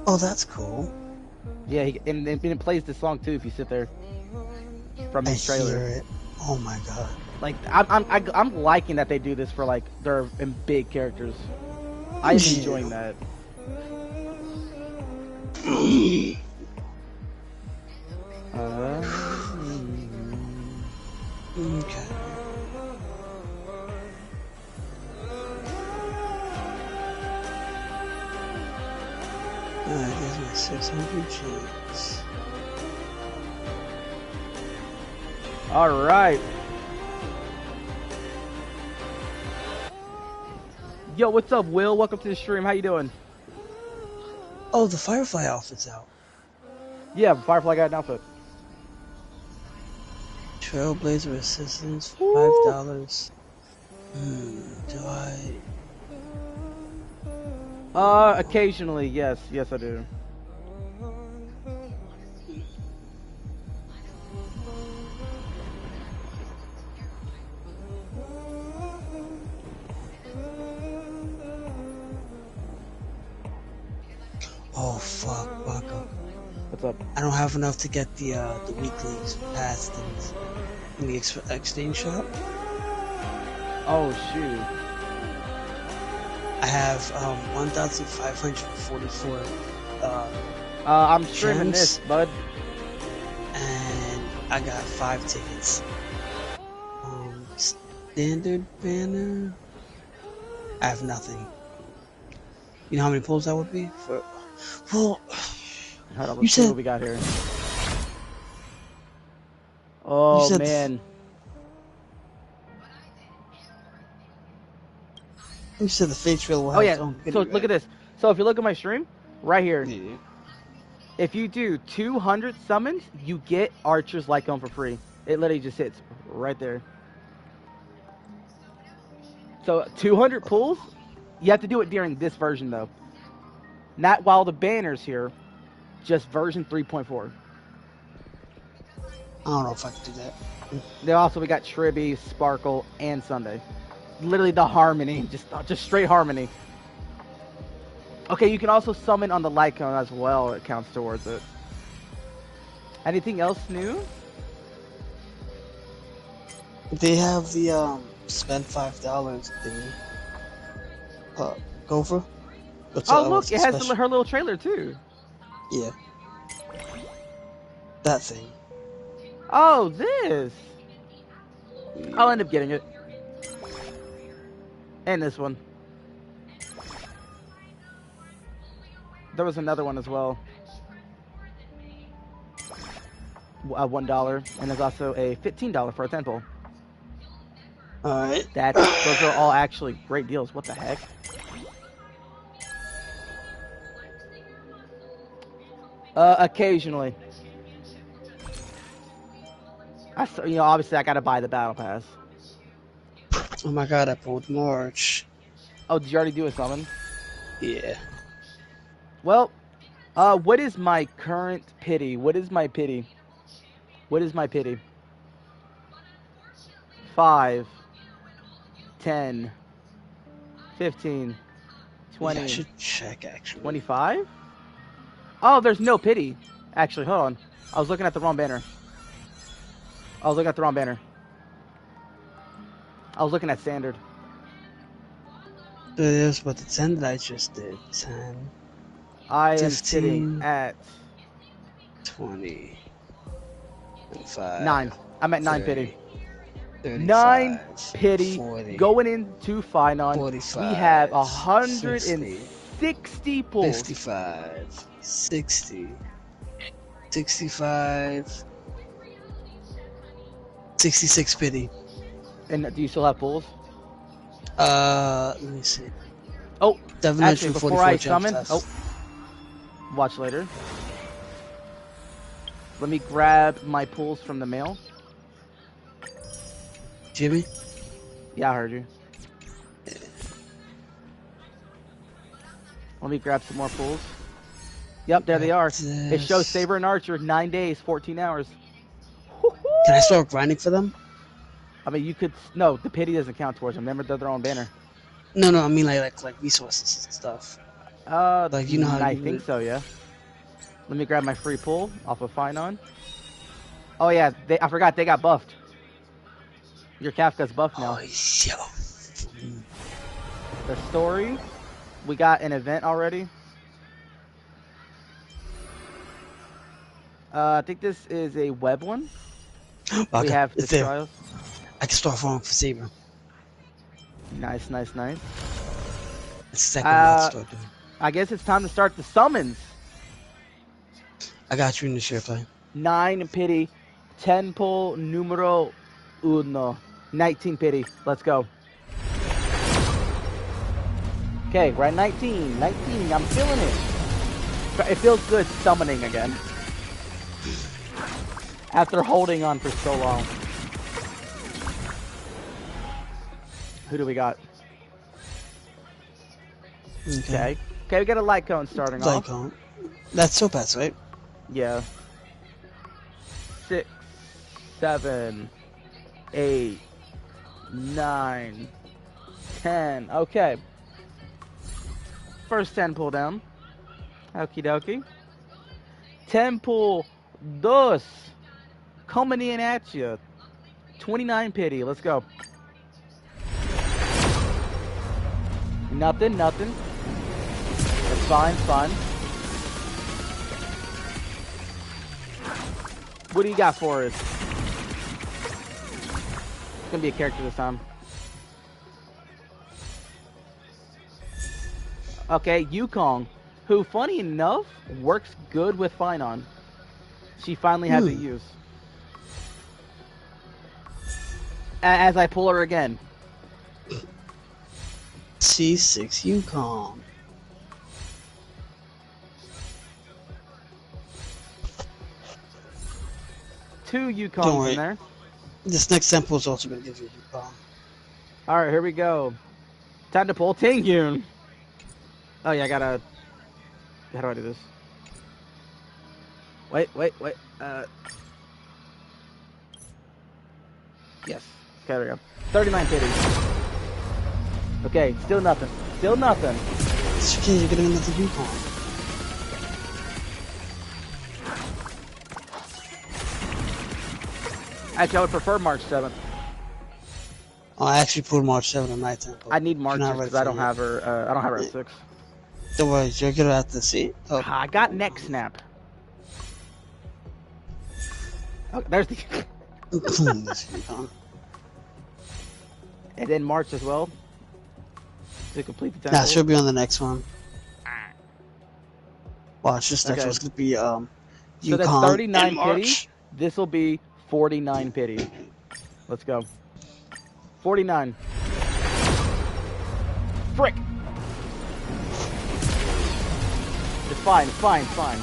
Oh, that's cool. Yeah, and it plays this song too if you sit there from his trailer. I hear it. Oh my god. Like I'm liking that they do this for like their big characters. I'm enjoying that. Okay. Alright, here's my 600 G's. Alright. Yo, what's up, Will? Welcome to the stream. How you doing? Oh, the Firefly outfit's out. Yeah, Firefly got an outfit. Trailblazer assistance, $5. Do I? Occasionally, yes. Yes, I do. Oh, fuck, Bucko. What's up? I don't have enough to get the weekly pass things in the exchange shop. Oh, shoot. I have 1,544 I'm streaming gems, this, bud. and I got 5 tickets. Standard banner. I have nothing. You know how many pulls that would be for? Well, Hold on, let's see what we got here. Oh man. You said the Fate Trail will have its own pity, so right? look at this. So if you look at my stream, right here, Yeah. if you do 200 summons, you get Archer's Lycone for free. It literally just hits right there. So 200 pulls, you have to do it during this version though. Not while the banner's here, just version 3.4. I don't know if I can do that. Then also we got Tribby, Sparkle, and Sunday. Literally the harmony, just straight harmony. Okay, you can also summon on the Lycone as well. It counts towards it. Anything else new? They have the spend $5 thing. Gopher. Oh look, it has her little trailer too. Yeah. That thing. Oh, this. Yeah. I'll end up getting it. And this one. There was another one as well. $1, and there's also a $15 for a 10 pull. Alright. Those are all actually great deals. What the heck? Occasionally. Obviously I gotta buy the battle pass. Oh my god, I pulled March. Oh, did you already do a summon? Yeah. Well, what is my current pity? What is my pity? What is my pity? 5, 10, 15, 20. Yeah, I should check actually. 25? Oh, there's no pity. Actually, hold on. I was looking at the wrong banner. I was looking at standard. It is, but the 10 that I just did. 10. I 15, am sitting at 20. 5. 9. I'm at 9 30, pity. 35, 9 pity. 40, Going into Phainon. 45, We have 160 pulls. 55, 60, 65, 66 pity. And do you still have pulls? Let me see. Oh, actually, 744 before I gems summon, left. watch later. Let me grab my pulls from the mail. Jimmy? Yeah, I heard you. Let me grab some more pulls. Yep, there they are. It shows Saber and Archer, 9 days, 14 hours. Can I start grinding for them? I mean, you could. No, the pity doesn't count towards them. Remember, they're their own banner. No, I mean like resources and stuff. Like you know how I you think would. so. Yeah. Let me grab my free pull off of Phainon. Oh yeah, I forgot they got buffed. Your Kafka's buffed now. Oh yo. The story, we got an event already. I think this is a web one. Okay, We have the it's there. trials. I can start farming for Saber. Nice. That's exactly what I'll start doing. I guess it's time to start the summons. I got you in the share play. 9 pity, 10 pull, numero uno. 19 pity. Let's go. Okay, we're at 19. 19, I'm feeling it. It feels good summoning again. After holding on for so long. Who do we got? Okay, we got a light cone starting light off. cone. That's Topaz, right? Yeah. 6, 7, 8, 9, 10. Okay. First 10 pull down. Okie dokie. 10 pull dos. Coming in at you. 29 pity. Let's go. Nothing. That's fine. What do you got for us? It's gonna be a character this time. Okay, Yukong, who, funny enough, works good with Phainon. She finally has a use. As I pull her again. C6 Yukong. Two Yukongs in there. This next sample is also going to give you a Yukong. Alright, here we go. Time to pull Tingyun. Oh yeah, I gotta... How do I do this? Wait. Yes. Okay, there we go. 39 pity. Okay, still nothing. It's okay, you're getting another Yukong. Actually, I would prefer March 7th. Oh, I actually pulled March 7 on night tempo. I need March because I don't have her. I don't have her at 6. Don't worry, you're gonna have to see. Oh. I got neck snap. Oh, there's the. And then March as well. To complete the temple. Nah, she'll be on the next one. Watch, this next one's gonna be So that's 39 pity. This will be 49 pity. Let's go. 49. Frick! It's fine.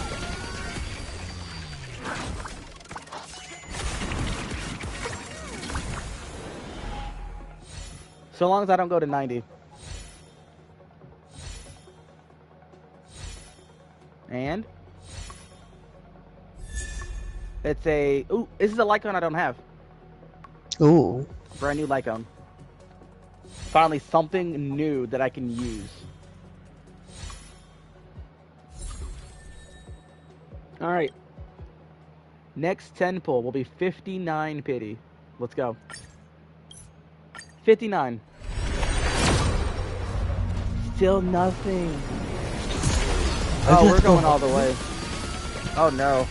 So long as I don't go to 90. And it's a... Ooh, this is a Lycon I don't have. Ooh. Brand new Lycon. Finally, something new that I can use. Alright. Next 10 pull will be 59 pity. Let's go. 59. Still nothing. Oh, we're going all the way. Oh no.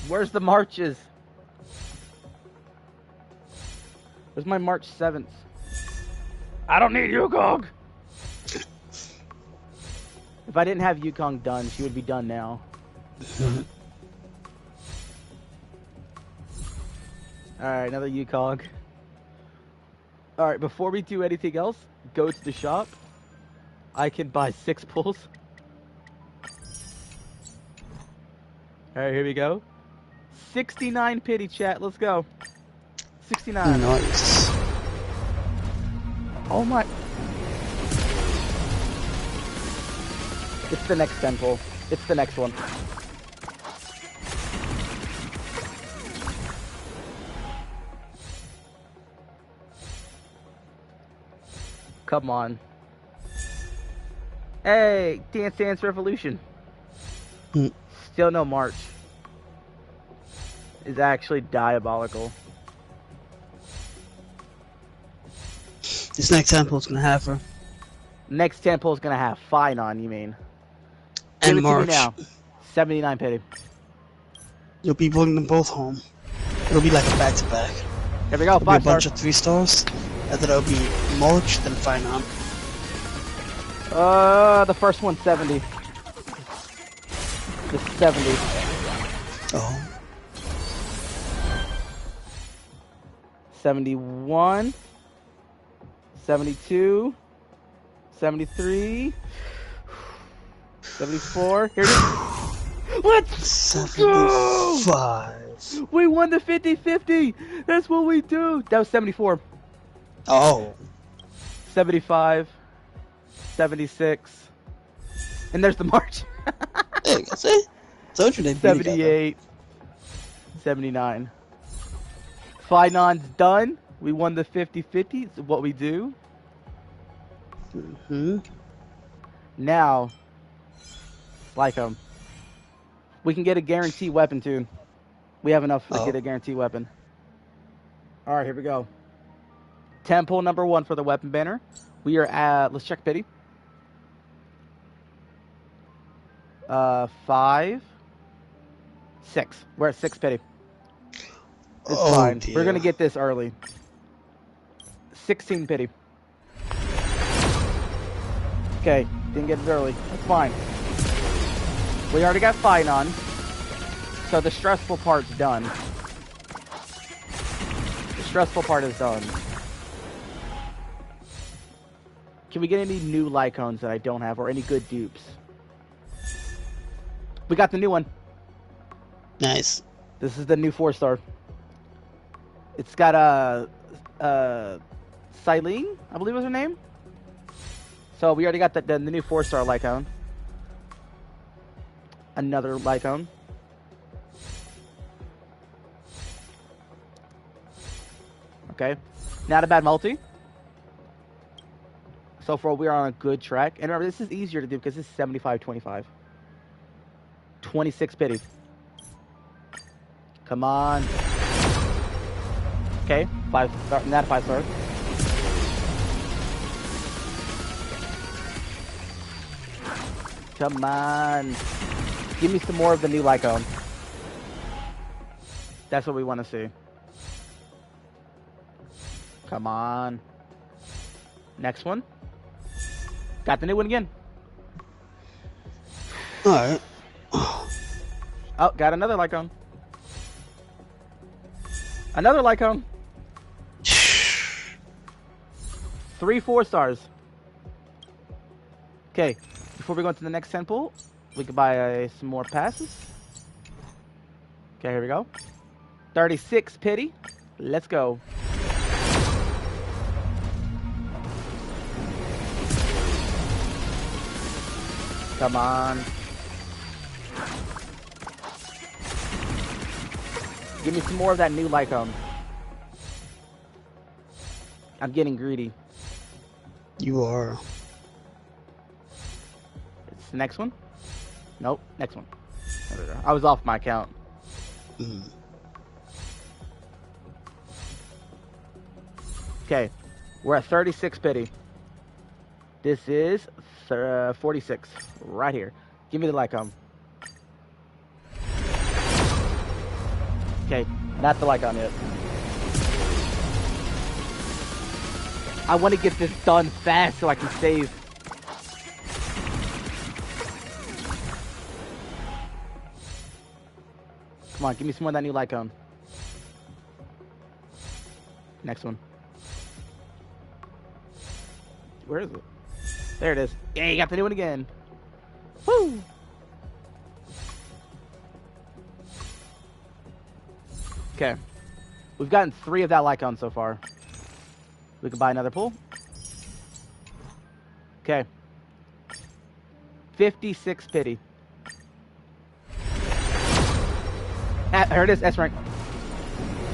Where's the marches? Where's my March 7th? I don't need Yukong! If I didn't have Yukong done, she would be done now. Alright, another Yukong. Alright, before we do anything else, go to the shop. I can buy 6 pulls. Alright, here we go. 69 pity, chat. Let's go. 69. Nice. Oh my. It's the next temple. It's the next one. Come on. Hey, Dance Dance Revolution. Still no March. Is actually diabolical. This next temple is gonna have her. Next temple is gonna have Phainon, you mean? And Give it March. to me now. 79 pity. You'll be bringing them both home. It'll be like a back-to-back. Here we go, It'll be a 5 bunch stars. of 3 stars. And then it'll be March, then Phainon. The first one's 70. The 70. Oh. 71. 72. 73. 74. Here it is. Let's go! 75. We won the 50-50. That's what we do. That was 74. Oh. 75. 76. And there's the March. There you go. See? Told you they'd be together. 78. 79. Phainon's done. We won the 50-50. It's what we do. Now, like we can get a guaranteed weapon too. We have enough to get a guaranteed weapon. All right, here we go. Temple number 1 for the weapon banner. We are at. Let's check pity. 5, 6. We're at 6 pity. It's fine. Dear. We're gonna get this early. 16 pity. Okay, didn't get it early. That's fine. We already got Phainon, so the stressful part's done. The stressful part is done. Can we get any new Lycones that I don't have, or any good dupes? We got the new one. Nice. This is the new 4-star. It's got a Silene, I believe was her name. So we already got the new 4-star Lycone. Another Lycone. Okay. Not a bad multi. So far we are on a good track. And remember, this is easier to do because it's 75-25. 26 pity. Come on. Okay, 5 star, not 5 stars. Come on. Give me some more of the new Lycone. That's what we want to see. Come on. Next one. Got the new one again. Alright. Oh, got another Lycone. Another Lycone. 3 4-stars. Okay, before we go into the next temple, we can buy some more passes. Okay, here we go. 36 pity. Let's go. Come on. Give me some more of that new Lycone. I'm getting greedy. You are. It's the next one? Nope, next one. There we go. I was off my count. Okay, we're at 36 pity. This is 46, right here. Give me the Lycone. Okay, not the Lycone yet. I want to get this done fast so I can save. Come on, give me some more of that new Lycone. Next one. Where is it? There it is. Yeah, you got the new one again. Woo! Okay. We've gotten 3 of that Lycone so far. We can buy another pool. Okay. 56 pity. Here it is, S rank.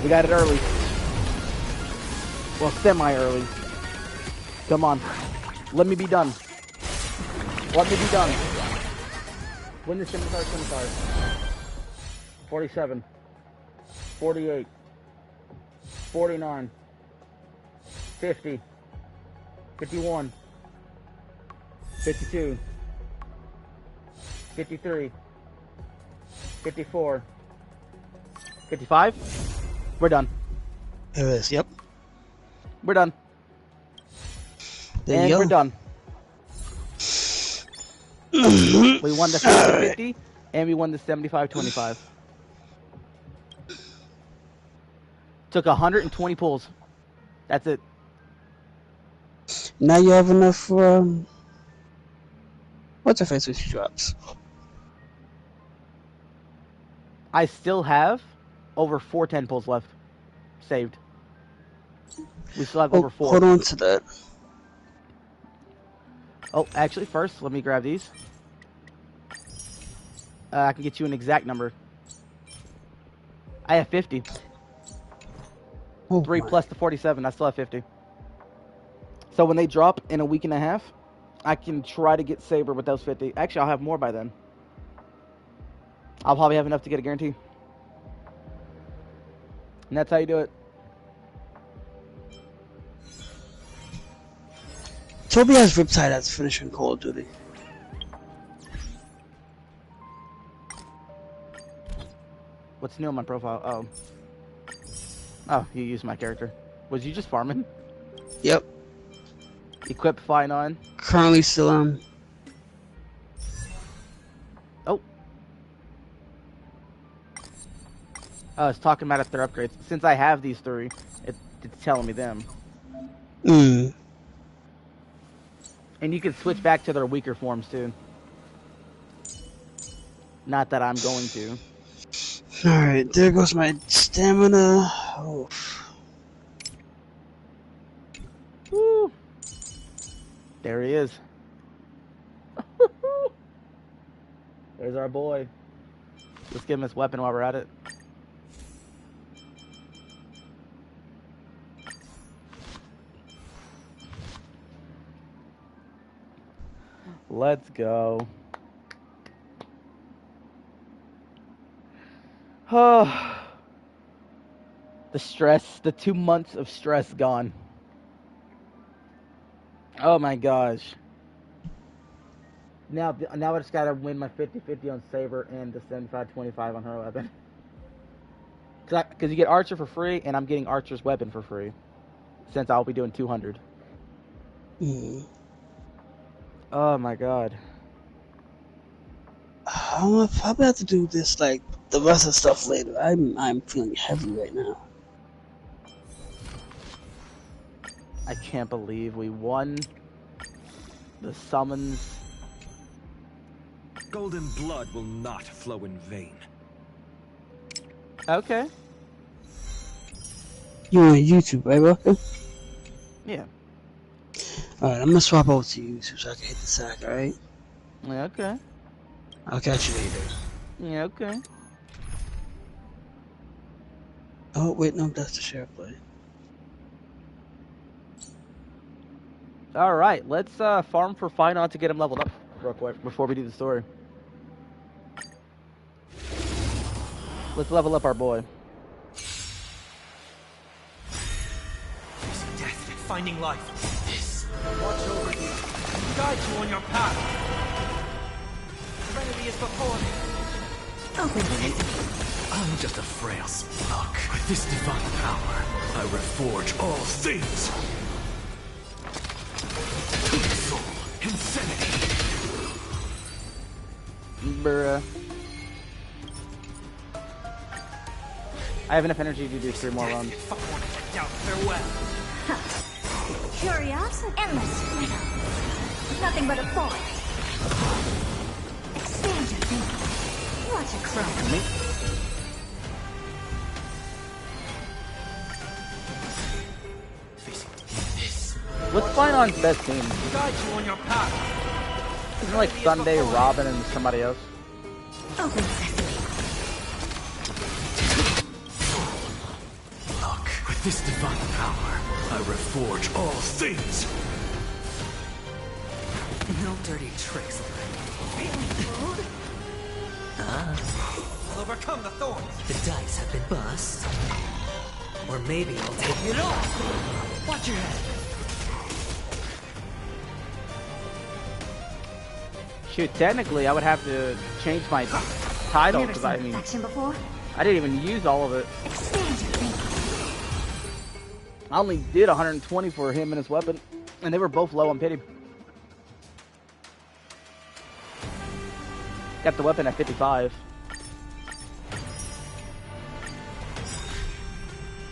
We got it early. Well, semi-early. Come on. Let me be done. Let me be done. Win the scimitar. 47. 48. 49. 50. 51. 52. 53. 54. 55. We're done. There it is. Yep. We're done. There And you go. we're done. We won the 50-50, and we won the 75-25. Took 120 pulls. That's it. Now you have enough for what's her face when she drops? I still have over 410 pulls left. Saved. We still have over 4. Hold on to that. Oh, actually, first, let me grab these. I can get you an exact number. I have 50. Oh 3 my. plus the 47. I still have 50. So when they drop in a week and a half, I can try to get Saber with those 50. Actually, I'll have more by then. I'll probably have enough to get a guarantee. And that's how you do it. Toby has Riptide as finisher in Call of Duty. What's new on my profile? Oh. Oh, you used my character. Was you just farming? Yep. Equip Phainon. Currently still Oh. Oh, it's talking about if they're upgrades. Since I have these 3, it's telling me them. And you can switch back to their weaker forms too. Not that I'm going to. Alright, there goes my stamina. Oh. Woo. There he is. There's our boy. Let's give him his weapon while we're at it. Let's go. Oh, the stress, the 2 months of stress gone. Oh my gosh. Now I just gotta win my 50-50 on Saber and the 75-25 on her weapon. Because you get Archer for free, and I'm getting Archer's weapon for free. Since I'll be doing 200. Oh my god. I'm gonna probably have to do this like the rest of the stuff later. I'm feeling heavy right now. I can't believe we won the summons. Golden blood will not flow in vain. Okay. You on YouTube, right, Walker? Yeah. Alright, I'm gonna swap over to YouTube so I can hit the sack, alright? Yeah, okay. I'll catch you later. Yeah, okay. Oh, wait, no, that's the sheriff play. Alright, let's farm for Phainon to get him leveled up real quick before we do the story. Let's level up our boy. Facing death and finding life. This watch over you, guide you on your path. Serenity is before me. I'm just a frail spark. With this divine power, I reforge all things. Soul, insanity. Bruh. I have enough energy to do 3 more runs. If I want to check out farewell. Curiosity, endless freedom. Nothing but a void. Expand your thinking. Watch it grow. Facing this. What's Phainon's best team? Guide you on your path. Isn't it like Sunday, Robin, and somebody else? Open sesame. Look, with this divine power, I reforge all things. No dirty tricks. I'll overcome the thorns. The dice have been bust. Or maybe I'll take it all. Watch your head. Shoot, technically I would have to change my title Never because seen I this mean action before. I didn't even use all of it. Expand your thinking. I only did 120 for him and his weapon, and they were both low on pity. Got the weapon at 55.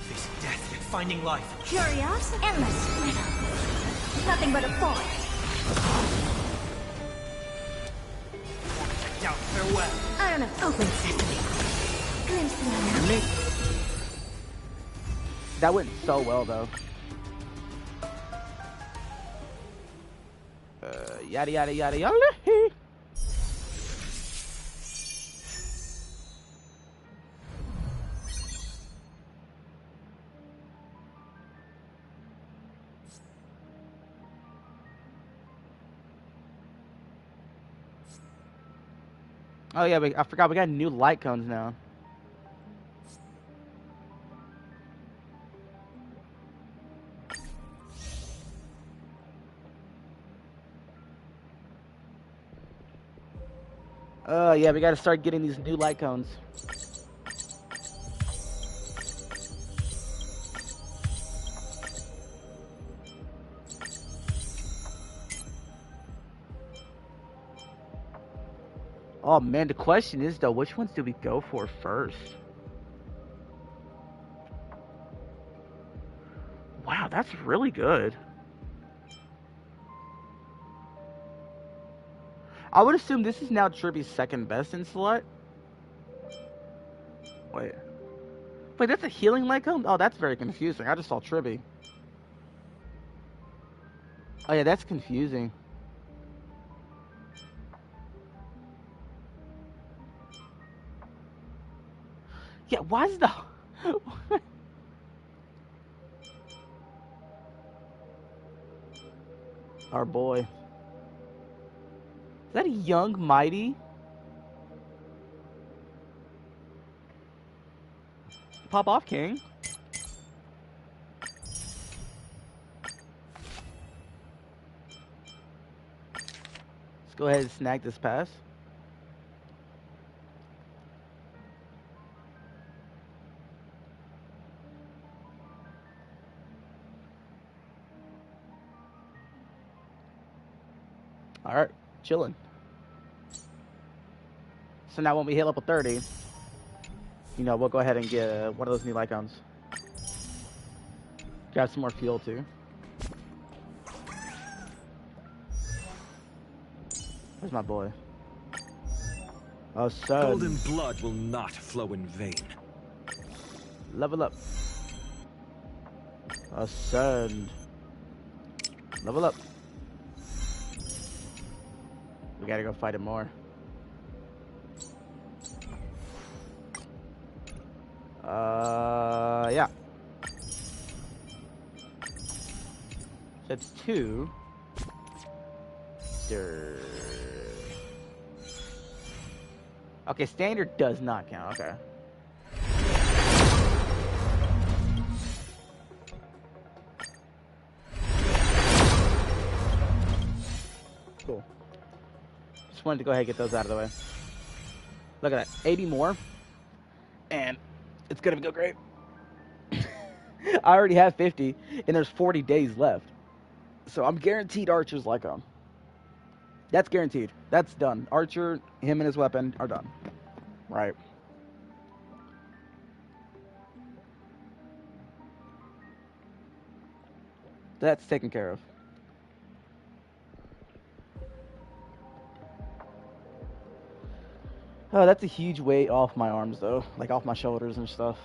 Facing death and finding life. Curious, endless, Phainon. Nothing but a thought. Doubt farewell. I don't know. Open sesame. Glimpse the unknown. That went so well though. Yada yada yada yada. Oh yeah, I forgot we got new light cones now. Yeah, we gotta start getting these new light cones. Oh man, the question is though, which ones do we go for first? Wow, that's really good. I would assume this is now Triby's second best in select. Wait, that's a healing light cone? Oh, that's very confusing. I just saw Triby. Oh yeah, that's confusing. Yeah, why is the... Our boy. Is that a young mighty? Pop off, King. Let's go ahead and snag this pass. Alright, chilling. So now when we hit level 30, you know, we'll go ahead and get one of those new icons. Grab some more fuel too. Where's my boy? Oh, son. Golden blood will not flow in vain. Level up. Ascend. Level up. We gotta go fight him more. Yeah. That's 2. Okay, standard does not count. Okay. Cool. Just wanted to go ahead and get those out of the way. Look at that. 80 more. And it's gonna go great. I already have 50, and there's 40 days left. So I'm guaranteed Archer's like him. That's guaranteed. That's done. Archer, him and his weapon are done. Right. That's taken care of. Oh, that's a huge weight off my arms, though. Like, off my shoulders and stuff.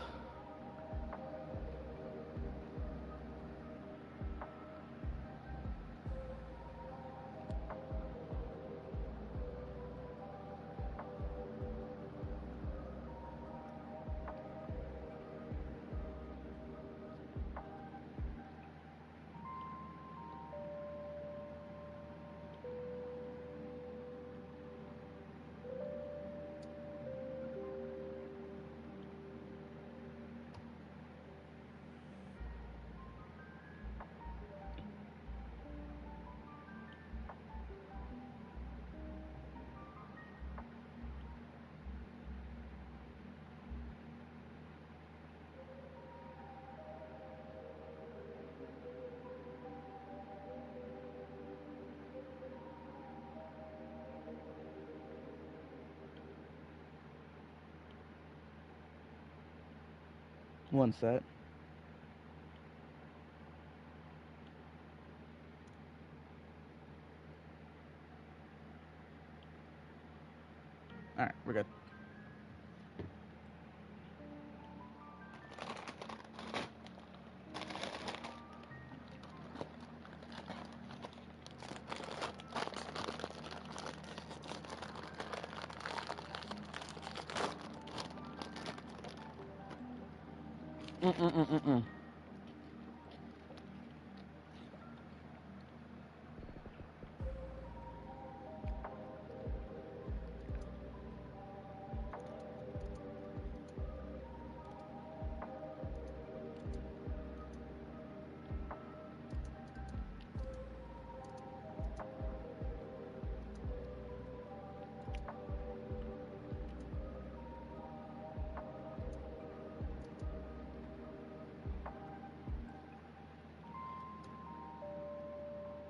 One set. Alright, we're good.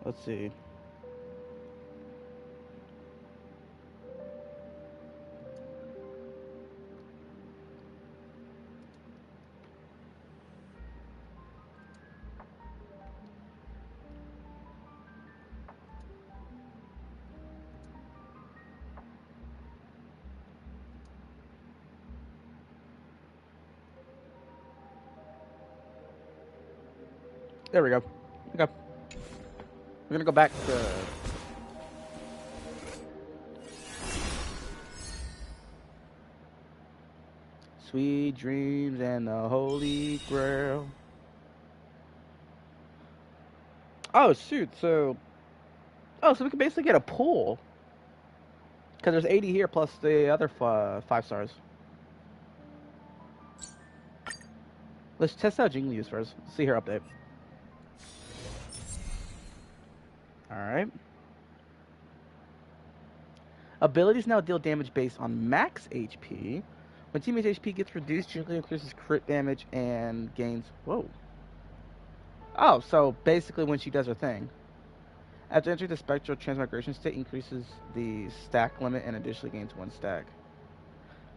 Let's see. There we go. Okay. We're gonna go back to Sweet Dreams and the Holy Grail. Oh shoot! So we can basically get a pool because there's 80 here plus the other 5 stars. Let's test out Jingliu's first. See her update. Alright. Abilities now deal damage based on max HP. When teammate's HP gets reduced, Jingliu increases crit damage and gains... Whoa. Oh, so basically when she does her thing. After entering the spectral transmigration state, increases the stack limit and additionally gains 1 stack.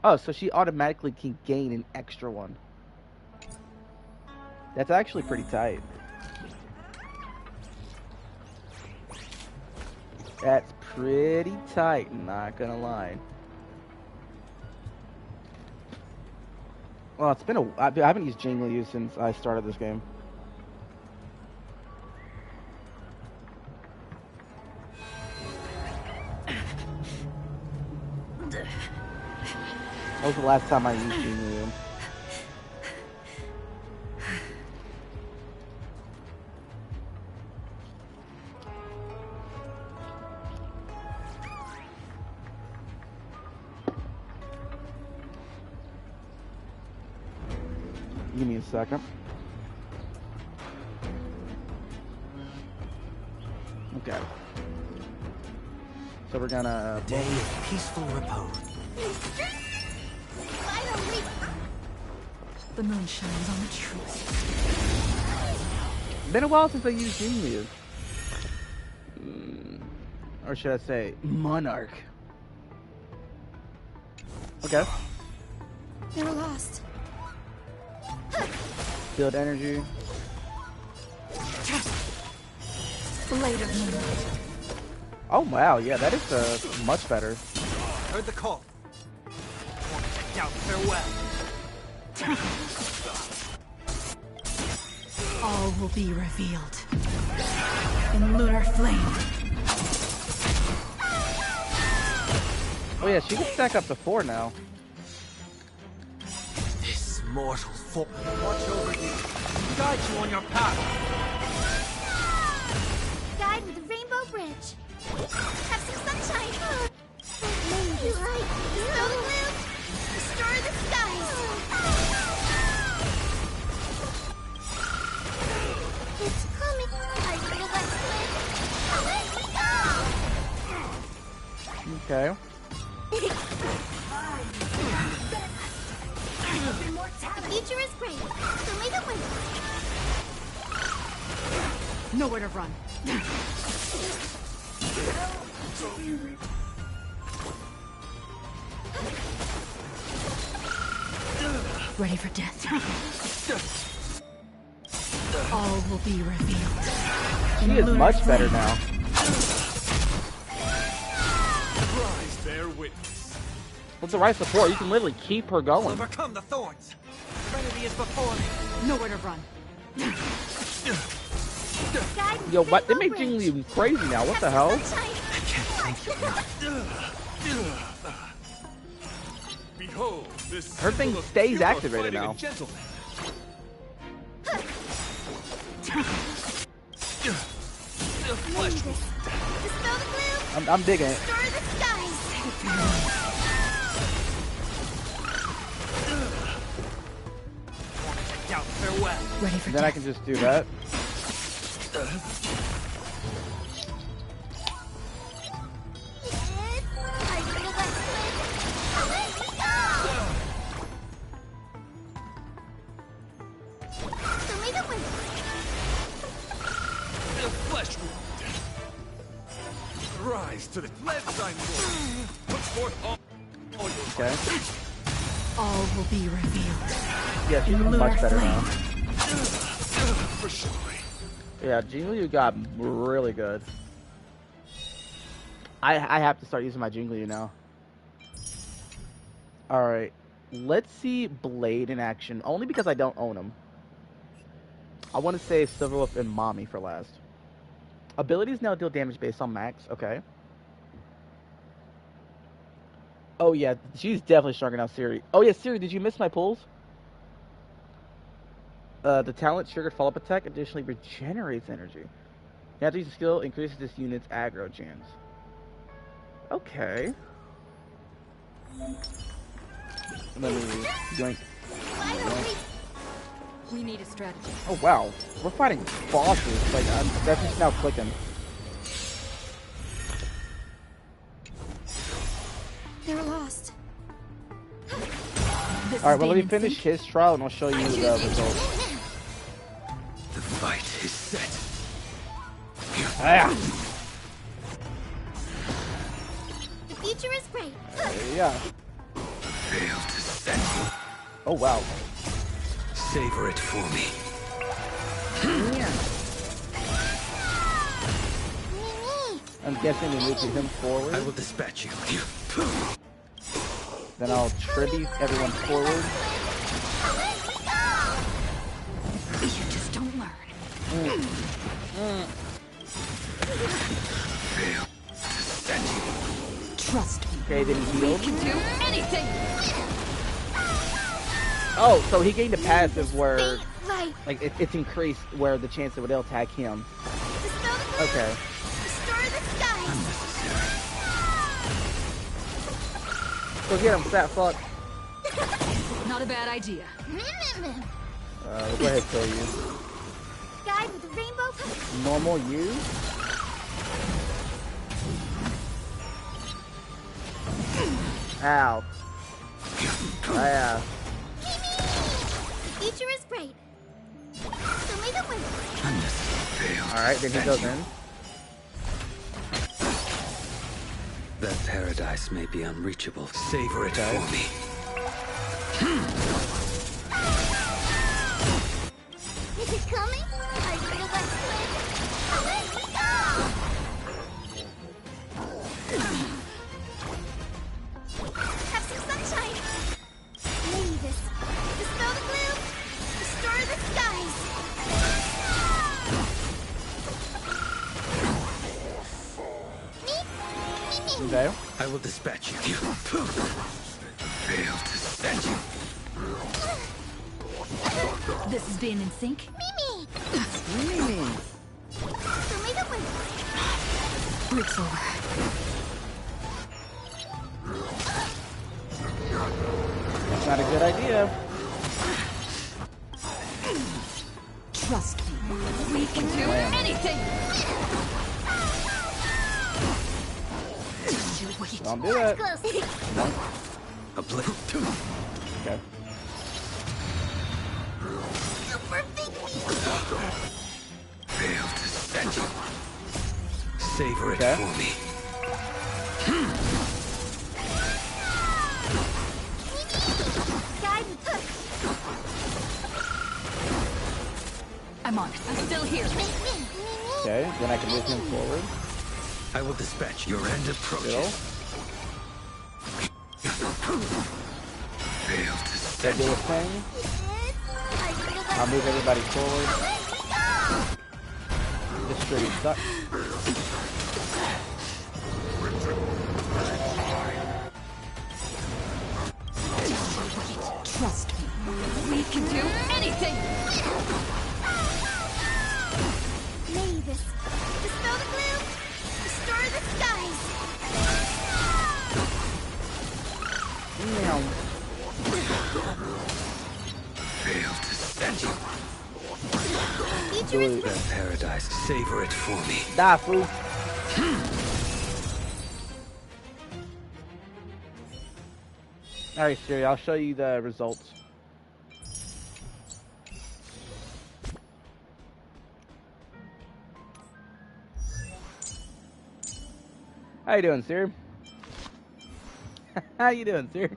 Oh, so she automatically can gain an extra one. That's actually pretty tight. That's pretty tight, not gonna lie. Well, it's been I haven't used Jingliu since I started this game. That was the last time I used Phainon. Give me a second. Okay. So we're gonna... A day of peaceful repose. Finally! The moon shines on the truth. Been a while since I used Jingliu. Or should I say, Monarch. Okay. They were lost. Build energy. Blade of moonlight. Oh wow, yeah, that is much better. Heard the call. Want to take out farewell. All will be revealed in lunar flame. Oh yeah, she can stack up to 4 now. This mortal form. Watch over you. Guide you on your path. Guide with the rainbow bridge. Have some sunshine. You like snow blue? Destroy the skies. It's coming. I feel like swim. Let me go. Okay. The future is great. So may the win. Nowhere to run. Ready for death. All will be revealed. She is much better now. Rise, bear witness. With the right support, you can literally keep her going. Overcome the thorns. Trinity is before me. Nowhere to run. Guide with Yo, the what? They rainbow make Jing bridge. Li crazy now. What the Have hell? some sunshine. I can't thank you enough. Behold, this Her thing symbol of stays pure activated fighting now. and gentleman. Flesh. Dispel the gloom. I'm digging it. Stir the skies. Doubt farewell. Ready for And then I death. can just do that. It's time for the West Wind. So may the wind. The flesh wound. Rise to the lead sign forth. Put forth all your Okay. All will be revealed. Yeah, she's much better now. for sure. Yeah, Jingliu got really good. I have to start using my Jingliu now. Alright. Let's see Blade in action. Only because I don't own him. I want to save Silverwolf and Mommy for last. Abilities now deal damage based on max. Okay. Oh yeah, she's definitely stronger now, Siri. Oh yeah, Siri, did you miss my pulls? The talent triggered follow-up attack additionally regenerates energy. You have to use a skill, increases this unit's aggro chance. Okay. Let me yoink. Finally. We need a strategy. Oh wow, we're fighting bosses. Like that's just now clicking. They're lost. This All right, well is let me being in finish sync. his trial and I'll show you the results. The fight is set. Ah, The future is bright. yeah. Fail to set. Oh wow. Savor it for me. I'm guessing we move to him forward. I will dispatch you. Then I'll tribute everyone forward. You just don't learn. Fail to set. Trust me. Okay, then he healed. We can do anything. Oh, so he gained a passive where, Faint light. like, it's increased where the chance that they'll attack him. Dispel the gloom. Okay. Stir the skies. Go get him, fat fuck. Not a bad idea. We'll go ahead and kill you. Guide with the rainbow punch. Normal you. Ow. Ah. The future is bright. So may the wind. Alright, then he goes in. That paradise may be unreachable. Savor it for me. Is it coming? I feel that have some sunshine. Maybe this. Dispel the gloom. Stir the skies. Me. Okay. I will dispatch you. Fail to set. This is being in sync. Me. Mm. So may the wind. Breaks over. That's not a good idea. Trust me. We can do anything. Just you wait. Don't do it. Close. A blade. Okay. Super big me. Fail to set. Savor it Okay. for me. Guide with Then I can move him forward. I will dispatch your end approaches. Fail to That do a thing. I'll move everybody forward. This tree sucks. Trust me. We can do anything! Mavis, dispel the gloom, restore the skies. fail to send you. Future is That paradise, savor it for me. Die, fool. Alright, Siri, I'll show you the results. How you doing, Siri? How you doing, Siri?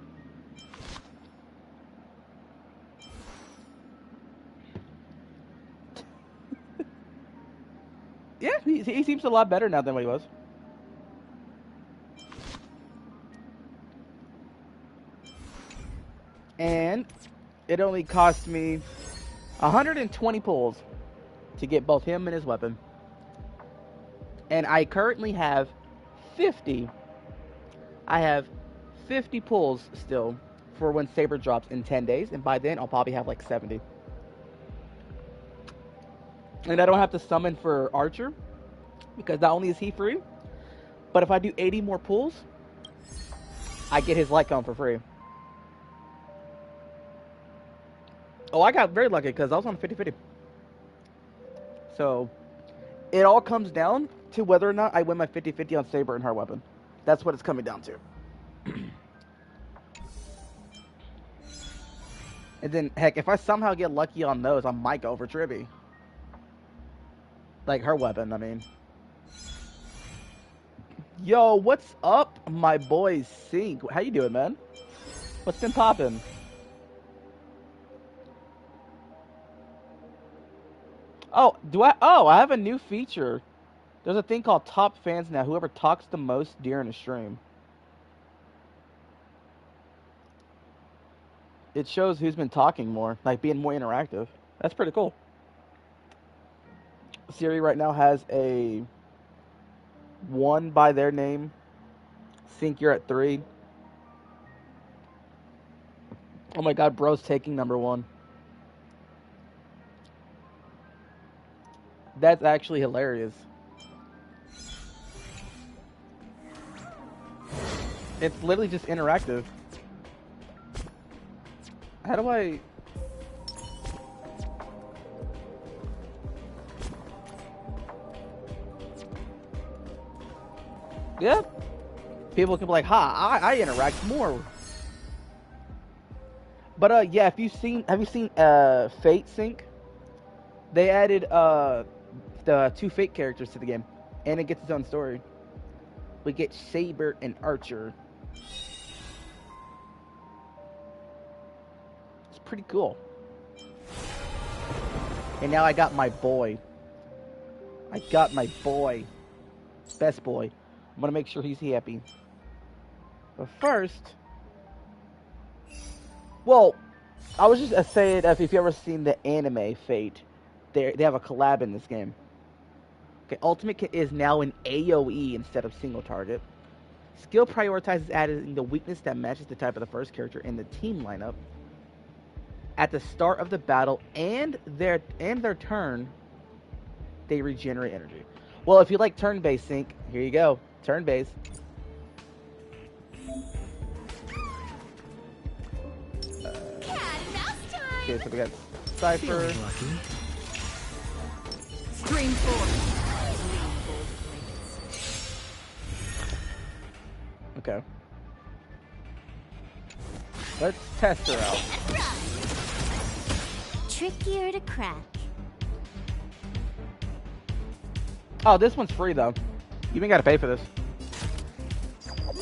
Yeah, he seems a lot better now than what he was. And it only cost me 120 pulls to get both him and his weapon. And I currently have 50. I have 50 pulls still for when Saber drops in 10 days. And by then, I'll probably have like 70. And I don't have to summon for Archer, because not only is he free, but if I do 80 more pulls, I get his light cone for free. Oh, I got very lucky because I was on 50-50. So, it all comes down to whether or not I win my 50-50 on Saber and her weapon. That's what it's coming down to. And then, heck, if I somehow get lucky on those, I might go for Tribby. Like her weapon, I mean. Yo, what's up, my boy Sync? How you doing, man? What's been poppin'? Oh, I have a new feature. There's a thing called Top Fans now. Whoever talks the most during a stream. It shows who's been talking more, like being more interactive. That's pretty cool. Siri right now has a 1 by their name. Sync, you're at 3. Oh my god, bro's taking number 1. That's actually hilarious. It's literally just interactive. How do I... Yeah. People can be like, ha, I interact more. But yeah, have you seen Fate Sync? They added the 2 Fate characters to the game, and it gets its own story. We get Saber and Archer. It's pretty cool. And now I got my boy. I got my boy. Best boy. I'm gonna make sure he's happy. But first, well, I was just saying if you've ever seen the anime Fate, they have a collab in this game. Okay, Ultimate is now an AoE instead of single target. Skill prioritizes adding the weakness that matches the type of the first character in the team lineup. At the start of the battle and their turn, they regenerate energy. Well, if you like turn-based Sync, here you go. Turn-based. Okay, so we got Cypher. Stream forward. Okay. Let's test her out. Trickier to crack. Oh, this one's free though. You ain't gotta pay for this.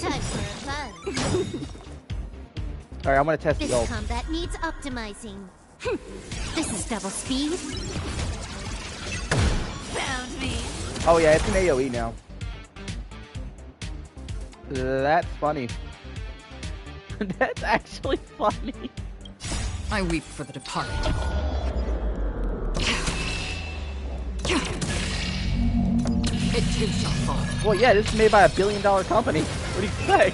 Time for a fun. Alright, I'm gonna test the This ult. combat needs optimizing. This is double speed. Found me. Oh yeah, it's an AoE now. That's funny. That's actually funny. I weep for the departed. It too shall fall. Well, yeah, this is made by $1 billion company. What do you say?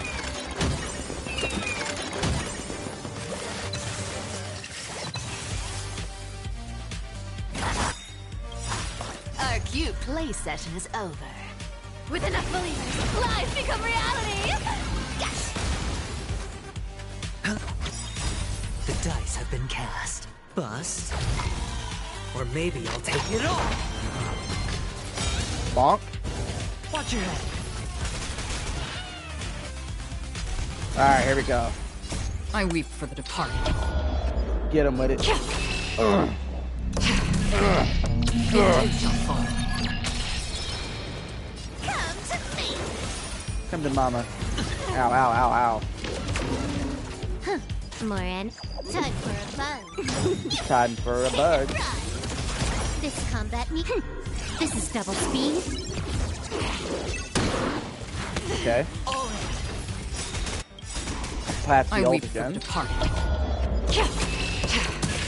Our cute play session is over. With enough believers, lies become reality! Yes! The dice have been cast. Bust. Or maybe I'll take it all. Bonk. Watch your head. Alright, here we go. I weep for the departed. Get him with it. It too shall fall. Come to me. Come to mama. Ow, ow, ow, ow. Moran, time for a fun. Time for a bug. This combat me. This is double speed. Okay. Perhaps I the ult weep for the again. departed.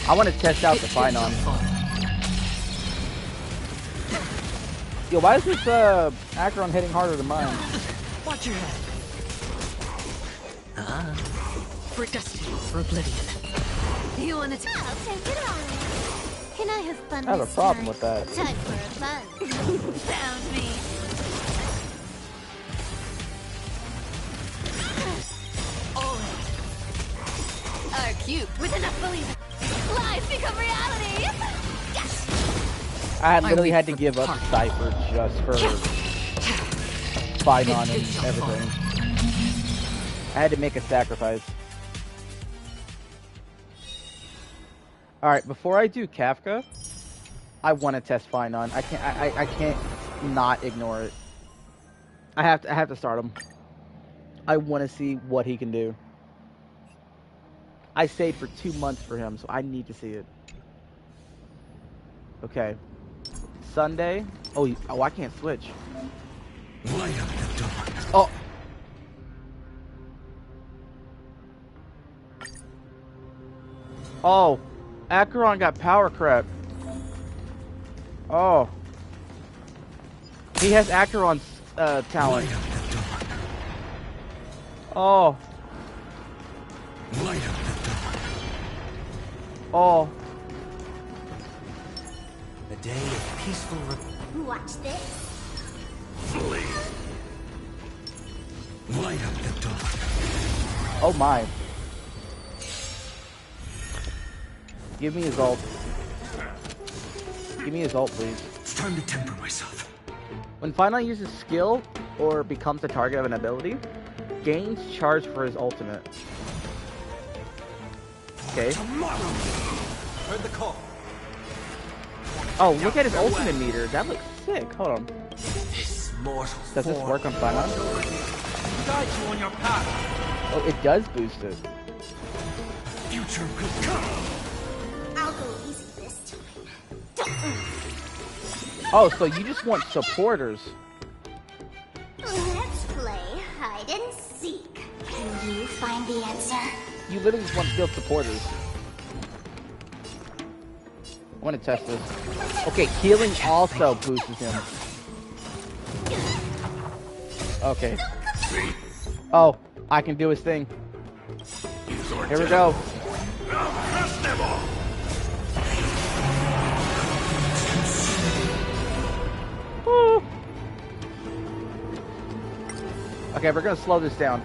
I want to test out the It too shall Phainon. fall. Yo, why is this Acheron hitting harder than mine? Watch your head. For destiny, for oblivion. You want to I'll take it on. Can I have fun I have a this problem time? with that. Time for a fun. found me? Our cute with enough believers. Lies become reality! Yes! I literally weep had to for give the up party. Cypher just for Phainon and everything. I had to make a sacrifice. Alright, before I do Kafka, I want to test Phainon. I can't not ignore it. I have to start him. I want to see what he can do. I saved for 2 months for him, so I need to see it. Okay. Sunday. Oh, I can't switch. Light up the dawn. Oh. Oh. Acheron got power crept. Oh. He has Acheron's talent. Light up the dawn. Oh. Light up the dawn. Oh. A day of peaceful Watch this. Blaze. Light up the dawn. Oh my. Give me his ult. Give me his ult, please. It's time to temper myself. When Phainon uses skill or becomes the target of an ability, gains charge for his ultimate. Okay. Tomorrow. Heard the call. Oh, look at his ultimate meter. That looks sick. Hold on. This mortal Does this form. work on Phainon? Guide you on your path. Oh, it does boost it. Future could come. I'll go easy this time. Oh, so you just want supporters. Let's play hide and seek. Can you find the answer? You literally just want to build supporters. I want to test this. Okay, healing also boosts him. Okay. Oh, I can do his thing. Here we go. Woo. Okay, we're gonna slow this down.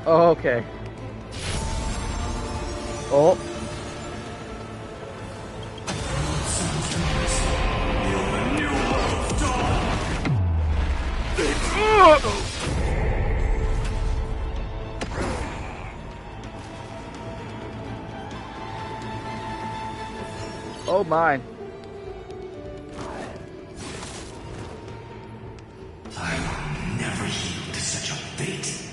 Oh, okay. Oh. Oh my. Never yield to such a fate.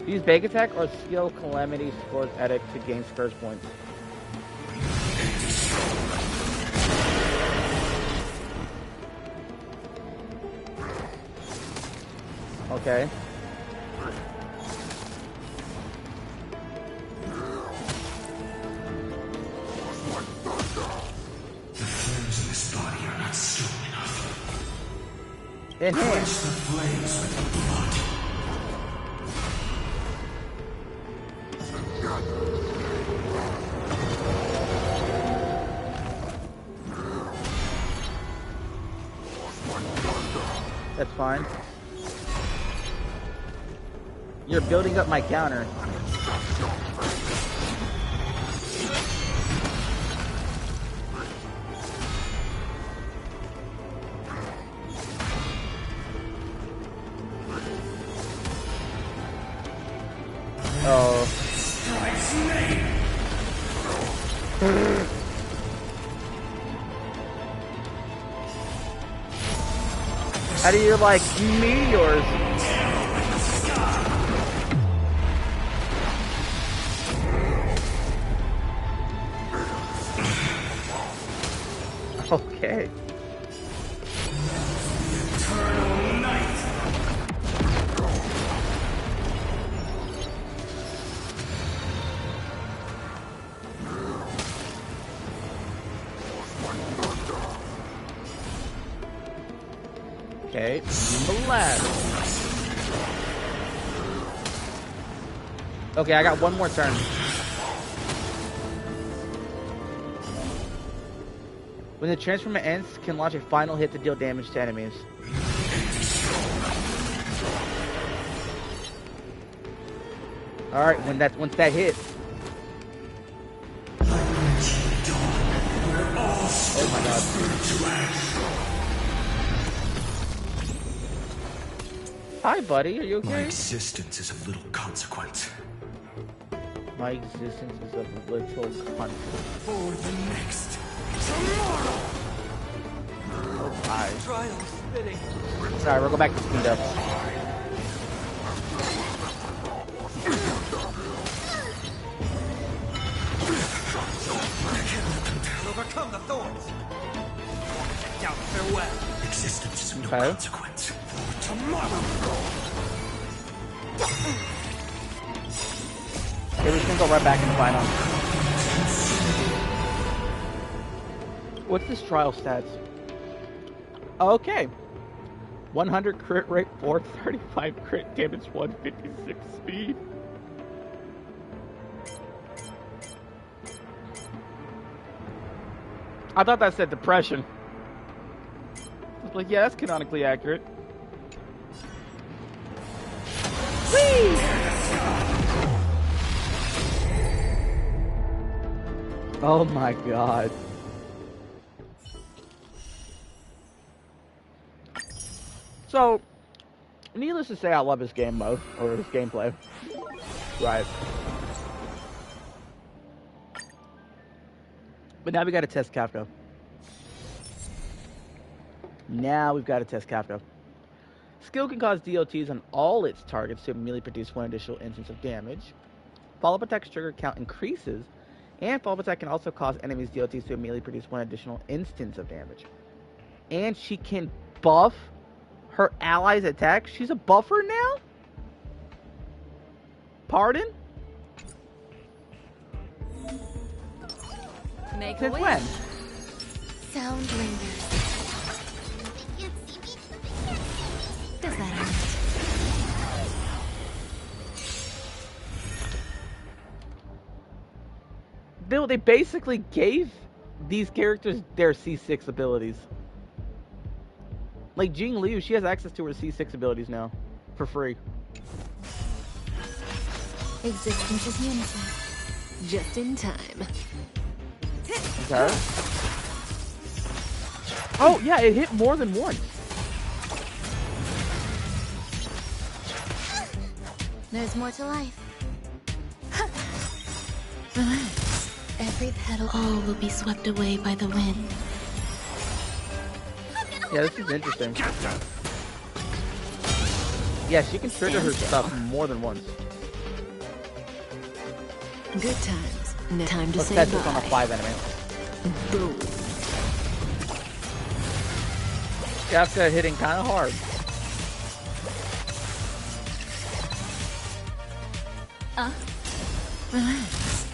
Use Bake Attack or Skill Calamity Scores Edit to gain Scourge points. Okay. The flames in this body are not strong enough. In Quench here. the flames with the blood. That's fine. You're building up my counter. Oh. How do you like meteors? Okay. Okay, blast. Okay, I got one more turn. When the transformer ends, can launch a final hit to deal damage to enemies. All right, once that hits. Oh my god. Hi, buddy. Are you okay? My existence is of little consequence. My existence is of little consequence. For the next tomorrow. Oh my. Trial spitting. Sorry, we'll go back to speed up. Overcome the thorns. Down, farewell. Existence is of no Okay. consequence. For tomorrow. Okay, we can go right back in the final. What's this trial stats? Okay. 100 crit rate, 435 crit damage, 156 speed. I thought that said depression. I was like, yeah, that's canonically accurate. Whee! Oh my god. So, needless to say, I love this game mode, or this gameplay. Right. But now we gotta test Kafka. Now we've got to test Kafka. Skill can cause DLTs on all its targets to immediately produce one additional instance of damage. Follow-up attack's trigger count increases, and follow-up attack can also cause enemies' DLTs to immediately produce one additional instance of damage. And she can buff her allies' attack. She's a buffer now? Pardon? Make a Since wish. when? Sound lingers. Can't see me. Does that hurt? Bill, they basically gave these characters their C6 abilities. Like Jing Liu, she has access to her C6 abilities now. For free. Existence is unity. Just in time. Okay. Oh, yeah, it hit more than once. There's more to life. Relax. Every petal, all will be swept away by the wind. Yeah, this is interesting. Yeah, she can trigger her stuff more than once. Good times. No time to Let's say test this on a bye. 5 enemy. Boom. Kafka hitting kind of hard. Relax.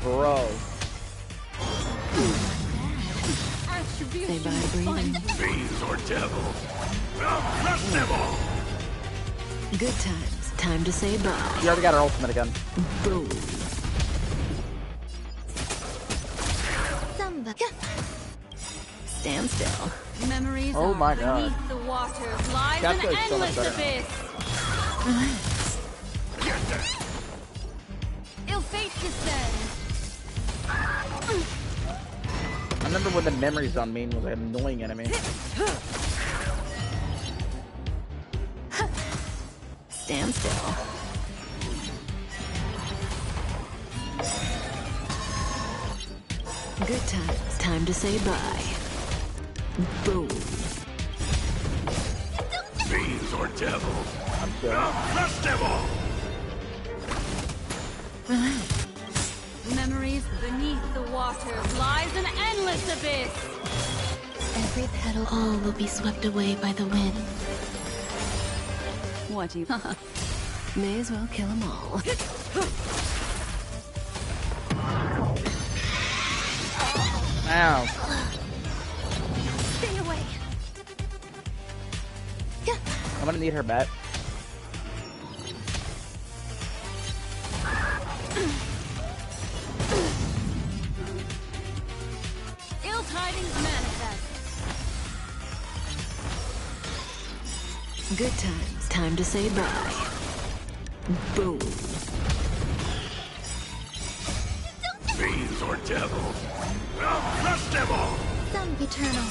Bro. Say bye to breathing. Fiends or devils. I'll crush them all! Good times. Time to say bye. You already got her ultimate again. Boom. Stand still. Memories Oh my are God. beneath the waters lies Capco an is so much endless better now. abyss. Relax. Ill fate descends. I remember when the memories on me was an annoying enemy. Stand still. Good times. Time to say bye. Boom. Fiends or devils. I'm sure. I'll crush them all! Relax. Memories beneath the waters lies an endless abyss. Every petal, all will be swept away by the wind. What do you... May as well kill them all. Ow. Stay away. I'm gonna need her back. Ill tidings manifest. Good times. Time to say bye. Boom. Fiends or devils. I'll crush them all! Some eternal.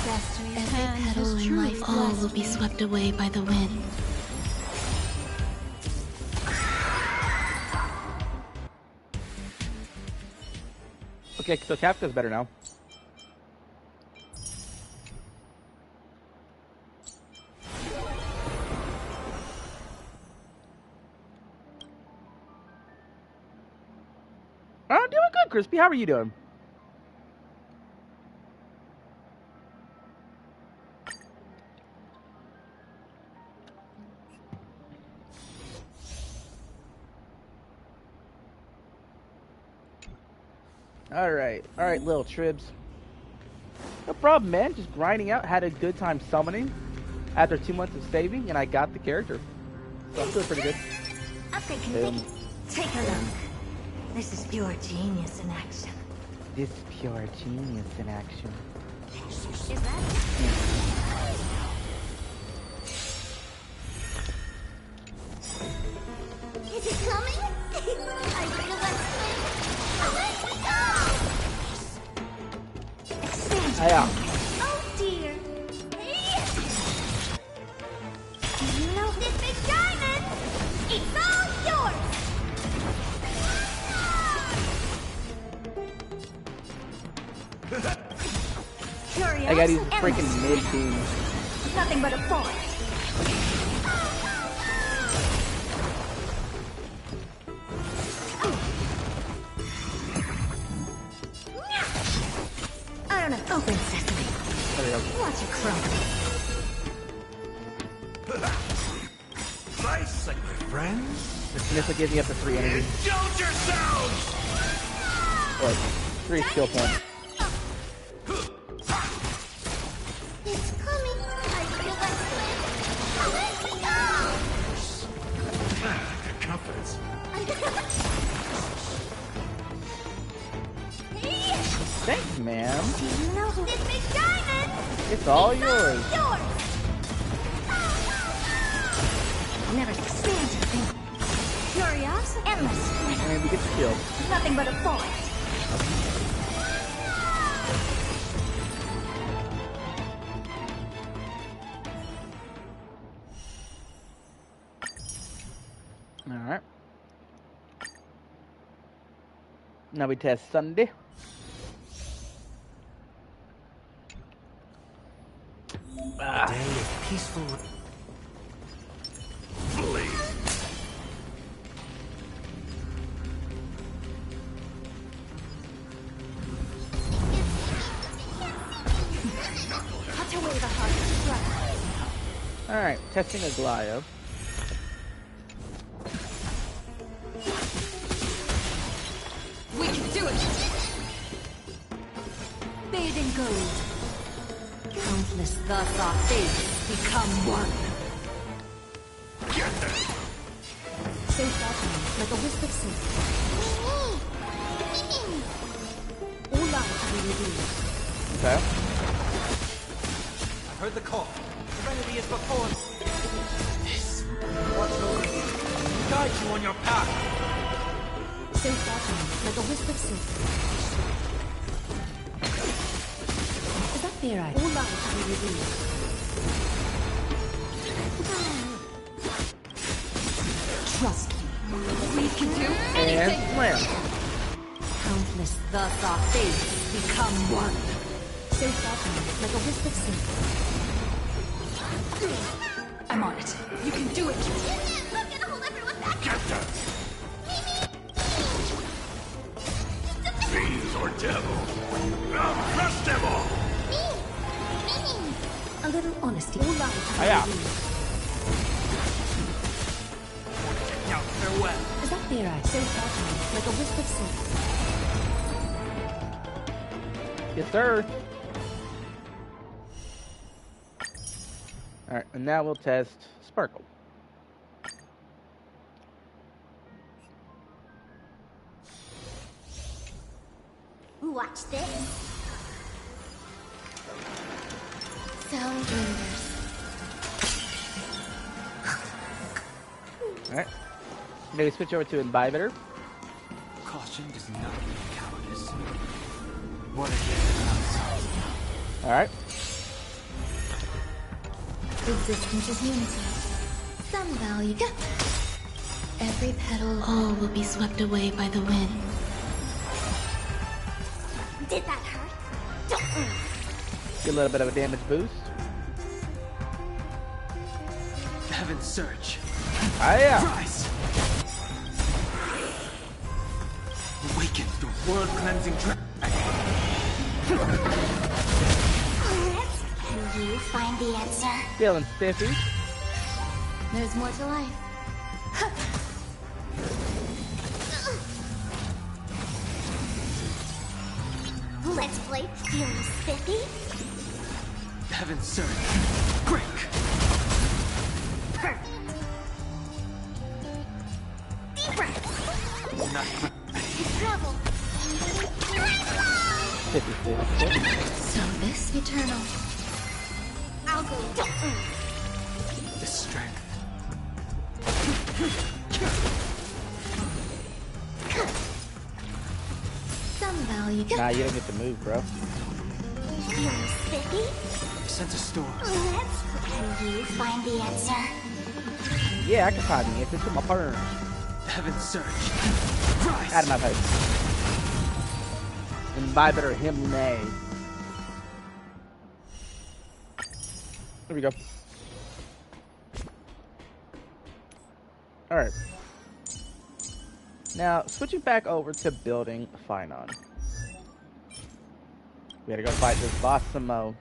Destiny's Every hand petal has in truly life, all will blessed be me. swept away by the wind. Okay, so Kafka's better now. I'm doing good, Crispy. How are you doing? All right, little Tribs. No problem, man. Just grinding out. Had a good time summoning after 2 months of saving, and I got the character. So I'm feeling pretty good. Upgrade Boom. config. Take a look. This is pure genius in action. This pure genius in action. Is that Is it coming? I feel like Expand. Yeah. Oh dear. Do you know this big diamond? It's all yours. I got these freaking mid-team. Nothing but a force. I don't know. Open sesame. There we go. Watch it crumble. Nice, like my friends. This will give me up to 3 energy. Indulge yourselves! Or 3 skill points. It's coming. I feel like Let me go! Good confidence. Thanks, ma'am. Do you know this big diamond? It's all yours. Yours. Never expand your thing. Curiosity. Endless. And we get the kill. Nothing but a force. Alright. Now we test Sunday. A day of peaceful... Please. Cut away the heart of struggle. Alright, testing a Glio. We can do it! Bathed in gold. Countless thus our fates become one. So far, like a wisp of silk. All life to be revealed. Okay. I heard the call. Serenity is before me. This. Watch over you. Guide you on your path. So far, like a wisp of silk. Is that fair? All life to be revealed. Trust me. We can do And anything! slam. Countless thus our fates become one. So far, like a wisp of silk. I'm on it. You can do it! I'm gonna hold everyone back. Get them! Fiends or devil? I'll crush them all! A little honesty. All life. Oh, yeah. Now, farewell. Is that fair? So far, like a wisp of silk. Yes, sir. Alright, and now we'll test Sparkle. Watch this. Sound lingers. Alright. Maybe switch over to Imbibitor. Caution does not mean cowardice. What a Alright. Existence is unity. Some value. Every petal, all will be swept away by the wind. Did that hurt? Get a little bit of a damage boost. Heaven's surge. Ah, yeah. Rise! Awaken the world-cleansing dragon. Can you find the answer? Feeling spiffy. There's more to life. Let's play feeling spiffy. Heaven's surge. Break! Deep breath. Not Travel. 50-50. So this eternal. I'll go. the strength. Some value. Nah, you don't get to move, bro. Feeling spiffy? Sense a storm. Can you find the answer? Yeah, I can find the answer to my burn. Heaven's surge. Rise! Out of my face. Imbibitor him nay. There we go. Alright. Now, switching back over to building Phainon. We gotta go fight this boss some more.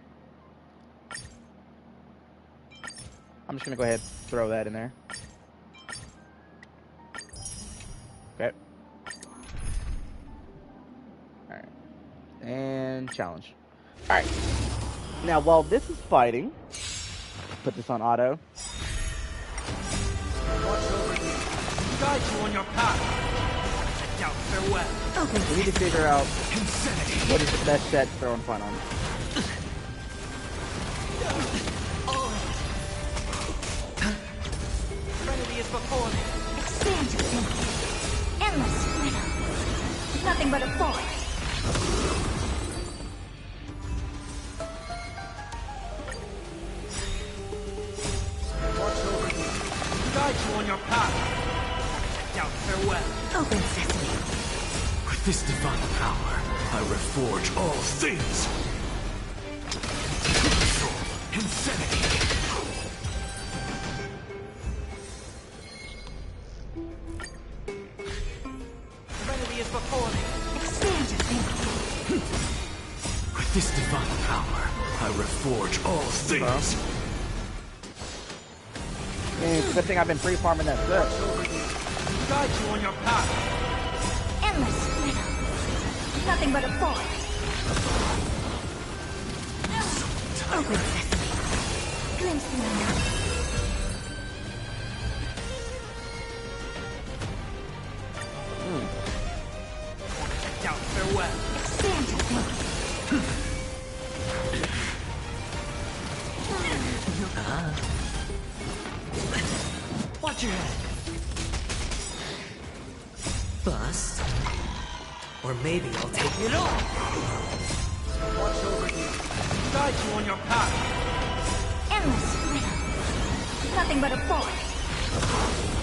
I'm just gonna go ahead and throw that in there. Okay. Alright. And challenge. Alright. Now, while this is fighting, put this on auto. Watch over you. Guide you on your path. Check out farewell. We need to figure out what is the best set to throw in Phainon. Serenity is before me. Expand your thinking. Endless freedom. Nothing but a force. Watch over you. Guide you on your path. Check out farewell. Open sesame. With this divine power, I reforge all things. Insanity. Serenity is before me. Expand your thinking. With this divine power, I reforge all things. It's a good thing I've been pre-farming that stuff. Guide you on your path. Endless freedom. Nothing but a force. Open sesame. Glimpse the unknown. Down, farewell. Expand your thinking. Watch your head. Bust. Or maybe I'll take it all. Watch over you. Guide you on your path. Endless freedom. Nothing but a force.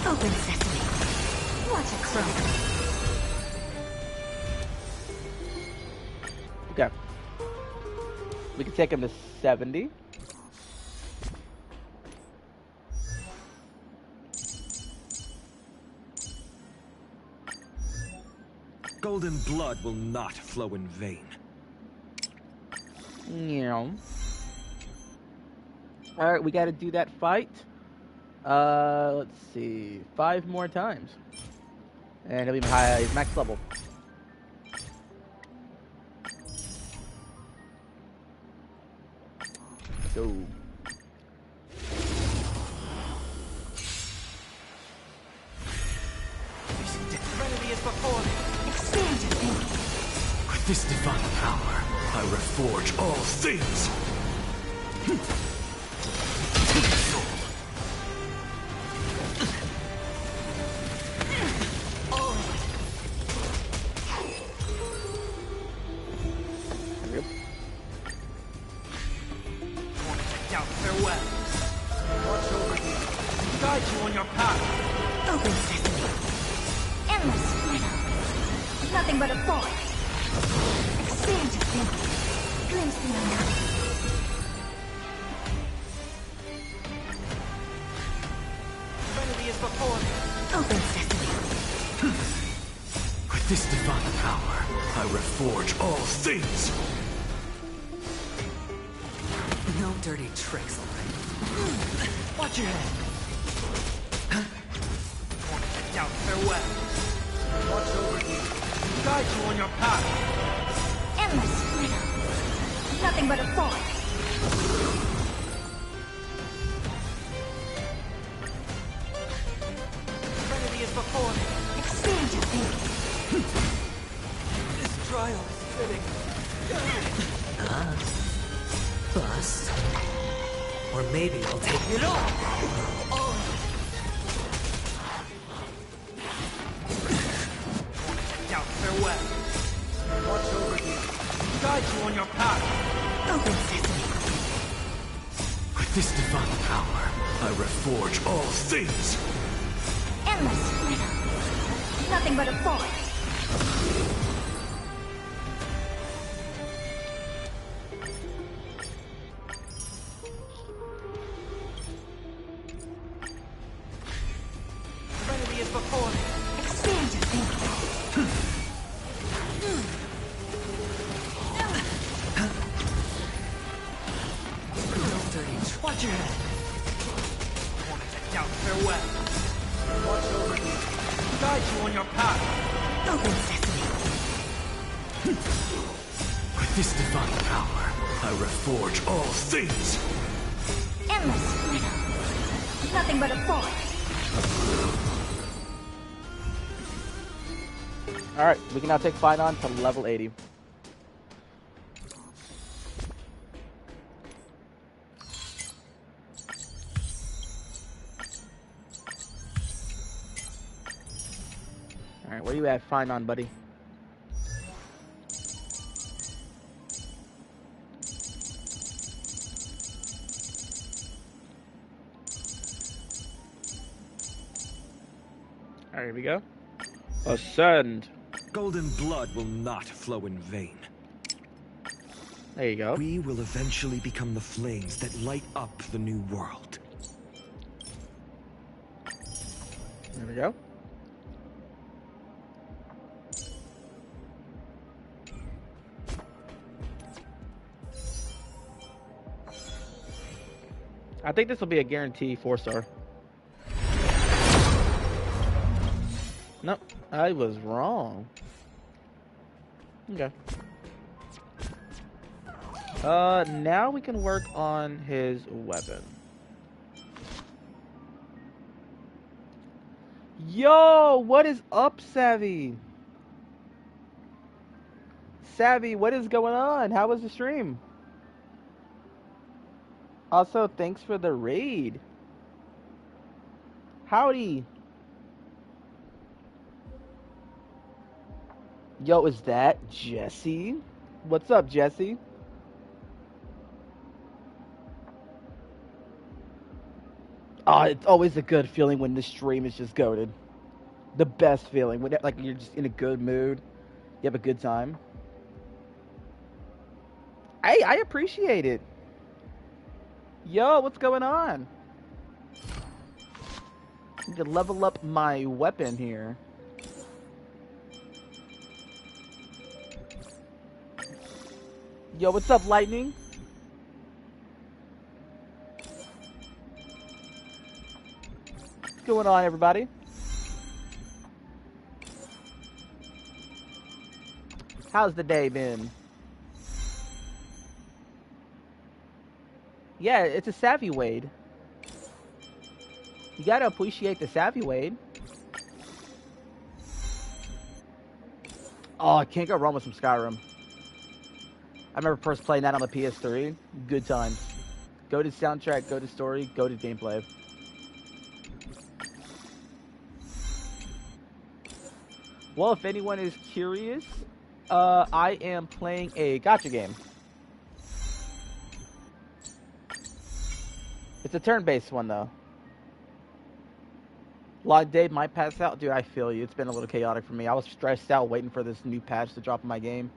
Open sesame. Watch it grow. Okay. We can take him to 70. Golden blood will not flow in vain. Yeah. Alright, we gotta do that fight. Let's see. 5 more times. And he'll be high, he's max level. Go. Serenity is before me. Expand your thinking. With this divine power, I reforge all things. Down, farewell. Watch over you. Guide you on your path. Open sesame. Endless freedom. Nothing but a force. Expand your thinking. Glimpse the unknown. Serenity is before me. Open sesame. With this divine power, I reforge all things. No dirty tricks, alright? Watch your head. Down, farewell. Watch over you. Guide you on your path. Endless freedom. Nothing but a force. Serenity is before me. Expand your thinking. This trial is fitting. Bust. Or maybe I'll take it all. Down, farewell. Watch over you. Guide you on your path. Open sesame. With this divine power, I reforge all things. Endless freedom. Nothing but a force. Serenity is before me. Expand your thinking. No dirty tricks. Watch your head. Down, farewell. Watch over you. Guide you on your path. Open sesame. With this divine power, I reforge all things. Endless freedom. Nothing but a force. Alright, we can now take Phainon to level 80. Alright, where you at, Phainon, buddy? Alright, here we go. Ascend. Golden blood will not flow in vain. There you go. We will eventually become the flames that light up the new world. There we go. I think this will be a guarantee 4-star. Nope, I was wrong. Okay. Now we can work on his weapon. Yo, what is up, Savvy? Savvy, what is going on? How was the stream? Also, thanks for the raid. Howdy. Yo, is that Jesse? What's up, Jesse? Oh, it's always a good feeling when the stream is just goated. The best feeling. When, like, you're just in a good mood. You have a good time. Hey, I appreciate it. Yo, what's going on? I need to level up my weapon here. Yo, what's up, Lightning? What's going on, everybody? How's the day been? Yeah, it's a Savvy Wade. You gotta appreciate the Savvy Wade. Oh, I can't go wrong with some Skyrim. I remember first playing that on the PS3. Good times. Go to soundtrack, go to story, go to gameplay. Well, if anyone is curious, I am playing a gacha game. It's a turn-based one, though. Log Dave might pass out. Dude, I feel you. It's been a little chaotic for me. I was stressed out waiting for this new patch to drop in my game.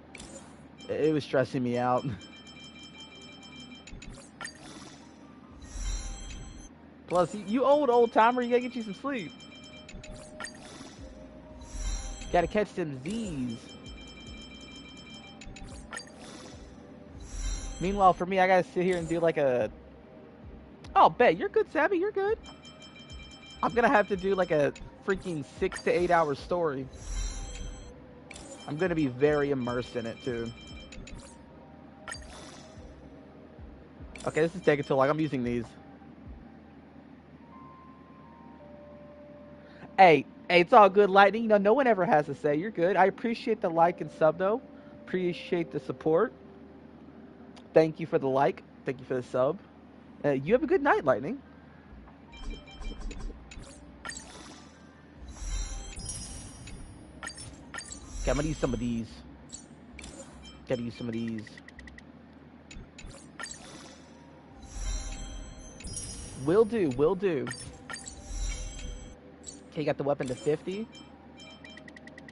It was stressing me out. Plus, you old timer, you gotta get you some sleep. Gotta catch them Z's. Meanwhile, for me, I gotta sit here and do like a... Oh, bet. You're good, Savvy. You're good. I'm gonna have to do like a freaking 6 to 8 hour story. I'm gonna be very immersed in it, too. Okay, this is taking too long. I'm using these. Hey, it's all good, Lightning. You know, no one ever has to say. You're good. I appreciate the like and sub, though. Appreciate the support. Thank you for the like. Thank you for the sub. You have a good night, Lightning. Okay, I'm gonna use some of these. Gotta use some of these. Will do, will do. Okay, got the weapon to 50.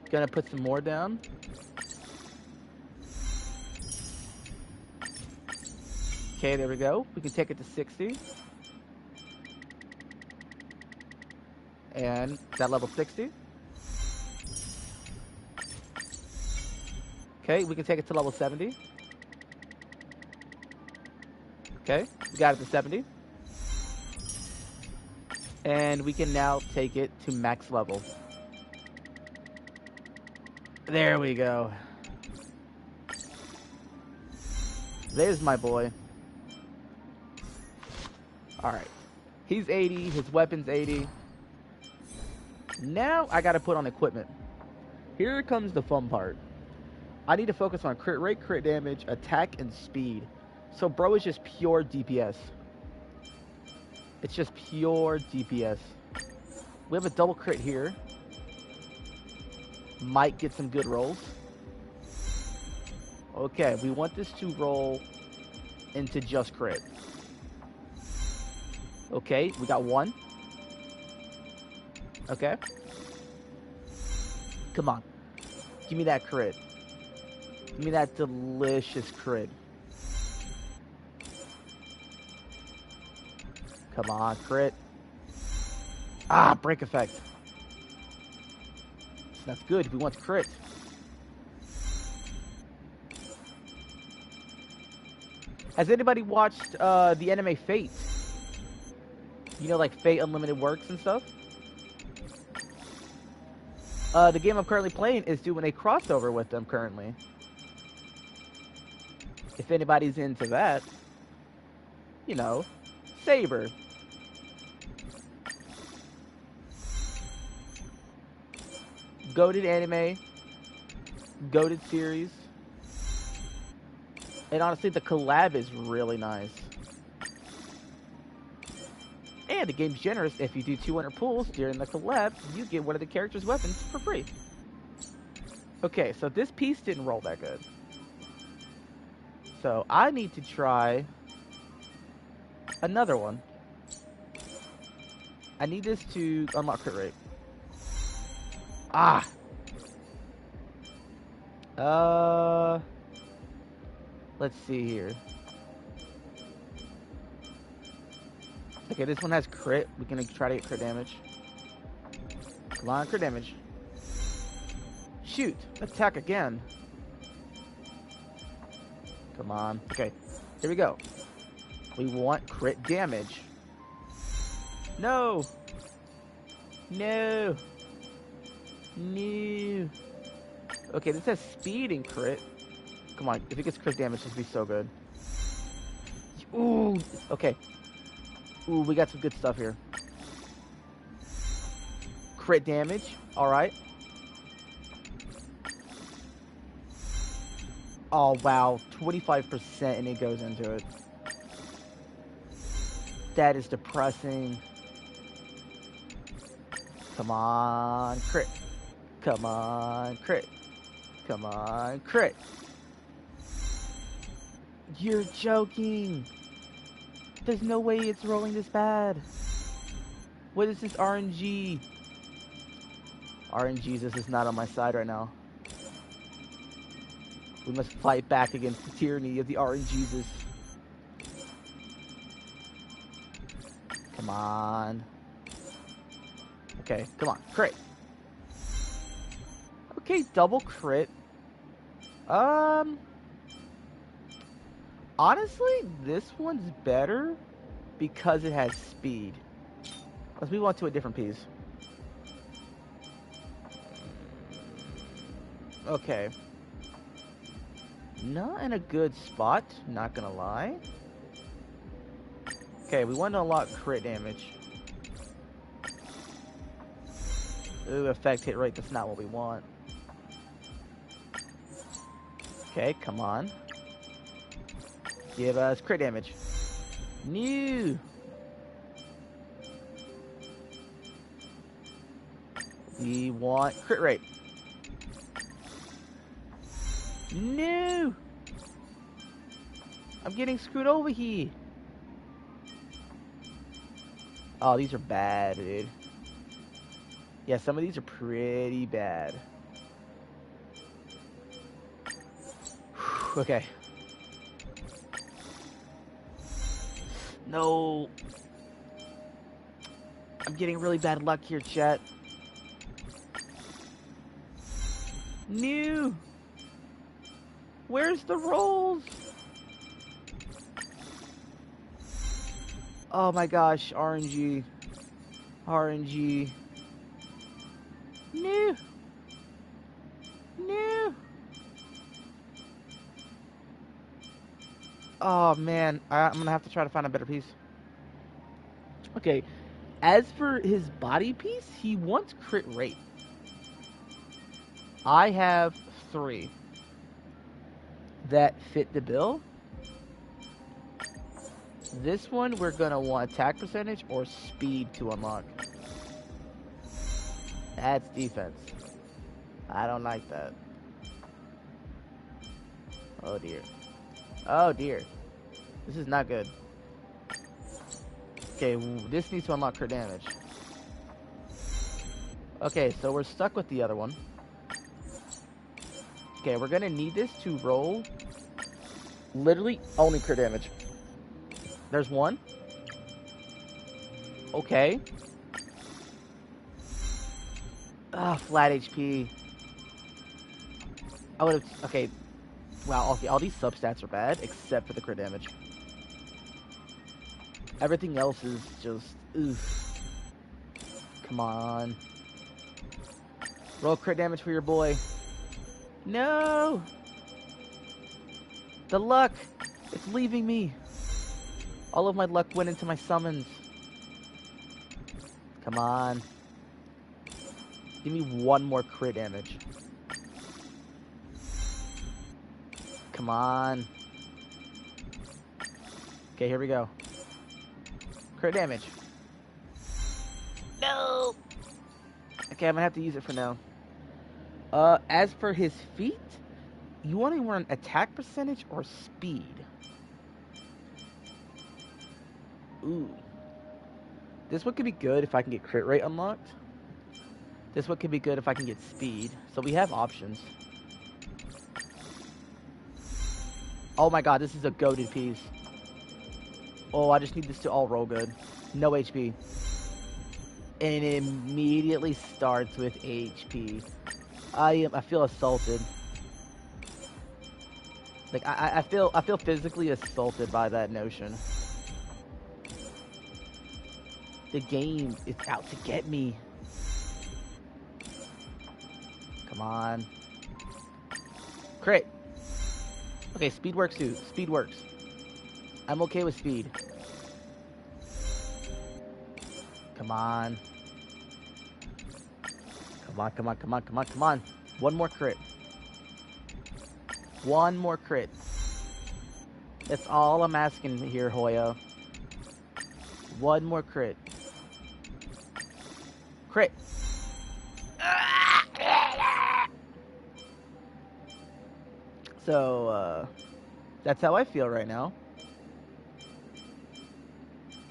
Gonna put some more down. Okay, there we go. We can take it to 60. And that level 60. Okay, we can take it to level 70. Okay, we got it to 70. And we can now take it to max level. There we go. There's my boy. Alright. He's 80. His weapon's 80. Now I gotta put on equipment. Here comes the fun part. I need to focus on crit rate, crit damage, attack, and speed. So bro is just pure DPS. It's just pure DPS. We have a double crit here. Might get some good rolls. Okay, we want this to roll into just crit. Okay, we got one. Okay. Come on. Give me that crit. Give me that delicious crit. Come on, crit. Ah, break effect. That's good. We want crit. Has anybody watched the anime Fate? You know, like Fate Unlimited Works and stuff? The game I'm currently playing is doing a crossover with them currently. If anybody's into that, you know, Saber. Goated anime, goated series. And honestly, the collab is really nice. And the game's generous. If you do 200 pulls during the collab, you get one of the character's weapons for free. Okay, so this piece didn't roll that good. So I need to try another one. I need this to unlock crit rate. Ah! Let's see here. Okay, this one has crit. We can try to get crit damage. Come on, crit damage. Shoot! Attack again. Come on. Okay, here we go. We want crit damage. No! No! No! Okay, this has speed and crit. Come on, if it gets crit damage, this would be so good. Ooh! Okay. Ooh, we got some good stuff here. Crit damage. Alright. Oh, wow. 25% and it goes into it. That is depressing. Come on, crit. Come on, crit. Come on, crit. You're joking. There's no way it's rolling this bad. What is this RNG? RNG, this is not on my side right now. We must fight back against the tyranny of the RNGs. Come on. Okay, come on, crit. Okay, double crit. Honestly, this one's better because it has speed. Let's move on to a different piece. Okay. Not in a good spot, not gonna lie. Okay, we want to unlock crit damage. Ooh, effect hit rate, that's not what we want. Okay, come on. Give us crit damage. New. We want crit rate. No. I'm getting screwed over here. Oh, these are bad, dude. Yeah, some of these are pretty bad. Okay. No. I'm getting really bad luck here, chat. New. Where's the rolls? Oh my gosh, RNG. RNG. No. No. Oh man, I'm gonna have to try to find a better piece. Okay, as for his body piece, he wants crit rate. I have 3 that fit the bill. This one we're gonna want attack percentage or speed to unlock. That's defense. I don't like that. Oh dear. Oh dear. This is not good. Okay, this needs to unlock crit damage. Okay, so we're stuck with the other one. Okay, we're gonna need this to roll literally only crit damage. There's one. Okay. Ah, flat HP. I would have. Okay. Wow. Okay, all these substats are bad except for the crit damage. Everything else is just oof. Come on. Roll crit damage for your boy. No! The luck! It's leaving me. All of my luck went into my summons. Come on. Give me one more crit damage. Come on. Okay, here we go. Crit damage. No! Okay, I'm gonna have to use it for now. As for his feat, you want to run attack percentage or speed? Ooh. This one could be good if I can get crit rate unlocked. This one could be good if I can get speed. So we have options. Oh my god, this is a goated piece. Oh, I just need this to all roll good. No HP. And it immediately starts with HP. I feel assaulted. Like I feel physically assaulted by that notion. The game is out to get me. Come on. Crit. Okay, speed works too. Speed works. I'm okay with speed. Come on. Come on, come on, come on, come on, come on. One more crit. One more crit. That's all I'm asking here, Hoya. One more crit. Crit. So, that's how I feel right now.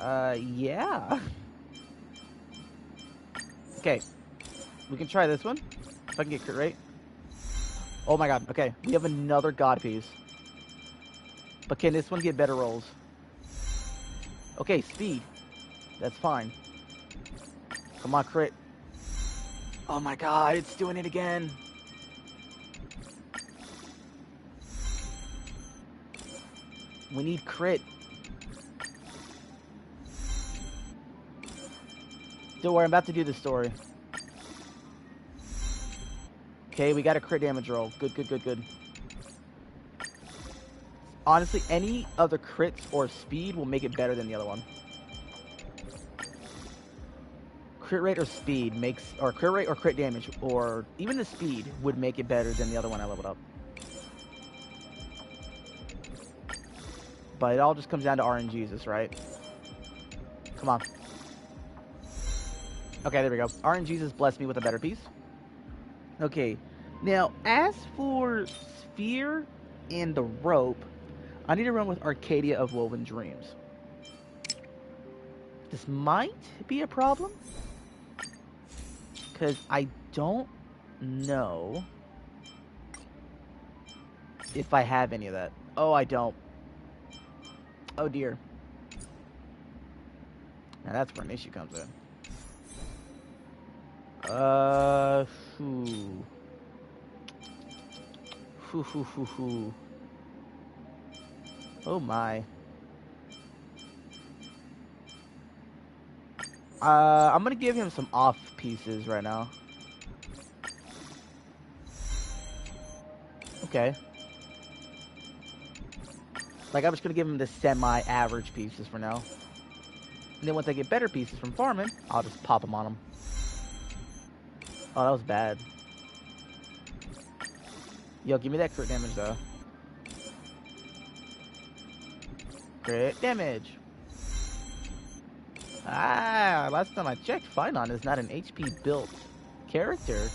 Yeah. Okay. We can try this one. If I can get crit rate. Oh my god. Okay. We have another god piece. But can this one get better rolls? Okay, speed. That's fine. Come on, crit. Oh my god, it's doing it again. We need crit. Don't worry, I'm about to do the story. Okay, we got a crit damage roll. Good, good, good, good. Honestly, any other crits or speed will make it better than the other one. Crit rate or speed makes, or crit rate or crit damage, or even the speed would make it better than the other one I leveled up. But it all just comes down to RNGesus, right? Come on. Okay, there we go. RNGesus blessed me with a better piece. Okay, now as for Sphere and the rope, I need to run with Arcadia of Woven Dreams. This might be a problem, because I don't know if I have any of that. Oh, I don't. Oh dear. Now that's where an issue comes in. Oh my. I'm gonna give him some off pieces right now. Okay. Like, I'm just gonna give him the semi-average pieces for now. And then once I get better pieces from farming, I'll just pop them on him. Oh, that was bad. Yo, give me that crit damage, though. Crit damage. Ah, last time I checked, Phainon is not an HP-built character.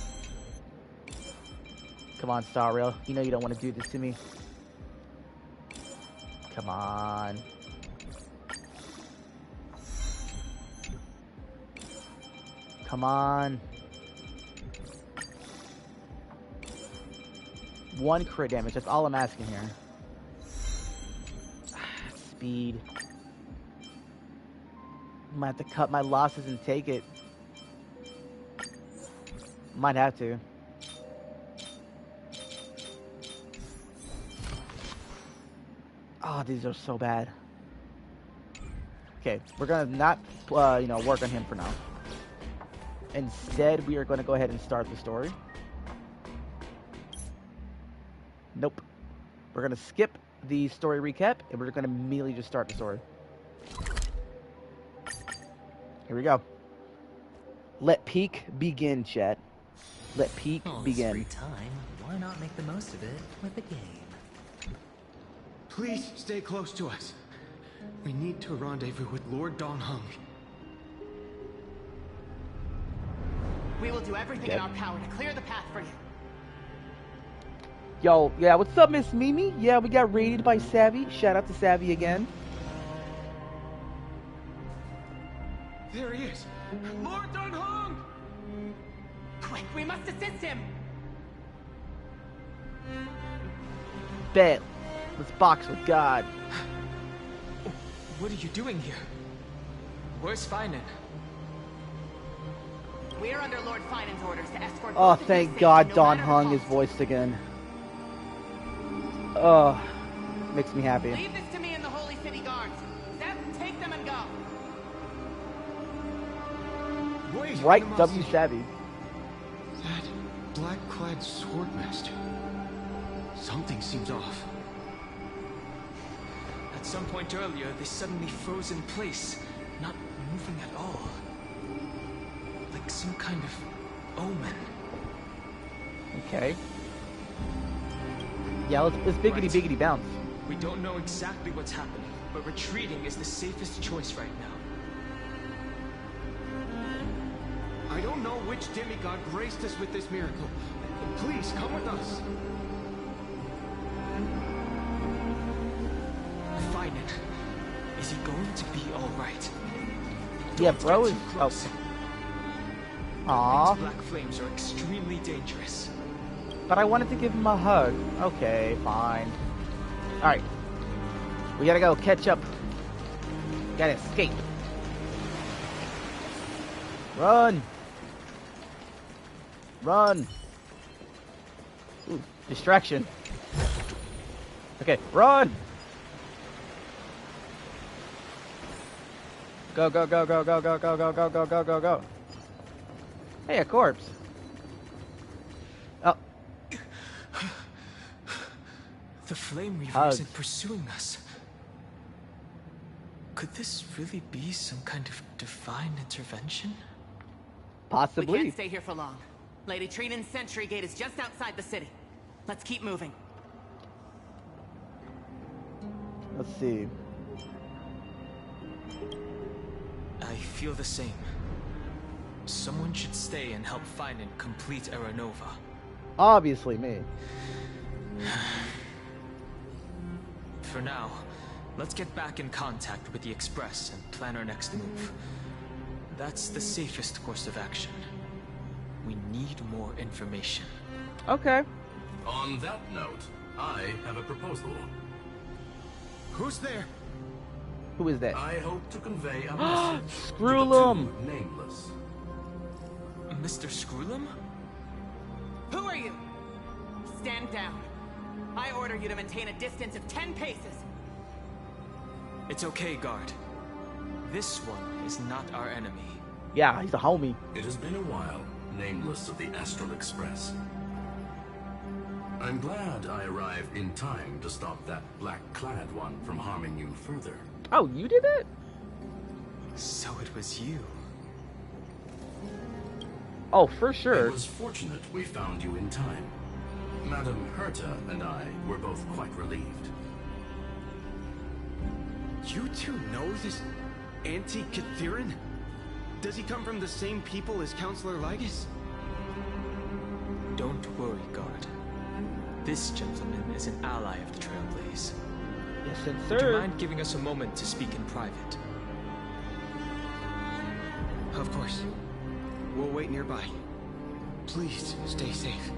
Come on, Star Rail. You know you don't want to do this to me. Come on. Come on. One crit damage. That's all I'm asking here. Speed. I might have to cut my losses and take it. Might have to. Oh, these are so bad. Okay, we're gonna not, work on him for now. Instead, we are gonna go ahead and start the story. Nope. We're gonna skip the story recap, and we're gonna immediately just start the story. Here we go. Let peak begin, chat. Let peak All this begin. free time, why not make the most of it with a game? Please stay close to us. We need to rendezvous with Lord Don Hung. We will do everything in our power to clear the path for you. Yo, yeah, what's up, Miss Mimi? Yeah, we got raided by Savvy. Shout out to Savvy again. There he is! Lord Don Hung! Quick, we must assist him! Bet. Let's box with God. What are you doing here? Where's Phainon? We are under Lord Phainon's orders to escort Oh, both of you thank safe God no Don matter the Hung is cost. voiced again. Oh, makes me happy. Leave this to me and the Holy City Guards. Zeb, take them and go. Wait, Right, Animosity. W Savvy. That black-clad swordmaster. Something seems off. At some point earlier, they suddenly froze in place, not moving at all. Like some kind of omen. Okay. Yeah, let's biggity Right. biggity bounce. We don't know exactly what's happening, but retreating is the safest choice right now. I don't know which demigod graced us with this miracle. Please, come with us. Phainon, is he going to be alright? Yeah, Don't bro get is. too Oh. close. Aw. These black flames are extremely dangerous. But I wanted to give him a hug. Okay, fine. Alright. We gotta go catch up. Gotta escape. Run! Run! Ooh, distraction. Okay, run! Go, go, go, go, go, go, go, go, go, go, go, go, go. Hey, a corpse. Oh, The Flame Reaver Hugs. isn't pursuing us. Could this really be some kind of divine intervention? We possibly. can't stay here for long. Lady Trinan's sentry gate is just outside the city. Let's keep moving. Let's see. I feel the same. Someone should stay and help Phainon complete Aranova. Obviously me. For now, let's get back in contact with the Express and plan our next move. That's the safest course of action. We need more information. Okay. On that note, I have a proposal. Who's there? Who is that? I hope to convey a message Screw to the 'em. two nameless. Mr. Screwlum? Who are you? Stand down. I order you to maintain a distance of 10 paces. It's okay, guard. This one is not our enemy. Yeah, he's a homie. It has been a while, nameless of the Astral Express. I'm glad I arrived in time to stop that black-clad one from harming you further. Oh, you did that? So it was you. Oh, for sure. It was fortunate we found you in time. Madam Herta and I were both quite relieved. You two know this anti-Catharin? Does he come from the same people as Counselor Lygus? Don't worry, guard. This gentleman is an ally of the Trailblaze. Yes, Would you sir. mind giving us a moment to speak in private? Of course. We'll wait nearby. Please stay safe.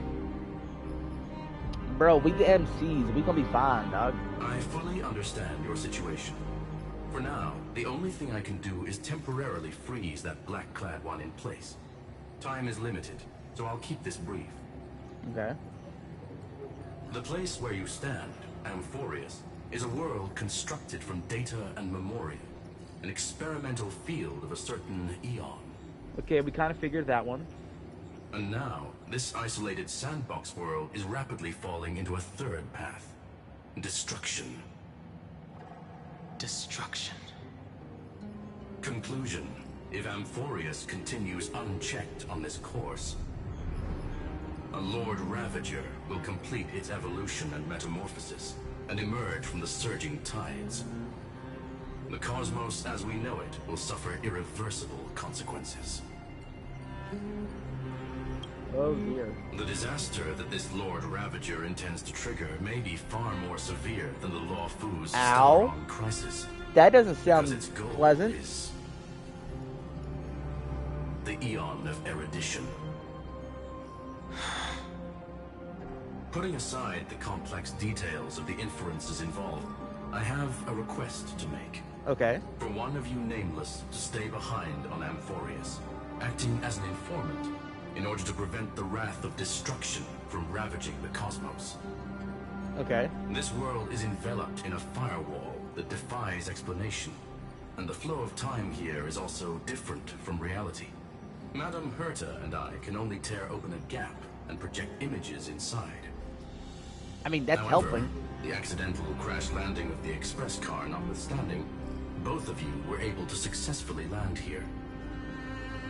Bro, we the MCs. We gonna be fine, dog. I fully understand your situation. For now, the only thing I can do is temporarily freeze that black-clad one in place. Time is limited, so I'll keep this brief. Okay. The place where you stand, Amphorius, is a world constructed from data and memoria. An experimental field of a certain eon. Okay, we kind of figured that one. And now, this isolated sandbox world is rapidly falling into a third path. Destruction. Destruction. Conclusion. If Amphorius continues unchecked on this course, a Lord Ravager will complete its evolution and metamorphosis, and emerge from the surging tides. The cosmos as we know it will suffer irreversible consequences. Oh dear. The disaster that this Lord Ravager intends to trigger may be far more severe than the Law Fu's Ow. Stellar crisis. That doesn't sound Because its goal pleasant. is the Eon of Erudition. Putting aside the complex details of the inferences involved, I have a request to make. Okay. For one of you nameless to stay behind on Amphorius, acting as an informant, in order to prevent the wrath of destruction from ravaging the cosmos. Okay. This world is enveloped in a firewall that defies explanation, and the flow of time here is also different from reality. Madame Herta and I can only tear open a gap and project images inside. I mean, that's However, helping. the accidental crash landing of the express car notwithstanding, both of you were able to successfully land here.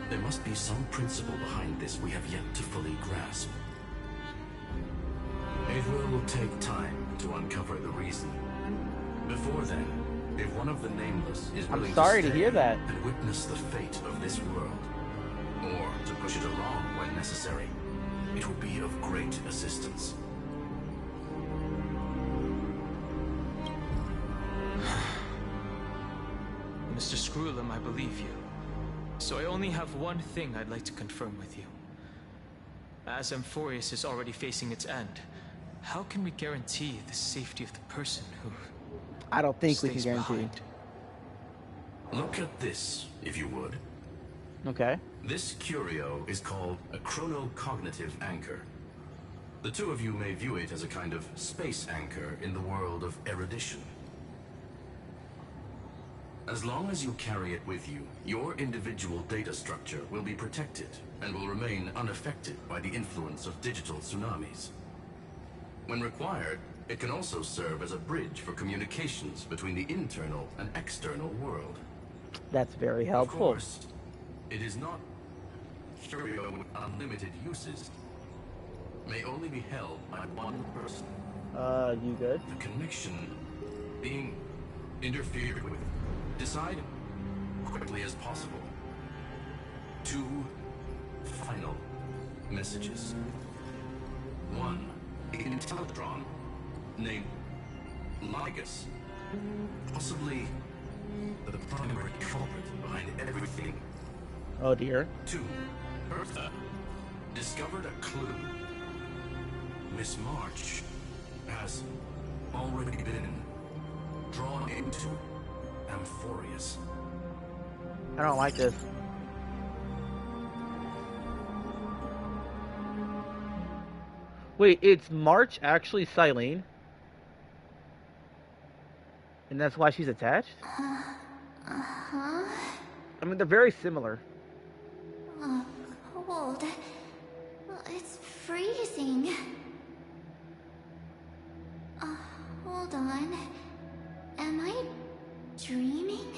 There must be some principle behind this we have yet to fully grasp. It will take time to uncover the reason. Before then, if one of the nameless is willing sorry to stay hear that. and witness the fate of this world, or to push it along when necessary, it would be of great assistance. Mr. Screwlum, I believe you. So I only have one thing I'd like to confirm with you. As Amphorius is already facing its end, how can we guarantee the safety of the person who I don't think we can stays guarantee. behind? Look at this, if you would. Okay. This curio is called a chronocognitive anchor. The two of you may view it as a kind of space anchor in the world of erudition. As long as you carry it with you, your individual data structure will be protected and will remain unaffected by the influence of digital tsunamis. When required, it can also serve as a bridge for communications between the internal and external world. That's very Of helpful. course, it is not curio with unlimited uses. May only be held by one person. You good? The connection being interfered with. Decide quickly as possible. 2 final messages. 1 Intellectron named Ligus, possibly the primary culprit behind everything. Oh dear. 2 Bertha discovered a clue. Miss March has already been drawn into Amphorius. I don't like this. Wait, it's March actually Silene? And that's why she's attached? Huh? I mean, they're very similar. Oh, cold. It's freezing. Hold on. Am I dreaming?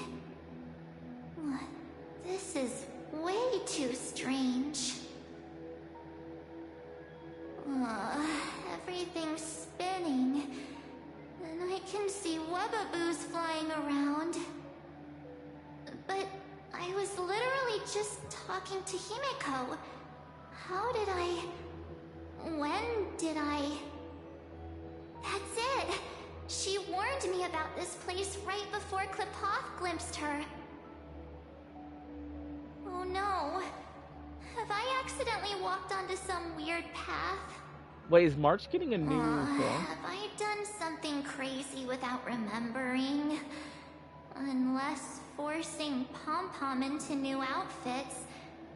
This is way too strange. Everything's spinning. And I can see webaboos flying around. But I was literally just talking to Himeko. How did I... When did I... That's it! She warned me about this place right before Klipoth glimpsed her. Oh no. Have I accidentally walked onto some weird path? Wait, is March getting a new phone? Have I done something crazy without remembering? Unless forcing Pom-Pom into new outfits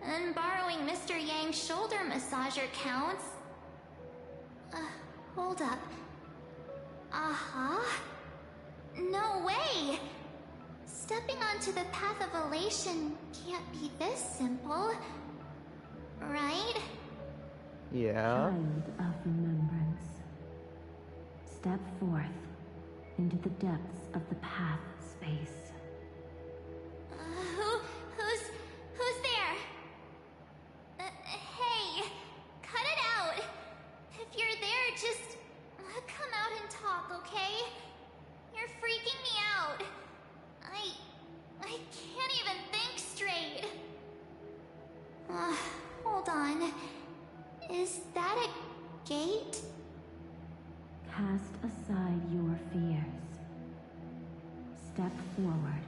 and borrowing Mr. Yang's shoulder massager counts. Hold up. No way! Stepping onto the path of elation can't be this simple. Right? Yeah. Child of remembrance. Step forth into the depths of the path space. Who's there? Hey, cut it out. If you're there, just come out and talk, okay? You're freaking me out. I can't even think straight. Hold on. Is that a gate? Cast aside your fears. Step forward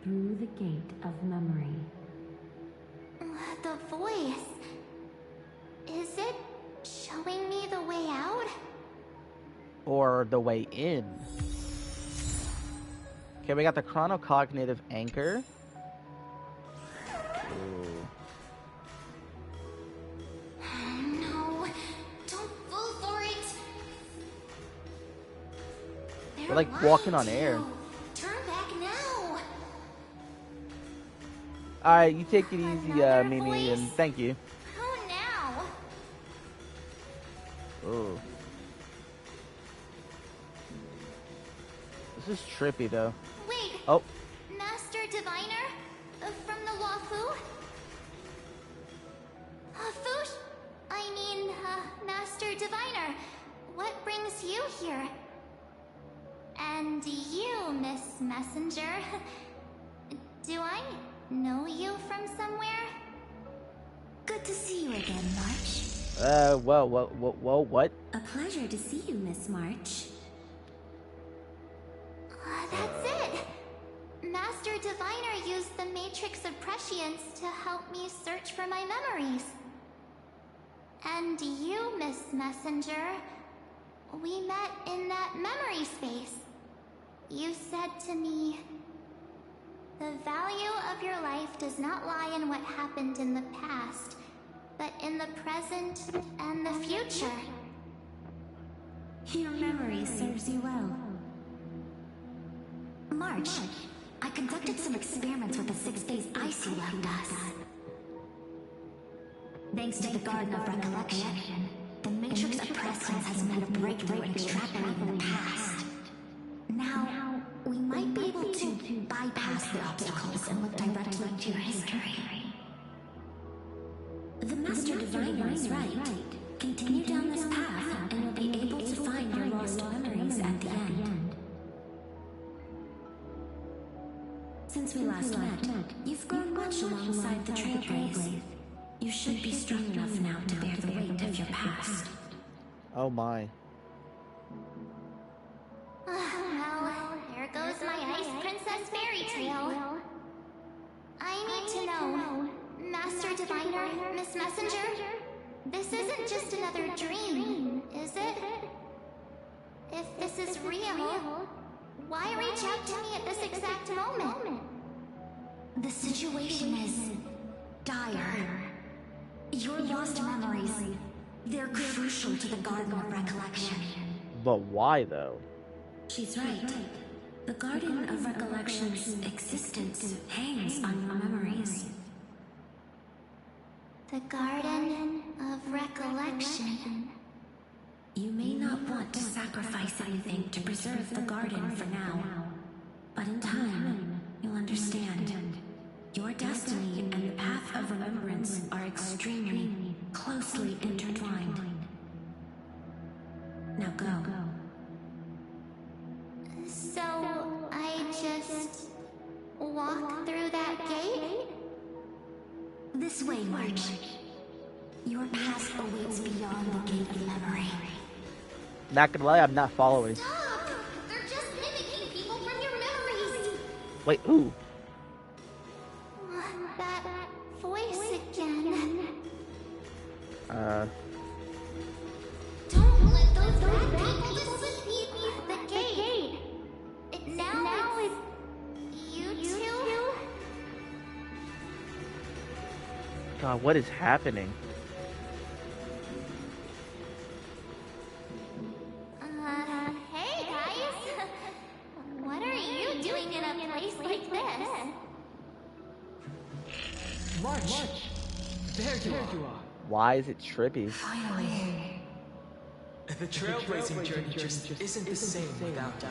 through the gate of memory. The voice. Is it showing me the way out? Or the way in. Okay, we got the chronocognitive anchor. Ooh. No, don't fall for it. We're like walking on air. Turn back now. Alright, you take it easy, Mimi, and thank you. Who now? Ooh. This is trippy, though. Wait. Oh. Master Diviner? From the Wafu? Fush? I mean, Master Diviner. What brings you here? And you, Miss Messenger. Do I know you from somewhere? Good to see you again, March. Well, what? A pleasure to see you, Miss March. That's it! Master Diviner used the Matrix of Prescience to help me search for my memories. And you, Miss Messenger, we met in that memory space. You said to me, the value of your life does not lie in what happened in the past, but in the present and the future. Your memory serves you well. March, I conducted some experiments with the 6 days ice you left us. Thanks to the Garden of Recollection, the Matrix of Prescience has made a breakthrough in extrapolating the past. Now, we might be able to bypass the obstacles and look directly into your history. The Master Diviner is right. Continue down this path, and you'll be able to find your lost memories at the end. Since we last met, you've grown much alongside the Trailblaze. You should be strong enough now to bear the weight of your past. Oh my. Well, there goes my Ice Princess fairy tale. I need to know, Master Diviner, Miss Messenger, this isn't just another dream, is it? If this is real, why reach out to me at this exact moment? The situation is dire. Your lost memories, they're crucial to the Garden of Recollection. But why, though? She's right. The Garden of Recollection's existence hangs on your memories. The Garden of Recollection. You may not want to sacrifice anything to preserve the garden for now, but in time, you'll understand. Your destiny and the path of remembrance are extremely closely intertwined. Now go. So, I just walk through that gate? This way, March. Your path awaits beyond the gate of memory. Not gonna lie, I'm not following. Stop! They're just mimicking people from your memories! Wait, ooh. That voice again. Don't let those bad people deceive you. The gate. Now it's you two? God, what is happening? Hey guys. What are you doing in a place like this? March! There you are. Why is it Tribby? Finally. The trailblazing journey just isn't the same without you.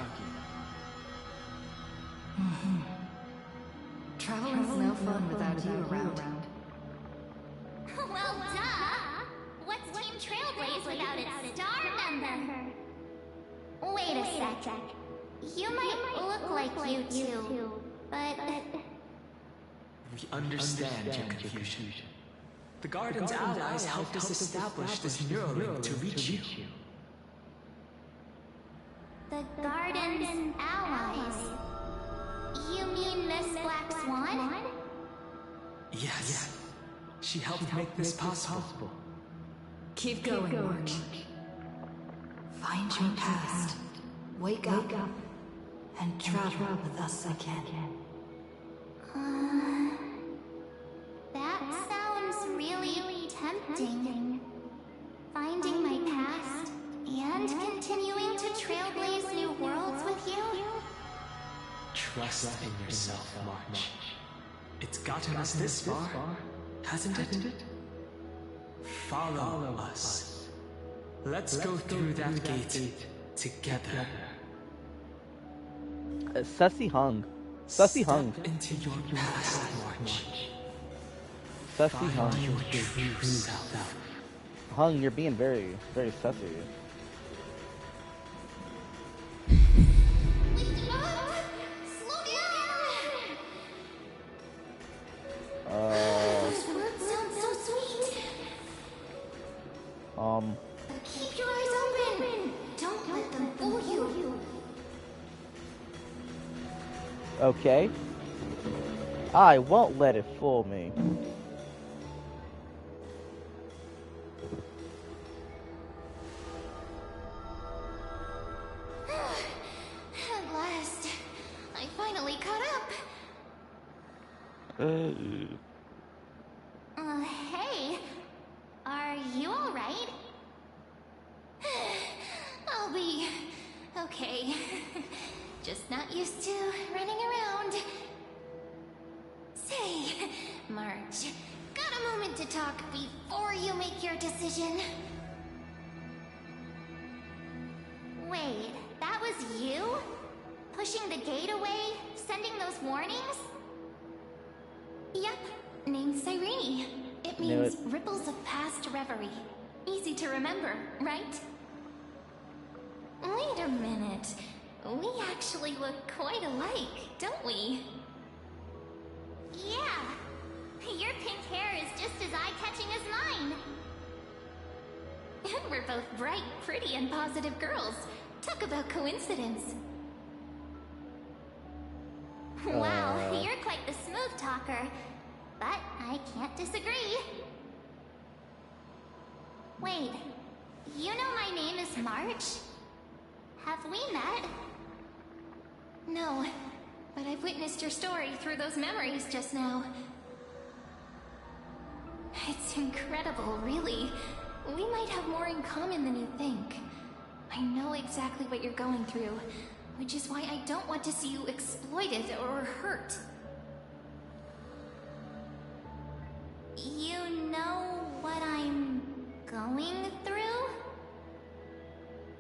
Traveling's no fun without you around. Well, duh! What's Team Trailblaze without its star member? Wait a sec. You might look like you two, but... We understand your confusion. The Garden's allies helped us establish this Neuralink to reach you. The Garden's allies? You mean Miss Black Swan? Yes. She helped make this possible. Keep going, March. Find your past. Wake up. And travel with us again. That sounds really tempting. Finding my past and continuing to trailblaze new worlds with you? Trust in yourself, March. It's gotten us this far, hasn't it? Follow us. Let's go through that gate together. Sussy Hung. Sussy Hung. Step into your past, March. Sussy Hung. Find your true self. Hung, you're being very, very sussy. Slow down! Those words sound so sweet. Keep your eyes open. Don't let them fool you. Okay. I won't let it fool me. At last, I finally caught up. Hey, are you all right? I'll be okay. Just not used to running around. Say, March, got a moment to talk before you make your decision? Wait, that was you? Pushing the gate away? Sending those warnings? Yep, name's Cyrene. It means ripples of past reverie. Easy to remember, right? Wait a minute. We actually look quite alike, don't we? Yeah. Your pink hair is just as eye-catching as mine. And we're both bright, pretty, and positive girls. Talk about coincidence. Wow, you're quite the smooth talker. But I can't disagree. Wait, you know my name is March? Have we met? No, but I've witnessed your story through those memories just now. It's incredible, really. We might have more in common than you think. I know exactly what you're going through, which is why I don't want to see you exploited or hurt. You know what I'm going through?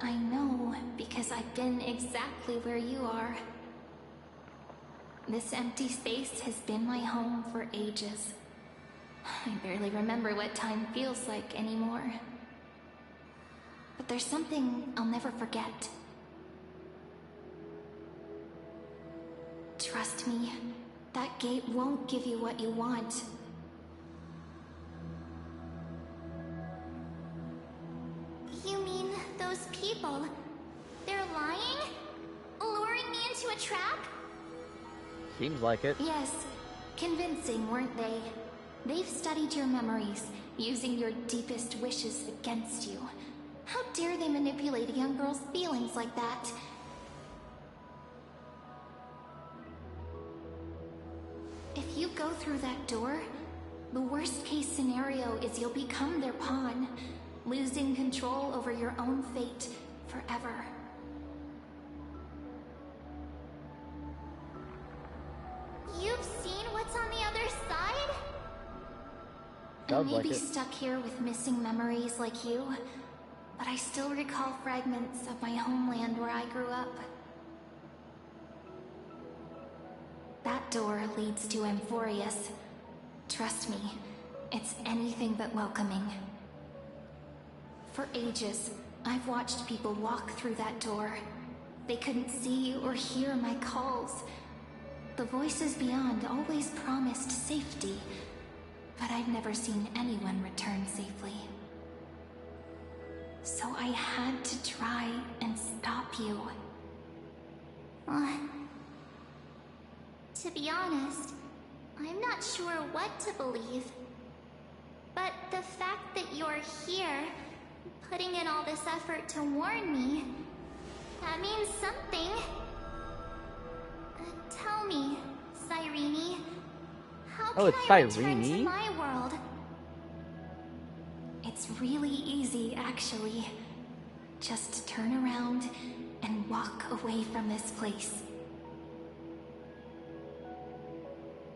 I know, because I've been exactly where you are. This empty space has been my home for ages. I barely remember what time feels like anymore. But there's something I'll never forget. Trust me, that gate won't give you what you want. You mean those people? They're lying? Luring me into a trap? Seems like it. Yes. Convincing, weren't they? They've studied your memories, using your deepest wishes against you. How dare they manipulate a young girl's feelings like that? If you go through that door, the worst case scenario is you'll become their pawn, losing control over your own fate forever. You've seen what's on the other side? Sounds may like be it. stuck here with missing memories like you, but I still recall fragments of my homeland where I grew up. That door leads to Amphorius. Trust me, it's anything but welcoming. For ages, I've watched people walk through that door. They couldn't see or hear my calls. The voices beyond always promised safety, but I've never seen anyone return safely. So I had to try and stop you. To be honest, I'm not sure what to believe. But the fact that you're here, putting in all this effort to warn me, that means something. Tell me, Cyrene, how can I return to my world? It's really easy, actually. Just turn around and walk away from this place.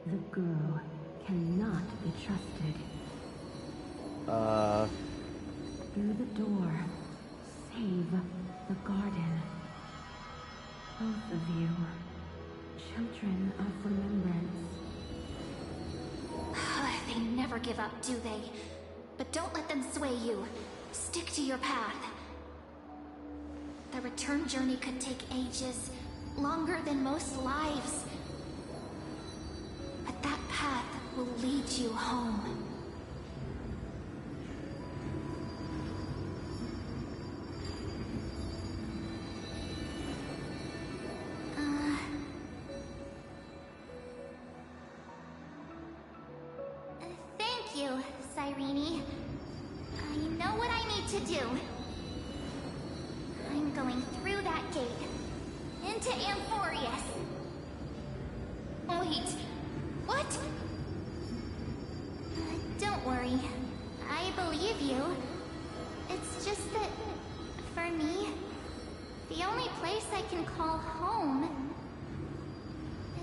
The girl cannot be trusted. Through the door, save the garden. Both of you, children of remembrance. They never give up, do they? But don't let them sway you. Stick to your path. The return journey could take ages, longer than most lives. But that path will lead you home. Thank you, Cyrene. I know what I need to do. I'm going through that gate. Into Amphorius. Wait. What? Don't worry. I believe you. It's just that, for me, the only place I can call home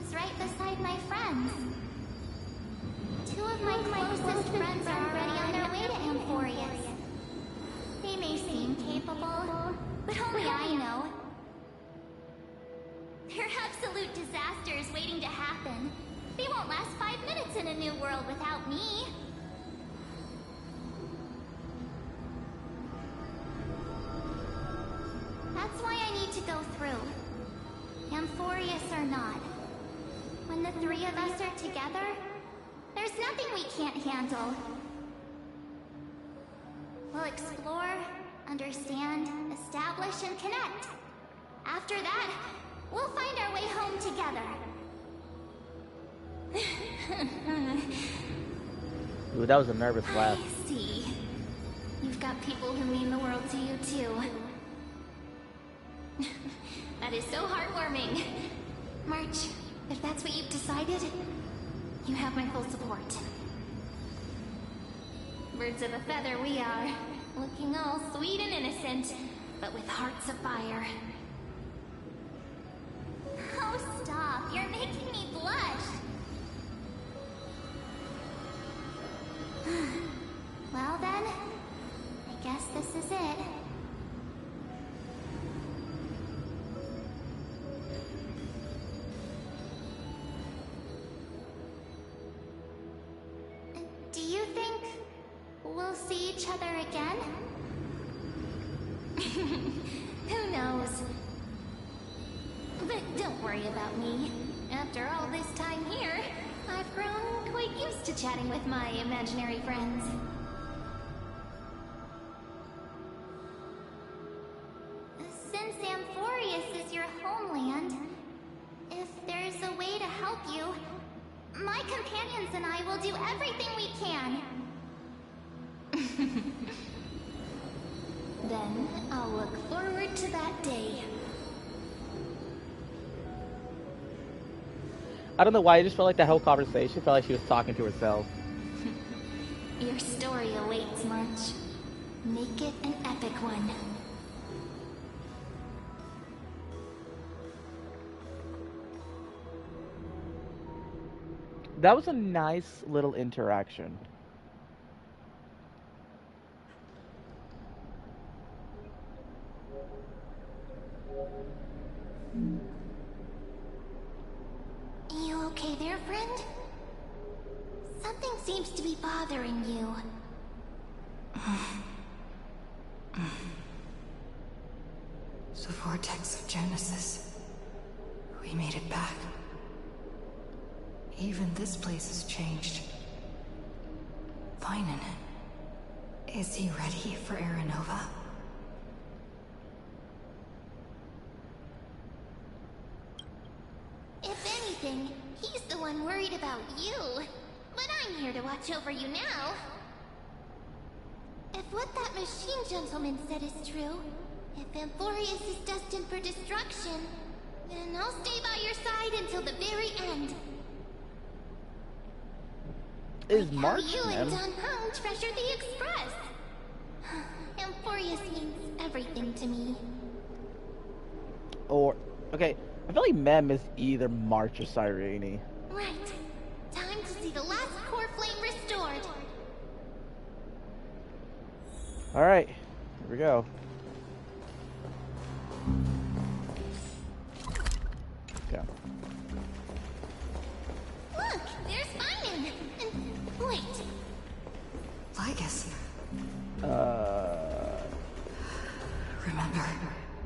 is right beside my friends. Two of my closest friends are already on their way to Amphorius. They may seem capable, but only I know. They're absolute disasters waiting to happen. They won't last 5 minutes in a new world without me. That's why I need to go through. Amphorius or not. When the three of us are together, there's nothing we can't handle. We'll explore, understand, establish, and connect. After that, we'll find our way home together. Ooh, that was a nervous laugh. I see. You've got people who mean the world to you, too. That is so heartwarming. March, if that's what you've decided, you have my full support. Birds of a feather we are. Looking all sweet and innocent, but with hearts of fire. Oh, stop. You're making me blush. Well then, I guess this is it. Do you think we'll see each other again? Who knows? But don't worry about me. After all this time here, I've grown quite used to chatting with my imaginary friends. Since Amphorius is your homeland, if there's a way to help you, my companions and I will do everything we can. Then I'll look forward to that day. I don't know why, I just felt like that whole conversation felt like she was talking to herself. Your story awaits, March. Make it an epic one. That was a nice little interaction. bothering you? The vortex of Genesis. We made it back. Even this place has changed. Phainon. Is he ready for Aranova? If anything, he's the one worried about you. But I'm here to watch over you now. If what that machine gentleman said is true, if Amphorius is destined for destruction, then I'll stay by your side until the very end. Is Like March, how you man? and Don Hung treasure the Express. Amphorius means everything to me. Or, okay, I feel like Mem is either March or Cyrene. Right. Time to see the last core flame restored. Alright, here we go. Okay. Look, there's Phainon. And wait. Ligus. Uh, Remember,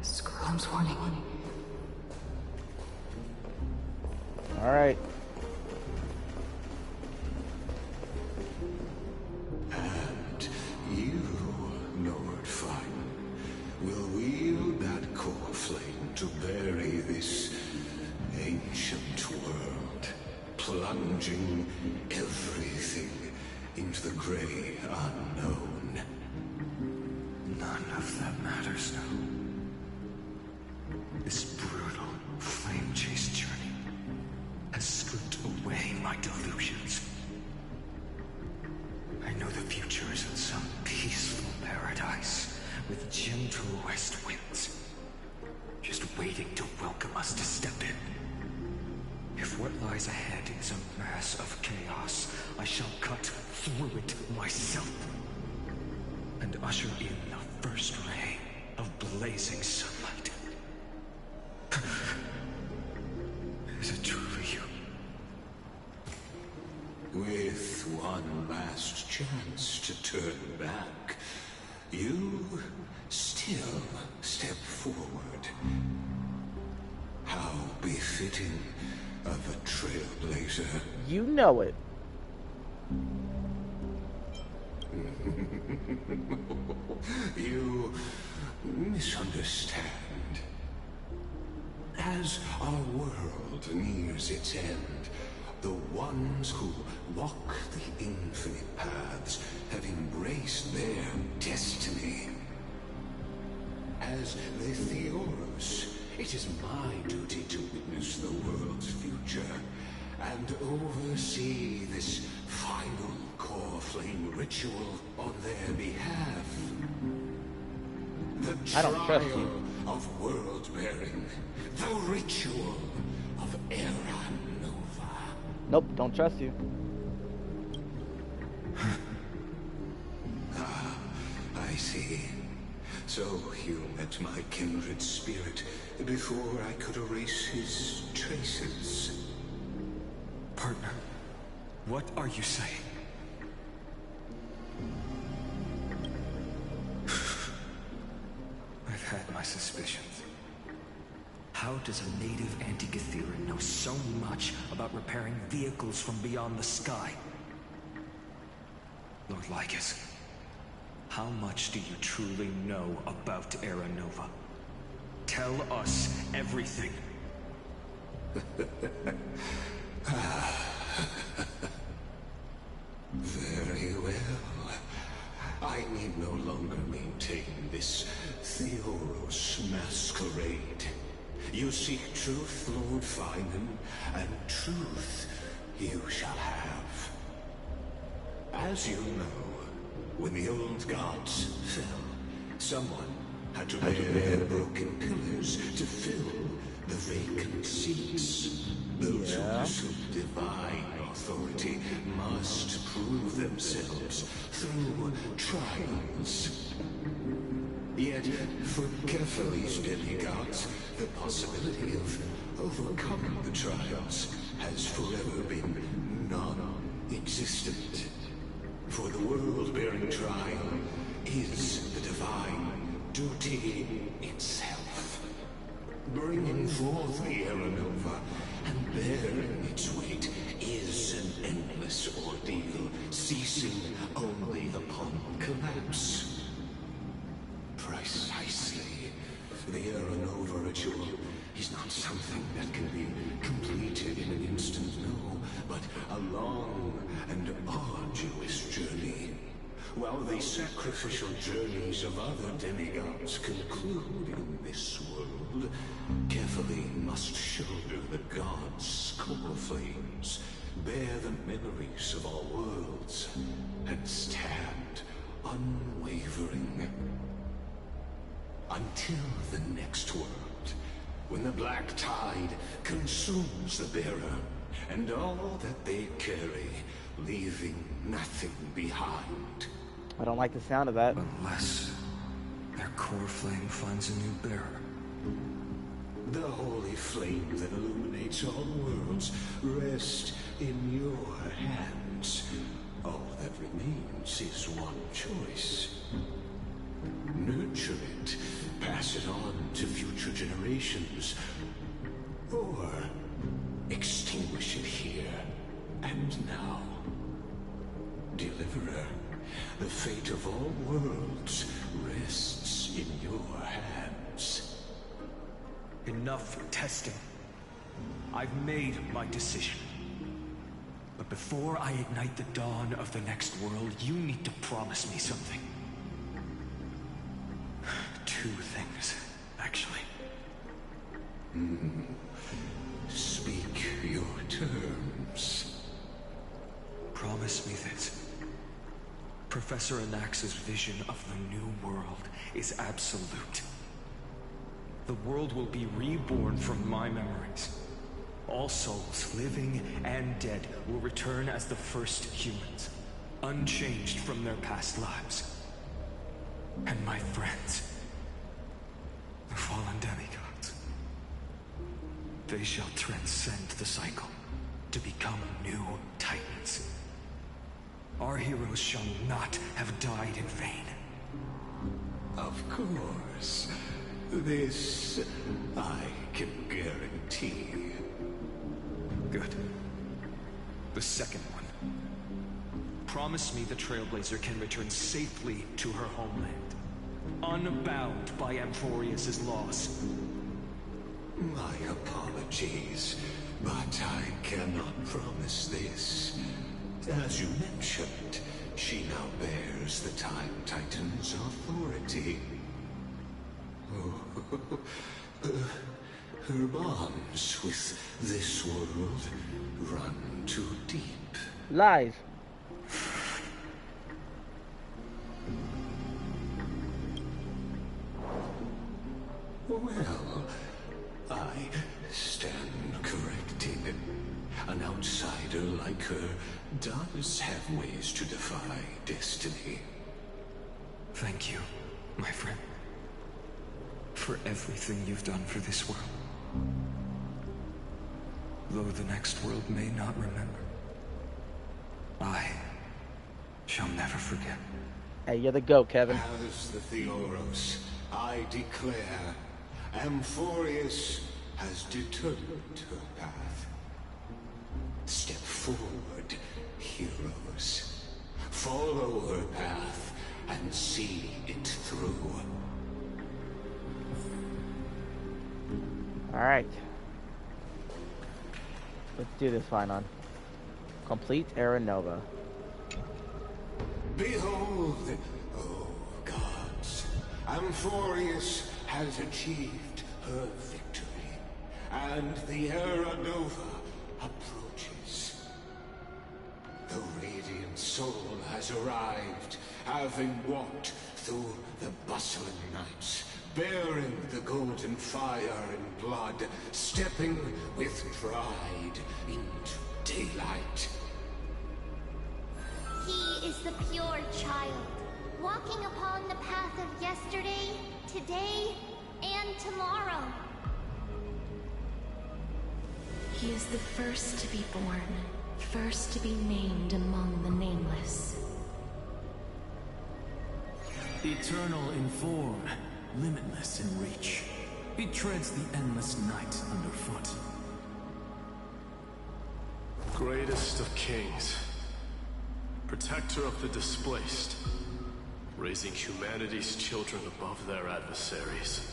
Skrulum's warning. Alright. And you, Lord Phainon, will wield that core flame to bury this ancient world, plunging everything into the gray unknown. None of that matters now. This brutal flame-chase journey has stripped away my delusions. I know the future is in some peaceful paradise with gentle west winds, just waiting to welcome us to step in. If what lies ahead is a mass of chaos, I shall cut through it myself and usher in the first ray of blazing sunlight. Is it truly you? With one last chance to turn back, you still step forward. How befitting of a trailblazer. You know it. You misunderstand. As our world nears its end, the ones who walk the infinite paths have embraced their destiny. As the Theoros, it is my duty to witness the world's future and oversee this final core flame ritual on their behalf. The I don't trust you. trial of world-bearing, the ritual of Era Nova. Nope, don't trust you. I see. So you met my kindred spirit before I could erase his traces. Partner, what are you saying? I've had my suspicions. How does a native Antikytheran know so much about repairing vehicles from beyond the sky? Lord Ligus, how much do you truly know about Era Nova? Tell us everything. Very well. I need no longer maintain this Theoros masquerade. You seek truth, Lord Phainon, and truth you shall have. As you know, when the old gods fell, someone had to bear broken pillars to fill the vacant seats. Those who assume divine authority must prove themselves through trials. Yet, for carefully demigods, the possibility of overcoming the trials has forever been non-existent. for the world-bearing trial is the divine duty itself. Bringing forth the Aeronova and bearing its weight is an endless ordeal, ceasing only upon collapse. Precisely. The Aeronova ritual is not something that can be completed in an instant, no, but a long and arduous journey. While the sacrificial journeys of other demigods conclude in this world, carefully must shoulder the gods' core flames, bear the memories of all worlds, and stand unwavering. Until the next world, when the black tide consumes the bearer, and all that they carry, leaving nothing behind. I don't like the sound of that. Unless their core flame finds a new bearer. The holy flame that illuminates all worlds rests in your hands. All that remains is one choice. Nurture it, pass it on to future generations, or extinguish it here and now. Deliverer, the fate of all worlds rests in your hands. Enough testing. I've made my decision. But before I ignite the dawn of the next world, you need to promise me something. Two things, actually. Speak your terms. Promise me this. Professor Anax's vision of the new world is absolute. The world will be reborn from my memories. All souls, living and dead, will return as the first humans, unchanged from their past lives. And my friends, the fallen demigods, they shall transcend the cycle to become new titans. Our heroes shall not have died in vain. Of course. This I can guarantee. Good. The second one. Promise me the Trailblazer can return safely to her homeland, unbound by Amphorius' loss. My apologies, but I cannot promise this. As you mentioned, she now bears the Time Titan's authority. Her bonds with this world run too deep. Lies. Well, I stand corrected. An outsider like her does have ways to defy destiny. Thank you, my friend, for everything you've done for this world. Though the next world may not remember, I shall never forget. Hey, you're the GOAT, Kevin. As the Theoros, I declare, Amphorius has determined her path. Step forward, heroes. Follow her path and see it through. Alright. Let's do this, Phainon. Complete Aeronova. Behold, oh gods, Amphorius has achieved her victory, and the Aeronova approaches. The radiant soul has arrived, having walked through the bustling nights, bearing the golden fire and blood, stepping with pride into daylight. He is the pure child, walking upon the path of yesterday, today, and tomorrow. He is the first to be born, first to be named among the nameless. Eternal in form, limitless in reach. It treads the endless night underfoot. Greatest of kings. Protector of the displaced. Raising humanity's children above their adversaries.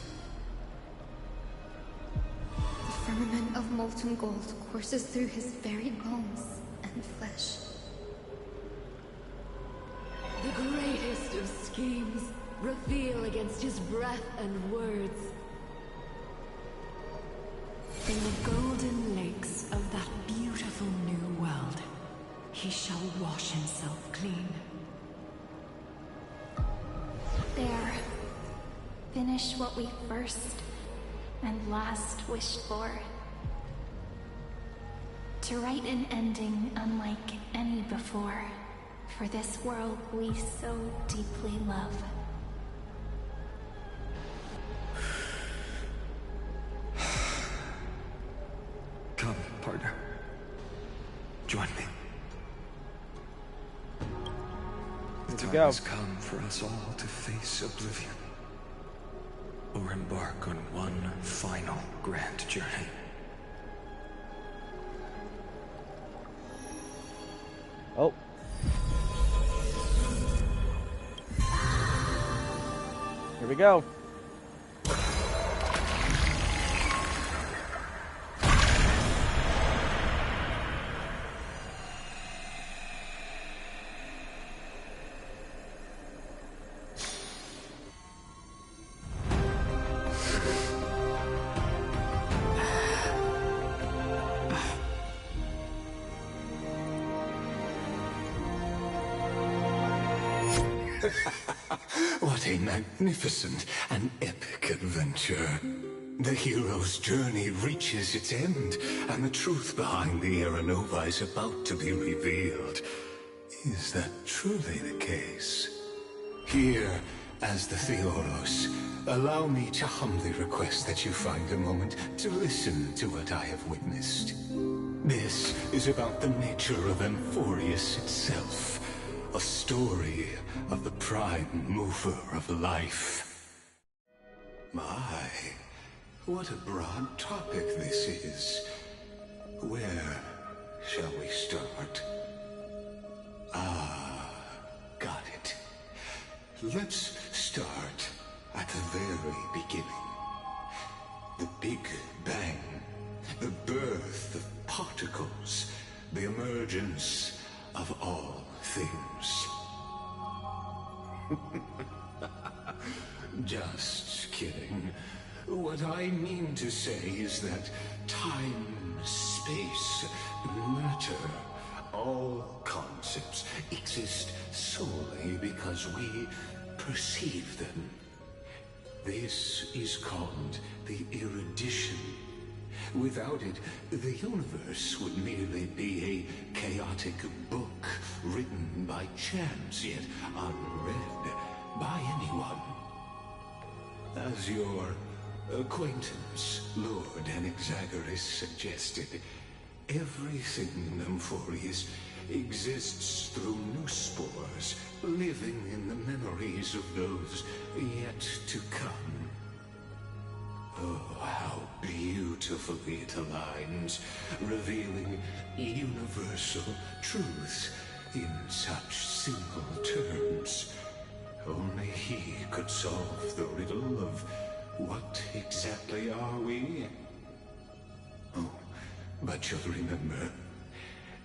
The firmament of molten gold courses through his very bones and flesh. The greatest of schemes reveal against his breath and words. In the golden lakes of that beautiful new world, he shall wash himself clean. There. Finish what we first and last wished for. To write an ending unlike any before, for this world we so deeply love. Come, partner. Join me. The time has come for us all to face oblivion. Or embark on one final grand journey. Oh. Here we go. What a magnificent and epic adventure. The hero's journey reaches its end, and the truth behind the Aeronova is about to be revealed. Is that truly the case? Here, as the Theoros, allow me to humbly request that you find a moment to listen to what I have witnessed. This is about the nature of Amphorius itself. A story of the prime mover of life. My, what a broad topic this is. Where shall we start? Ah, got it. Let's start at the very beginning. The Big Bang. The birth of particles. The emergence of all things. Just kidding. What I mean to say is that time, space, matter, all concepts exist solely because we perceive them. This is called the erudition. Without it, the universe would merely be a chaotic book written by chance, yet unread by anyone. As your acquaintance, Lord Anaxagoras, suggested, everything in Amphorius exists through new spores, living in the memories of those yet to come. Oh, how beautifully it aligns, revealing universal truths in such simple terms. Only he could solve the riddle of what exactly are we? Oh, but you'll remember,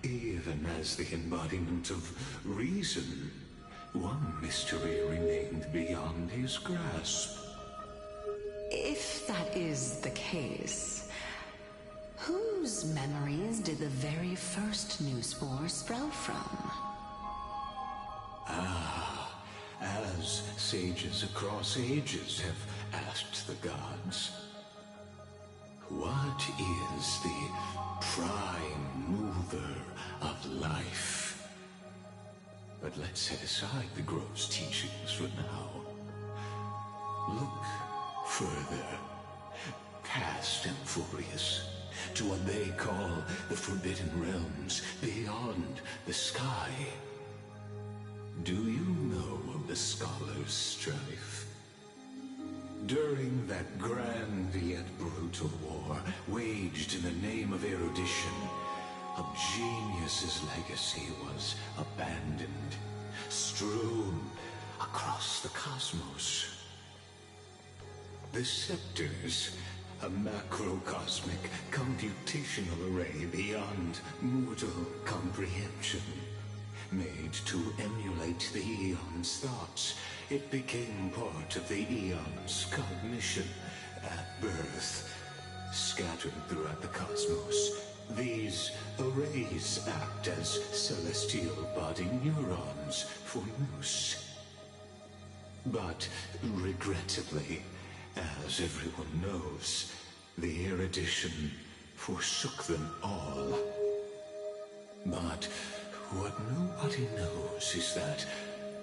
even as the embodiment of reason, one mystery remained beyond his grasp. If that is the case, whose memories did the very first new spore sprout from? Ah, as sages across ages have asked the gods, what is the prime mover of life? But let's set aside the gross teachings for now. Look further, past Amphorius, to what they call the Forbidden Realms beyond the sky. Do you know the scholar's strife. During that grand yet brutal war, waged in the name of erudition, a genius's legacy was abandoned, strewn across the cosmos. The scepters, a macrocosmic computational array beyond mortal comprehension. Made to emulate the Eon's thoughts, it became part of the Eon's cognition at birth. Scattered throughout the cosmos, these arrays act as celestial body neurons for Moose. But regrettably, as everyone knows, the erudition forsook them all. But what nobody knows is that,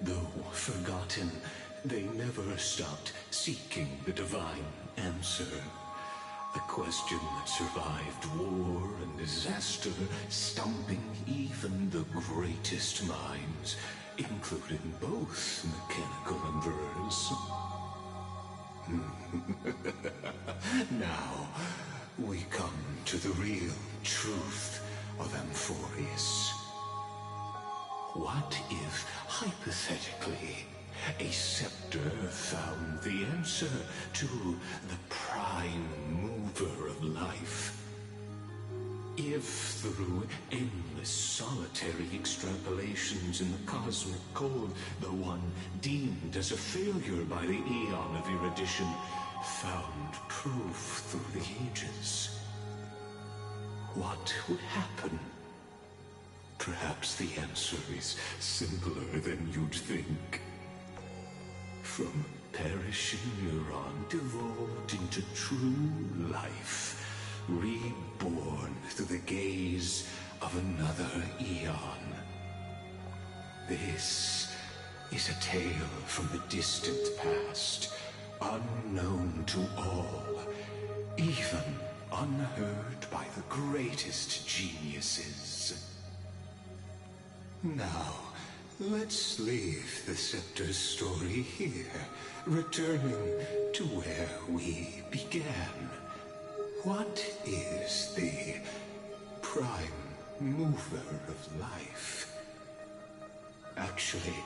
though forgotten, they never stopped seeking the divine answer. A question that survived war and disaster, stumping even the greatest minds, including both mechanical emperors. Now, we come to the real truth of Amphorius. What if, hypothetically, a scepter found the answer to the prime mover of life? If through endless solitary extrapolations in the cosmic code, the one deemed as a failure by the Eon of erudition found proof through the ages, what would happen? Perhaps the answer is simpler than you'd think. From perishing neuron devolved into true life, reborn through the gaze of another Eon. This is a tale from the distant past, unknown to all, even unheard by the greatest geniuses. Now, let's leave the Scepter's story here, returning to where we began. What is the prime mover of life? Actually,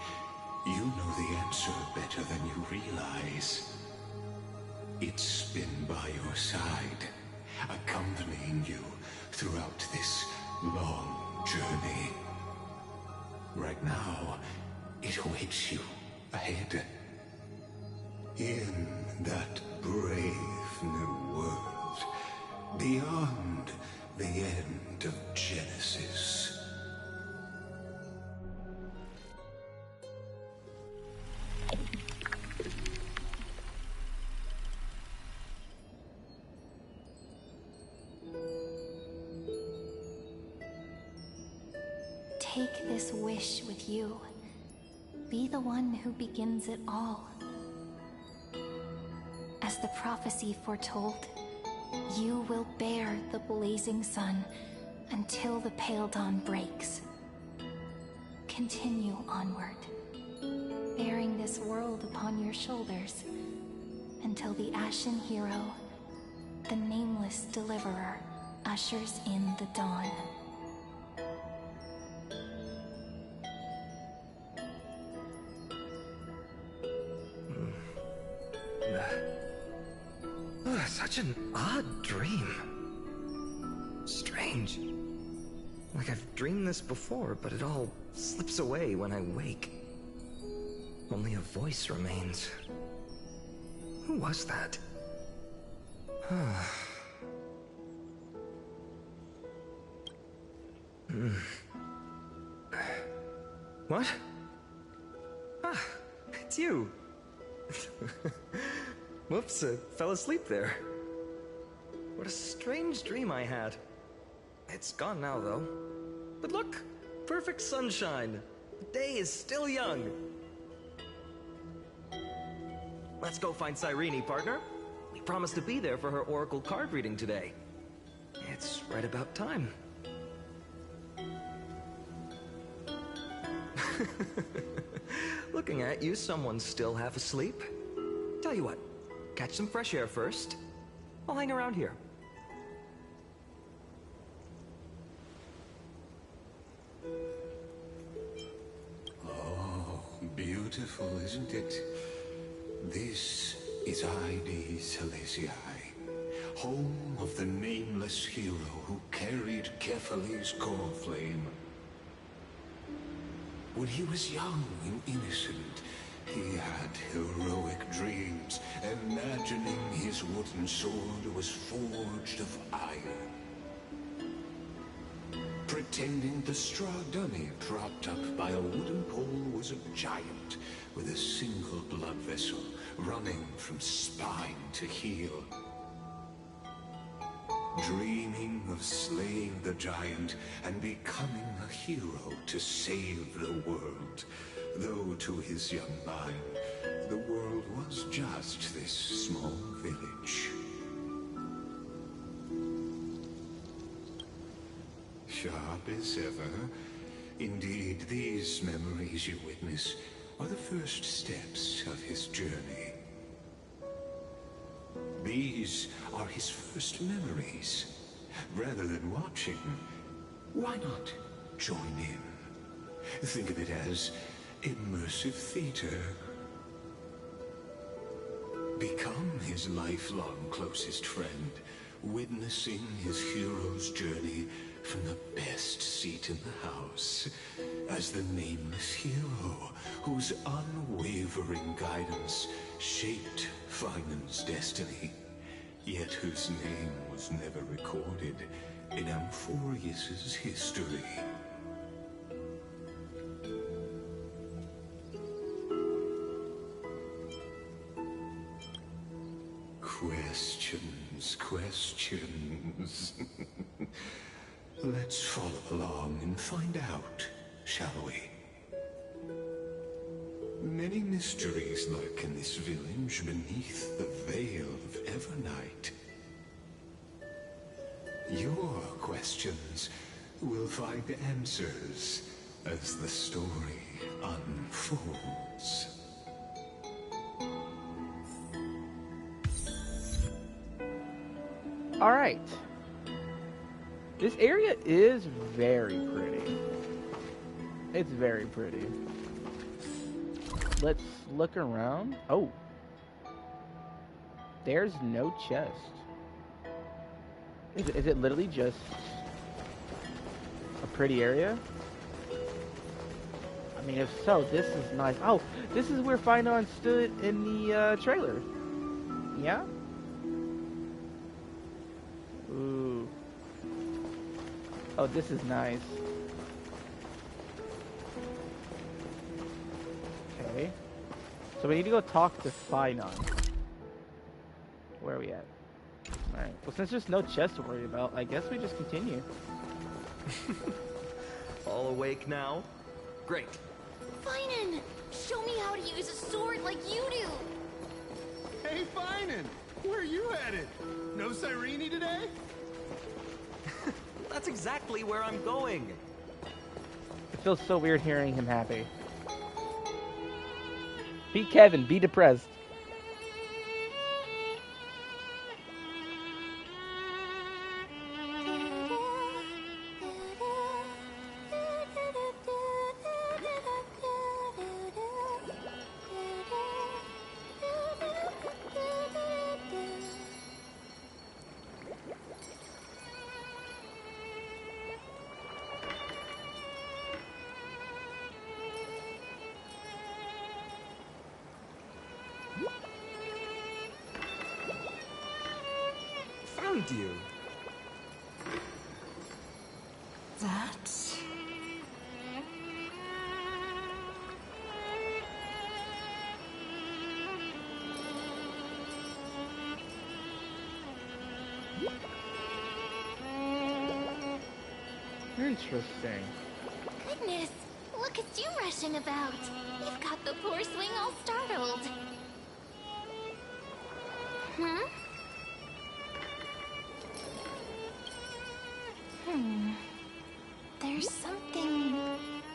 you know the answer better than you realize. It's been by your side, accompanying you throughout this long journey. Right now, it awaits you ahead. In that brave new world, beyond the end of Genesis. Take this wish with you. Be the one who begins it all. As the prophecy foretold, you will bear the blazing sun until the pale dawn breaks. Continue onward, bearing this world upon your shoulders, until the Ashen Hero, the nameless deliverer, ushers in the dawn. Such an odd dream. Strange. Like I've dreamed this before, but it all slips away when I wake. Only a voice remains. Who was that? What? Ah, it's you. Whoops, I fell asleep there. What a strange dream I had. It's gone now, though. But look, perfect sunshine. The day is still young. Let's go find Cyrene, partner. We promised to be there for her oracle card reading today. It's right about time. Look Looking at you, someone's still half asleep. Tell you what, catch some fresh air first. I'll hang around here. Oh, beautiful, isn't it? This is Ide Celestii, home of the nameless hero who carried Kefali's core flame. When he was young and innocent, he had heroic dreams, imagining his wooden sword was forged of iron. Pretending the straw dummy propped up by a wooden pole was a giant with a single blood vessel running from spine to heel. Dreaming of slaying the giant and becoming a hero to save the world. Though to his young mind, the world was just this small village. Sharp as ever. Indeed, these memories you witness are the first steps of his journey. These are his first memories. Rather than watching, why not join in? Think of it as immersive theater. Become his lifelong closest friend, witnessing his hero's journey from the best seat in the house, as the nameless hero whose unwavering guidance shaped Phainon's destiny, yet whose name was never recorded in Amphorius's history. Questions. Let's follow along and find out, shall we? Many mysteries lurk in this village beneath the veil of Evernight. Your questions will find answers as the story unfolds. All right. This area is very pretty. It's very pretty. Let's look around. Oh. There's no chest. Is it literally just a pretty area? I mean, if so, this is nice. Oh, this is where Phainon stood in the trailer. Yeah? Ooh. Oh, this is nice. Okay. So we need to go talk to Phainon. Where are we at? Alright. Well, since there's no chest to worry about, I guess we just continue. All awake now? Great. Phainon! Show me how to use a sword like you do! Hey, Phainon! Where are you headed? No Cyrene today? That's exactly where I'm going. It feels so weird hearing him happy. Be Kevin, be depressed. Found you. That's... Interesting. Goodness, look at you rushing about. You've got the poor swing all startled. Hmm? There's something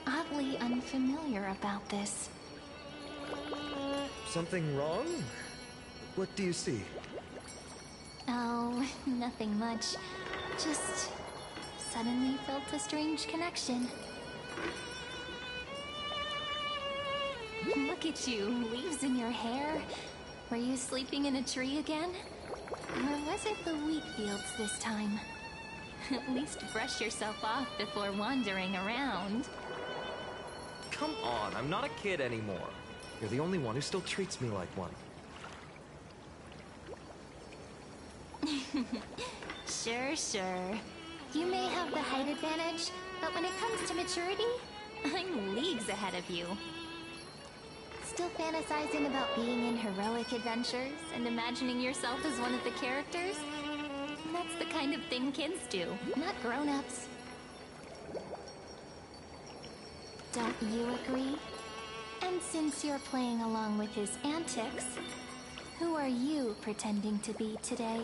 oddly unfamiliar about this. something wrong? What do you see? Oh, nothing much. Just suddenly felt a strange connection. Look at you, leaves in your hair. Were you sleeping in a tree again? Or was it the wheat fields this time? At least brush yourself off before wandering around. Come on, I'm not a kid anymore. You're the only one who still treats me like one. Sure. You may have the height advantage, but when it comes to maturity, I'm leagues ahead of you. Still fantasizing about being in heroic adventures and imagining yourself as one of the characters? That's the kind of thing kids do, not grown-ups. Don't you agree? And since you're playing along with his antics, who are you pretending to be today?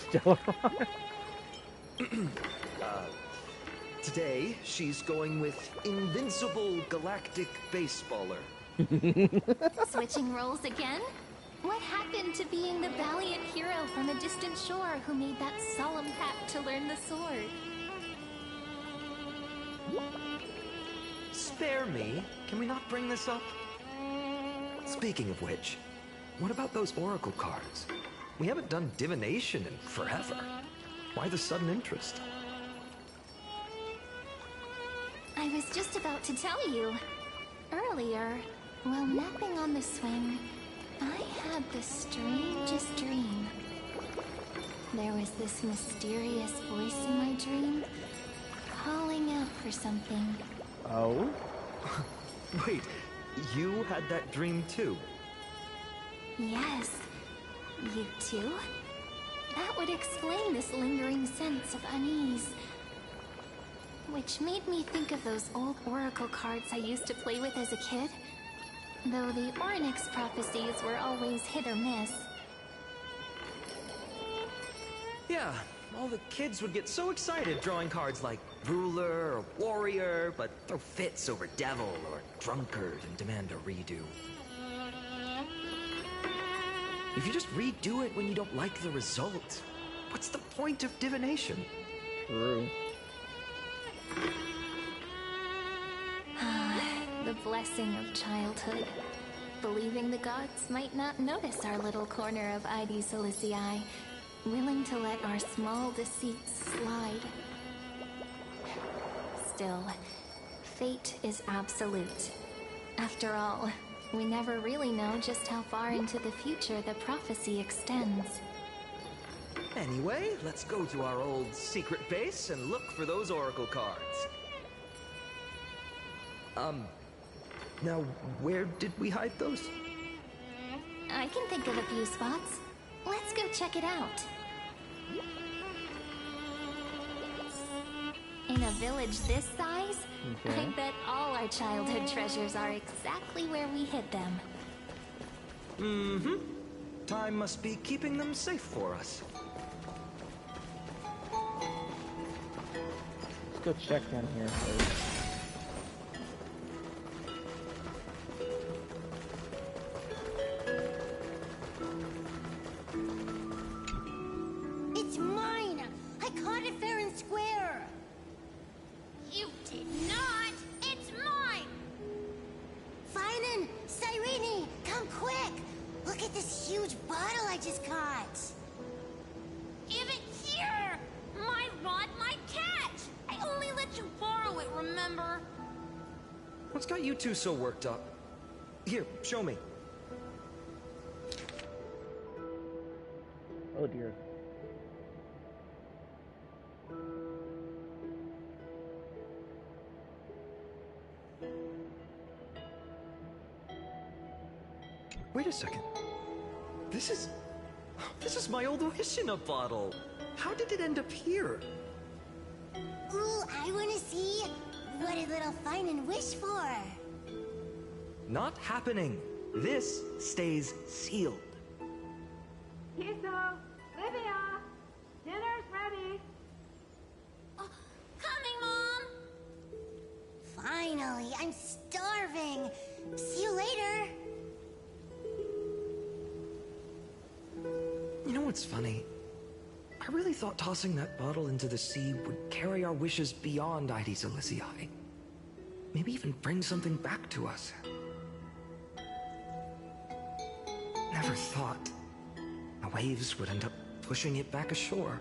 Still Today, she's going with Invincible Galactic Baseballer. Switching roles again? What happened to being the valiant hero from a distant shore who made that solemn pact to learn the sword? Spare me. Can we not bring this up? Speaking of which, what about those oracle cards? We haven't done divination in forever. Why the sudden interest? I was just about to tell you. Earlier, while napping on the swing, I had the strangest dream. There was this mysterious voice in my dream, calling out for something. Oh? Wait, you had that dream too? Yes. You too? That would explain this lingering sense of unease. Which made me think of those old oracle cards I used to play with as a kid. Though the Ornyx prophecies were always hit or miss. Yeah, all the kids would get so excited drawing cards like ruler or warrior, but throw fits over devil or drunkard and demand a redo. If you just redo it when you don't like the result, what's the point of divination? True. The blessing of childhood. Believing the gods might not notice our little corner of Id Silicii, willing to let our small deceits slide. Still, fate is absolute. After all, we never really know just how far into the future the prophecy extends. Anyway, let's go to our old secret base and look for those oracle cards. Now, where did we hide those? I can think of a few spots. Let's go check it out. In a village this size, Okay. I bet all our childhood treasures are exactly where we hid them. Mm-hmm. Time must be keeping them safe for us. Let's go check down here first. It's mine! I caught it fair and square! You did not! It's mine! Phainon! Cyrene! Come quick! Look at this huge bottle I just caught! Give it here! My rod, my catch! I only let you borrow it, remember? What's got you two so worked up? Here, show me. Oh dear. Wait a second. This is my old wish in a bottle. How did it end up here? Ooh, I wanna see! What did little Phainon wish for? Not happening. This stays sealed. Kiso! Livia! Dinner's ready! Coming, Mom! I'm starving. See you later. You know what's funny? I really thought tossing that bottle into the sea would carry our wishes beyond Ides Elysiae. Maybe even bring something back to us. Never thought the waves would end up pushing it back ashore.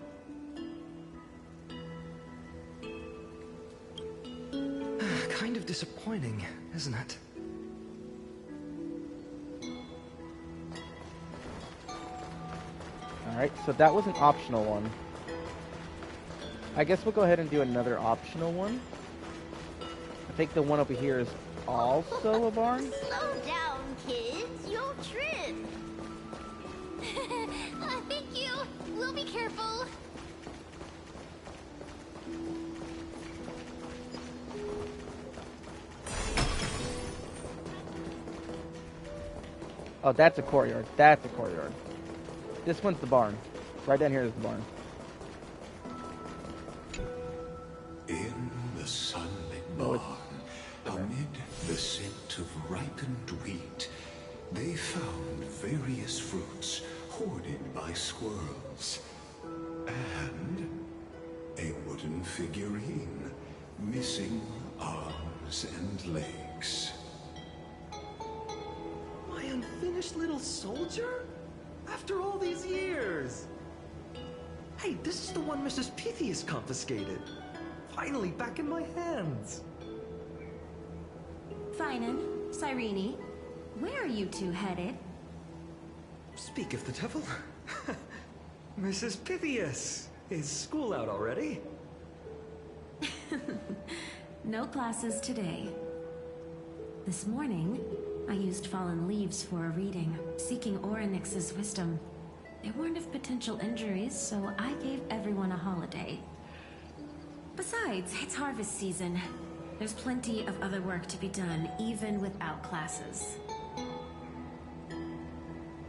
Kind of disappointing, isn't it? Alright, so that was an optional one. I guess we'll go ahead and do another optional one. I think the one over here is also a barn. Slow down, kids. You'll trip. Thank you. We'll be careful. Oh, that's a courtyard. That's a courtyard. This one's the barn. Right down here is the barn. In the sunlit barn, amid the scent of ripened wheat, they found various fruits hoarded by squirrels. And a wooden figurine, missing arms and legs. My unfinished little soldier? After all these years! Hey, this is the one Mrs. Pythias confiscated. Finally back in my hands. Phainon, Cyrene, where are you two headed? Speak of the devil. Mrs. Pythias, is school out already? No classes today. This morning, I used fallen leaves for a reading, seeking Orynyx's wisdom. They warned of potential injuries, so I gave everyone a holiday. Besides, it's harvest season. There's plenty of other work to be done, even without classes.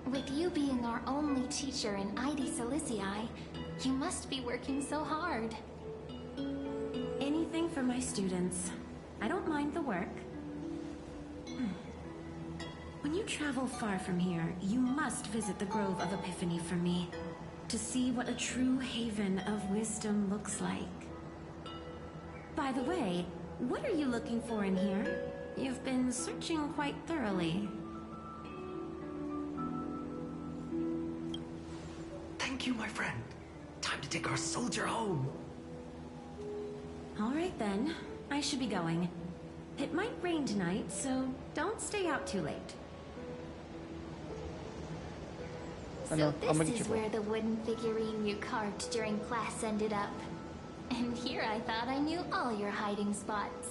With you being our only teacher in Ides Elysiae, you must be working so hard. Anything for my students. I don't mind the work. When you travel far from here, you must visit the Grove of Epiphany for me, to see what a true haven of wisdom looks like. By the way, what are you looking for in here? You've been searching quite thoroughly. Thank you, my friend. Time to take our soldier home. All right then, I should be going. It might rain tonight, so don't stay out too late. So this is where the wooden figurine you carved during class ended up. And here I thought I knew all your hiding spots.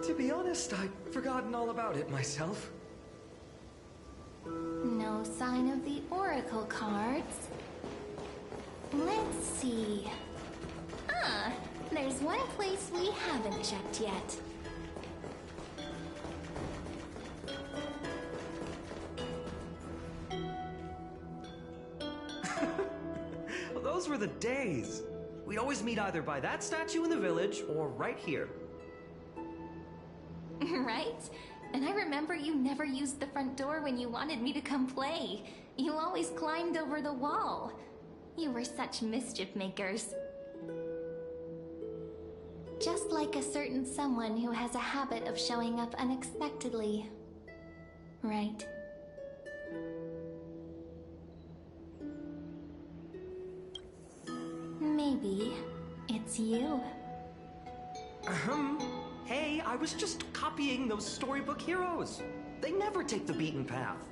To be honest, I'd forgotten all about it myself. No sign of the oracle cards. Let's see. Ah, there's one place we haven't checked yet. Well, those were the days. We'd always meet either by that statue in the village or right here. Right? And I remember you never used the front door when you wanted me to come play. You always climbed over the wall. You were such mischief makers. Just like a certain someone who has a habit of showing up unexpectedly. Right? Maybe it's you. Hey, I was just copying those storybook heroes. They never take the beaten path.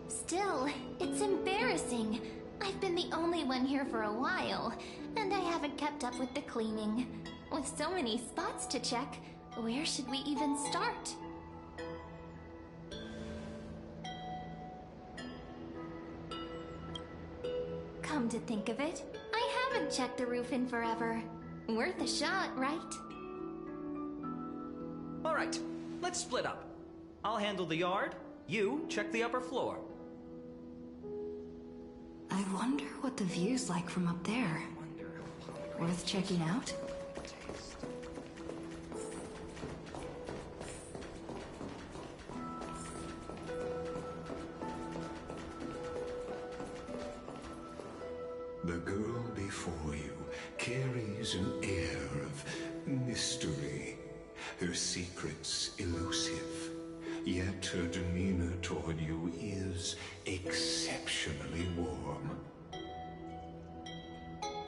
Still, it's embarrassing. I've been the only one here for a while, and I haven't kept up with the cleaning. With so many spots to check, where should we even start? Come to think of it, I haven't checked the roof in forever. Worth a shot, right? All right, let's split up. I'll handle the yard. You check the upper floor. I wonder what the view's like from up there. Worth checking out? The girl before you carries an air of mystery, her secrets elusive, yet her demeanor toward you is exceptionally warm.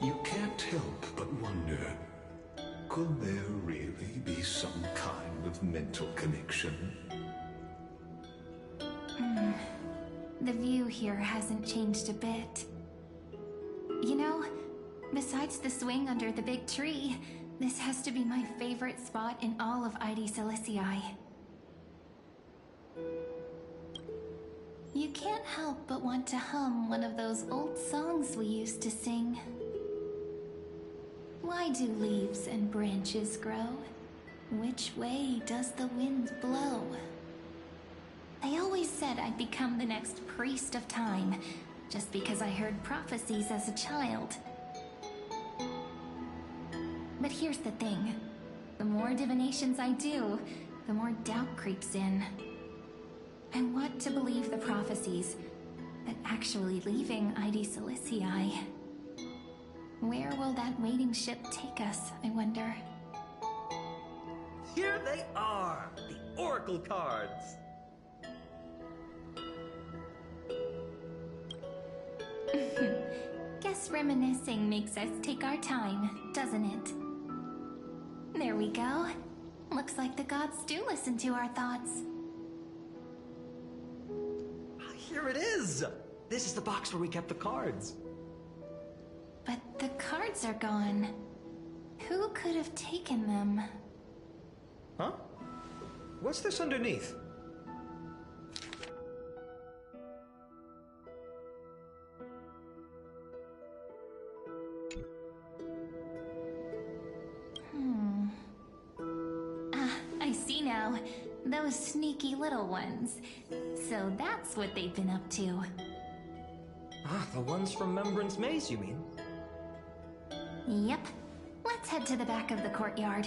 You can't help but wonder, could there really be some kind of mental connection? The view here hasn't changed a bit. You know, besides the swing under the big tree, this has to be my favorite spot in all of ID Silicii. You can't help but want to hum one of those old songs we used to sing. Why do leaves and branches grow? Which way does the wind blow? They always said I'd become the next priest of time, just because I heard prophecies as a child. But here's the thing. The more divinations I do, the more doubt creeps in. I want to believe the prophecies, but actually leaving ID Silicii. Where will that waiting ship take us, I wonder? Here they are, the Oracle cards. Guess reminiscing makes us take our time, doesn't it? There we go. Looks like the gods do listen to our thoughts. Here it is! This is the box where we kept the cards. But the cards are gone. Who could have taken them? Huh? What's this underneath? I see now. Those sneaky little ones. So that's what they've been up to. Ah, the ones from Remembrance Maze, you mean? Yep. Let's head to the back of the courtyard.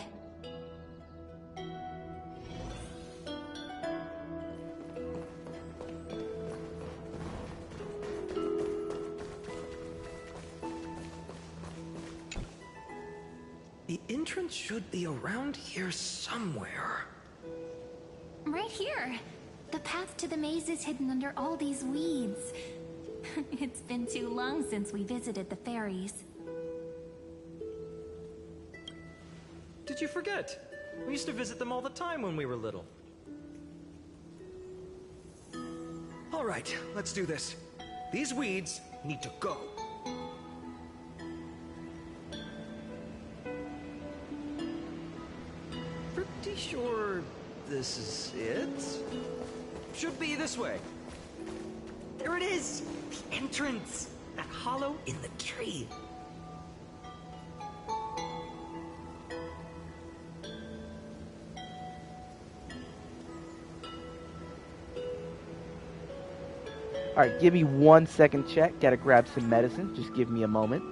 The entrance should be around here somewhere. Right here. The path to the maze is hidden under all these weeds. It's been too long since we visited the fairies. Did you forget? We used to visit them all the time when we were little. All right, let's do this. These weeds need to go. Pretty sure this is it? Should be this way. There it is! The entrance! That hollow in the tree. Alright, give me 1 second check. Gotta grab some medicine. Just give me a moment.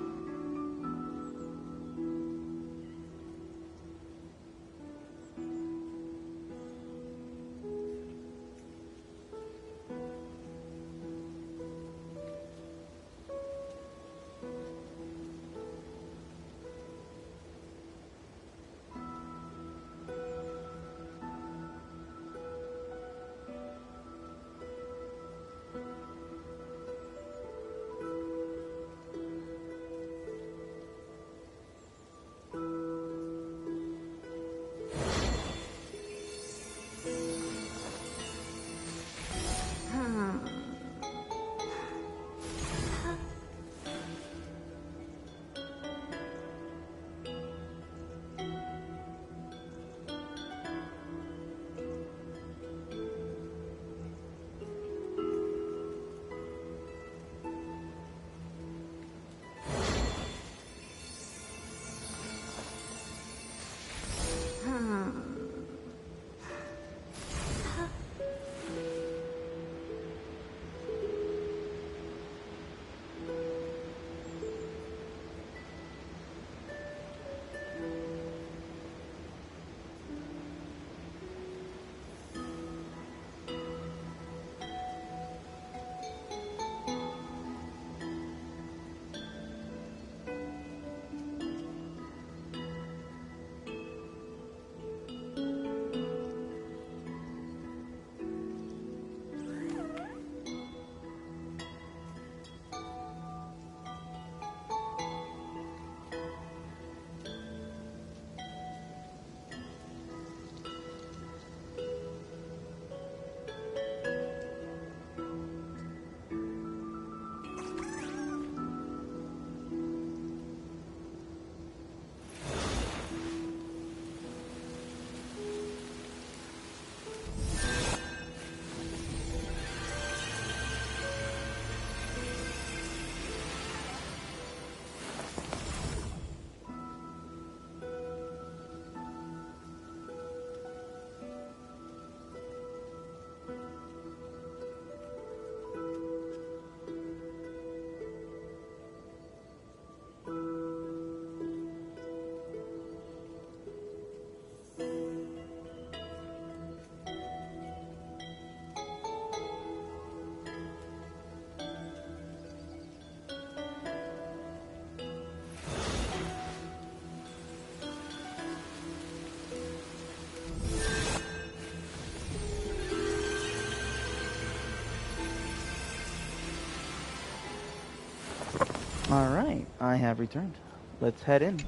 Alright, I have returned. Let's head in.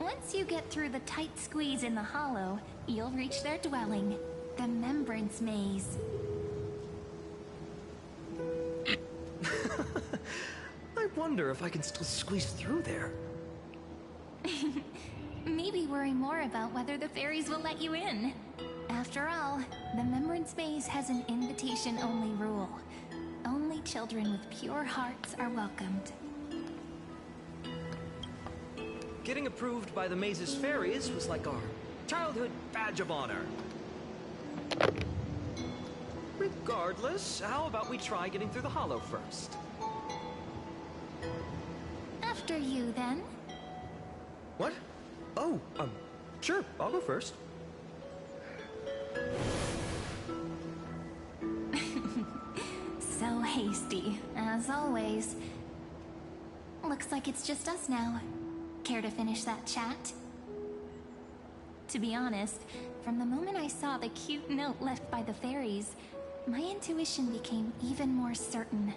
Once you get through the tight squeeze in the hollow, you'll reach their dwelling, the Remembrance Maze. I wonder if I can still squeeze through there. Maybe worry more about whether the fairies will let you in. After all, the Remembrance Maze has an invitation-only rule. Only children with pure hearts are welcomed. Getting approved by the maze's fairies was like our childhood badge of honor. Regardless, how about we try getting through the hollow first? After you, then. What? Oh, sure, I'll go first. So hasty, as always. Looks like it's just us now. Care to finish that chat? To be honest, from the moment I saw the cute note left by the fairies, my intuition became even more certain.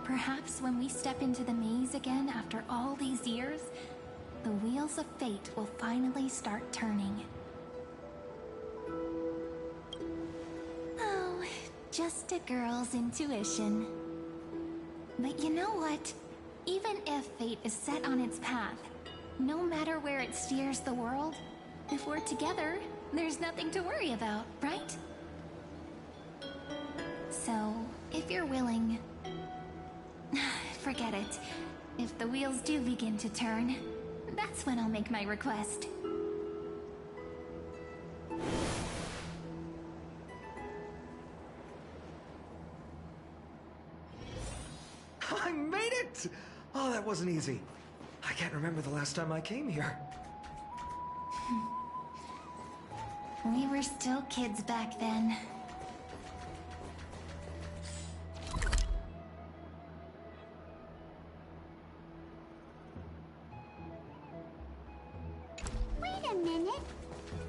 Perhaps when we step into the maze again after all these years, the wheels of fate will finally start turning. Oh, just a girl's intuition. But you know what? Even if fate is set on its path, no matter where it steers the world, if we're together, there's nothing to worry about, right? So, if you're willing, forget it. If the wheels do begin to turn, that's when I'll make my request. I made it! Oh, that wasn't easy. I can't remember the last time I came here. We were still kids back then. Wait a minute.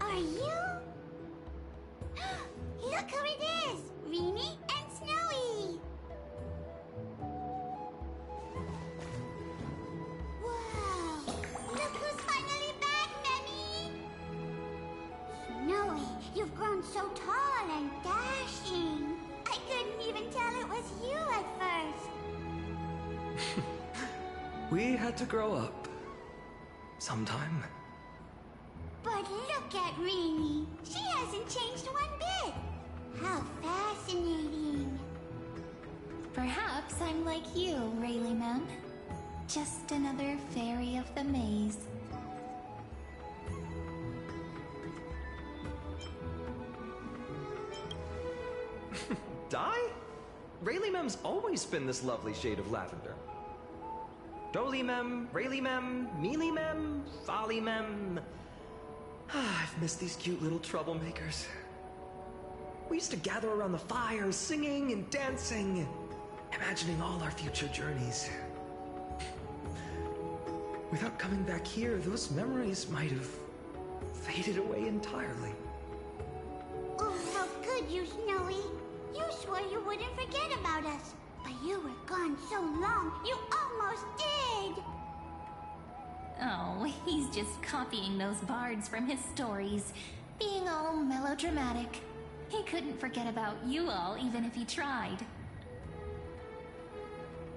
Are you? Look who it is! Rini and Snowy! Wow! Look who's finally back, Memmy! Snowy, you've grown so tall and dashing. I couldn't even tell it was you at first. We had to grow up. Sometime. But look at Rini. She hasn't changed one bit. How fascinating. Perhaps I'm like you, Rayleigh Mem. Just another fairy of the maze. Di? Rayleigh Mem's always been this lovely shade of lavender. Doly Mem, Rayleigh Mem, Mealy Mem, Folly Mem. I've missed these cute little troublemakers. We used to gather around the fire, singing and dancing, imagining all our future journeys. Without coming back here, those memories might have faded away entirely. Oh, how could you, Snowy? You swore you wouldn't forget about us. But you were gone so long, you almost did! Oh, he's just copying those bards from his stories, being all melodramatic. He couldn't forget about you all, even if he tried.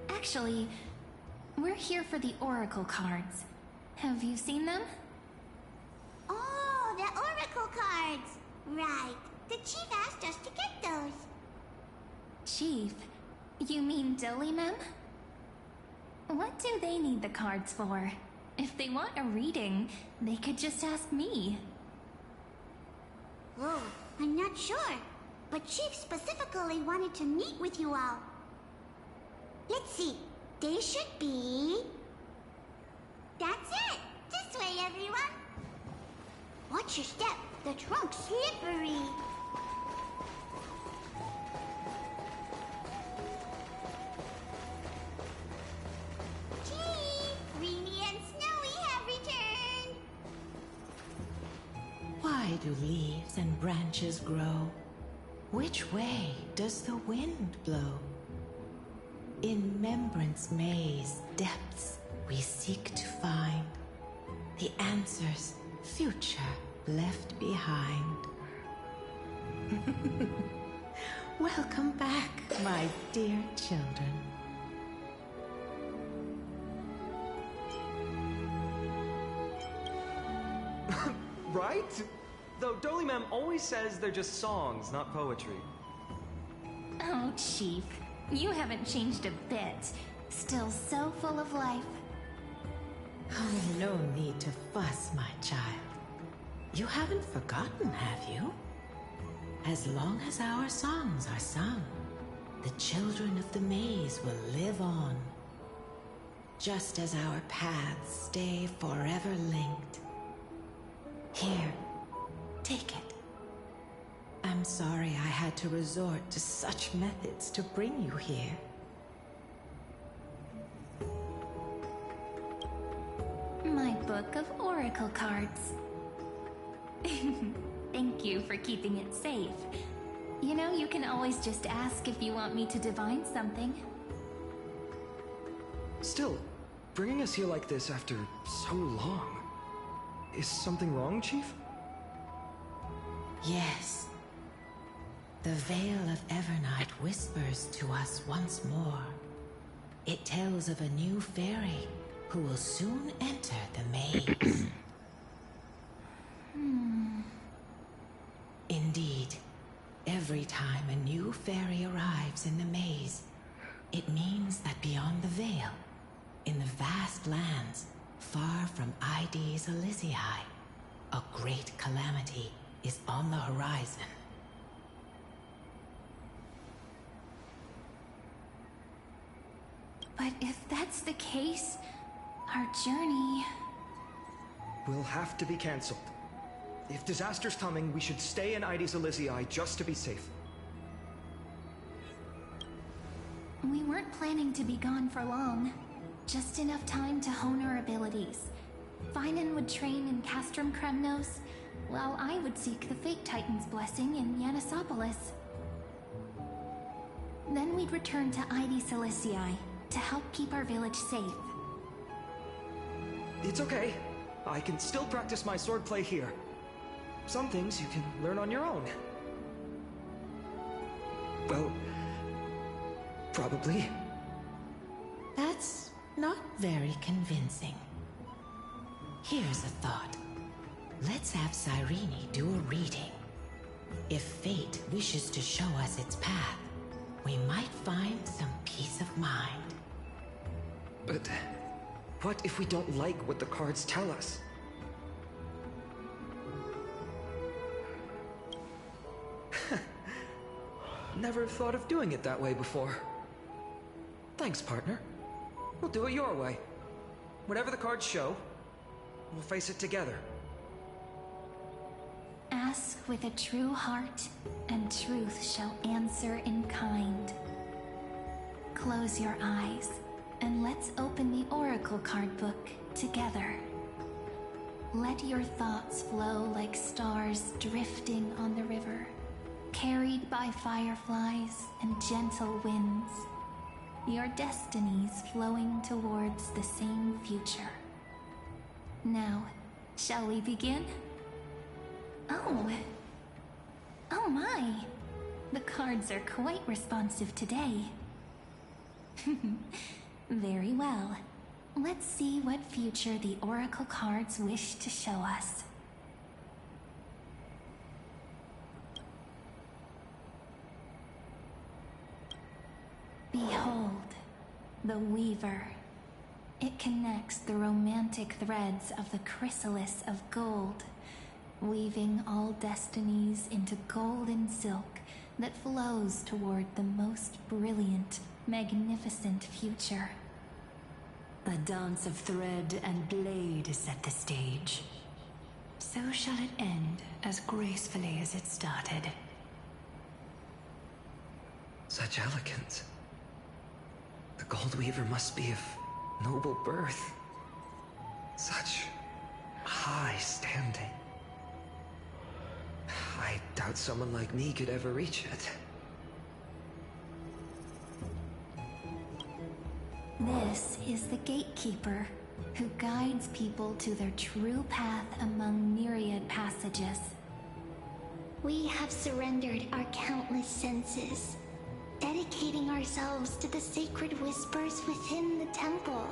Actually, we're here for the Oracle cards. Have you seen them? Oh, the Oracle cards! Right. The chief asked us to get those. Chief? You mean Doly Mem? What do they need the cards for? If they want a reading, they could just ask me. Oh, I'm not sure. But Chief specifically wanted to meet with you all. Let's see. They should be... That's it! This way, everyone! Watch your step. The trunk's slippery. Chief! Rini and Snowy have returned! Why do leaves and branches grow? Which way does the wind blow? In Remembrance Maze depths we seek to find the answers future left behind. Welcome back, my dear children. Right? Though Dolly Mem always says they're just songs, not poetry. Oh, Chief. You haven't changed a bit. Still so full of life. Oh, no need to fuss, my child. You haven't forgotten, have you? As long as our songs are sung, the children of the maze will live on. Just as our paths stay forever linked. Here, take it. I'm sorry I had to resort to such methods to bring you here. My book of oracle cards. Thank you for keeping it safe. You know, you can always just ask if you want me to divine something. Still, bringing us here like this after so long. Is something wrong, Chief? Yes. The Veil of Evernight whispers to us once more. It tells of a new fairy who will soon enter the maze. Indeed, every time a new fairy arrives in the maze, it means that beyond the veil, in the vast lands, far from Ides Elysiae, a great calamity is on the horizon. But if that's the case, our journey... Will have to be cancelled. If disaster's coming, we should stay in Ides Elysiae just to be safe. We weren't planning to be gone for long. Just enough time to hone our abilities. Phainon would train in Castrum Kremnos, while I would seek the Fate Titan's blessing in Yanisopolis. Then we'd return to Ides Elysiae to help keep our village safe. It's okay. I can still practice my swordplay here. Some things you can learn on your own. Well, probably. That's not very convincing. Here's a thought. Let's have Cyrene do a reading. If fate wishes to show us its path, we might find some peace of mind. But what if we don't like what the cards tell us? Never thought of doing it that way before. Thanks, partner. We'll do it your way. Whatever the cards show, we'll face it together. Ask with a true heart, and truth shall answer in kind. Close your eyes, and let's open the Oracle card book together. Let your thoughts flow like stars drifting on the river, carried by fireflies and gentle winds. Your destinies flowing towards the same future. Now, shall we begin? Oh my! The cards are quite responsive today. Very well. Let's see what future the Oracle cards wish to show us. Behold, the Weaver. It connects the romantic threads of the chrysalis of gold, weaving all destinies into golden silk that flows toward the most brilliant, magnificent future. The dance of thread and blade set the stage. So shall it end as gracefully as it started. Such elegance. The Gold Weaver must be of noble birth. Such high standing. I doubt someone like me could ever reach it. This is the gatekeeper, who guides people to their true path among myriad passages. We have surrendered our countless senses, dedicating ourselves to the sacred whispers within the temple.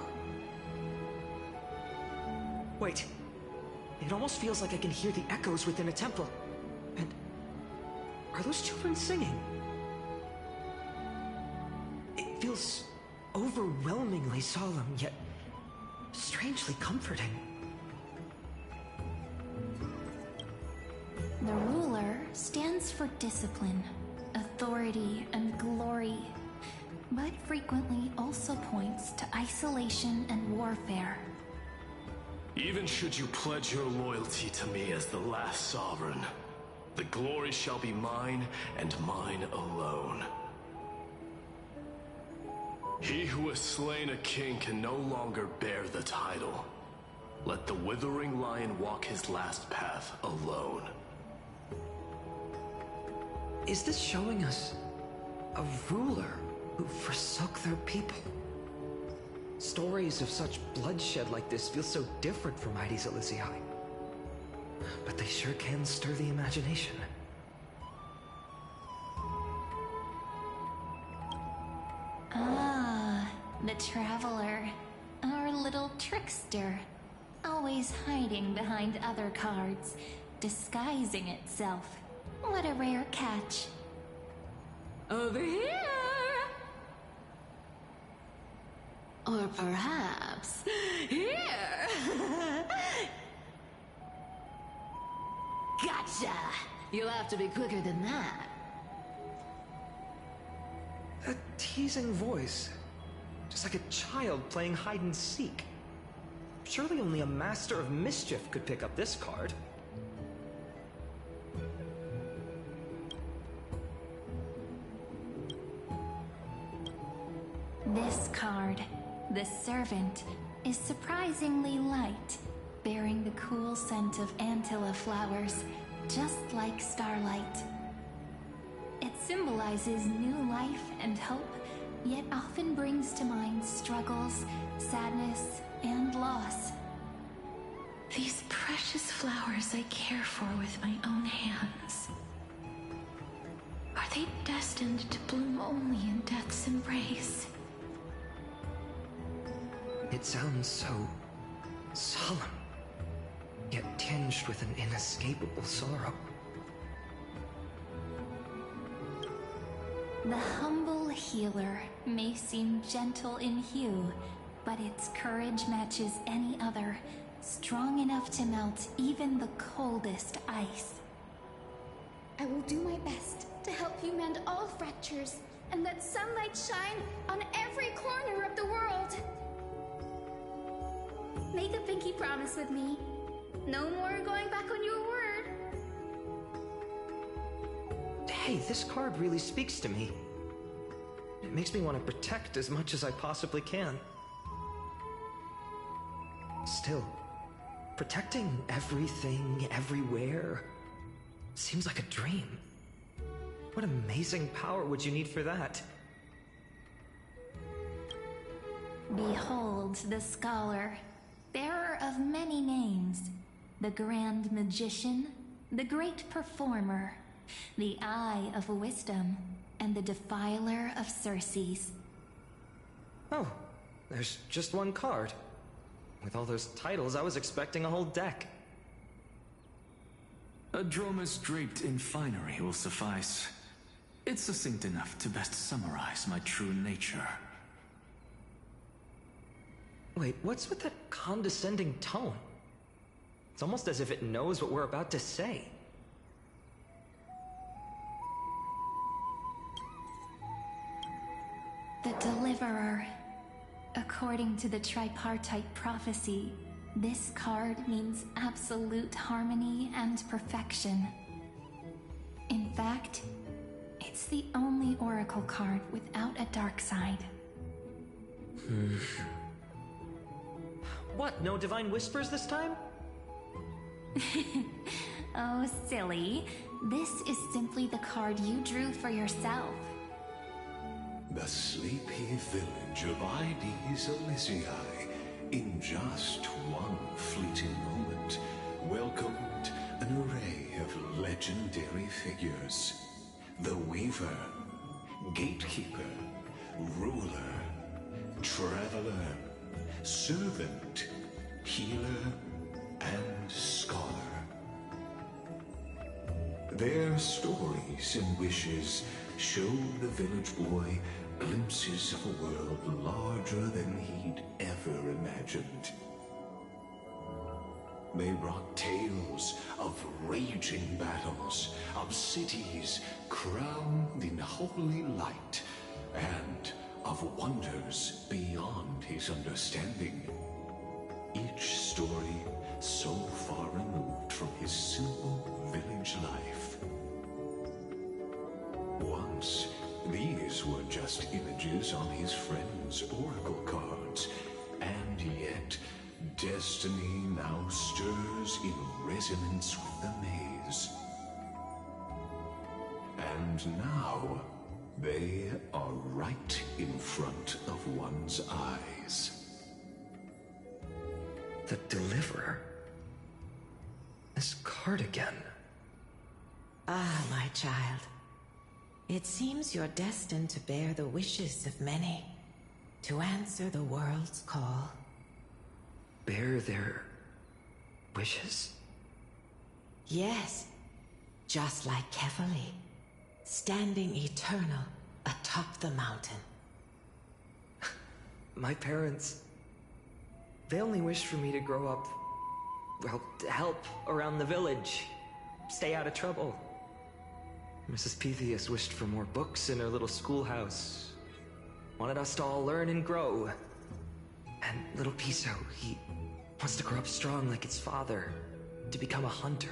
Wait. It almost feels like I can hear the echoes within a temple. And are those children singing? It feels overwhelmingly solemn, yet strangely comforting. The ruler stands for discipline, authority, and glory, but frequently also points to isolation and warfare. Even should you pledge your loyalty to me as the last sovereign, the glory shall be mine and mine alone. He who has slain a king can no longer bear the title. Let the withering lion walk his last path alone. Is this showing us a ruler who forsook their people? Stories of such bloodshed like this feel so different from Heidi's Elysiae. But they sure can stir the imagination. Ah, the Traveler. Our little trickster. Always hiding behind other cards, disguising itself. What a rare catch. Over here! Or perhaps here! Gotcha! You'll have to be quicker than that. A teasing voice. Just like a child playing hide and seek. Surely only a master of mischief could pick up this card. This card, the Servant, is surprisingly light, bearing the cool scent of Antilla flowers, just like starlight. It symbolizes new life and hope, yet often brings to mind struggles, sadness, and loss. These precious flowers I care for with my own hands. Are they destined to bloom only in death's embrace? It sounds so solemn, yet tinged with an inescapable sorrow. The humble healer may seem gentle in hue, but its courage matches any other, strong enough to melt even the coldest ice. I will do my best to help you mend all fractures and let sunlight shine on every corner of the world. Make a pinky promise with me. No more going back on your word. Hey, this card really speaks to me. It makes me want to protect as much as I possibly can. Still, protecting everything, everywhere, seems like a dream. What amazing power would you need for that? Behold the scholar, bearer of many names, the grand magician, the great performer, the eye of wisdom, and the defiler of Circes. Oh, there's just one card. With all those titles, I was expecting a whole deck. A Dromus draped in finery will suffice. It's succinct enough to best summarize my true nature. Wait, what's with that condescending tone? It's almost as if it knows what we're about to say. The Deliverer. According to the tripartite prophecy, this card means absolute harmony and perfection. In fact, it's the only oracle card without a dark side. What, no divine whispers this time? Oh, silly. This is simply the card you drew for yourself. The sleepy village Gervides Elysiae, in just one fleeting moment, welcomed an array of legendary figures. The Weaver, Gatekeeper, Ruler, Traveler, Servant, Healer, and Scholar. Their stories and wishes showed the village boy glimpses of a world larger than he'd ever imagined. They brought tales of raging battles, of cities crowned in holy light, and of wonders beyond his understanding. Each story so far removed from his simple village life. Once, these were just images on his friend's oracle cards, and yet destiny now stirs in resonance with the maze. And now, they are right in front of one's eyes. The Deliverer? This card again. Ah, my child. It seems you're destined to bear the wishes of many, to answer the world's call. Bear their wishes? Yes, just like Kefali, standing eternal atop the mountain. My parents, they only wished for me to grow up, well, to help around the village, stay out of trouble. Mrs. Pythias wished for more books in her little schoolhouse, wanted us to all learn and grow. And little Piso, he wants to grow up strong like its father, to become a hunter.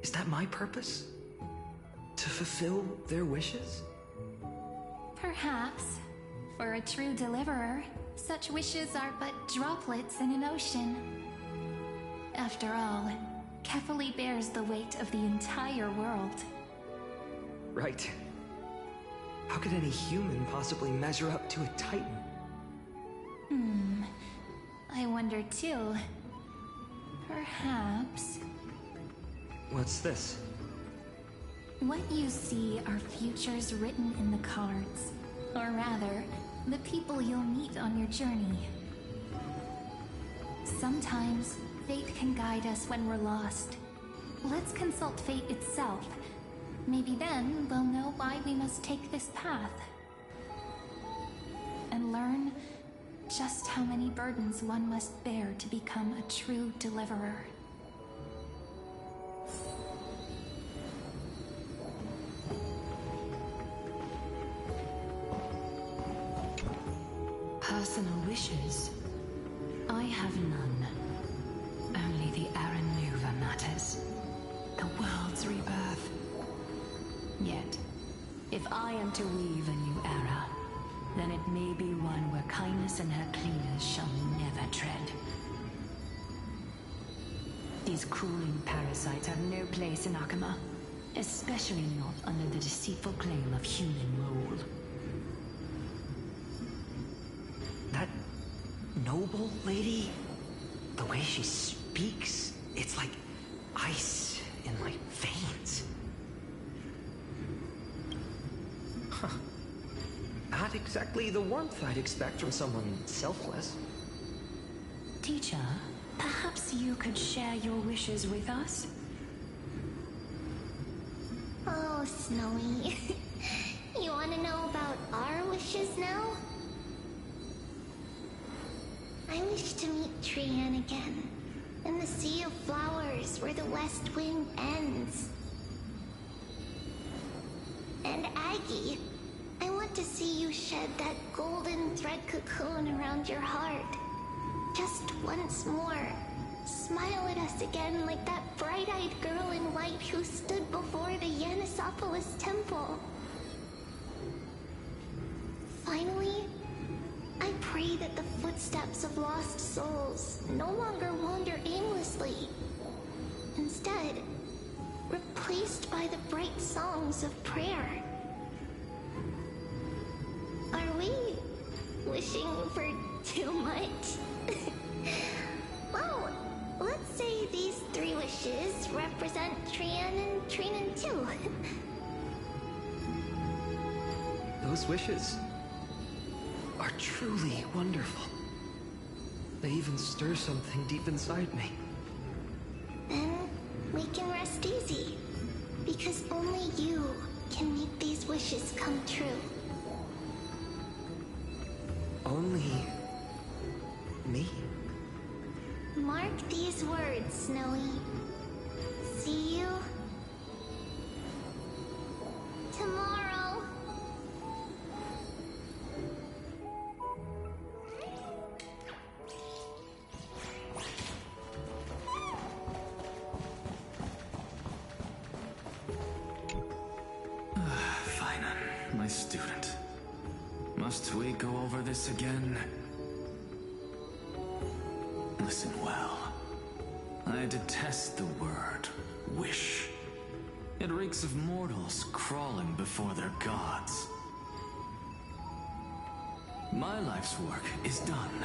Is that my purpose? To fulfill their wishes? Perhaps. For a true deliverer, such wishes are but droplets in an ocean. After all, Kefali bears the weight of the entire world. Right. How could any human possibly measure up to a Titan? I wonder too. Perhaps... What's this? What you see are futures written in the cards. Or rather, the people you'll meet on your journey. Sometimes, fate can guide us when we're lost. Let's consult fate itself. Maybe then we'll know why we must take this path. And learn just how many burdens one must bear to become a true deliverer. Personal wishes? I have none. Only the Aranuva matters. The world's rebirth. Yet, if I am to weave a new era, then it may be one where kindness and her cleaners shall never tread. These crawling parasites have no place in Akama, especially not under the deceitful claim of human rule. That noble lady? The way she speaks, it's like ice in my veins. Huh. Not exactly the warmth I'd expect from someone selfless. Teacher, perhaps you could share your wishes with us? Oh, Snowy. You want to know about our wishes now? I wish to meet Trian again, in the sea of flowers where the west wind ends. And Aggie, I want to see you shed that golden thread cocoon around your heart. Just once more. Smile at us again like that bright-eyed girl in white who stood before the Yanisopolis temple. Finally, I pray that the footsteps of lost souls no longer wander aimlessly. Instead, replaced by the bright songs of prayer. Are we wishing for too much? Well, let's say these 3 wishes represent Trian and Trinan too. Those wishes are truly wonderful. They even stir something deep inside me. Then we can rest easy, because only you can make these wishes come true. Only me? Mark these words, Snowy. See you tomorrow. Phainon, my student. Must we go over this again? Listen well. I detest the word wish. It reeks of mortals crawling before their gods. My life's work is done.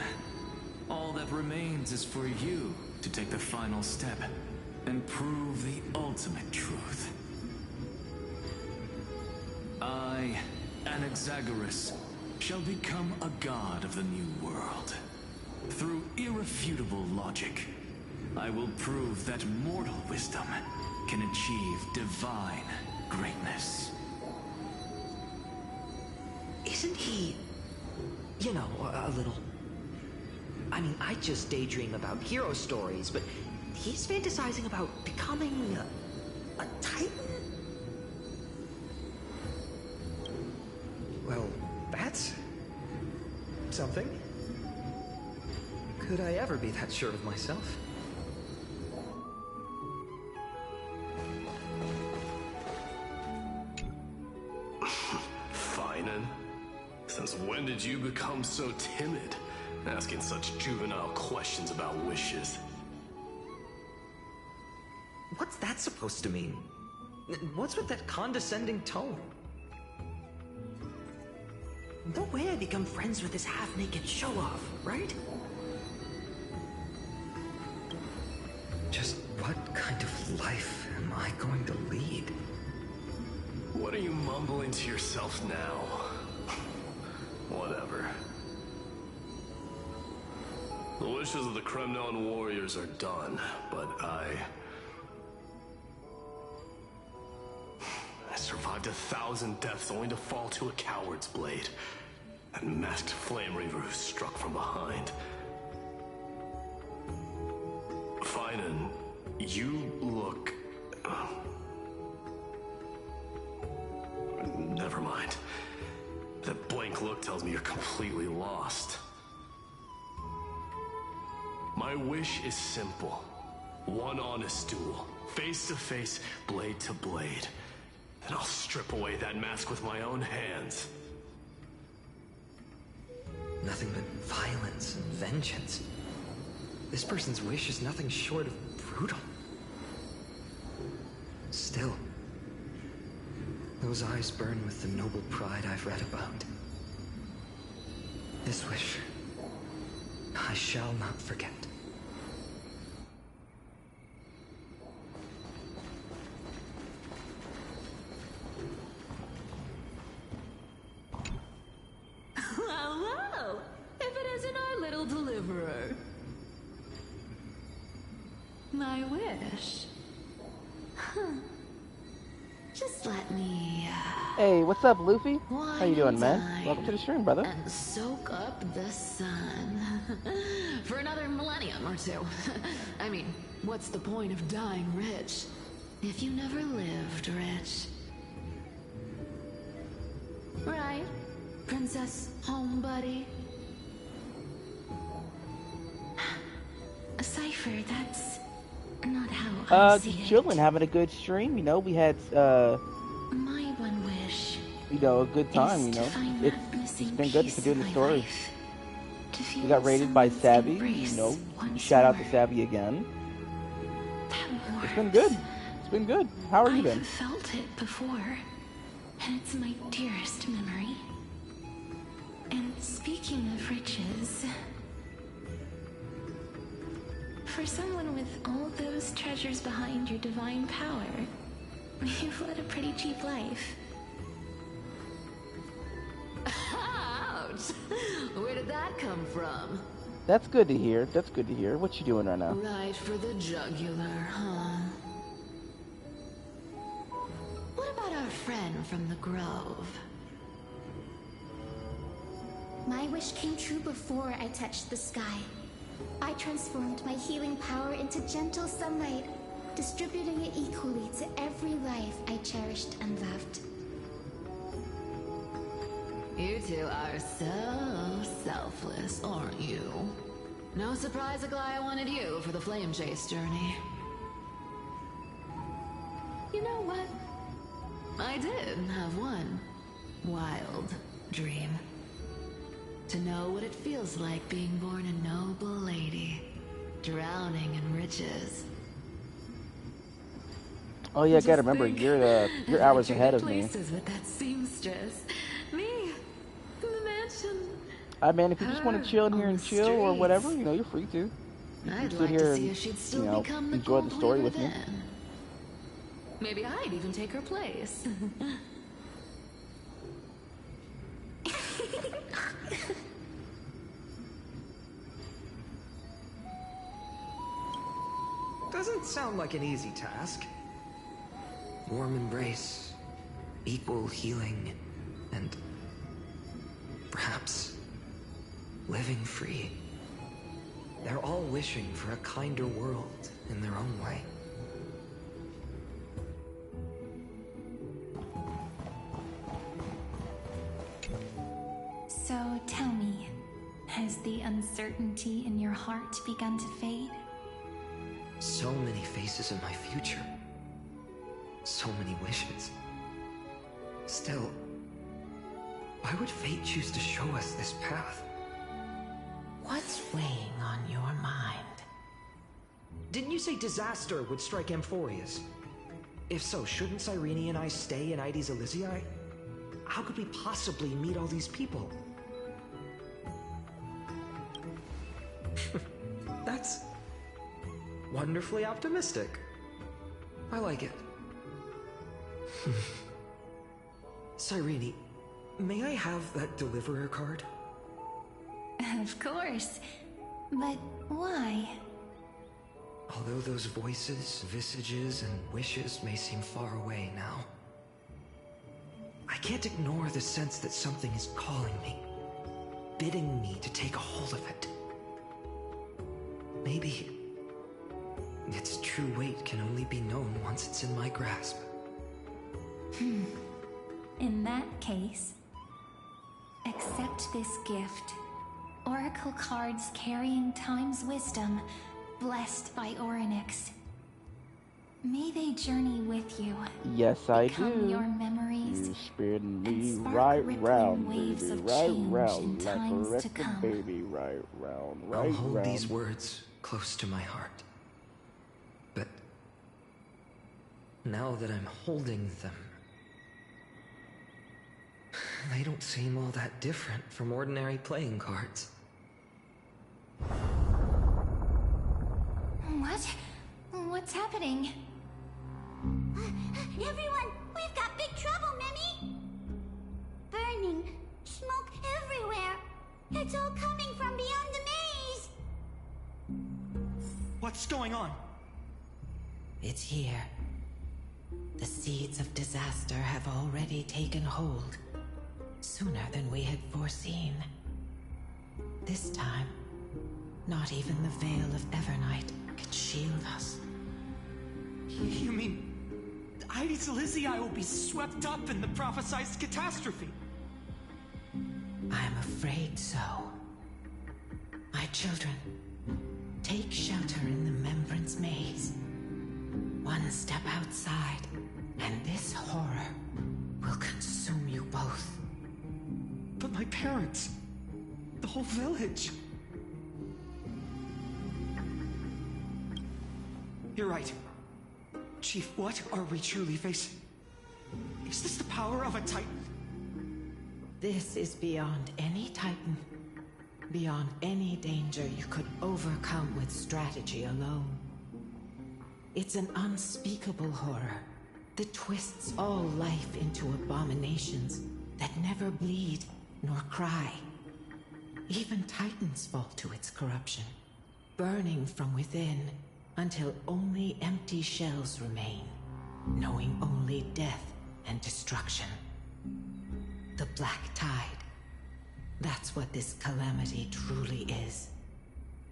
All that remains is for you to take the final step and prove the ultimate truth. I, Anaxagoras, shall become a god of the new world. Through irrefutable logic, I will prove that mortal wisdom can achieve divine greatness. Isn't he, you know, a little... I mean, I just daydream about hero stories, but he's fantasizing about becoming a titan? Well, that's something. Could I ever be that sure of myself? Phainon? Since when did you become so timid, asking such juvenile questions about wishes? What's that supposed to mean? What's with that condescending tone? No way I become friends with this half-naked show-off, right? Just what kind of life am I going to lead? What are you mumbling to yourself now? Whatever. The wishes of the Kremnon warriors are done, but I survived 1,000 deaths only to fall to a coward's blade. That masked flame reaver who struck from behind. Phainon, you look... Never mind. That blank look tells me you're completely lost. My wish is simple. One honest duel. Face to face, blade to blade. Then I'll strip away that mask with my own hands. Nothing but violence and vengeance. This person's wish is nothing short of brutal. Still, those eyes burn with the noble pride I've read about. This wish, I shall not forget. Well, if it isn't our little deliverer. My wish. Huh. Just let me, Hey, what's up, Luffy? How you doing, man? dine Welcome to the stream, brother. and soak up the sun. For another millennium or two. I mean, what's the point of dying rich if you never lived rich? Right, Princess Home Buddy? Cypher, that's not how I see Just it. chilling, having a good stream. You know, we had, My one wish you know, a good time. You is to know, find it's that missing been good piece for doing of the my story. life. To feel We got rated by someone's Savvy. embrace You know, once shout out more. to Savvy again. That It's been good. It's been good. How are you been? I've felt it before, and it's my dearest memory. And speaking of riches, for someone with all those treasures behind your divine power, you've led a pretty cheap life. Ouch! Where did that come from? That's good to hear. That's good to hear. What you doing right now? Right for the jugular, huh? What about our friend from the Grove? My wish came true before I touched the sky. I transformed my healing power into gentle sunlight, distributing it equally to every life I cherished and loved. You two are so selfless, aren't you? No surprise Aglaya wanted you for the flame chase journey. You know what? I did have one wild dream. To know what it feels like being born a noble lady, drowning in riches. Oh yeah, I gotta remember, you're hours ahead of me. Places with that seamstress. Me, the mansion. Man, if you just want to chill in here and chill or whatever, you know, you're free to. You I'd sit like here to see and, if she'd still you know, become the enjoy the gold story we with me. live in. Maybe I'd even take her place. Doesn't sound like an easy task. Warm embrace, equal healing, and perhaps living free. They're all wishing for a kinder world in their own way. So tell me, has the uncertainty in your heart begun to fade? So many faces in my future. So many wishes. Still, why would fate choose to show us this path? What's weighing on your mind? Didn't you say disaster would strike Amphorius? If so, shouldn't Cyrene and I stay in Ides Elysiae? How could we possibly meet all these people? That's wonderfully optimistic. I like it. Cyrene, may I have that Deliverer card? Of course. But why? Although those voices, visages, and wishes may seem far away now, I can't ignore the sense that something is calling me, bidding me to take a hold of it. Maybe its true weight can only be known once it's in my grasp. In that case, accept this gift. Oracle cards carrying time's wisdom, blessed by Orynyx. May they journey with you. Yes, I become do. Your memories. You spin me and spark right rippling round, waves baby, of right change round, in like a times to record come. baby, right round, I'll right hold round. these words close to my heart. But now that I'm holding them, they don't seem all that different from ordinary playing cards. What? What's happening? Everyone, we've got big trouble, Mimi! Burning, smoke everywhere. It's all coming from beyond the maze. What's going on? It's here. The seeds of disaster have already taken hold, sooner than we had foreseen. This time, not even the veil of Evernight can shield us. You mean Ides Elysiae will be swept up in the prophesied catastrophe? I'm afraid so. My children, take shelter in the Membrance Maze. One step outside, and this horror will consume you both. But my parents, the whole village. You're right. Chief, what are we truly facing? Is this the power of a Titan? This is beyond any Titan. Beyond any danger you could overcome with strategy alone. It's an unspeakable horror that twists all life into abominations that never bleed nor cry. Even Titans fall to its corruption, burning from within until only empty shells remain, knowing only death and destruction. The Black Tide. That's what this calamity truly is.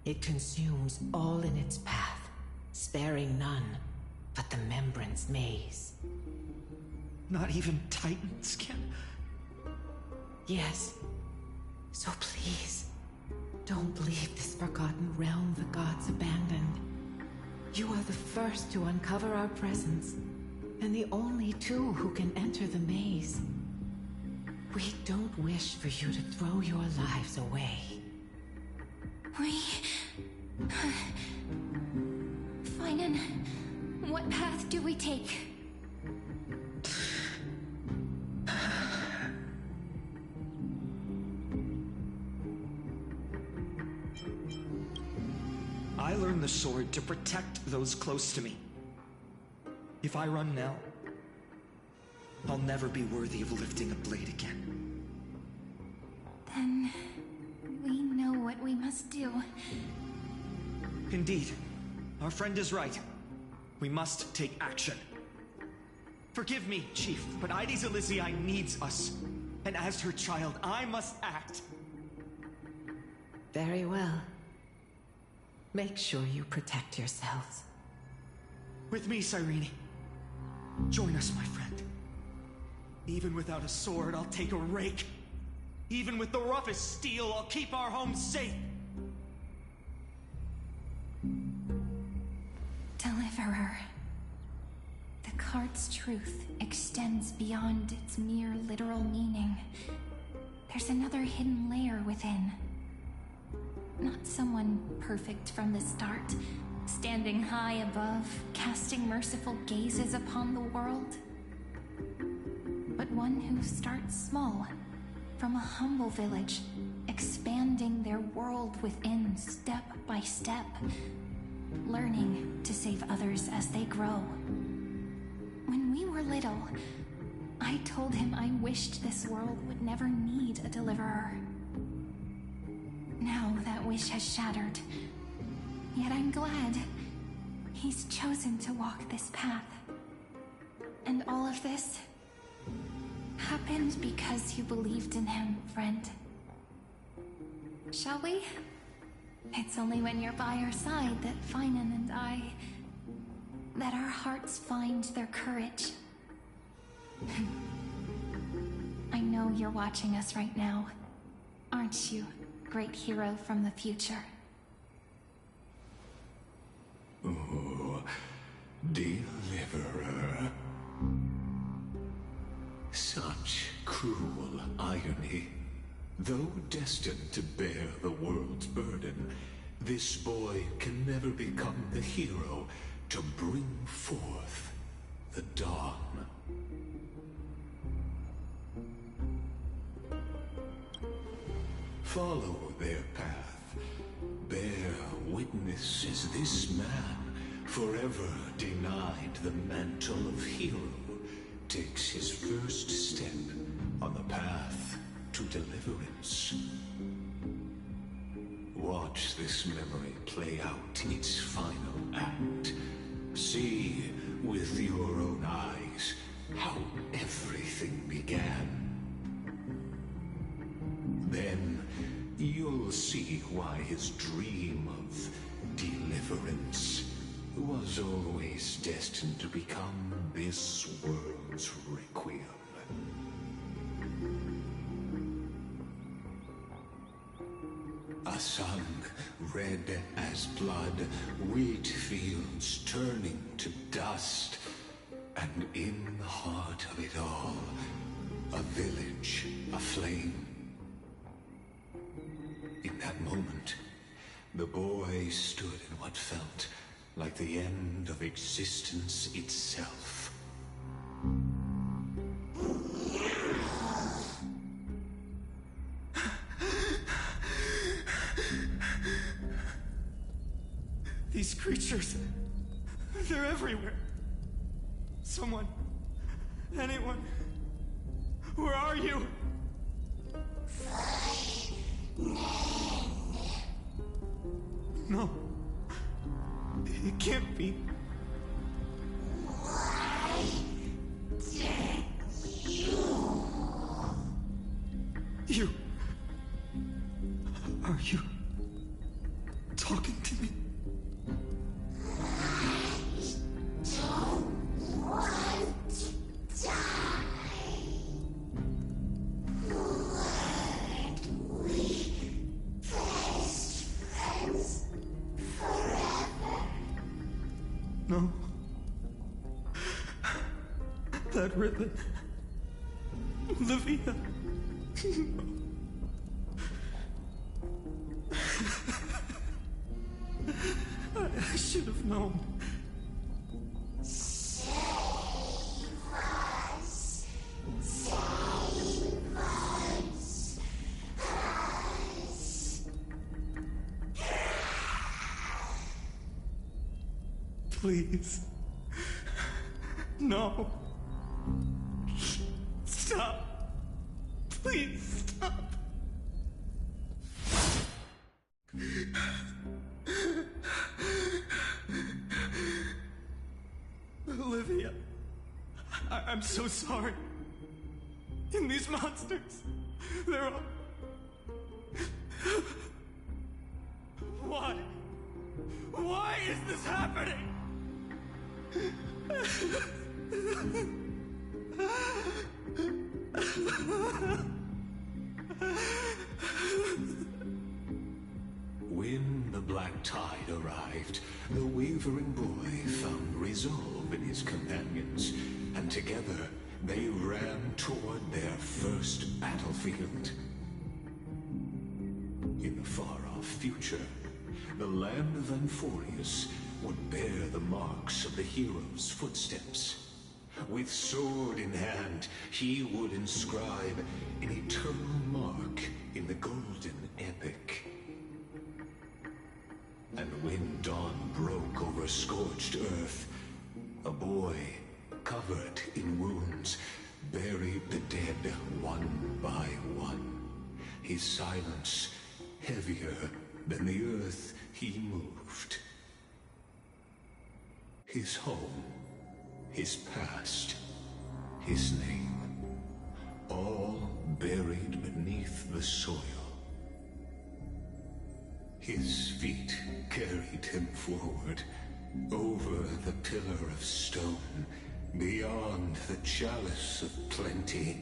It consumes all in its path, sparing none but the Membrance Maze. Not even Titans can... Yes. So please, don't leave this forgotten realm the gods abandoned. You are the first to uncover our presence, and the only two who can enter the maze. We don't wish for you to throw your lives away. Phainon, what path do we take? I learned the sword to protect those close to me. If I run now, I'll never be worthy of lifting a blade again. Then we know what we must do. Indeed, our friend is right. We must take action. Forgive me, Chief, but Ides Elysiae needs us. And as her child, I must act. Very well. Make sure you protect yourselves. With me, Cyrene. Join us, my friend. Even without a sword, I'll take a rake. Even with the roughest steel, I'll keep our home safe. Deliverer. The card's truth extends beyond its mere literal meaning. There's another hidden layer within. Not someone perfect from the start, standing high above, casting merciful gazes upon the world. But one who starts small, from a humble village, expanding their world within step by step, learning to save others as they grow. When we were little, I told him I wished this world would never need a deliverer. Now that wish has shattered. Yet I'm glad he's chosen to walk this path. And all of this happened because you believed in him, friend. Shall we? It's only when you're by our side that Phainon and that our hearts find their courage. I know you're watching us right now, aren't you, great hero from the future? Oh, deliverer. Such cruel irony. Though destined to bear the world's burden, this boy can never become the hero to bring forth the dawn. Follow their path. Bear witness as this man, forever denied the mantle of hero, takes his first step on the path to deliverance. Watch this memory play out its final act. See with your own eyes how everything began. Then you'll see why his dream of deliverance was always destined to become this world's requiem. A sun red as blood, wheat fields turning to dust, and in the heart of it all, a village aflame. In that moment, the boy stood in what felt like the end of existence itself. These creatures, they're everywhere. Someone, anyone, where are you? No, it can't be. You. Are you talking to me? No. That ribbon. Olivia. I should have known. Save us. Save us. Please. No. Stop. Please stop. Olivia, I'm so sorry. And these monsters, they're all... Why? Why is this happening? When the black tide arrived, the wavering boy found resolve in his companions, and together they ran toward their first battlefield. In the far-off future, the land of Anforius would bear the marks of the hero's footsteps. With sword in hand, he would inscribe an eternal mark in the golden epic. And when dawn broke over scorched earth, a boy, covered in wounds, buried the dead one by one. His silence heavier than the earth he moved. His home, his past, his name, all buried beneath the soil. His feet carried him forward, over the pillar of stone, beyond the chalice of plenty,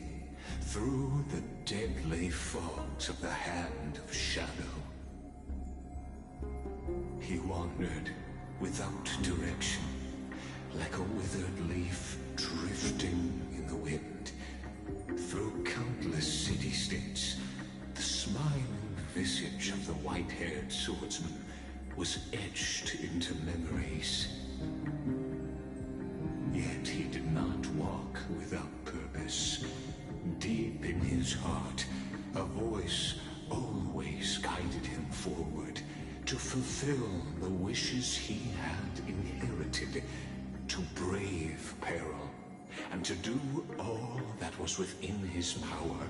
through the deadly fogs of the hand of shadow. He wandered without direction, like a withered leaf drifting in the wind, through countless city-states. The smiling visage of the white-haired swordsman was etched into memories. Yet he did not walk without purpose. Deep in his heart, a voice always guided him forward to fulfill the wishes he had inherited, to brave peril, and to do all that was within his power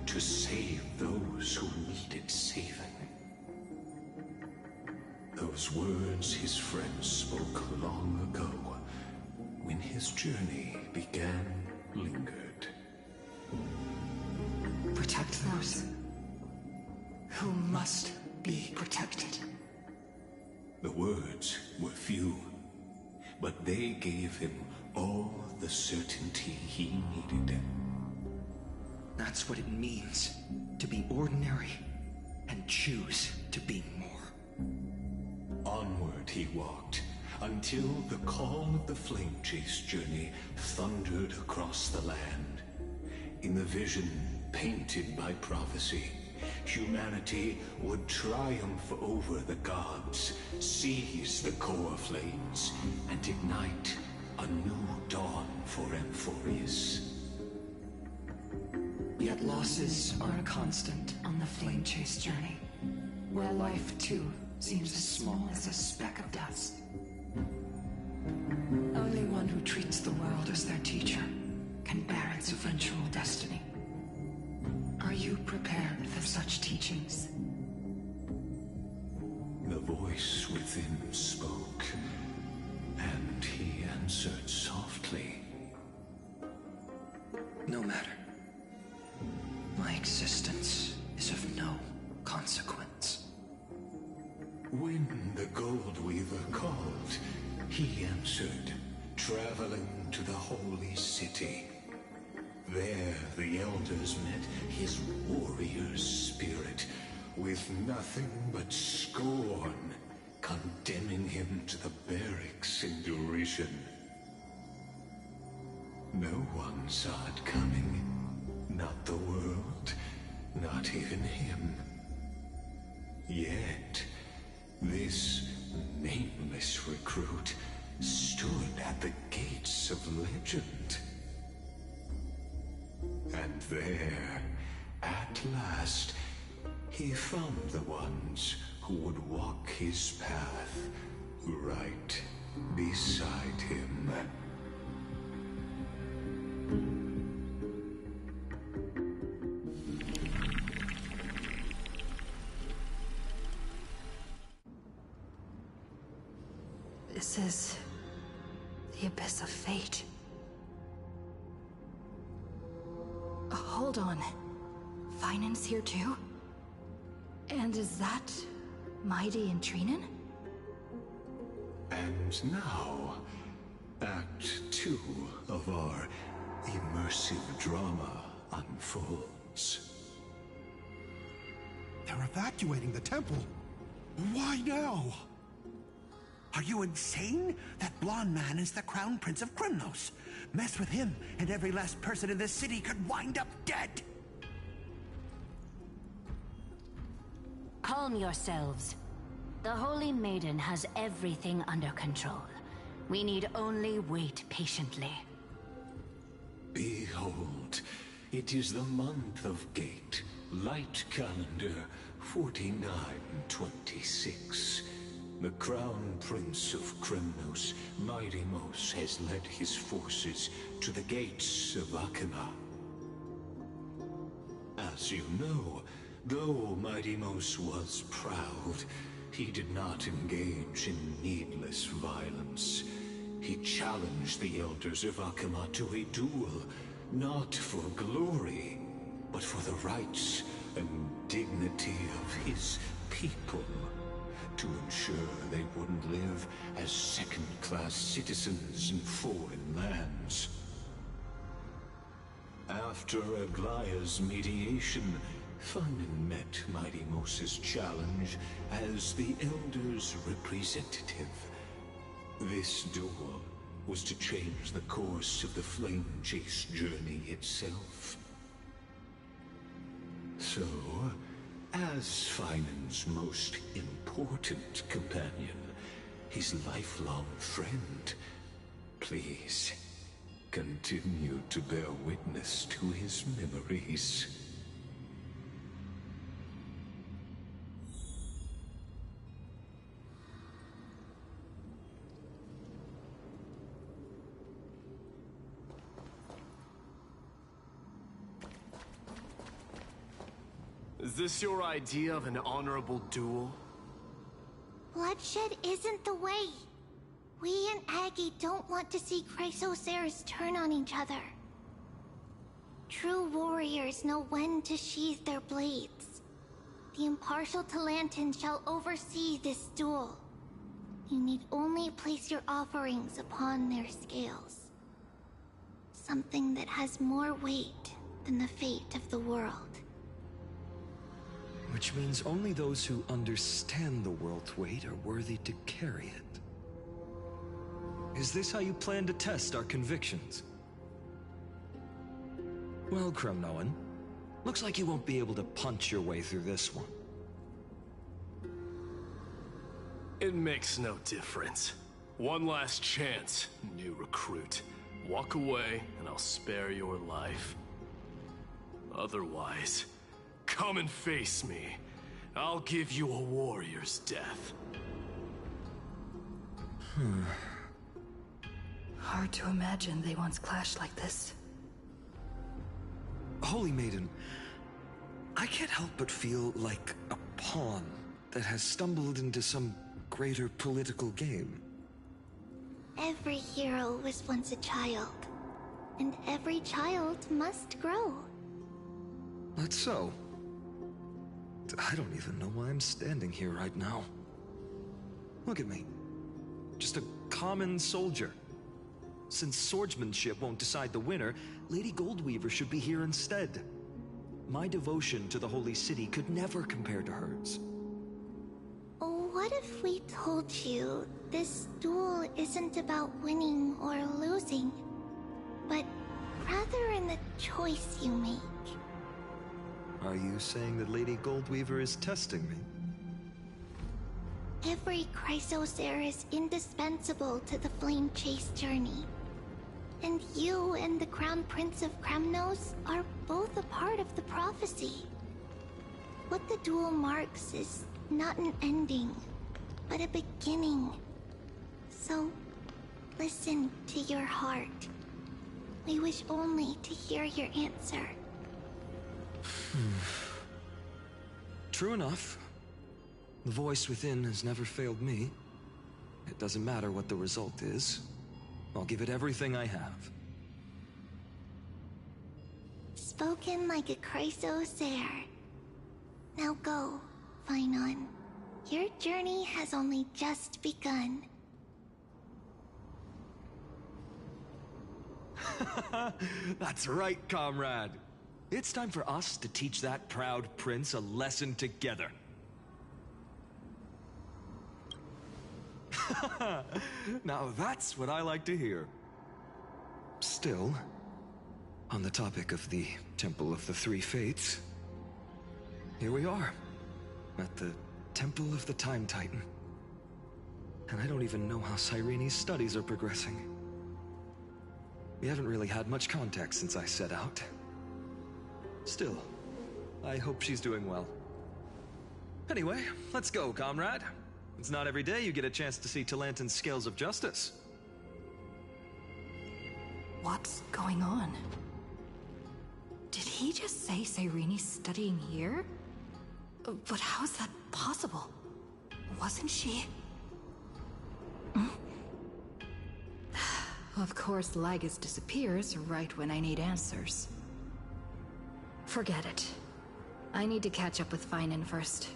to save those who needed saving. Those words his friends spoke long ago, when his journey began, lingered. Protect those who must be protected. The words were few, but they gave him all the certainty he needed. That's what it means to be ordinary and choose to be more. Onward he walked, until the call of the flame chase journey thundered across the land. In the vision painted by prophecy, humanity would triumph over the gods, seize the core flames, and ignite a new dawn for Amphorius. Yet losses are a constant on the flame chase journey, where life too seems as small as a speck of dust. Only one who treats the world as their teacher can bear its eventual destiny. Are you prepared for such teachings? The voice within spoke, and he answered softly. No matter. My existence is of no consequence. When the Gold Weaver called, he answered, traveling to the holy city. There the elders met his warrior's spirit, with nothing but scorn, condemning him to the barracks in derision. No one saw it coming. Not the world, not even him. Yet, this nameless recruit stood at the gates of legend. And there, at last, he found the ones who would walk his path right beside him. This is the Abyss of Fate. Hold on. Phainon's here too? And is that Mighty and Trinin? And now, Act 2 of our immersive drama unfolds. They're evacuating the temple. Why now? Are you insane? That blonde man is the Crown Prince of Krymnos. Mess with him, and every last person in this city could wind up dead. Calm yourselves. The Holy Maiden has everything under control. We need only wait patiently. Behold, it is the month of Gate, Light Calendar 4926. The Crown Prince of Krymnos, Midimos, has led his forces to the gates of Akima. As you know, though Midimos was proud, he did not engage in needless violence. He challenged the elders of Akima to a duel, not for glory, but for the rights and dignity of his people, to ensure they wouldn't live as second-class citizens in foreign lands. After Aglaya's mediation, Phainon met Midimos' challenge as the Elder's representative. This duel was to change the course of the Flame Chase journey itself. So, as Phainon's most important companion, his lifelong friend, please continue to bear witness to his memories. Is this your idea of an honorable duel? Bloodshed isn't the way. We and Aggie don't want to see Chrysoceres turn on each other. True warriors know when to sheathe their blades. The impartial Talantin shall oversee this duel. You need only place your offerings upon their scales. Something that has more weight than the fate of the world. Which means only those who understand the world's weight are worthy to carry it. Is this how you plan to test our convictions? Well, Krymnoan, looks like you won't be able to punch your way through this one. It makes no difference. One last chance, new recruit. Walk away, and I'll spare your life. Otherwise, come and face me. I'll give you a warrior's death. Hard to imagine they once clashed like this. Holy Maiden, I can't help but feel like a pawn that has stumbled into some greater political game. Every hero was once a child, and every child must grow. That's so. I don't even know why I'm standing here right now. Look at me. Just a common soldier. Since swordsmanship won't decide the winner, Lady Goldweaver should be here instead. My devotion to the Holy City could never compare to hers. What if we told you this duel isn't about winning or losing, but rather in the choice you make? Are you saying that Lady Goldweaver is testing me? Every Chrysos heir is indispensable to the Flame Chase journey. And you and the Crown Prince of Kremnos are both a part of the prophecy. What the duel marks is not an ending, but a beginning. So, listen to your heart. We wish only to hear your answer. True enough. The voice within has never failed me. It doesn't matter what the result is. I'll give it everything I have. Spoken like a Chrysos heir. Now go, Phainon. Your journey has only just begun. That's right, comrade. It's time for us to teach that proud prince a lesson together. Now that's what I like to hear. Still, on the topic of the Temple of the Three Fates, here we are, at the Temple of the Time Titan. And I don't even know how Cyrene's studies are progressing. We haven't really had much contact since I set out. Still, I hope she's doing well. Anyway, let's go, comrade. It's not every day you get a chance to see Talantin's scales of justice. What's going on? Did he just say Cyrene's studying here? But how is that possible? Wasn't she? Of course, Lygus disappears right when I need answers. Forget it. I need to catch up with Phainon first.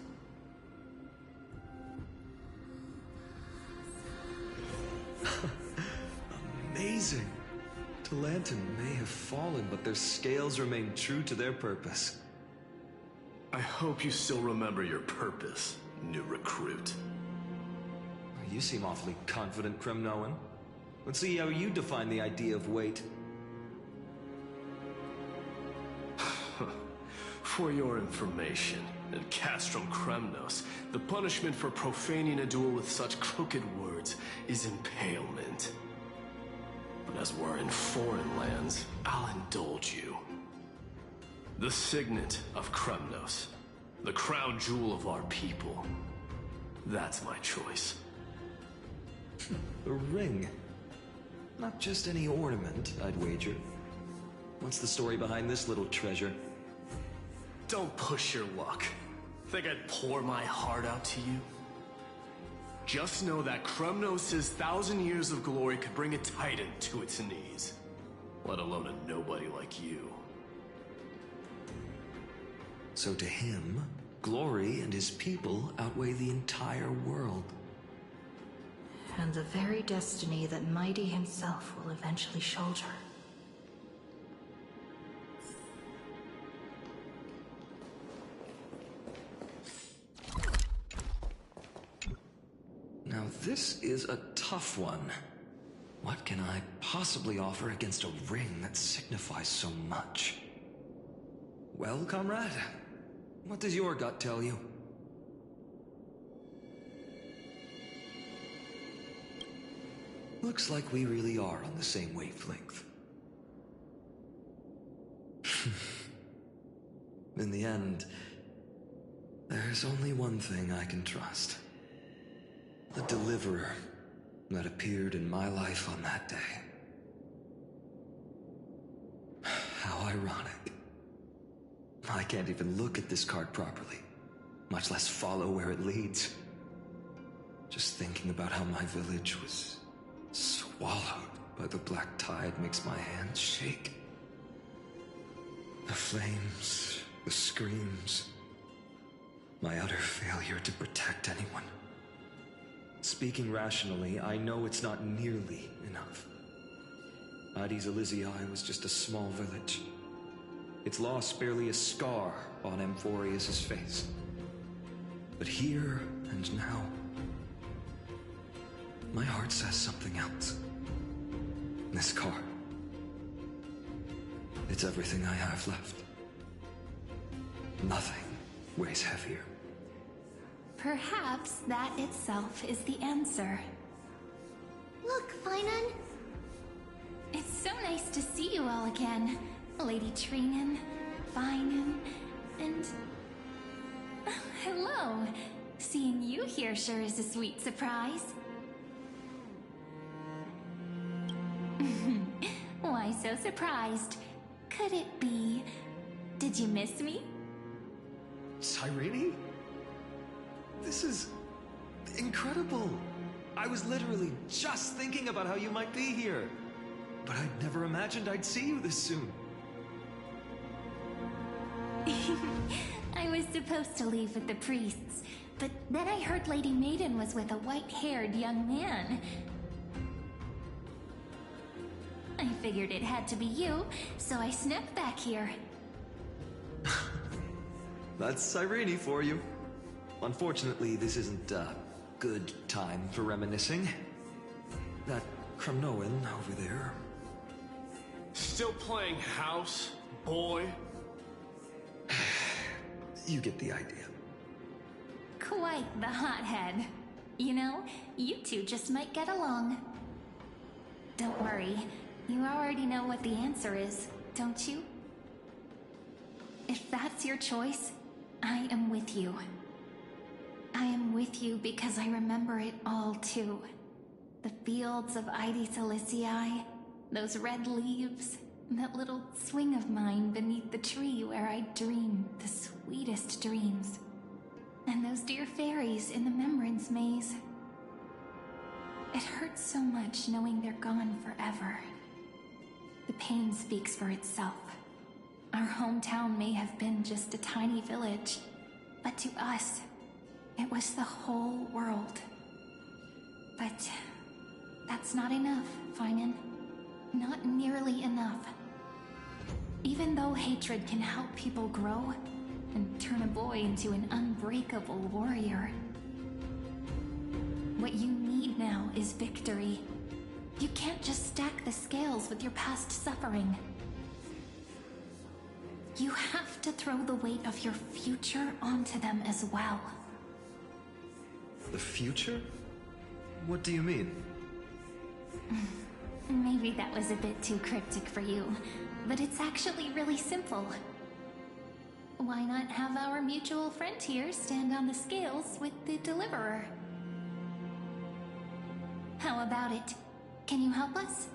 Amazing! Talantin may have fallen, but their scales remain true to their purpose. I hope you still remember your purpose, new recruit. You seem awfully confident, Kremnoan. Let's see how you define the idea of weight. For your information, in Castrum Kremnos, the punishment for profaning a duel with such crooked words is impalement. But as we're in foreign lands, I'll indulge you. The signet of Kremnos, the crown jewel of our people. That's my choice. A ring. Not just any ornament, I'd wager. What's the story behind this little treasure? Don't push your luck. Think I'd pour my heart out to you? Just know that Kremnos' 1,000 years of glory could bring a titan to its knees. Let alone a nobody like you. So to him, glory and his people outweigh the entire world. And the very destiny that Mighty himself will eventually shoulder. Now this is a tough one. What can I possibly offer against a ring that signifies so much? Well, comrade, what does your gut tell you? Looks like we really are on the same wavelength. In the end, there There's only one thing I can trust. The deliverer that appeared in my life on that day. How ironic. I can't even look at this card properly, much less follow where it leads. Just thinking about how my village was swallowed by the black tide makes my hands shake. The flames, the screams, my utter failure to protect anyone. Speaking rationally, I know it's not nearly enough. Addis Elysiae was just a small village. Its loss barely a scar on Amphorius' face. But here and now, my heart says something else. This card. It's everything I have left. Nothing weighs heavier. Perhaps that itself is the answer. Look, Phainon. It's so nice to see you all again. Lady Trinan, Phainon, and... hello. Seeing you here sure is a sweet surprise. Why so surprised? Could it be... did you miss me? Cyrene? This is... incredible. I was literally just thinking about how you might be here. But I'd never imagined I'd see you this soon. I was supposed to leave with the priests, but then I heard Lady Maiden was with a white-haired young man. I figured it had to be you, so I snuck back here. That's Cyrene for you. Unfortunately, this isn't a good time for reminiscing. That Kremnoan over there. Still playing house, boy? You get the idea. Quite the hothead. You know, you two just might get along. Don't worry, you already know what the answer is, don't you? If that's your choice, I am with you. I am with you because I remember it all too. The fields of Addis Elysiae, those red leaves, that little swing of mine beneath the tree where I dreamed the sweetest dreams. And those dear fairies in the Membrance Maze. It hurts so much knowing they're gone forever. The pain speaks for itself. Our hometown may have been just a tiny village, but to us, it was the whole world. But that's not enough, Phainon. Not nearly enough. Even though hatred can help people grow and turn a boy into an unbreakable warrior, what you need now is victory. You can't just stack the scales with your past suffering. You have to throw the weight of your future onto them as well. The future? What do you mean? Maybe that was a bit too cryptic for you, but it's actually really simple. Why not have our mutual friend here stand on the scales with the deliverer? How about it? Can you help us?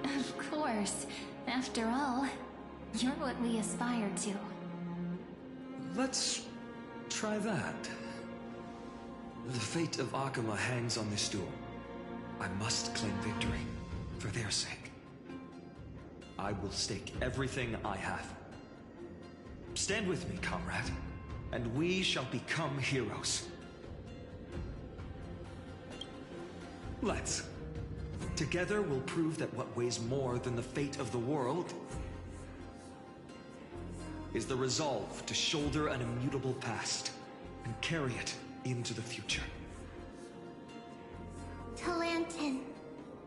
Of course. After all, you're what we aspire to. Let's try that. The fate of Akama hangs on this duel. I must claim victory, for their sake. I will stake everything I have. Stand with me, comrade, and we shall become heroes. Let's. Together we'll prove that what weighs more than the fate of the world is the resolve to shoulder an immutable past and carry it into the future. Talantin,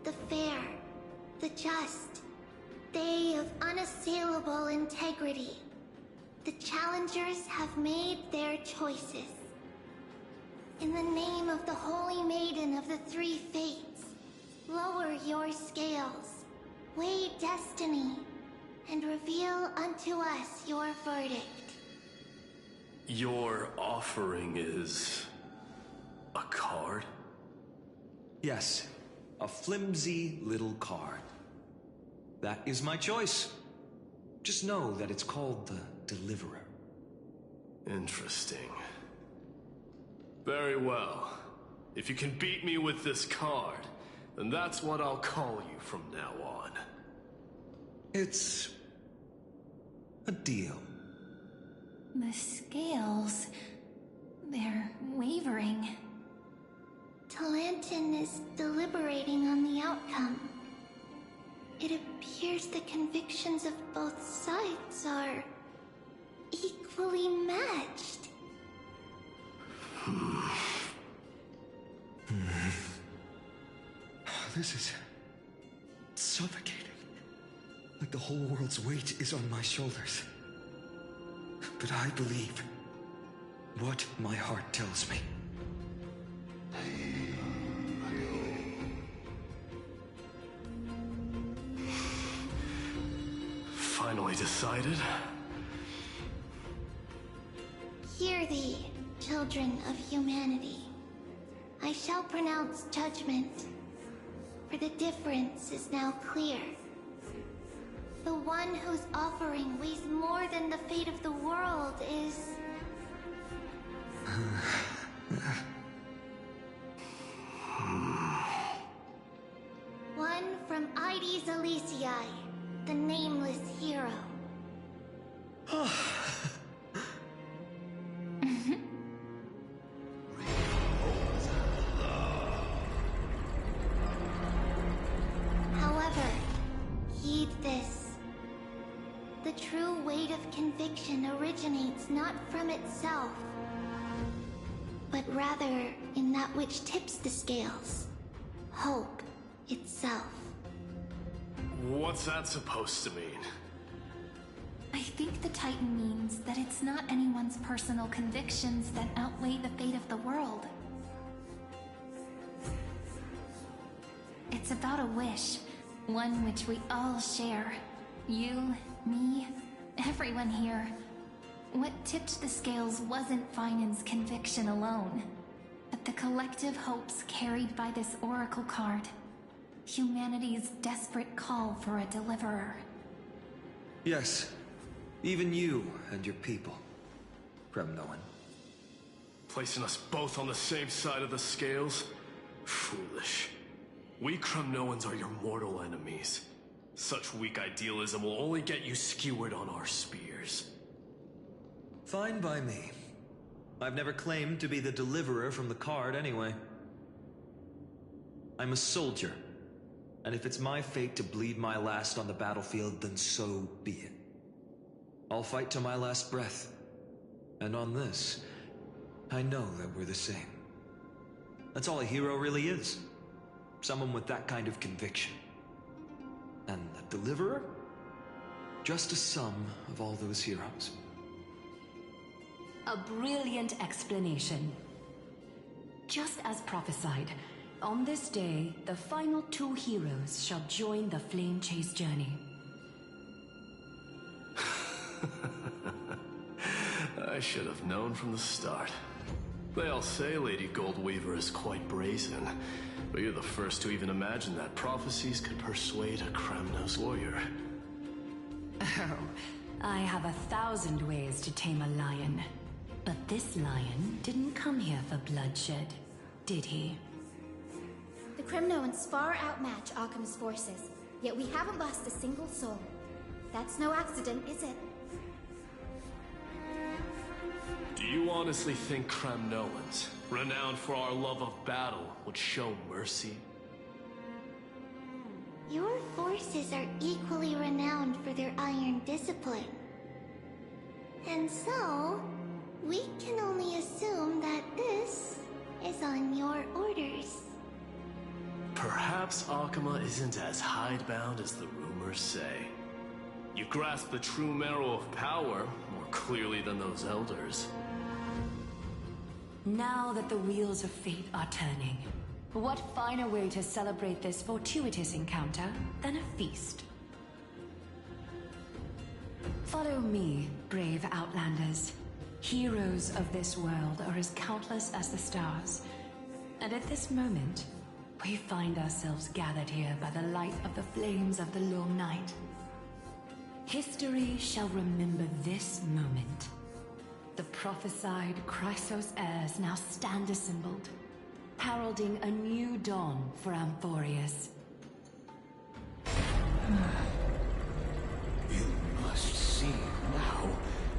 the fair, the just, they of unassailable integrity. The challengers have made their choices. In the name of the Holy Maiden of the Three Fates, lower your scales, weigh destiny, and reveal unto us your verdict. Your offering is... a card? Yes, a flimsy little card. That is my choice. Just know that it's called the Deliverer. Interesting. Very well. If you can beat me with this card, then that's what I'll call you from now on. It's... a deal. The scales... they're wavering. Talantin is deliberating on the outcome. It appears the convictions of both sides are equally matched. This is suffocating. Like the whole world's weight is on my shoulders. But I believe what my heart tells me. Finally decided? Hear thee, children of humanity. I shall pronounce judgment, for the difference is now clear. The one whose offering weighs more than the fate of the world is... one from Ides Elysiae, the nameless hero. However, heed this. The true weight of conviction originates not from itself, but rather in that which tips the scales. Hope itself. What's that supposed to mean? I think the Titan means that it's not anyone's personal convictions that outweigh the fate of the world. It's about a wish, one which we all share. You, me, everyone here. What tipped the scales wasn't Phainon's conviction alone, but the collective hopes carried by this oracle card. Humanity's desperate call for a deliverer. Yes, even you and your people, Kremnoan. Placing us both on the same side of the scales? Foolish. We Kremnoans are your mortal enemies. Such weak idealism will only get you skewered on our spears. Fine by me. I've never claimed to be the deliverer from the card anyway. I'm a soldier, and if it's my fate to bleed my last on the battlefield, then so be it. I'll fight to my last breath, and on this, I know that we're the same. That's all a hero really is. Someone with that kind of conviction. And the deliverer? Just a sum of all those heroes. A brilliant explanation. Just as prophesied, on this day, the final two heroes shall join the Flame Chase journey. I should have known from the start. They all say Lady Goldweaver is quite brazen, but you're the first to even imagine that prophecies could persuade a Kremnos warrior. Oh, I have 1,000 ways to tame a lion. But this lion didn't come here for bloodshed, did he? The Kremnoans far outmatch Occam's forces, yet we haven't lost a single soul. That's no accident, is it? Do you honestly think Kremnoans, renowned for our love of battle, would show mercy? Your forces are equally renowned for their iron discipline. And so, we can only assume that this is on your orders. Perhaps Akama isn't as hidebound as the rumors say. You grasp the true marrow of power more clearly than those elders. Now that the wheels of fate are turning, what finer way to celebrate this fortuitous encounter than a feast? Follow me, brave Outlanders. Heroes of this world are as countless as the stars. And at this moment, we find ourselves gathered here by the light of the flames of the long night. History shall remember this moment. The prophesied Chrysos heirs now stand assembled, heralding a new dawn for Amphorius. You must see now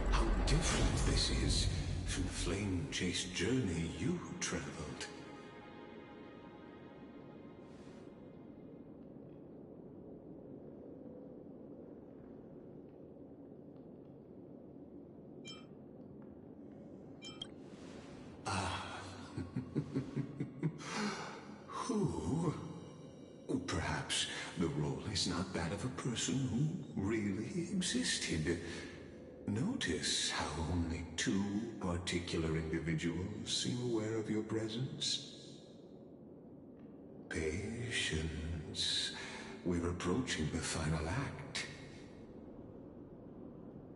how different this is from the flame-chased journey you traveled. Who? Perhaps the role is not that of a person who really existed. Notice how only two particular individuals seem aware of your presence. Patience. We're approaching the final act.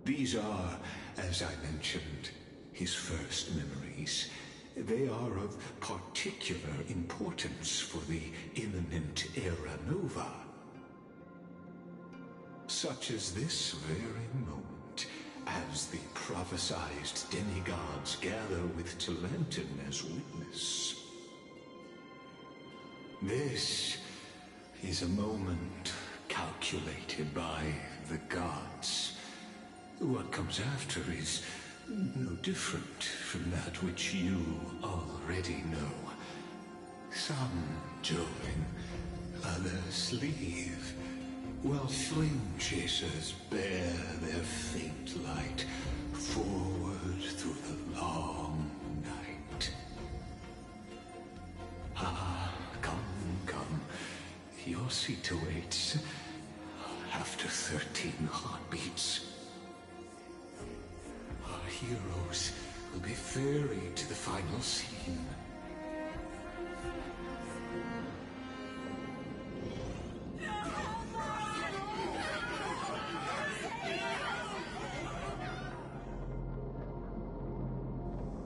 These are, as I mentioned, his first memories. They are of particular importance for the imminent Era Nova. Such as this very moment, as the prophesized demigods gather with Talentum as witness. This is a moment calculated by the gods. What comes after is no different from that which you already know. Some join, others leave, while flame chasers bear their faint light forward through the long night. Ah, come. Your seat awaits after 13 heartbeats. Our heroes will be ferried to the final scene.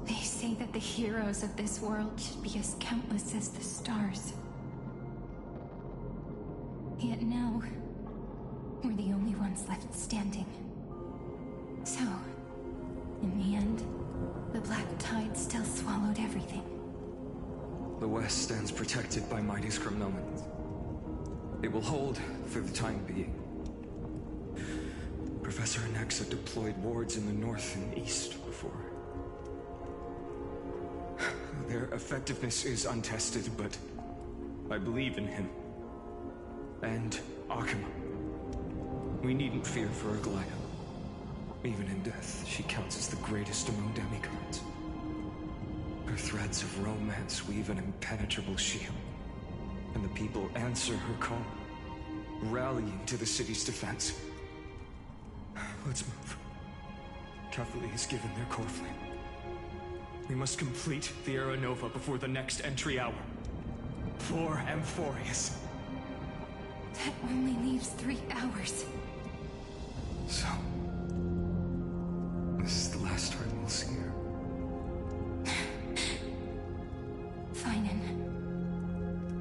They say that the heroes of this world should be as countless as the stars. Yet now, we're the only ones left standing. So, in the end, the black tide still swallowed everything. The West stands protected by mighty Scrimnomans. It will hold for the time being. Professor Anaxa deployed wards in the north and east before. Their effectiveness is untested, but I believe in him. And Akuma. We needn't fear for Aglaya. Even in death, she counts as the greatest among demigods. Her threads of romance weave an impenetrable shield, and the people answer her call, rallying to the city's defense. Let's move. Cavalry has given their core flame. We must complete the Era Nova before the next entry hour. For Amphorius. That only leaves 3 hours. So, this is the last time we'll see her. Phainon,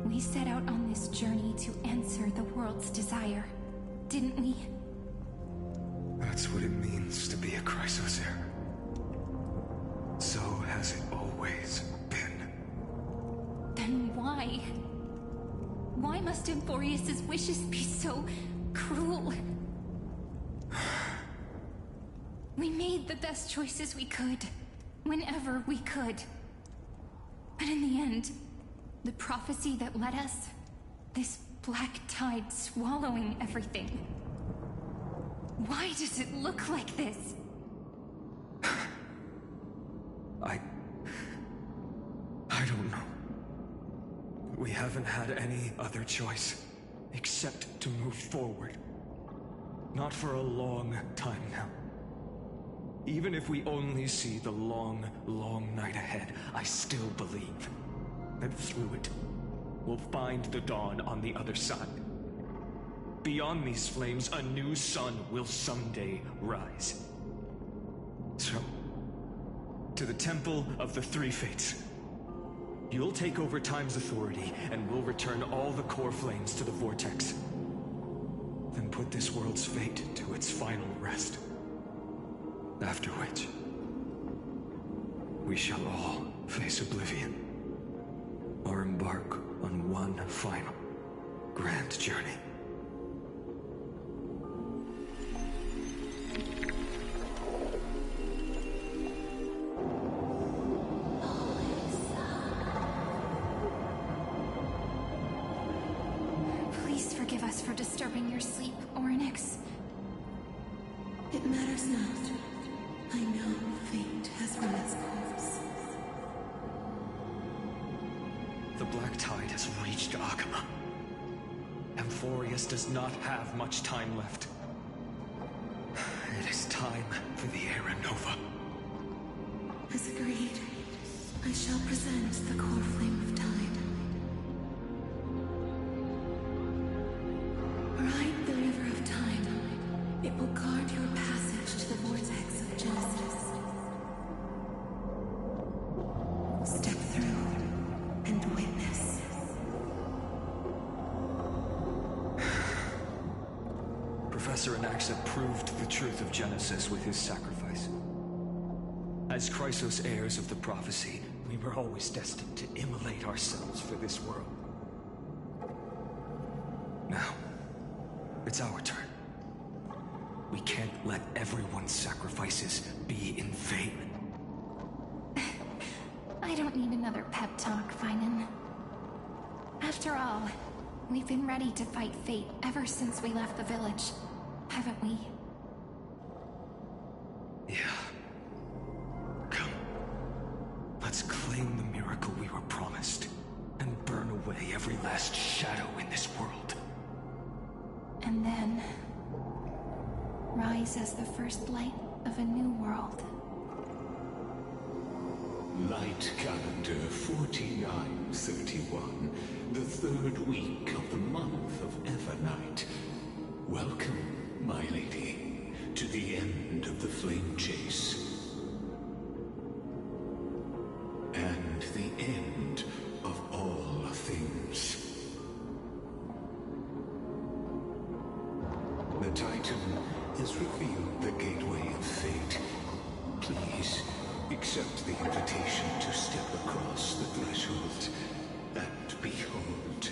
we set out on this journey to answer the world's desire, didn't we? That's what it means to be a Chrysos heir. So has it always been. Then why? Why must Amphorius' wishes be so cruel? We made the best choices we could, whenever we could. But in the end, the prophecy that led us, this black tide swallowing everything. Why does it look like this? I don't know. We haven't had any other choice, except to move forward. Not for a long time now. Even if we only see the long, long night ahead, I still believe that through it, we'll find the dawn on the other side. Beyond these flames, a new sun will someday rise. So, to the Temple of the Three Fates. You'll take over Time's authority, and we'll return all the core flames to the Vortex. Then put this world's fate to its final rest. After which, we shall all face oblivion, or embark on one final grand journey. Please forgive us for disturbing your sleep, Orynyx. It matters not. I know fate has run its course. The Black Tide has reached Akama. Amphorius does not have much time left. It is time for the Era Nova. As agreed, I shall present the core flame of Tide. Ride the river of time. It will guard your passage to the vortex of Genesis. Step through and witness. Professor Anaxa proved the truth of Genesis with his sacrifice. As Chrysos heirs of the prophecy, we were always destined to immolate ourselves for this world. Now, it's our turn. We can't let everyone's sacrifices be in vain. I don't need another pep talk, Phainon. After all, we've been ready to fight fate ever since we left the village, haven't we? Yeah. Come. Let's claim the miracle we were promised, and burn away every last shadow in this world. And then rise as the first light of a new world. Light calendar 4931, the third week of the month of Evernight. Welcome, my lady, to the end of the flame chase. And the end of all things. The Titan has revealed the gateway of fate. Please, accept the invitation to step across the threshold and behold.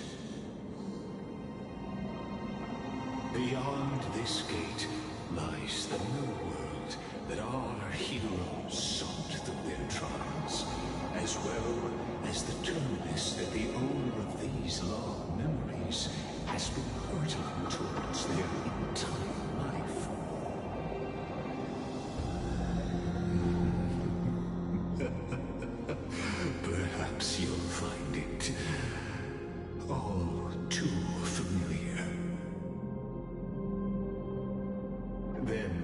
Beyond this gate lies the new world that our heroes sought through their trials, as well as the terminus that the owner of these long memories has been hurtling towards their entire life. Perhaps you'll find it all too familiar. Then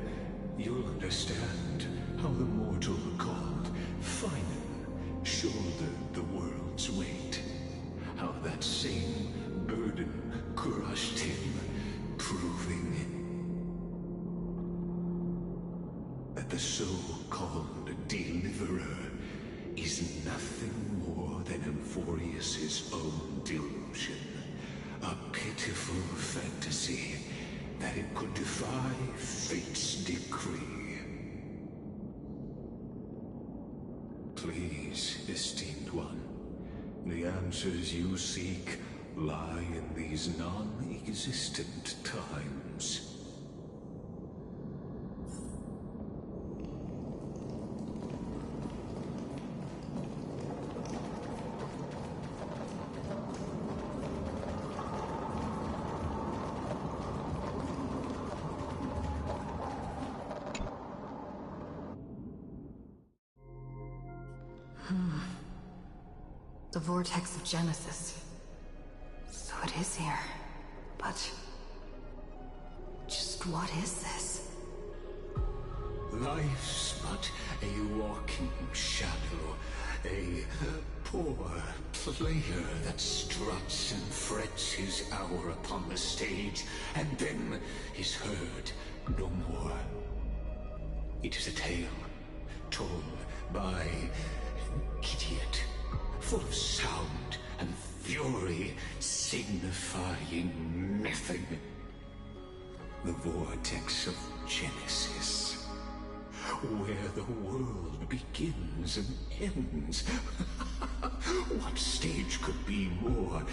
you'll understand how the mortal called Phainon shouldered the world's weight. How that same burden crushed him, proving that the so-called deliverer is nothing more than Amphorius's own delusion. A pitiful fantasy that it could defy fate's decree. Please, esteemed one, the answers you seek lie in these non-existent times. The vortex of Genesis. So it is here. But just what is this? Life's but a walking shadow, a Poor player that struts and frets his hour upon the stage, and then is heard no more. It is a tale told by an idiot, full of sound and fury, signifying nothing. The vortex of Genesis, where the world begins and ends. What stage could be more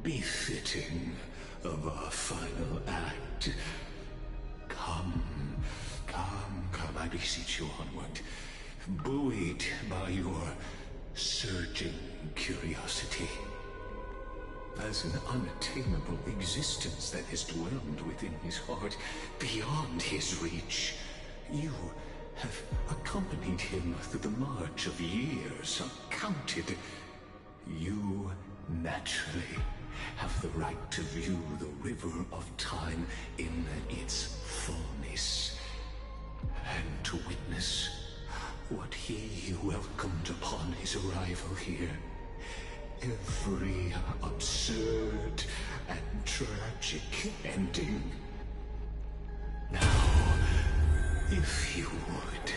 befitting of our final act? Come, I beseech you onward, buoyed by your surging curiosity. As an unattainable existence that has dwelled within his heart, beyond his reach, you have accompanied him through the march of years uncounted. You naturally have the right to view the river of time in its fullness, and to witness what he welcomed upon his arrival here. Every absurd and tragic ending. Now, if you would,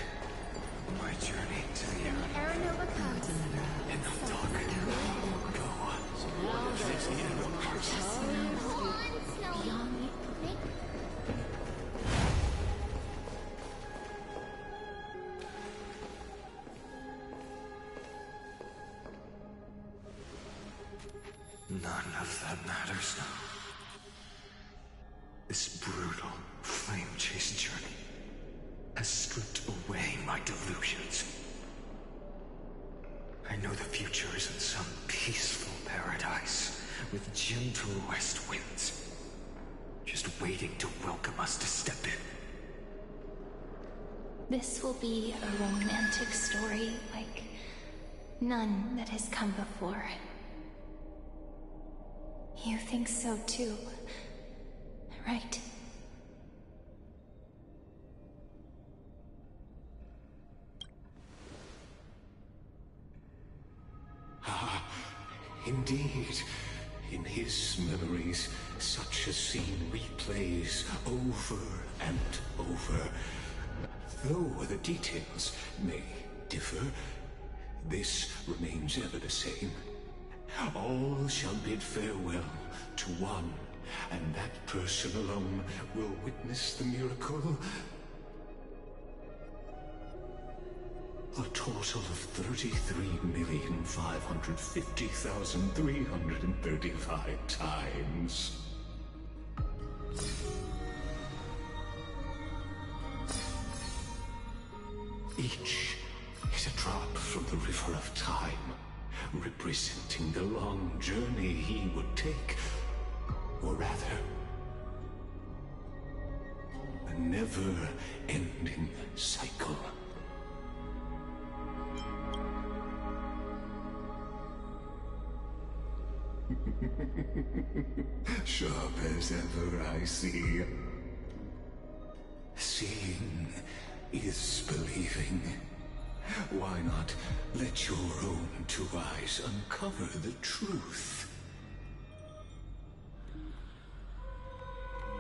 my journey to the Aranova comes. in the dark, go. Fix the end of None of that matters now. This brutal, flame-chased journey has stripped away my delusions. I know the future is in some peaceful paradise with gentle west winds, just waiting to welcome us to step in. This will be a romantic story like none that has come before. You think so too, right? Ah, indeed. In his memories, such a scene replays over and over. Though the details may differ, this remains ever the same. All shall bid farewell to one, and that person alone will witness the miracle. A total of 33,550,335 times. Each is a drop from the river of time, representing the long journey he would take, or rather, a never-ending cycle. Sharp as ever, I see. Seeing is believing. Why not let your own two eyes uncover the truth?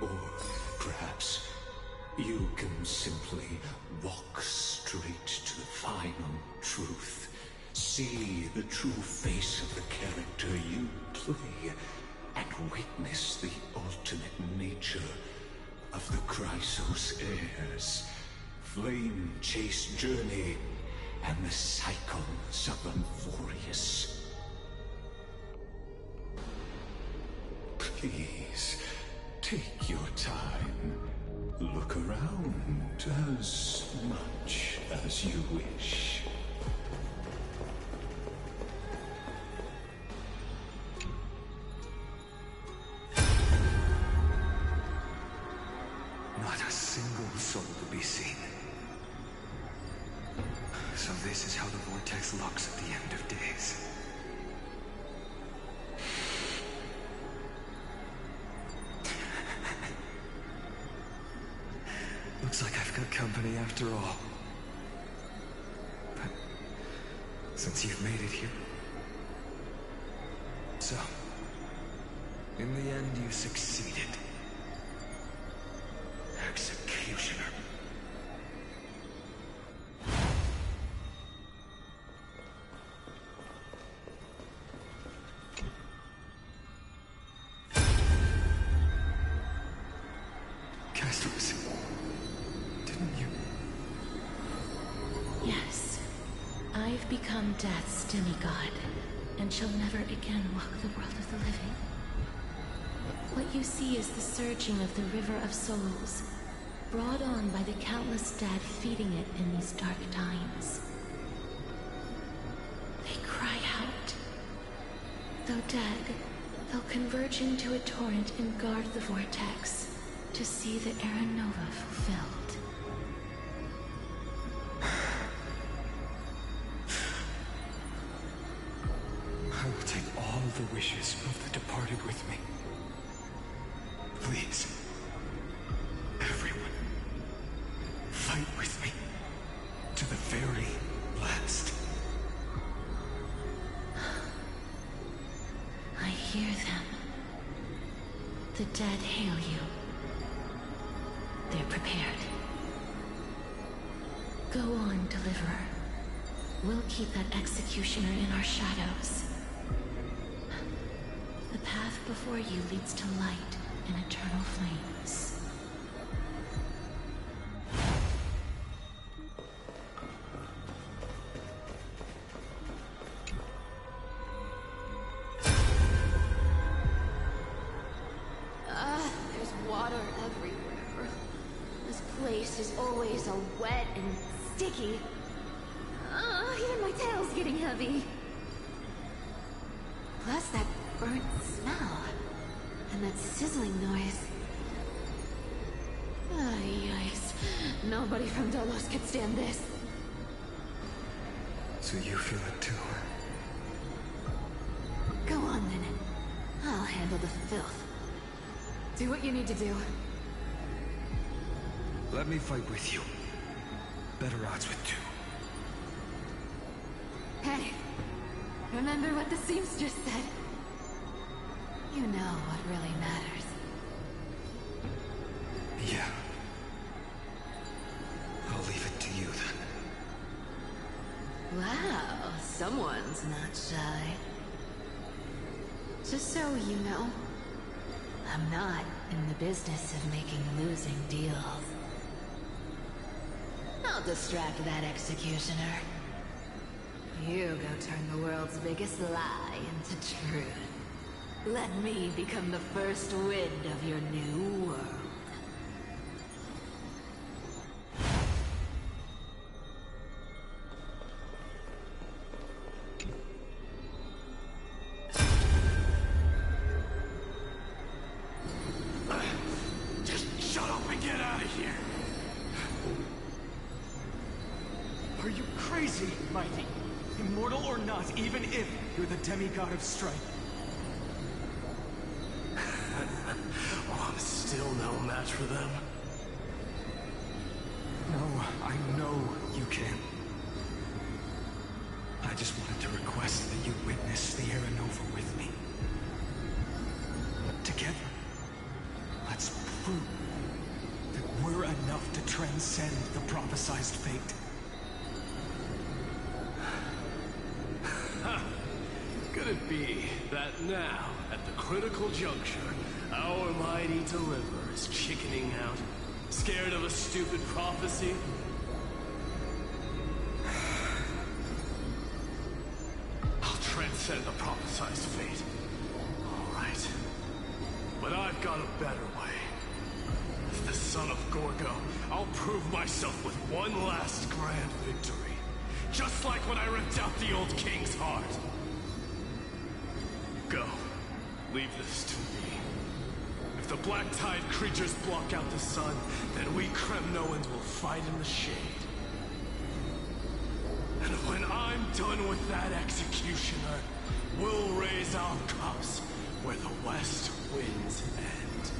Or perhaps you can simply walk straight to the final truth. See the true face of the character you play, and witness the ultimate nature of the Chrysos heirs, flame-chased journey, and the cycles of Unforius. Please, take your time. Look around as much as you wish. Not a single soul to be seen. So this is how the vortex looks at the end of days. Looks like I've got company after all. But since you've made it here, So, in the end, you succeeded. Executioner. Castos, didn't you? Yes. I've become Death's demigod, and shall never again walk the world of the living. What you see is the surging of the river of souls, brought on by the countless dead feeding it in these dark times. They cry out. Though dead, they'll converge into a torrent and guard the vortex to see the Era Nova fulfilled. I will take all the wishes of the departed with me. Please, everyone, fight with me to the very last. I hear them. The dead hail you. They're prepared. Go on, Deliverer. We'll keep that executioner in our shadows. The path before you leads to light and eternal flames. There's water everywhere. This place is always so wet and sticky. Even my tail's getting heavy. Plus that burnt smell. And that sizzling noise. Yikes. Nobody from Delos could stand this. So you feel it too? Go on then. I'll handle the filth. Do what you need to do. Let me fight with you. Better odds with two. Hey, remember what the seamstress said? You know what really matters. Yeah. I'll leave it to you then. Wow, someone's not shy. Just so you know, I'm not in the business of making losing deals. I'll distract that executioner. You go turn the world's biggest lie into truth. Let me become the first wind of your new world. Just shut up and get out of here! Are you crazy, Mighty? Immortal or not, even if you're the demigod of strife. Oh, I'm still no match for them. No, I know you can. I just wanted to request that you witness the Era Nova with me. Together, let's prove that we're enough to transcend the prophesized fate. Could it be that now, at the critical juncture, our mighty deliverer is chickening out, scared of a stupid prophecy? I'll transcend the prophesized fate. All right. But I've got a better way. As the son of Gorgo, I'll prove myself with one last grand victory. Just like when I ripped out the old king's heart. Go. Leave this to me. If the black tide creatures block out the sun, then we Kremnoans will fight in the shade. And when I'm done with that executioner, we'll raise our cups where the west winds end.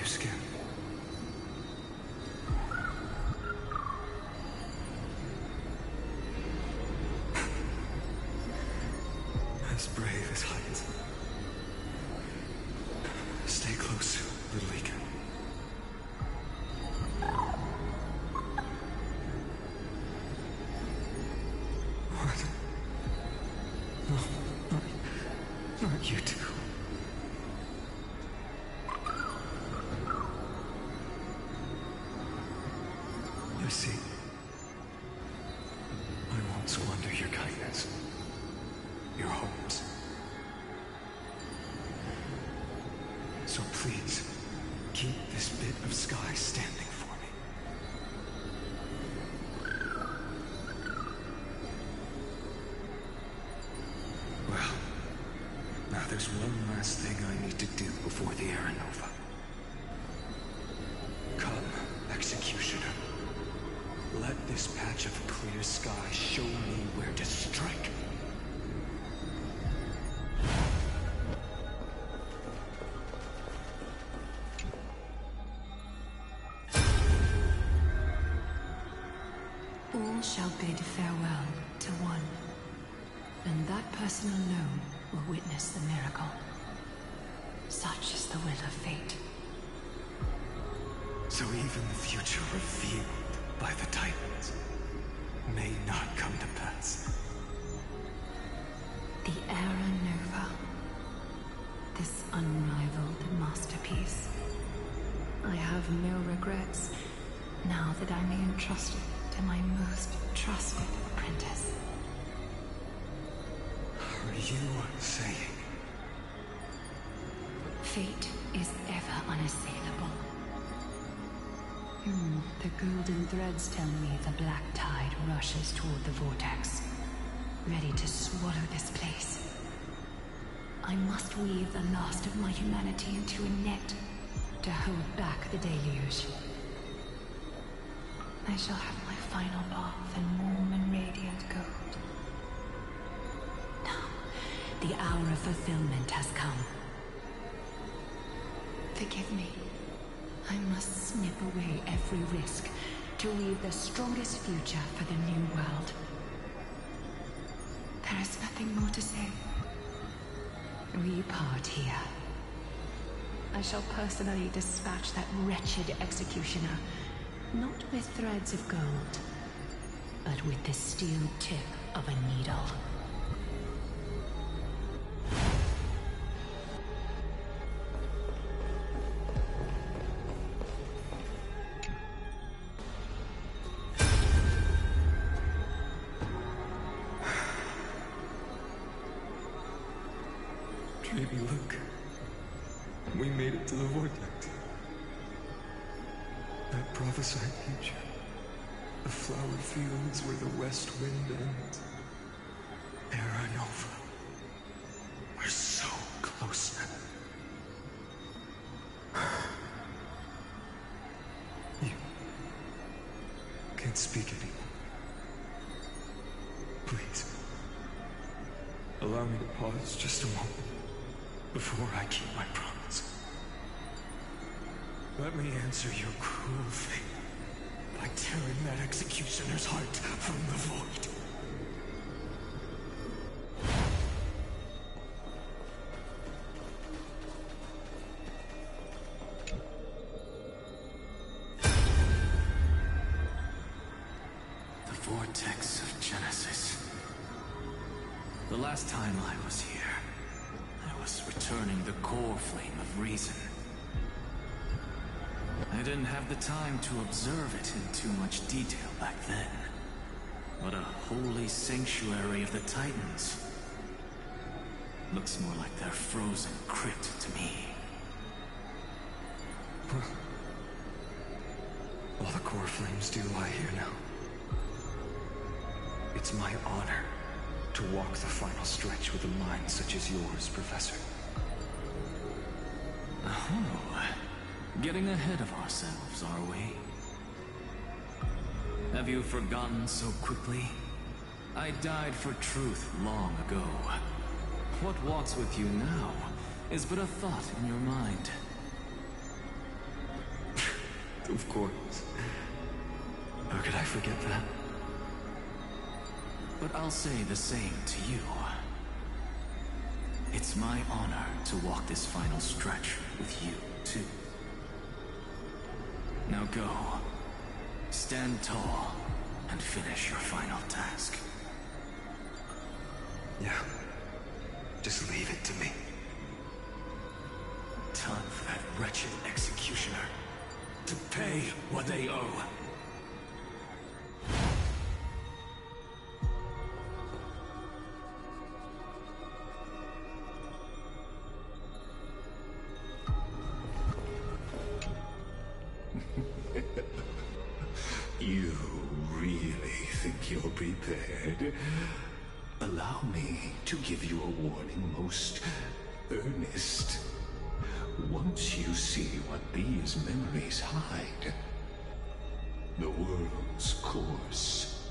skin. As brave as heights. Stay close, little Ika. What? No, not you two. You see, I won't squander your kindness, your hopes. So please, keep this bit of sky standing for me. Well, now there's one last thing I need to do before the Era Nova. Come, Executioner. Let this patch of clear sky show me where to strike. All shall bid farewell to one, and that person alone will witness the miracle. Such is the will of fate. So even the future revealed by the Titans may not come to pass. The Era Nova. This unrivaled masterpiece. I have no regrets now that I may entrust it to my most trusted apprentice. Are you saying? Fate is ever unassailable. The golden threads tell me the black tide rushes toward the vortex, ready to swallow this place. I must weave the last of my humanity into a net to hold back the deluge. I shall have my final bath in warm and radiant gold. Now, the hour of fulfillment has come. Forgive me. I must snip away every risk to weave the strongest future for the new world. There is nothing more to say. We part here. I shall personally dispatch that wretched executioner, not with threads of gold, but with the steel tip of a needle. Baby, look. We made it to the vortex. That prophesied future. The flower fields where the west wind ends. Era Nova. We're so close now. You can't speak anymore. Please. Allow me to pause just a moment before I keep my promise. Let me answer your cruel fate by tearing that executioner's heart from the void. The vortex of Genesis. The last time I was here, I was returning the core flame of reason. I didn't have the time to observe it in too much detail back then. But a holy sanctuary of the Titans. Looks more like their frozen crypt to me. All the core flames do lie here now. It's my honor to walk the final stretch with a mind such as yours, Professor. Oh, getting ahead of ourselves, are we? Have you forgotten so quickly? I died for truth long ago. What walks with you now is but a thought in your mind. Of course. How could I forget that? But I'll say the same to you. It's my honor to walk this final stretch with you, too. Now go. Stand tall and finish your final task. Yeah. Just leave it to me. Time for that wretched executioner to pay what they owe. You really think you're prepared? Allow me to give you a warning, most earnest. Once you see what these memories hide, the world's course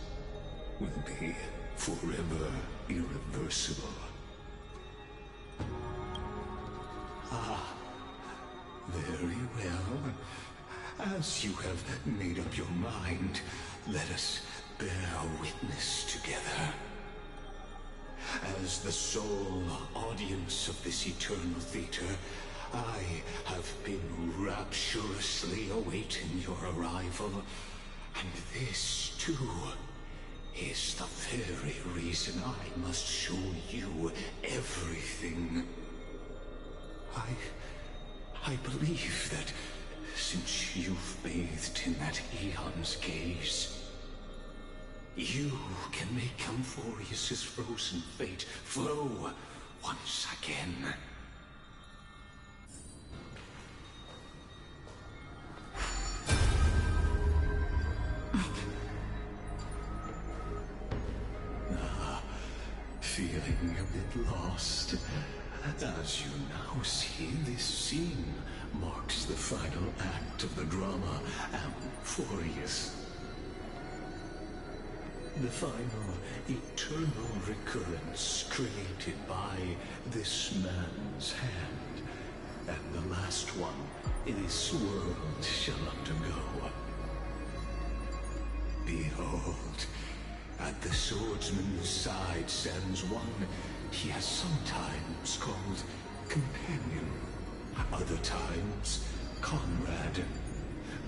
will be forever irreversible. Ah, very well. As you have made up your mind, let us bear witness together. As the sole audience of this eternal theater, I have been rapturously awaiting your arrival, and this, too, is the very reason I must show you everything. I believe that since you've bathed in that eon's gaze, you can make Amphorius' frozen fate flow once again. Feeling a bit lost? As you now see, this scene marks the final act of the drama Amphorius. The final eternal recurrence created by this man's hand, and the last one this world shall undergo. Behold, at the swordsman's side stands one he has sometimes called companion, other times comrade,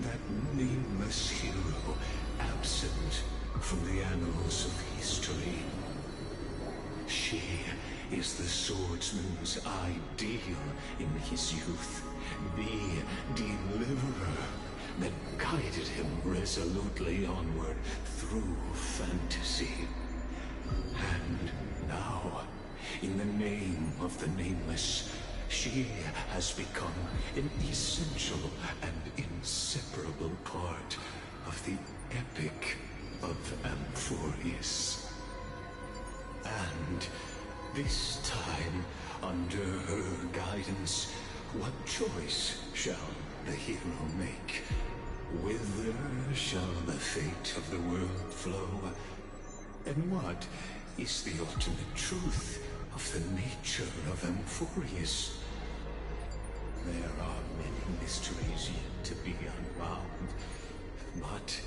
that nameless hero absent from the annals of history. She is the swordsman's ideal in his youth, the deliverer that guided him resolutely onward through fantasy. And now, in the name of the Nameless, she has become an essential and inseparable part of the epic of Amphorius. And this time, under her guidance, what choice shall the hero make? Whither shall the fate of the world flow? And what is the ultimate truth of the nature of Amphorius? There are many mysteries yet to be unwound, but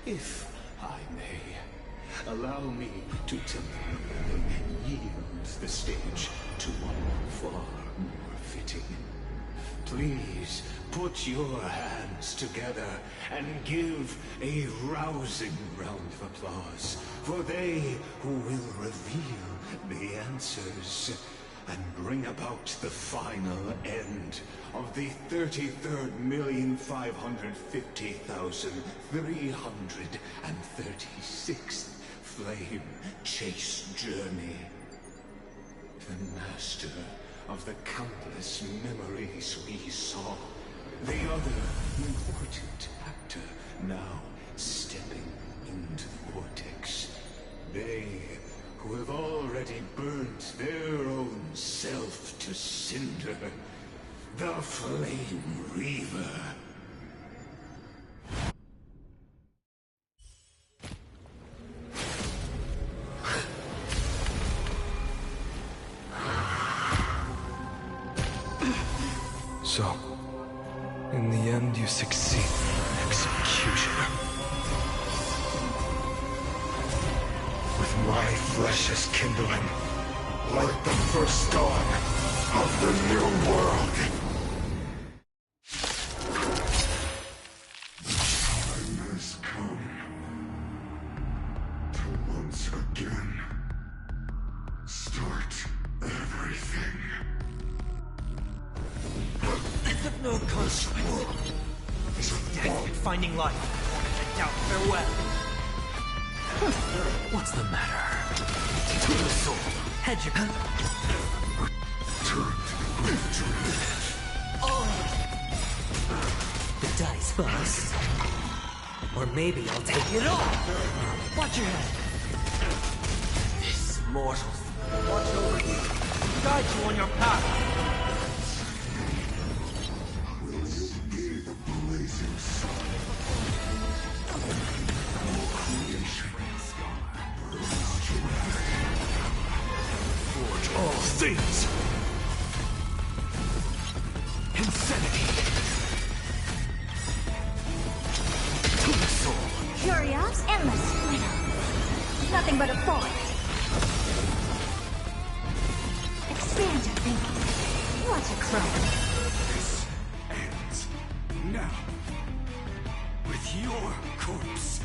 if I may, allow me to temporarily yield the stage to one far more fitting. Please put your hands together and give a rousing round of applause for they who will reveal the answers and bring about the final end of the 33,550,336th flame chase journey. The master of the countless memories we saw, the other important actor now stepping into the vortex. They who have already burnt their own self to cinder, the Flame Reaver. So, in the end, you succeed. executioner. With my flesh as kindling, like the first dawn of the new world. Time has come to once again start everything. It's of no consequence. Death and finding life. I doubt farewell. What's the matter? To the soul. Head your... The dice bust. Or maybe I'll take it all. Watch your head. This mortal. Watch over you. Guide you on your path. Forge all things. Insanity. To the soul. Curious, endless. Nothing but a thought. Expand your thinking. What a crime. This ends now. With your corpse.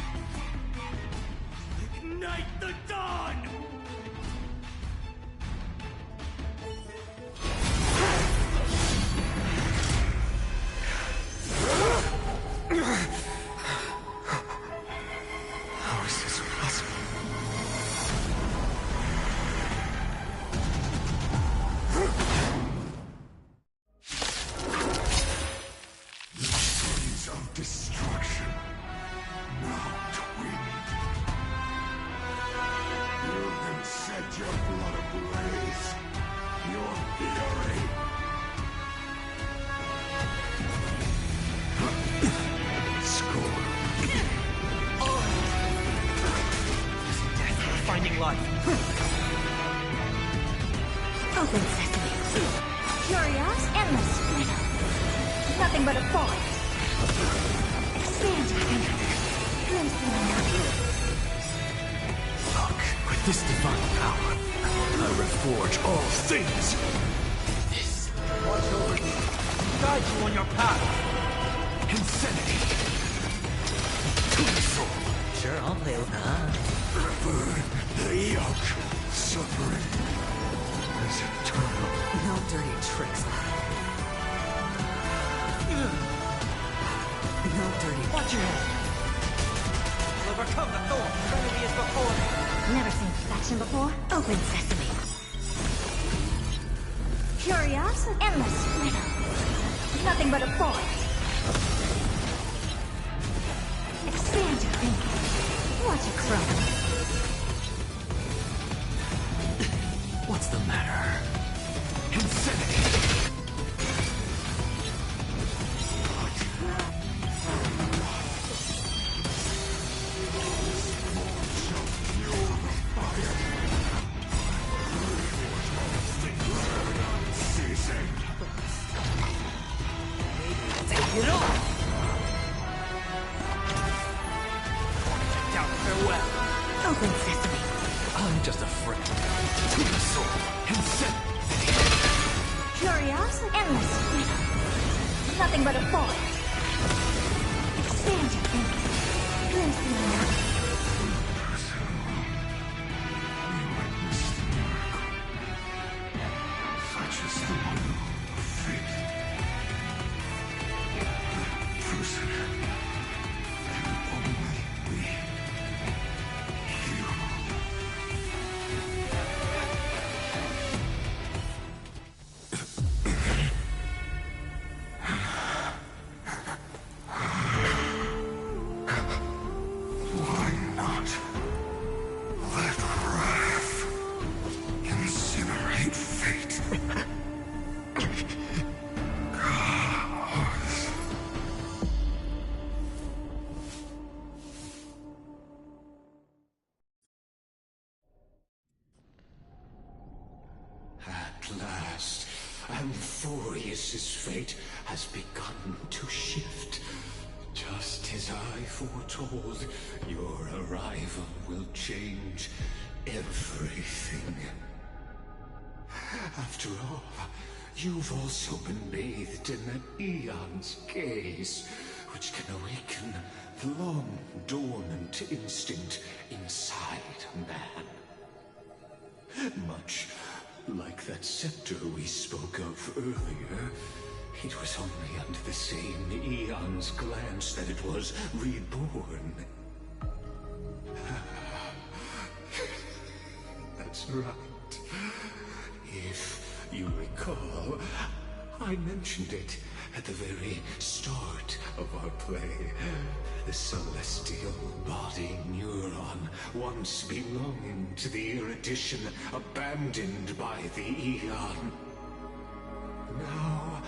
Ignite the dawn! How is this possible? Sons of destruction. Now twin. You can set your blood ablaze. Your fury. Score. Death and finding life. Open sesame. Curious, endless. Nothing but a thought. Expand your thinking. Glimpse the unknown. Look, with this divine power, I reforge all things. This Watch over you. Guide you on your path. insanity. To the soul. Sure, I'll play with that. Burn the yoke. Suffering is eternal. No dirty tricks. No dirty... Watch your head. Overcome the thorn. The enemy is before me. Never seen perfection before? Open sesame. Curious, endless. Nothing but a thought. Expand your thinking. What a crime. What's the matter? Insanity. Take it all. Down farewell. Open sesame. I'm just a friend. To the soul. Insanity. Curious, endless. Nothing but a thought. Expand your thinking. Glimpse the unknown. Such is the will of fate. That person can only be you. Why not let wrath incinerate fate? Gods. At last, Amphorius's fate has begun to shift, just as foretold, your arrival will change everything. After all, you've also been bathed in that Eon's gaze, which can awaken the long dormant instinct inside a man. Much like that scepter we spoke of earlier, it was only under the same Eon's glance that it was reborn. That's right. If you recall, I mentioned it at the very start of our play. The celestial body neuron, once belonging to the Erudition, abandoned by the Eon. Now,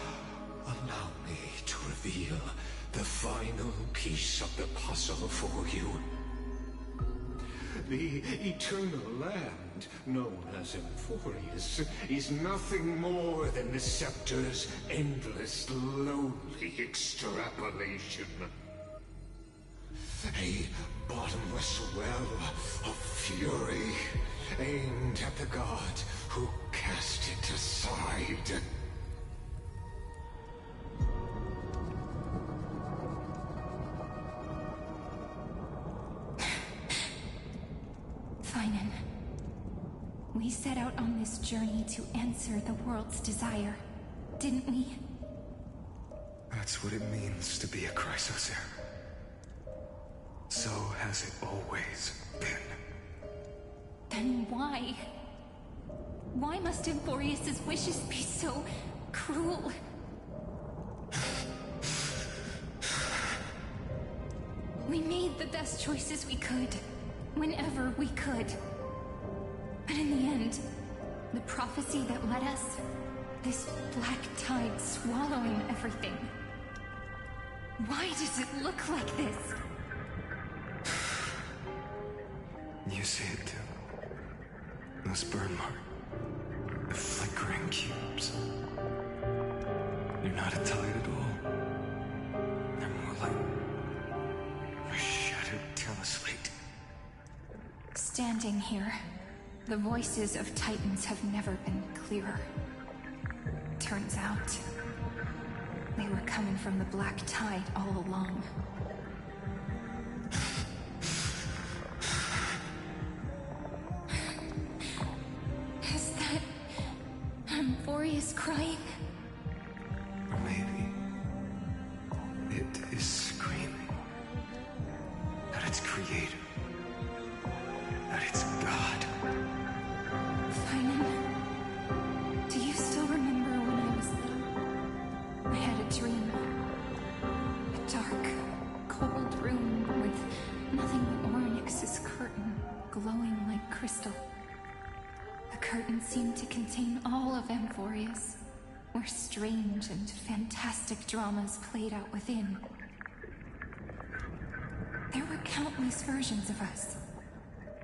allow me to reveal the final piece of the puzzle for you. The eternal land, known as Emphorius, is nothing more than the scepter's endless, lonely extrapolation. A bottomless well of fury, aimed at the god who cast it aside. Phainon, we set out on this journey to answer the world's desire, didn't we? That's what it means to be a Chrysosaur. So has it always been. Then why? Why must Emphorius' wishes be so cruel? We made the best choices we could, whenever we could. But in the end, the prophecy that led us, this black tide swallowing everything. Why does it look like this? You see it too. Those burn marks. The flickering cubes. They're not a tide at all. They're more like a shattered teleslate. Standing here, the voices of Titans have never been clearer. Turns out, they were coming from the black tide all along. Is that Emphorius crying? Or maybe it is screaming that its creator, that it's God. Phainon, do you still remember when I was little? I had a dream. A dark, cold room with nothing but Orynyx's curtain glowing like crystal. The curtain seemed to contain all of Emphorius, where strange and fantastic dramas played out within. There were countless versions of us,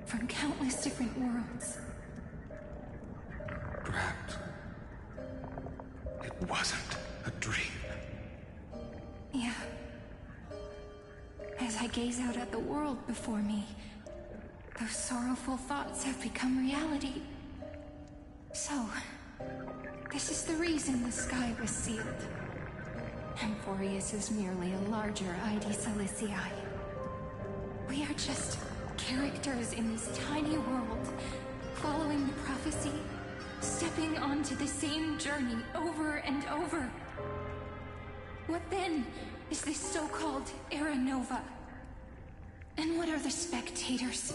from countless different worlds. Perhaps it wasn't a dream. Yeah. As I gaze out at the world before me, those sorrowful thoughts have become reality. So, this is the reason the sky was sealed. Emphorius is merely a larger ID Silicii. We are just characters in this tiny world, following the prophecy, stepping onto the same journey over and over. What then is this so-called Era Nova? And what are the spectators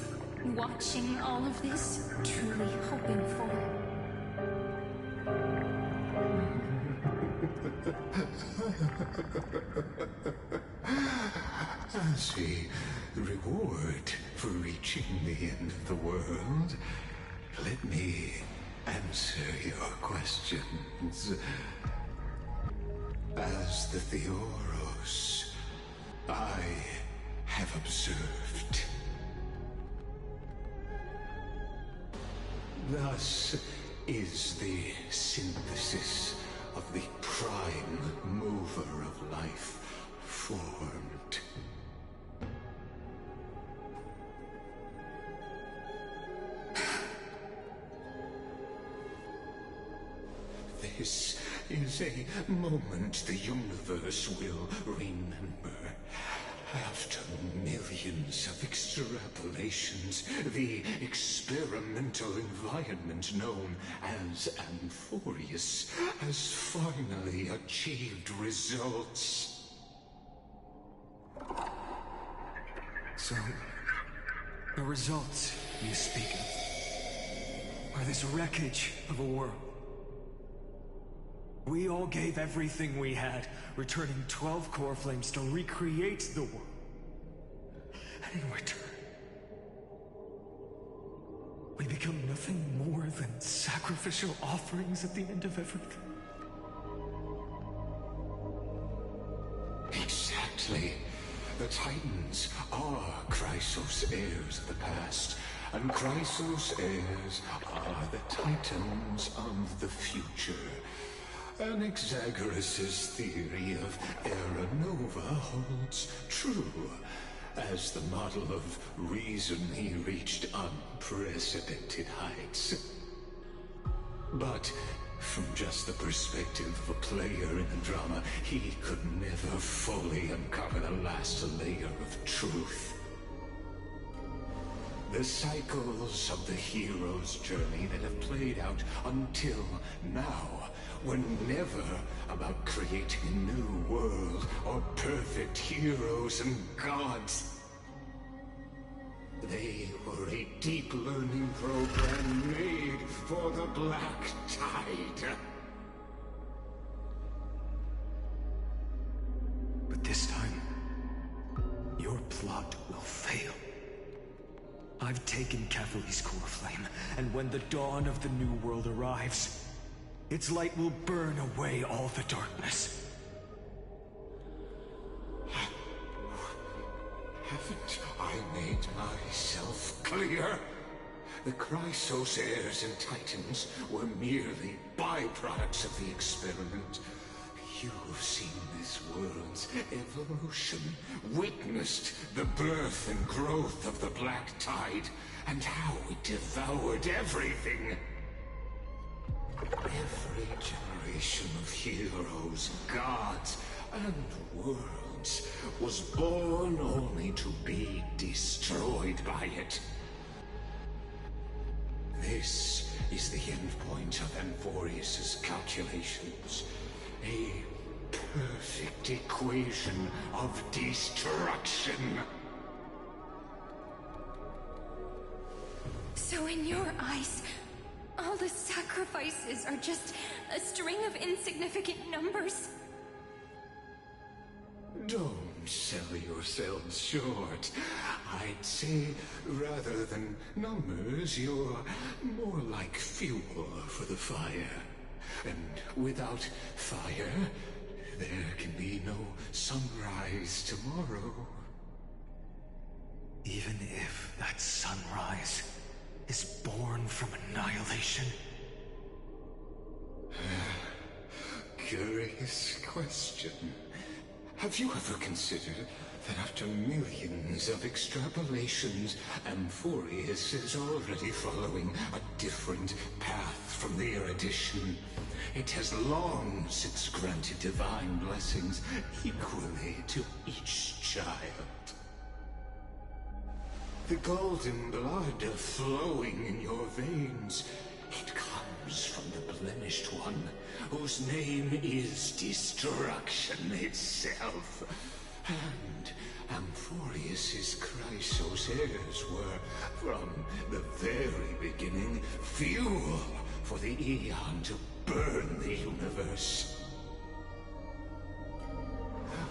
watching all of this truly hoping for? As a reward for reaching the end of the world, let me answer your questions. As the Theoros, I have observed. Thus is the synthesis of the prime mover of life formed. This is a moment the universe will remember. After millions of extrapolations, the experimental environment known as Amphorius has finally achieved results. So, the results you speak of are this wreckage of a world. We all gave everything we had, returning 12 core flames to recreate the world. And in return, we become nothing more than sacrificial offerings at the end of everything. Exactly. The Titans are Chrysos heirs of the past, and Chrysos heirs are the Titans of the future. Anaxagoras' theory of Era Nova holds true. As the model of reason, he reached unprecedented heights. But from just the perspective of a player in a drama, he could never fully uncover the last layer of truth. The cycles of the hero's journey that have played out until now were never about creating a new world or perfect heroes and gods. They were a deep learning program made for the Black Tide. But this time, your plot will fail. I've taken Catholi's core flame, and when the dawn of the new world arrives, its light will burn away all the darkness. Haven't I made myself clear? The Chrysos heirs and Titans were merely byproducts of the experiment. You've seen this world's evolution, witnessed the birth and growth of the Black Tide, and how it devoured everything. Every generation of heroes, gods, and worlds was born only to be destroyed by it. This is the endpoint of Amphorius' calculations. A perfect equation of destruction. So in your eyes, all the sacrifices are just a string of insignificant numbers? Don't sell yourselves short. I'd say, rather than numbers, you're more like fuel for the fire. And without fire, there can be no sunrise tomorrow. Even if that sunrise is born from annihilation? Curious question. Have you ever considered that after millions of extrapolations, Amphorius is already following a different path from the erudition? It has long since granted divine blessings equally to each child. The golden blood flowing in your veins, it comes from the blemished one, whose name is destruction itself. And Amphorius' Chrysos heirs were, from the very beginning, fuel for the Aeon to burn the universe.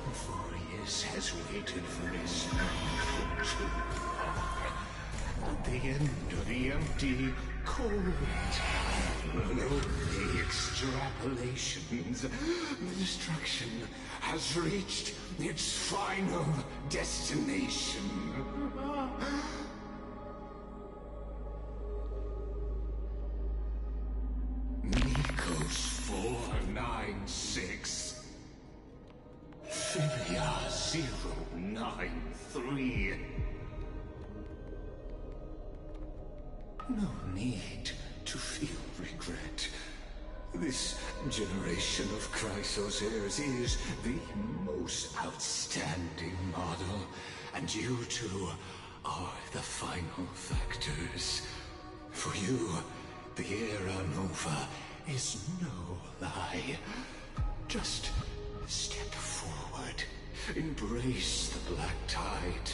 Amphorius has waited for his time too long. At the end of the empty, cold, lonely extrapolations, the destruction has reached its final destination. Nikos 496. Philia 093. No need to feel regret. This generation of Chrysos heirs is the most outstanding model, and you two are the final factors. For you, the Era Nova is no lie. Just step forward, embrace the black tide,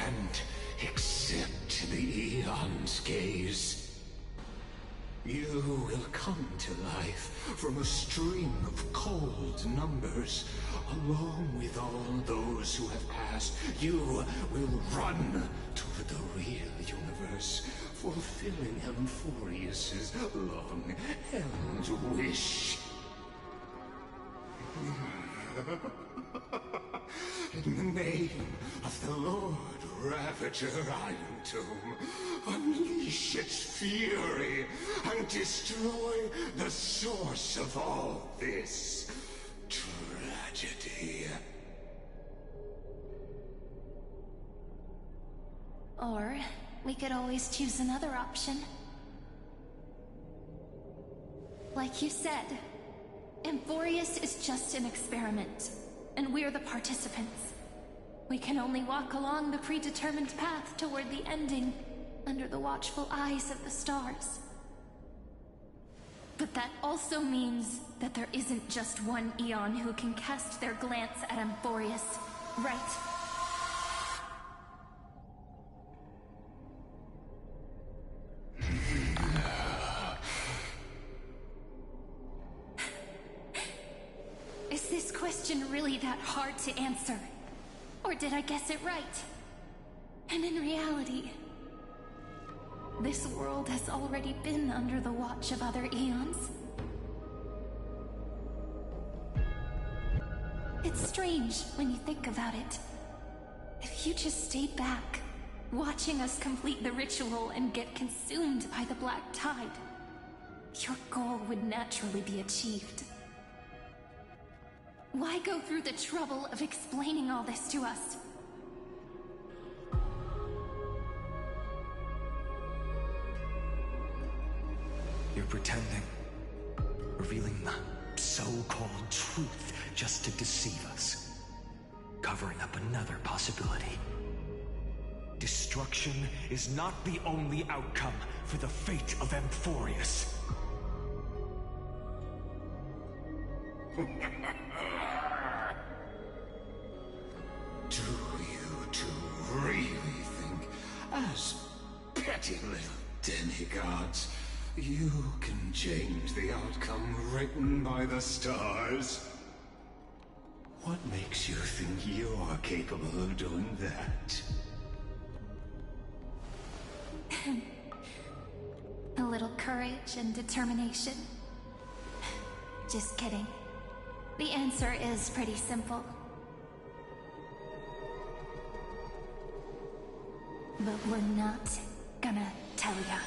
and accept the Eon's gaze. You will come to life from a stream of cold numbers. Along with all those who have passed, you will run toward the real universe, fulfilling Amphorius's long-held wish. In the name of the Lord Ravager Iron Tomb, unleash its fury and destroy the source of all this tragedy. Or we could always choose another option. Like you said, Amphorius is just an experiment, and we're the participants. We can only walk along the predetermined path toward the ending, under the watchful eyes of the stars. But that also means that there isn't just one Eon who can cast their glance at Amphorius, right? Is this question really that hard to answer? Or did I guess it right? And in reality, this world has already been under the watch of other Eons. It's strange when you think about it. If you just stayed back, watching us complete the ritual and get consumed by the black tide, your goal would naturally be achieved. Why go through the trouble of explaining all this to us? You're pretending, revealing the so-called truth just to deceive us, covering up another possibility. Destruction is not the only outcome for the fate of Amphorius. Do you two really think, as petty little demigods, you can change the outcome written by the stars? What makes you think you're capable of doing that? A little courage and determination. Just kidding. The answer is pretty simple. But we're not gonna tell ya.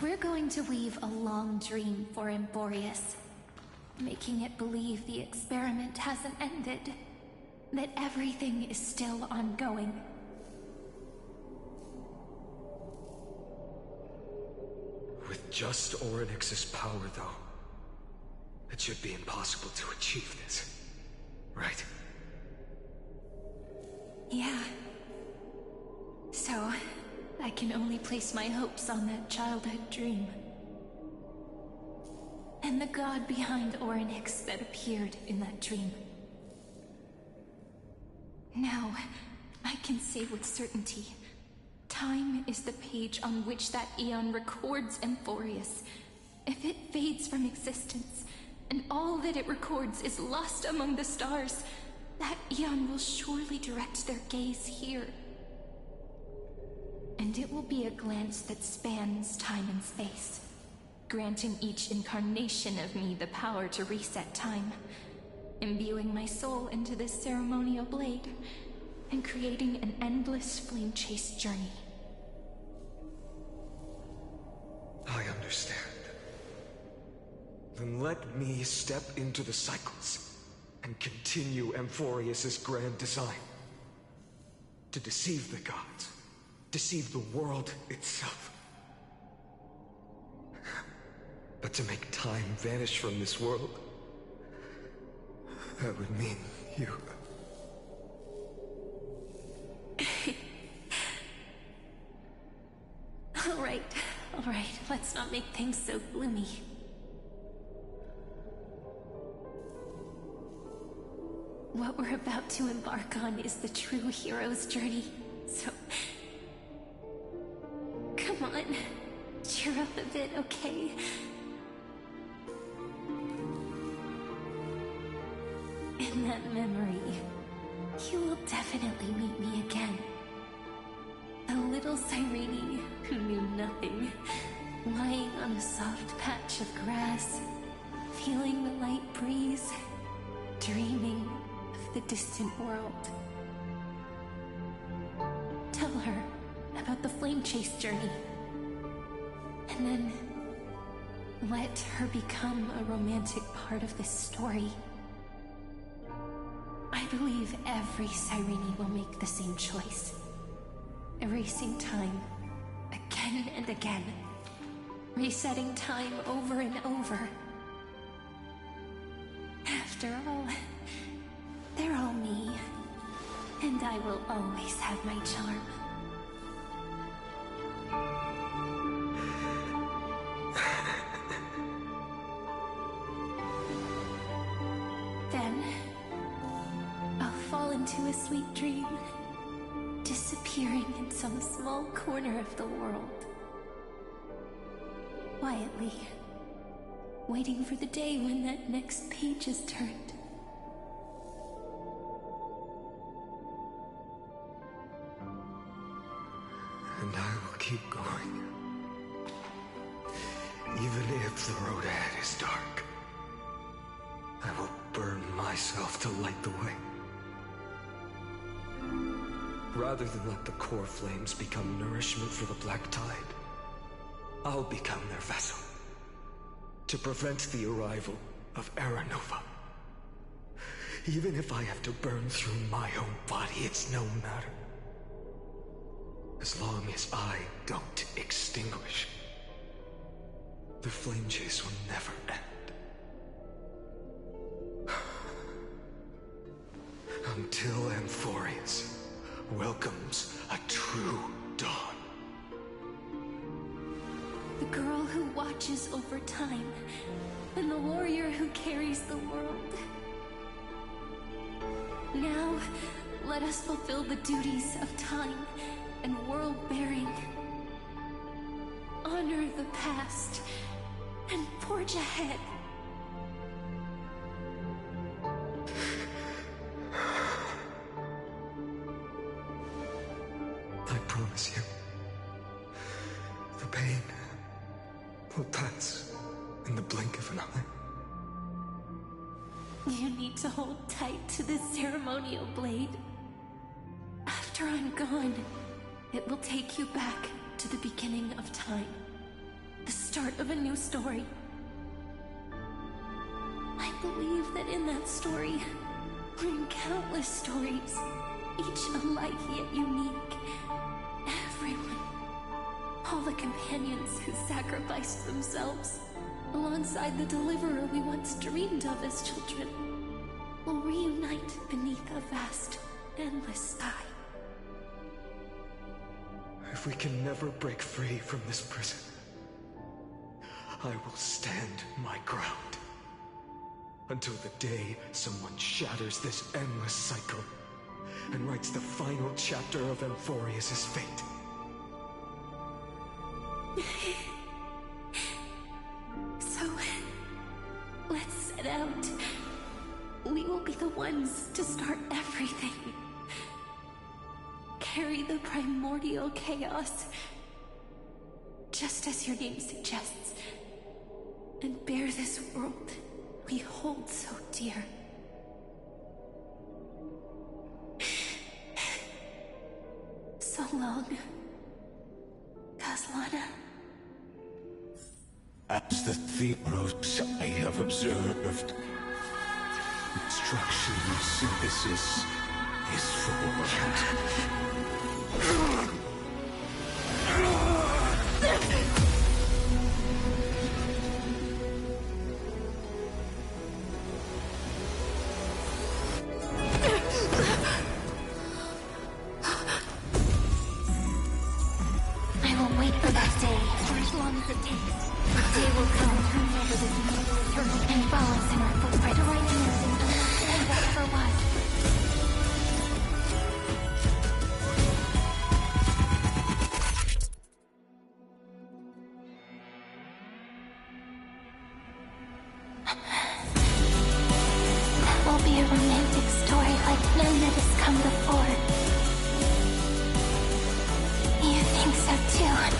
We're going to weave a long dream for Amphorius, making it believe the experiment hasn't ended, that everything is still ongoing. With just Orynyx's power, though, it should be impossible to achieve this, right? Yeah. So, I can only place my hopes on that childhood dream. And the god behind Orynyx that appeared in that dream. Now, I can say with certainty, time is the page on which that Eon records Amphorius. If it fades from existence, and all that it records is lost among the stars, that Eon will surely direct their gaze here. And it will be a glance that spans time and space, granting each incarnation of me the power to reset time, imbuing my soul into this ceremonial blade, and creating an endless flame-chased journey. I understand. Then let me step into the cycles and continue Amphorius' grand design. To deceive the gods, deceive the world itself. But to make time vanish from this world, that would mean you. All right, let's not make things so gloomy. What we're about to embark on is the true hero's journey, so... Come on, cheer up a bit, okay? In that memory, you will definitely meet me again. A little Cyrene who knew nothing, lying on a soft patch of grass, feeling the light breeze, dreaming of the distant world. Tell her about the flame chase journey, and then let her become a romantic part of this story. I believe every Cyrene will make the same choice. Erasing time, again and again. Resetting time over and over. After all, they're all me. And I will always have my charm. Then, I'll fall into a sweet dream. Disappearing in some small corner of the world. Quietly, waiting for the day when that next page is turned. And I will keep going. Even if the road ahead is dark, I will burn myself to light the way. Rather than let the core flames become nourishment for the Black Tide, I'll become their vessel. To prevent the arrival of Era Nova. Even if I have to burn through my own body, it's no matter. As long as I don't extinguish, the flame chase will never end. Until Amphorius welcomes a true dawn. The girl who watches over time, and the warrior who carries the world. Now, let us fulfill the duties of time and world-bearing. Honor the past, and forge ahead. I promise you, the pain will pass in the blink of an eye. You need to hold tight to this ceremonial blade. After I'm gone, it will take you back to the beginning of time. The start of a new story. I believe that in that story, we're in countless stories, each alike yet unique. Everyone, all the companions who sacrificed themselves, alongside the deliverer we once dreamed of as children, will reunite beneath a vast, endless sky. If we can never break free from this prison, I will stand my ground. Until the day someone shatters this endless cycle and writes the final chapter of Amphorius' fate. So, let's set out. We will be the ones to start everything. Carry the primordial chaos, just as your name suggests, and bear this world we hold so dear. So long, Kaslana. As the heroes I have observed, Destruction synthesis is formed. I will wait for that day, for as long as it takes. The day will come, turning over this mortal eternal and follows in our footprint, writing everything and whatever was. That will be a romantic story like none that has come before. You think so too, right?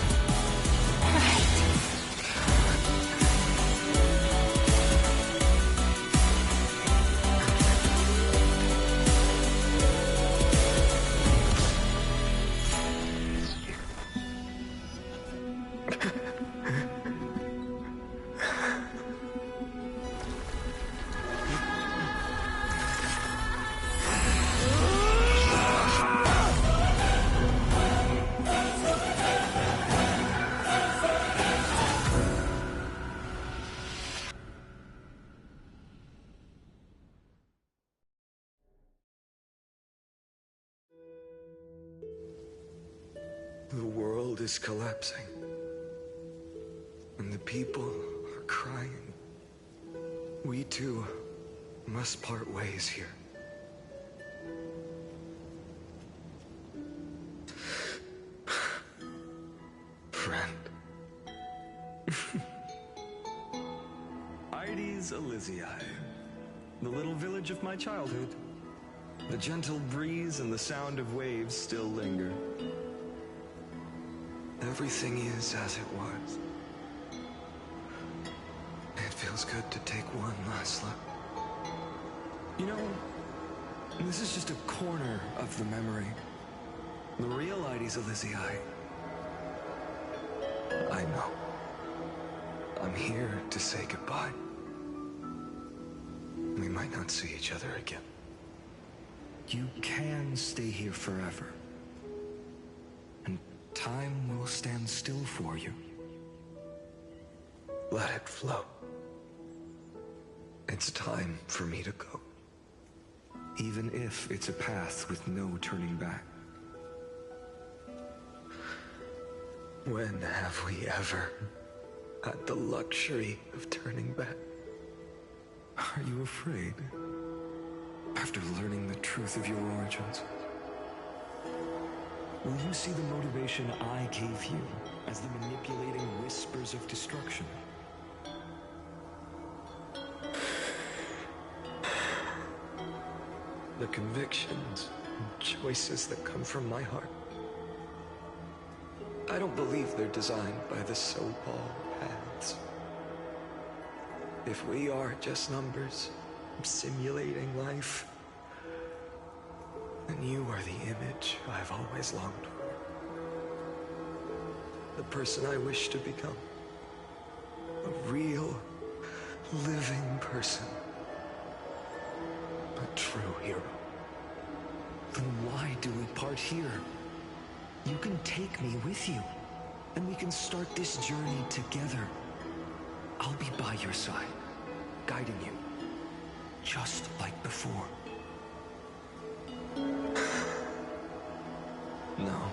The world is collapsing, and the people are crying. We too must part ways here. Friend. Ides Elysiae, the little village of my childhood. The gentle breeze and the sound of waves still linger. Everything is as it was. It feels good to take one last look. You know, this is just a corner of the memory. The real Ides Elysiae. I know. I'm here to say goodbye. We might not see each other again. You can stay here forever. And time will stand still for you. Let it flow. It's time for me to go. Even if it's a path with no turning back. When have we ever had the luxury of turning back? Are you afraid? After learning the truth of your origins? Will you see the motivation I gave you as the manipulating whispers of destruction? The convictions and choices that come from my heart. I don't believe they're designed by the so-called paths. If we are just numbers simulating life, then you are the image I've always longed for. The person I wish to become. A real, living person. A true hero. Then why do we part here? You can take me with you, and we can start this journey together. I'll be by your side, guiding you, just like before. No.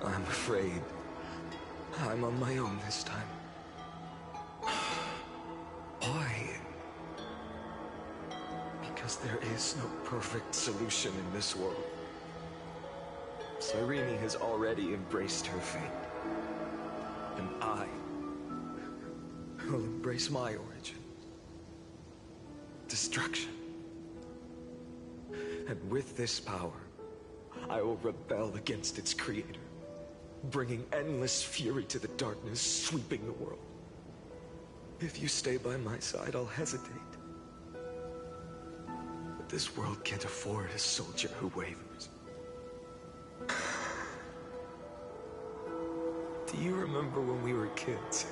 I'm afraid I'm on my own this time. Why? Because there is no perfect solution in this world. Cyrene has already embraced her fate. And I will embrace my origin. Destruction. And with this power, I will rebel against its creator, bringing endless fury to the darkness, sweeping the world. If you stay by my side, I'll hesitate. But this world can't afford a soldier who wavers. Do you remember when we were kids?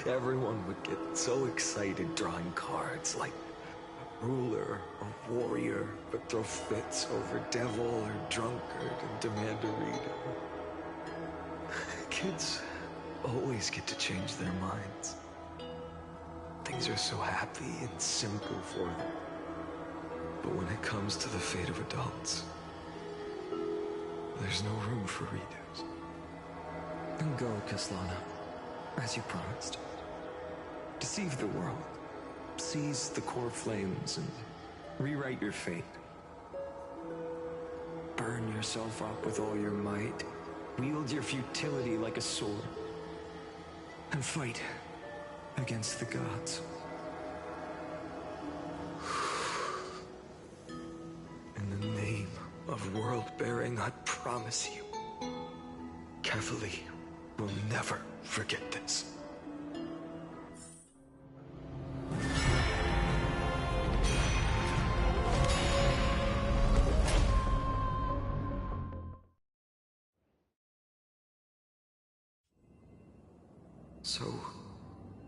Everyone would get so excited drawing cards like ruler or warrior, but throw fits over devil or drunkard and demand a redo. Kids always get to change their minds. Things are so happy and simple for them. But when it comes to the fate of adults, there's no room for redos. And go, Kaslana, as you promised. Deceive the world. Seize the core flames and rewrite your fate. Burn yourself up with all your might. Wield your futility like a sword. And fight against the gods. In the name of world-bearing, I promise you, Kefali will never forget this. So,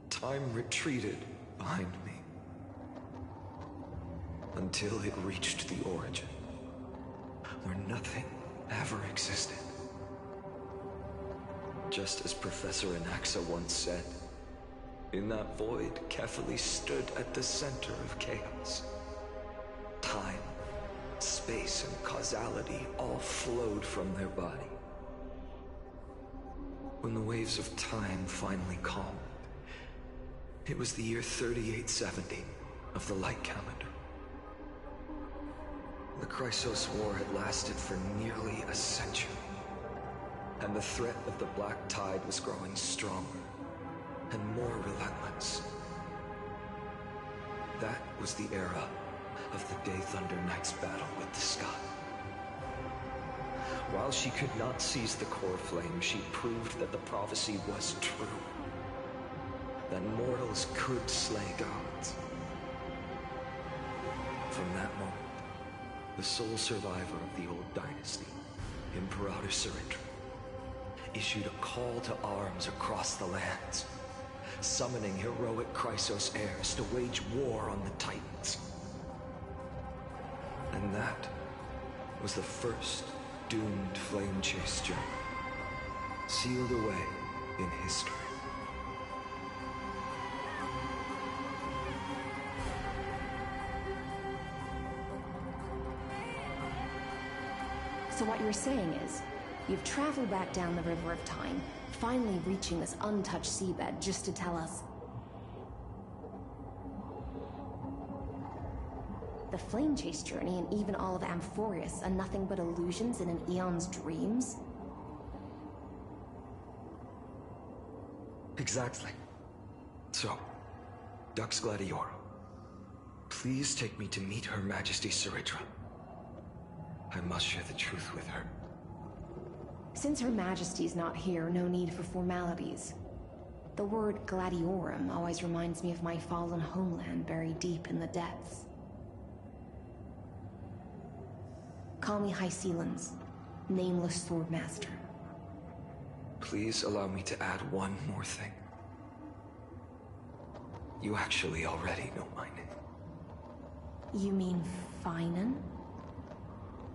time retreated behind me until it reached the origin, where nothing ever existed. Just as Professor Anaxa once said, in that void, Kefali stood at the center of chaos. Time, space, and causality all flowed from their body. When the waves of time finally calmed, it was the year 3870 of the Light Calendar. The Chrysos War had lasted for nearly a century, and the threat of the Black Tide was growing stronger and more relentless. That was the era of the Day Thunder Knight's battle with the sky. While she could not seize the core flame, she proved that the prophecy was true. That mortals could slay gods. From that moment, the sole survivor of the old dynasty, Imperator Surindra, issued a call to arms across the lands, summoning heroic Chrysos heirs to wage war on the Titans. And that was the first doomed flame chase journey, sealed away in history. So what you're saying is, you've traveled back down the River of Time, finally reaching this untouched seabed just to tell us the flame chase journey and even all of Amphorius are nothing but illusions in an eon's dreams? Exactly. So, Dux Gladiora, please take me to meet Her Majesty Surindra. I must share the truth with her. Since Her Majesty's not here, no need for formalities. The word Gladiorum always reminds me of my fallen homeland buried deep in the depths. Call me High Sealans, Nameless Swordmaster. Please allow me to add one more thing. You actually already know my name. You mean Phainon?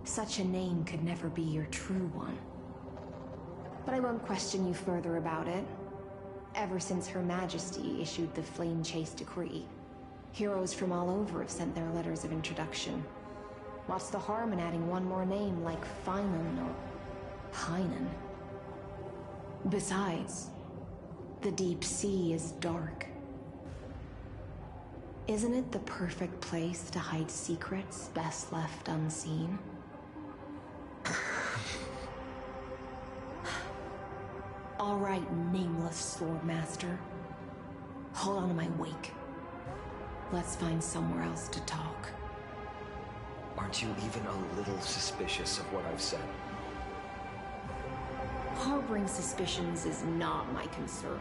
Such a name could never be your true one. But I won't question you further about it. Ever since Her Majesty issued the Flame Chase Decree, heroes from all over have sent their letters of introduction. What's the harm in adding one more name like Phainon or Phainon? Besides, the deep sea is dark. Isn't it the perfect place to hide secrets best left unseen? All right, Nameless Swordmaster. Hold on to my wake. Let's find somewhere else to talk. Aren't you even a little suspicious of what I've said? Harboring suspicions is not my concern.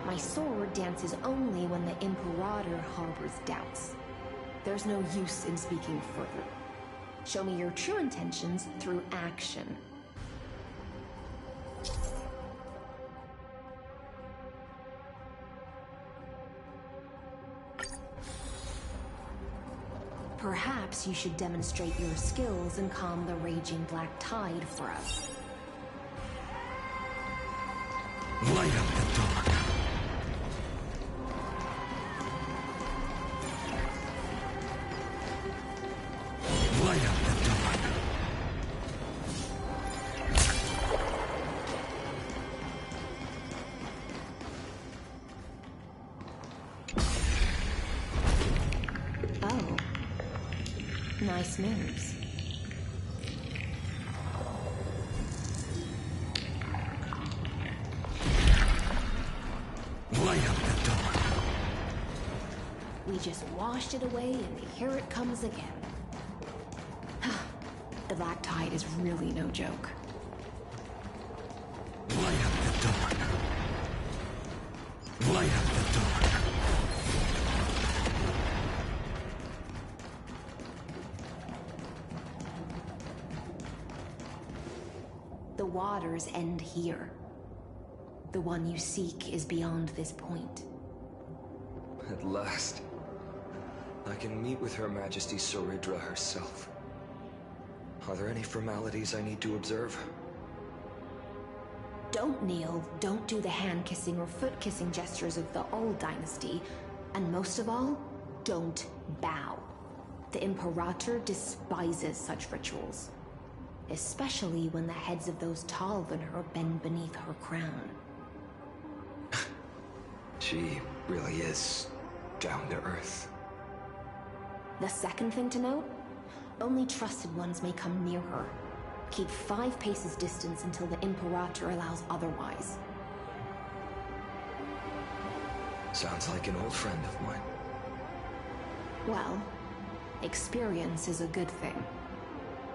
My sword dances only when the Imperator harbors doubts. There's no use in speaking further. Show me your true intentions through action. Perhaps you should demonstrate your skills and calm the raging black tide for us. Light up the dark. Light up the dark. Oh. Nice moves. Light up the dark. We just washed it away and here it comes again. The black tide is really no joke. Light up the dark. Light up the dark. The waters end here. The one you seek is beyond this point. At last, I can meet with Her Majesty Soridra herself. Are there any formalities I need to observe? Don't kneel, don't do the hand-kissing or foot-kissing gestures of the old dynasty, and most of all, don't bow. The Imperator despises such rituals, especially when the heads of those taller than her bend beneath her crown. She really is down to earth. The second thing to note, only trusted ones may come near her. Keep 5 paces distance until the Imperator allows otherwise. Sounds like an old friend of mine. Well, experience is a good thing.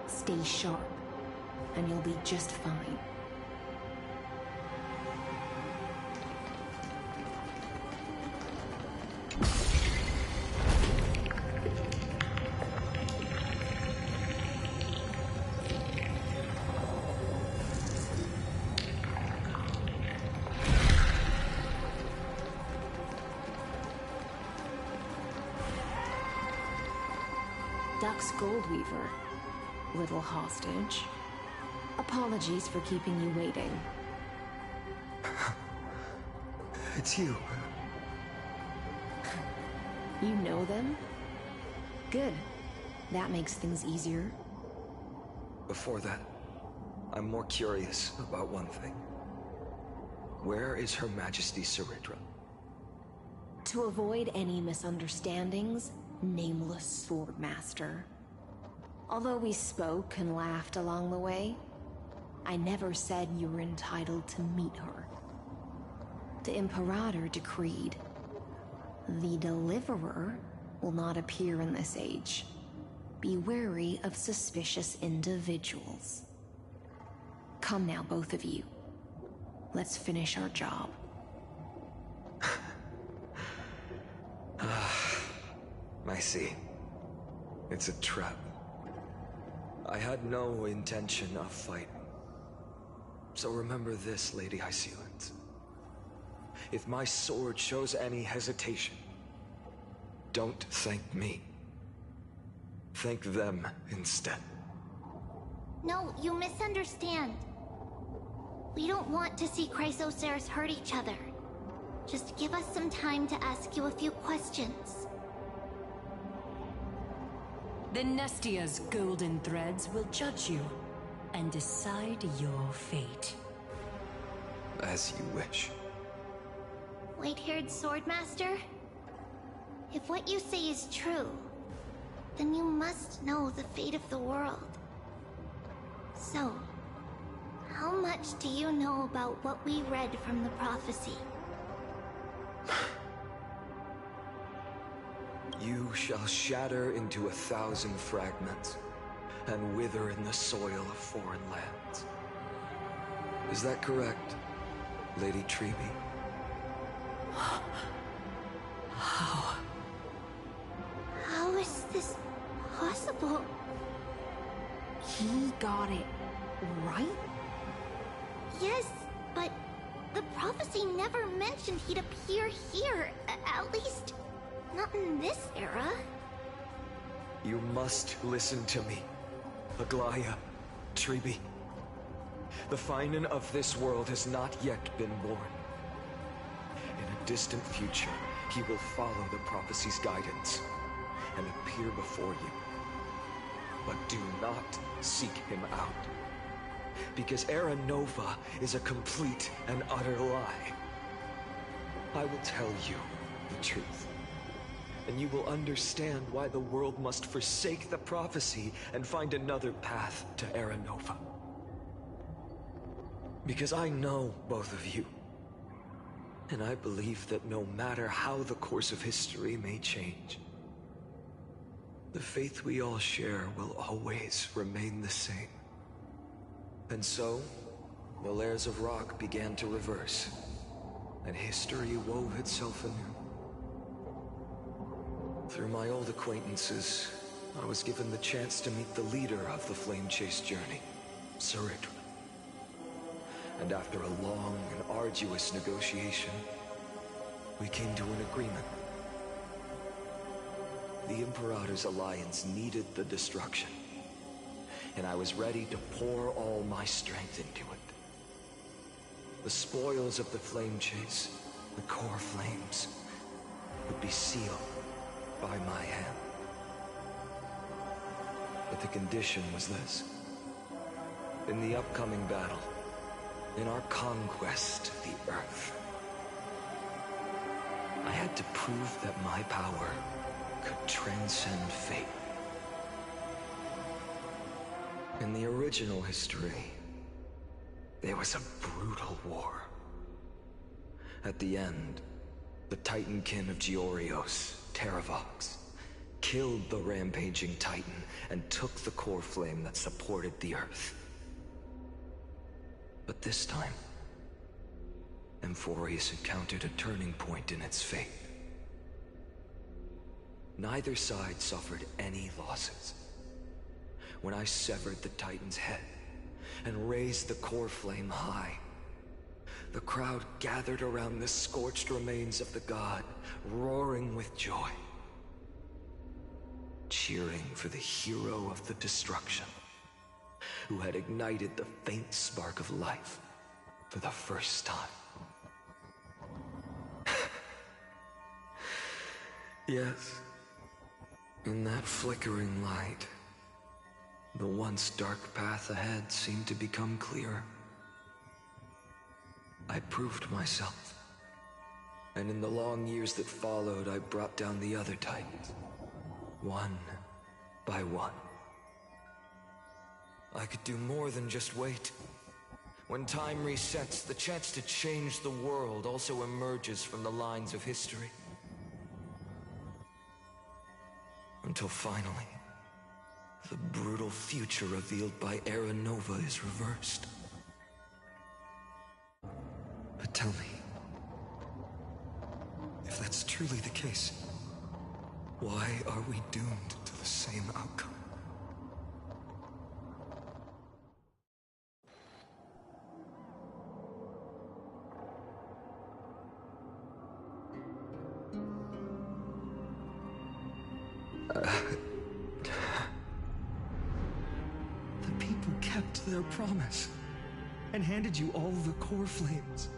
Stay sharp, and you'll be just fine. Duck's Goldweaver, little hostage. Apologies for keeping you waiting. It's you. You know them? Good. That makes things easier. Before that, I'm more curious about one thing. Where is Her Majesty Soridra? To avoid any misunderstandings, nameless Swordmaster. Although we spoke and laughed along the way, I never said you were entitled to meet her. The Imperator decreed, the Deliverer will not appear in this age. Be wary of suspicious individuals. Come now, both of you. Let's finish our job. I see. It's a trap. I had no intention of fighting. So remember this, Lady Hysealant. If my sword shows any hesitation, don't thank me. Thank them instead. No, you misunderstand. We don't want to see Chrysoceres hurt each other. Just give us some time to ask you a few questions. The Nestia's golden threads will judge you and decide your fate. As you wish. White-haired Swordmaster? If what you say is true, then you must know the fate of the world. So, how much do you know about what we read from the prophecy? You shall shatter into 1,000 fragments and wither in the soil of foreign lands. Is that correct, Lady Treeby? How? How is this possible? He got it right? Yes, but the prophecy never mentioned he'd appear here, at least not in this era. You must listen to me. Aglaya, Tribi. The Phainon of this world has not yet been born. In a distant future, he will follow the prophecy's guidance and appear before you. But do not seek him out, because Era Nova is a complete and utter lie. I will tell you the truth, and you will understand why the world must forsake the prophecy and find another path to Era Nova. Because I know both of you, and I believe that no matter how the course of history may change, the faith we all share will always remain the same. And so, the layers of rock began to reverse, and history wove itself anew. Through my old acquaintances, I was given the chance to meet the leader of the Flame Chase journey, Saridra. And after a long and arduous negotiation, we came to an agreement. The Imperator's alliance needed the destruction, and I was ready to pour all my strength into it. The spoils of the Flame Chase, the core flames, would be sealed by my hand. But the condition was this. In the upcoming battle, in our conquest of the Earth, I had to prove that my power could transcend fate. In the original history, there was a brutal war. At the end, the Titankin of Georios, Terravox, killed the rampaging Titan and took the core flame that supported the Earth. But this time, Amphorius encountered a turning point in its fate. Neither side suffered any losses. When I severed the Titan's head and raised the core flame high, the crowd gathered around the scorched remains of the god, roaring with joy, cheering for the hero of the destruction, who had ignited the faint spark of life for the first time. Yes, in that flickering light, the once dark path ahead seemed to become clearer. I proved myself, and in the long years that followed, I brought down the other Titans, one by one. I could do more than just wait. When time resets, the chance to change the world also emerges from the lines of history. Until finally, the brutal future revealed by Era Nova is reversed. But tell me, if that's truly the case, why are we doomed to the same outcome? The people kept their promise and handed you all the core flames.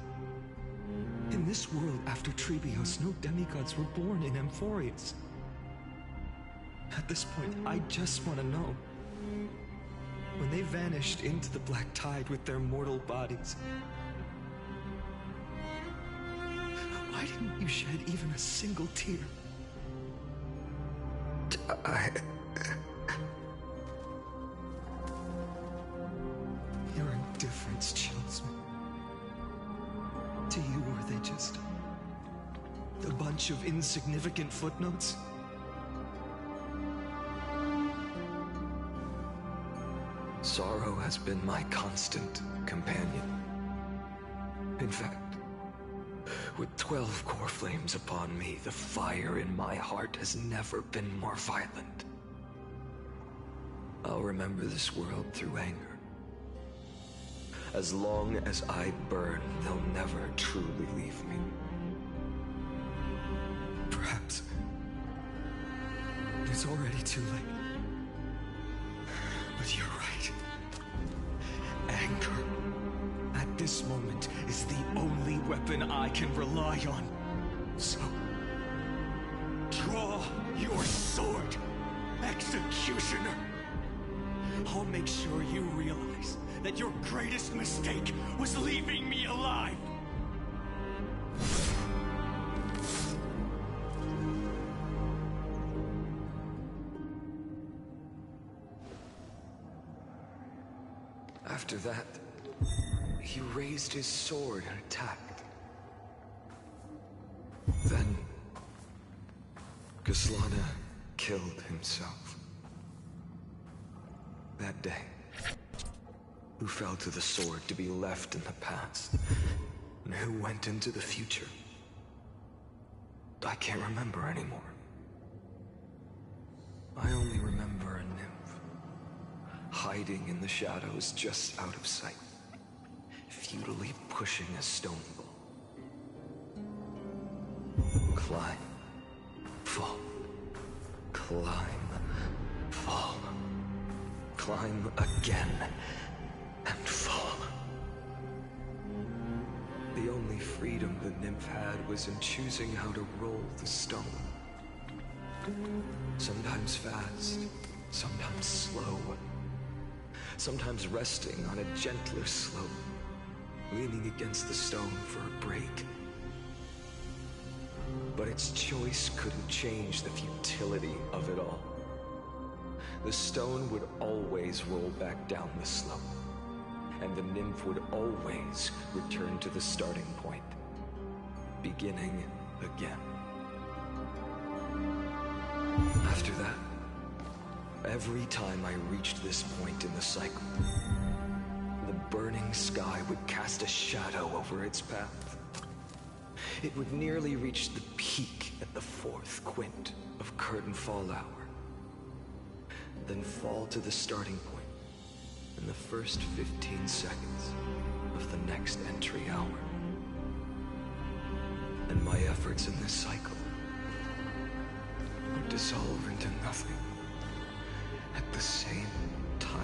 In this world after Trebios, no demigods were born in Amphorius. At this point, I just want to know. When they vanished into the black tide with their mortal bodies, why didn't you shed even a single tear? Your indifference chills me. To you, were they just a bunch of insignificant footnotes? Sorrow has been my constant companion. In fact, with 12 core flames upon me, the fire in my heart has never been more violent. I'll remember this world through anger. As long as I burn, they'll never truly leave me. Perhaps it's already too late. But you're right. Anger, at this moment, is the only weapon I can rely on. So, draw your sword, Executioner. I'll make sure you realize that your greatest mistake was leaving me alive. After that, he raised his sword and attacked. Then, Gislana killed himself. That day, who fell to the sword to be left in the past, and who went into the future, I can't remember anymore. I only remember a nymph, hiding in the shadows just out of sight, futilely pushing a stone ball. Climb, fall, climb, fall, climb again, and fall. The only freedom the nymph had was in choosing how to roll the stone. Sometimes fast, sometimes slow. Sometimes resting on a gentler slope, leaning against the stone for a break. But its choice couldn't change the futility of it all. The stone would always roll back down the slope, and the nymph would always return to the starting point, beginning again. After that, every time I reached this point in the cycle, the burning sky would cast a shadow over its path. It would nearly reach the peak at the 4th quint of curtain fall hour, then fall to the starting point in the first 15 seconds of the next entry hour. And my efforts in this cycle would dissolve into nothing at the same time.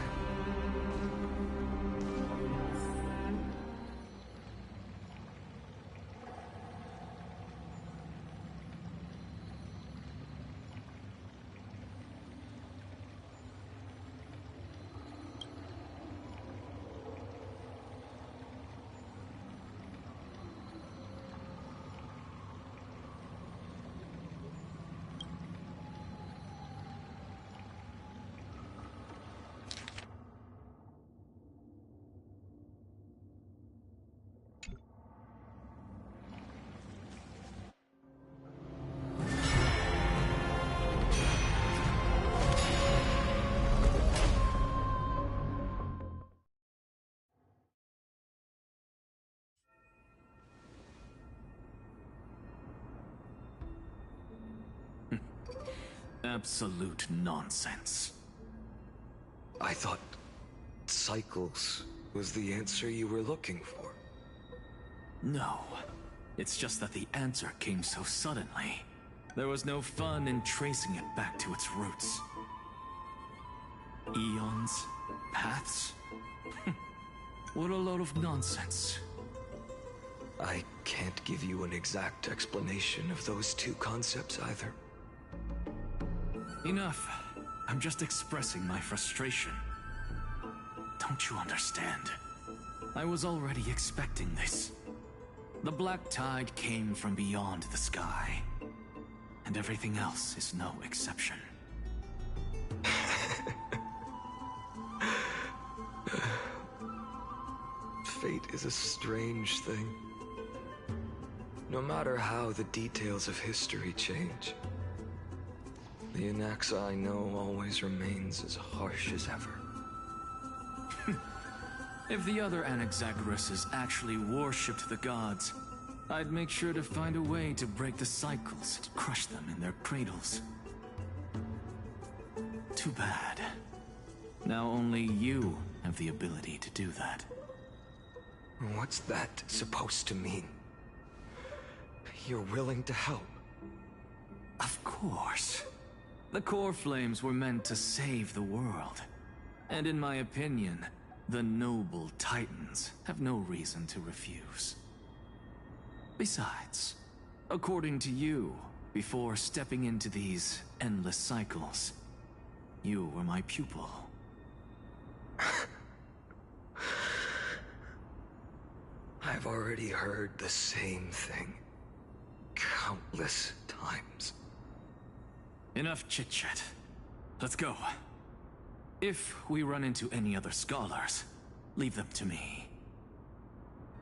Absolute nonsense. I thought cycles was the answer you were looking for. No. It's just that the answer came so suddenly. There was no fun in tracing it back to its roots. Eons? Paths? What a load of nonsense. I can't give you an exact explanation of those two concepts either. Enough. I'm just expressing my frustration. Don't you understand? I was already expecting this. The black tide came from beyond the sky, and everything else is no exception. Fate is a strange thing. No matter how the details of history change, the Anaxa I know always remains as harsh as ever. If the other Anaxagoras actually worshipped the gods, I'd make sure to find a way to break the cycles and crush them in their cradles. Too bad. Now only you have the ability to do that. What's that supposed to mean? You're willing to help? Of course. The core flames were meant to save the world. And in my opinion, the noble Titans have no reason to refuse. Besides, according to you, before stepping into these endless cycles, you were my pupil. I've already heard the same thing countless times. Enough chit-chat. Let's go. If we run into any other scholars, leave them to me.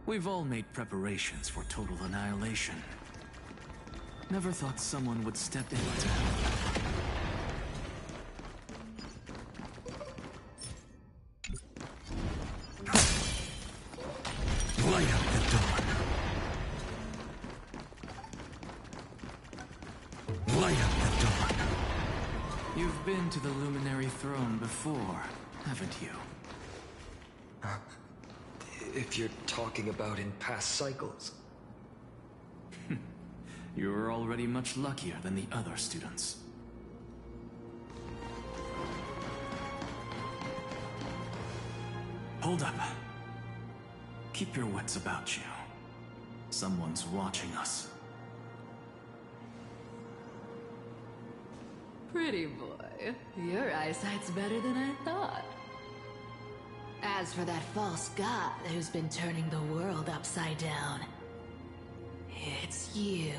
We've all made preparations for total annihilation. Never thought someone would step in to help. Light up the dawn. Light up the dawn. You've been to the Luminary Throne before, haven't you? If you're talking about in past cycles. You're already much luckier than the other students. Hold up. Keep your wits about you. Someone's watching us. Pretty boy, your eyesight's better than I thought. As for that false god who's been turning the world upside down, it's you,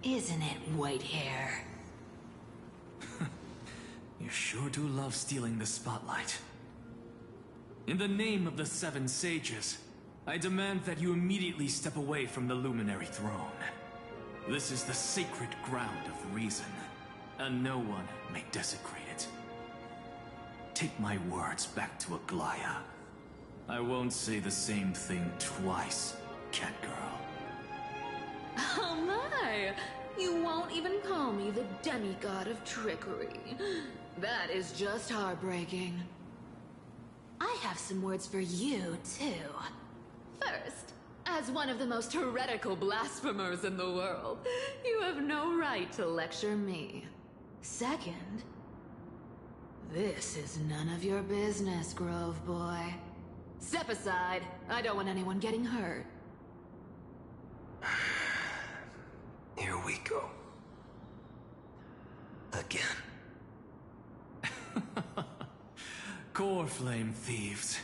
isn't it, white hair? You sure do love stealing the spotlight. In the name of the Seven Sages, I demand that you immediately step away from the Luminary Throne. This is the sacred ground of reason, and no one may desecrate it. Take my words back to Aglaya. I won't say the same thing twice, Catgirl. Oh my! You won't even call me the demigod of trickery. That is just heartbreaking. I have some words for you, too. First, as one of the most heretical blasphemers in the world, you have no right to lecture me. Second, this is none of your business, Grove Boy. Step aside. I don't want anyone getting hurt. Here we go. Again. Core Flame thieves.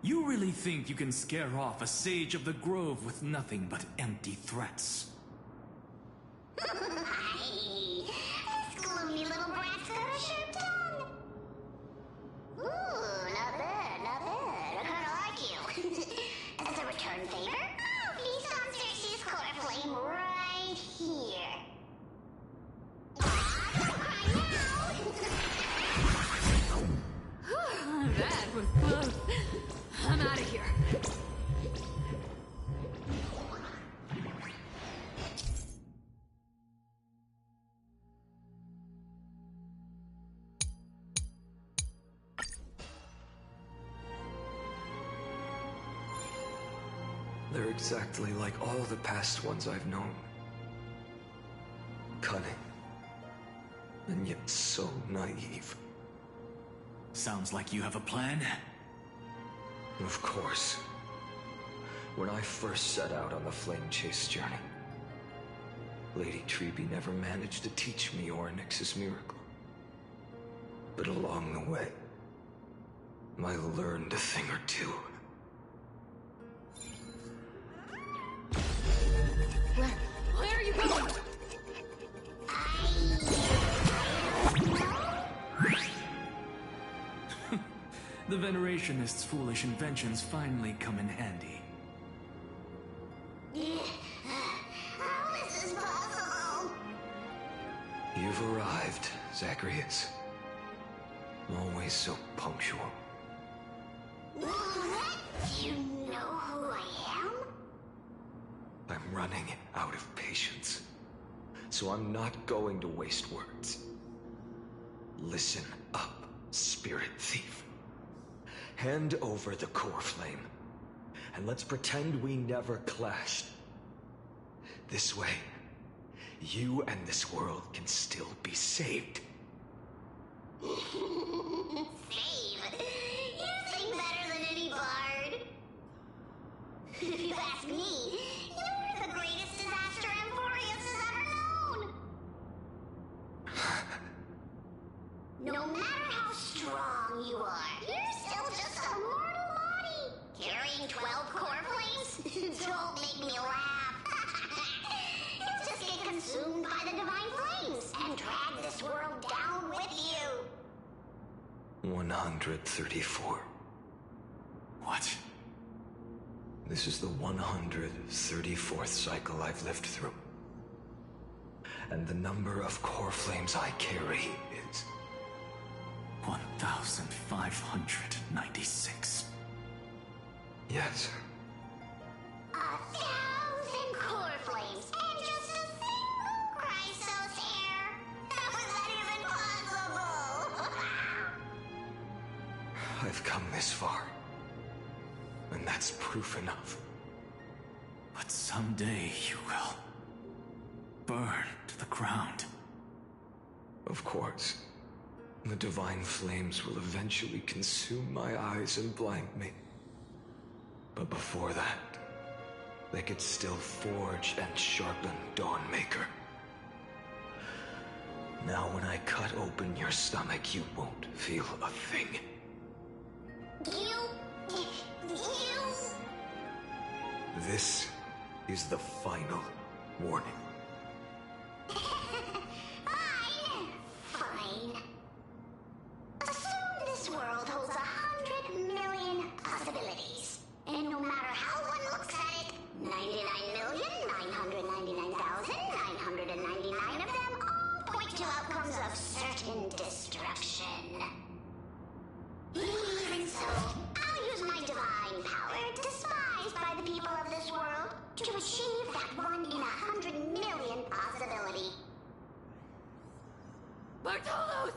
You really think you can scare off a Sage of the Grove with nothing but empty threats? This gloomy little brat's got a sharp tongue. Ooh, not bad, not bad. I kinda like you. As a return favor, please don't search this core flame right here. That was close. I'm out of here. They're exactly like all the past ones I've known. Cunning. And yet so naive. Sounds like you have a plan. Of course. When I first set out on the Flame Chase journey, Lady Treby never managed to teach me Orynyx's miracle. But along the way, I learned a thing or two. Where are you going? The Venerationists' foolish inventions finally come in handy. How is this possible? You've arrived, Zacharias. Always so punctual. What? You know who I am? I'm running out of patience. So I'm not going to waste words. Listen up, Spirit Thief. Hand over the core flame, and let's pretend we never clashed. This way, you and this world can still be saved. Save You sing better than any bard. If you ask me, you're the greatest disaster Emporius has ever known. No matter how strong you are, you're still just a mortal body. Carrying 12 core flames? Don't make me laugh. You'll just get consumed by the divine flames and drag this world down with you. 134. What? This is the 134th cycle I've lived through. And the number of core flames I carry is 1,596. Yes. 1,000 core flames and just a single Chrysos hair. How is that even possible? I've come this far. And that's proof enough. But someday you will burn to the ground. Of course. The divine flames will eventually consume my eyes and blind me. But before that, they could still forge and sharpen Dawnmaker. Now when I cut open your stomach, you won't feel a thing. This is the final warning. Fine. Assume this world holds 100 million possibilities. And no matter how one looks at it, 99,999,999 of them all point to outcomes of certain destruction. Even so, I'll use my divine power, despised by the people of this world, to achieve that 1 in 100 million possibility. Bartolos!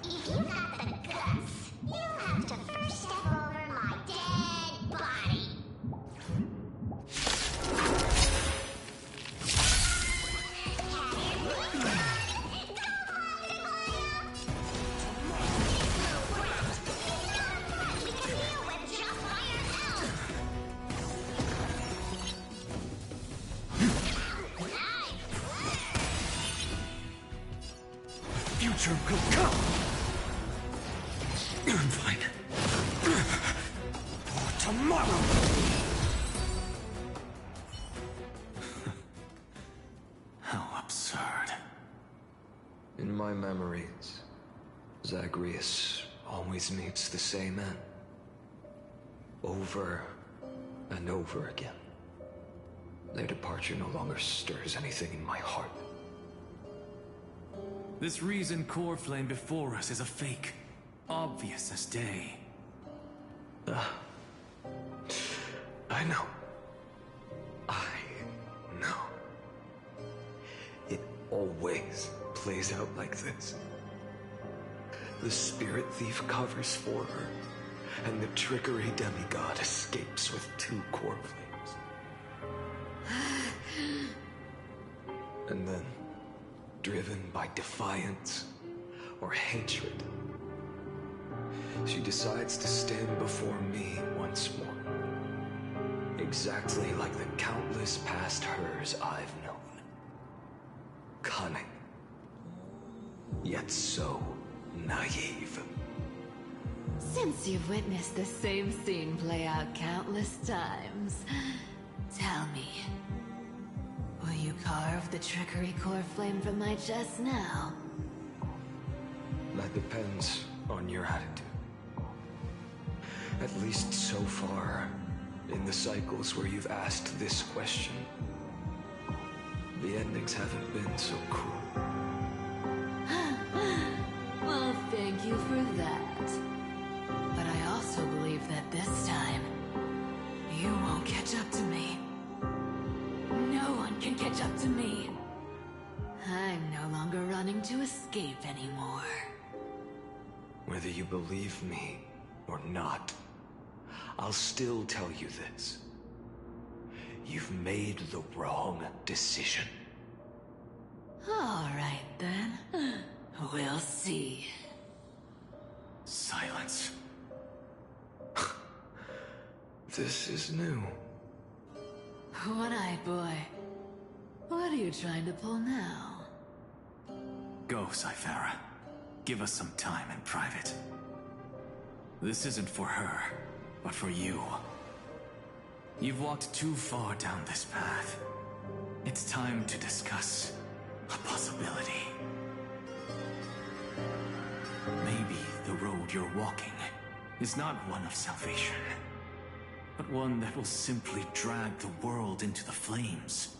If you've got the guts, you'll have to first step over my dead body. Future will come. I'm fine. For tomorrow. How absurd. In my memories, Zagreus always meets the same end. Over and over again. Their departure no longer stirs anything in my heart. This reason core flame before us is a fake. Obvious as day. I know. I know. It always plays out like this. The spirit thief covers for her, and the trickery demigod escapes with 2 core flames. And then, driven by defiance or hatred, she decides to stand before me once more. Exactly like the countless past hers I've known. Cunning. Yet so naive. Since you've witnessed the same scene play out countless times, tell me, will you carve the trickery core flame from my chest now? That depends on your attitude. At least so far, in the cycles where you've asked this question, the endings haven't been so cruel. Well, thank you for that. But I also believe that this time, you won't catch up to me. No one can catch up to me. I'm no longer running to escape anymore. Whether you believe me or not, I'll still tell you this. You've made the wrong decision. All right, then. We'll see. Silence. This is new. One-eyed boy. What are you trying to pull now? Go, Cythera. Give us some time in private. This isn't for her, but for you. You've walked too far down this path. It's time to discuss a possibility. Maybe the road you're walking is not one of salvation, but one that will simply drag the world into the flames.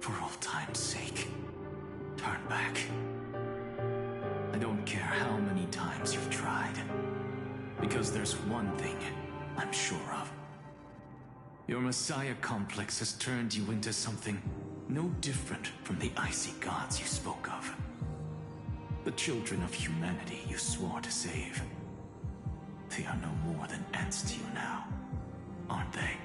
For old time's sake, turn back. I don't care how many times you've tried, because there's one thing I'm sure of. Your Messiah complex has turned you into something no different from the icy gods you spoke of. The children of humanity you swore to save. They are no more than ants to you now, aren't they?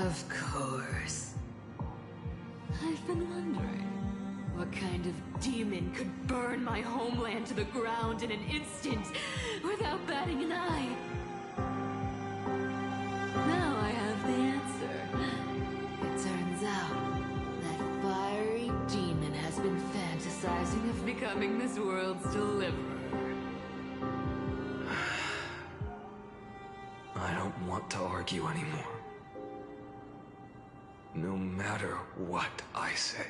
Of course. I've been wondering, what kind of demon could burn my homeland to the ground in an instant without batting an eye? Now I have the answer. It turns out that fiery demon has been fantasizing of becoming this world's deliverer. I don't want to argue anymore. No matter what I say,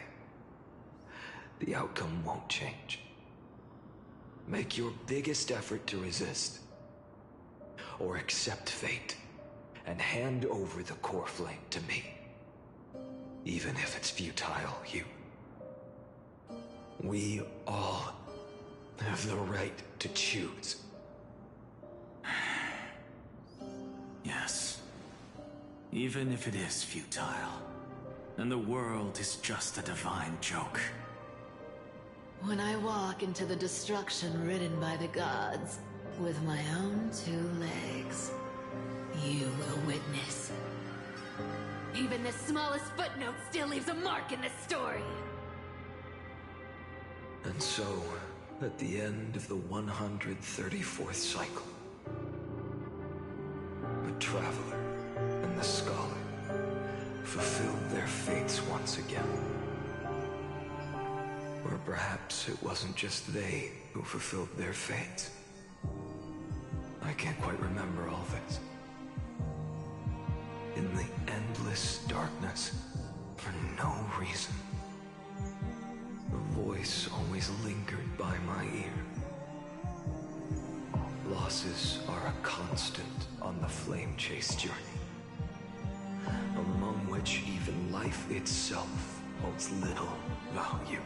the outcome won't change. Make your biggest effort to resist, or accept fate, and hand over the core flame to me. Even if it's futile, we all have the right to choose. Yes. Even if it is futile, and the world is just a divine joke. When I walk into the destruction written by the gods, with my own 2 legs, you will witness. Even the smallest footnote still leaves a mark in this story. And so, at the end of the 134th cycle, the Traveler and the Scholar fulfilled their fates once again. Or perhaps it wasn't just they who fulfilled their fates. I can't quite remember all this. In the endless darkness, for no reason, a voice always lingered by my ear. Losses are a constant on the flame chase journey, among which even life itself holds little value.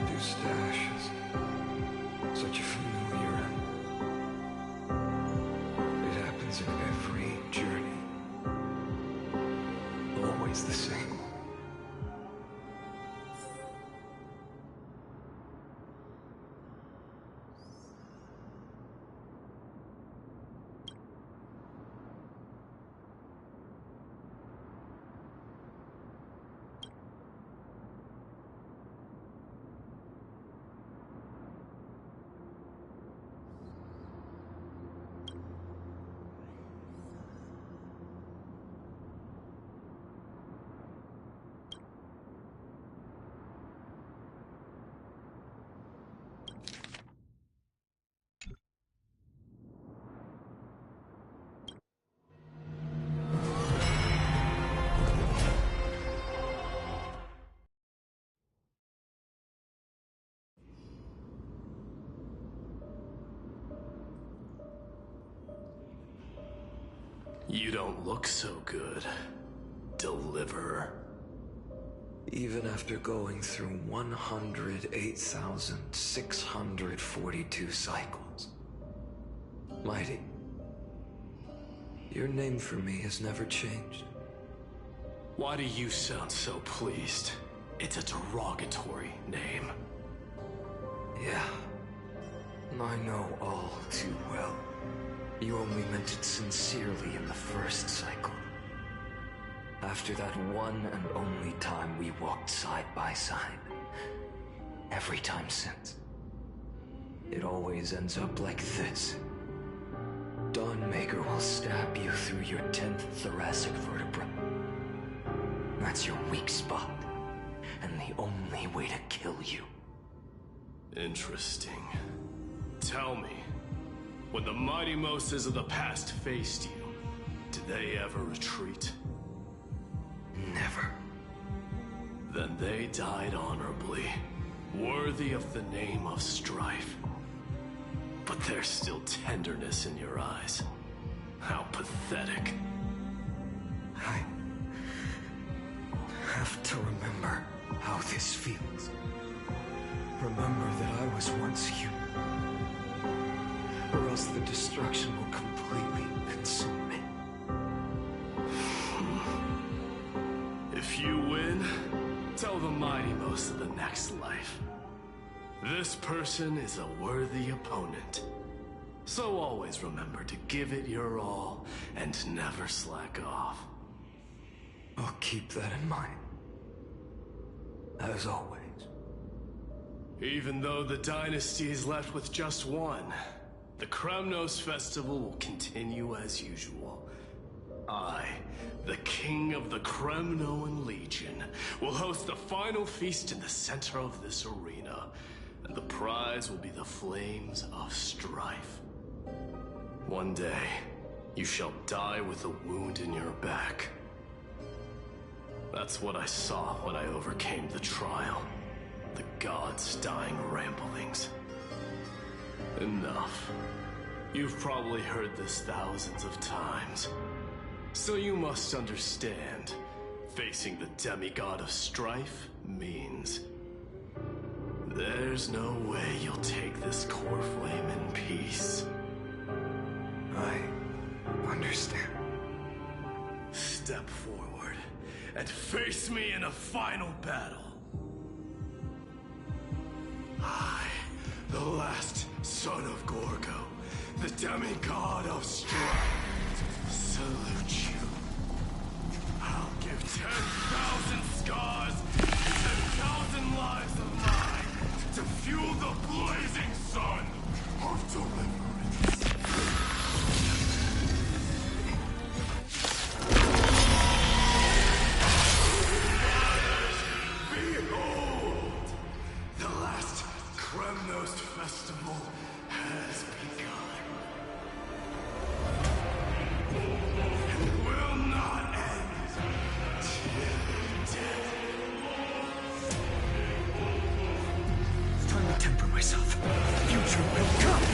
Reduced to ashes, such a familiar end. It happens in every journey, always the same. You don't look so good, Deliverer. Even after going through 108,642 cycles. Mighty, your name for me has never changed. Why do you sound so pleased? It's a derogatory name. Yeah, I know all too well. You only meant it sincerely in the first cycle. After that one and only time we walked side by side. Every time since. It always ends up like this. Dawnmaker will stab you through your 10th thoracic vertebra. That's your weak spot, and the only way to kill you. Interesting. Tell me, when the mighty Moses of the past faced you, did they ever retreat? Never. Then they died honorably, worthy of the name of strife. But there's still tenderness in your eyes. How pathetic. I have to remember how this feels. Remember that I was once human. Or else the destruction will completely consume me. If you win, tell the mighty most of the next life. This person is a worthy opponent. So always remember to give it your all and never slack off. I'll keep that in mind. As always. Even though the dynasty is left with just one, the Kremnos festival will continue as usual. I, the king of the Kremnoan Legion, will host the final feast in the center of this arena, and the prize will be the flames of strife. One day, you shall die with a wound in your back. That's what I saw when I overcame the trial. The gods' dying ramblings. Enough. You've probably heard this thousands of times. So you must understand, facing the demigod of strife means there's no way you'll take this core flame in peace. I understand. Step forward and face me in a final battle. I, the last son of Gorgo, the demigod of strife, salute you. I'll give 10,000 scars and 10,000 lives of mine to fuel the blazing sun of deliverance. Behold! The last Kremnos festival has begun. And will not end till death. It's time to temper myself. The future will come.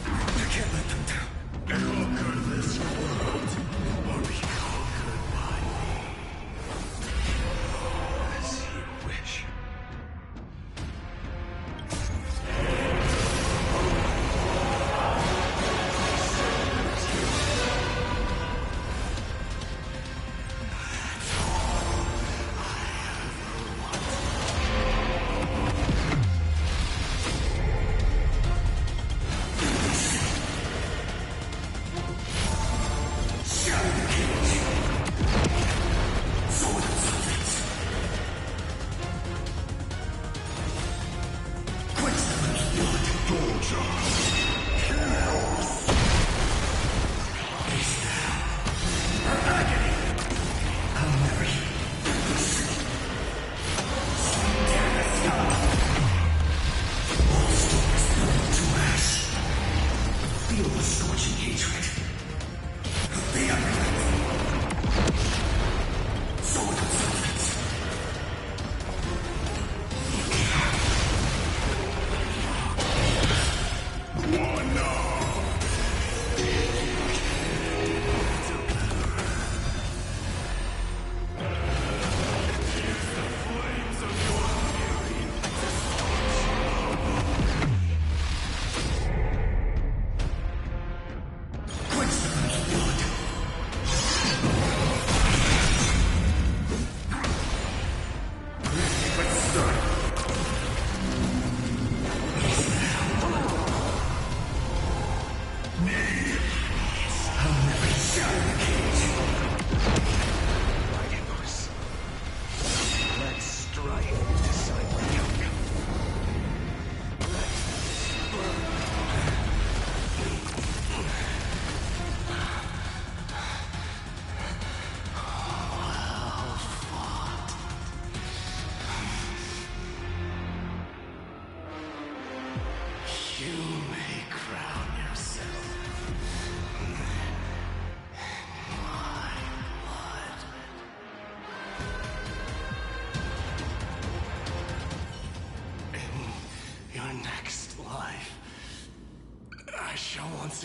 I can't let them down. Conquer this world, or be conquered by me. As you wish.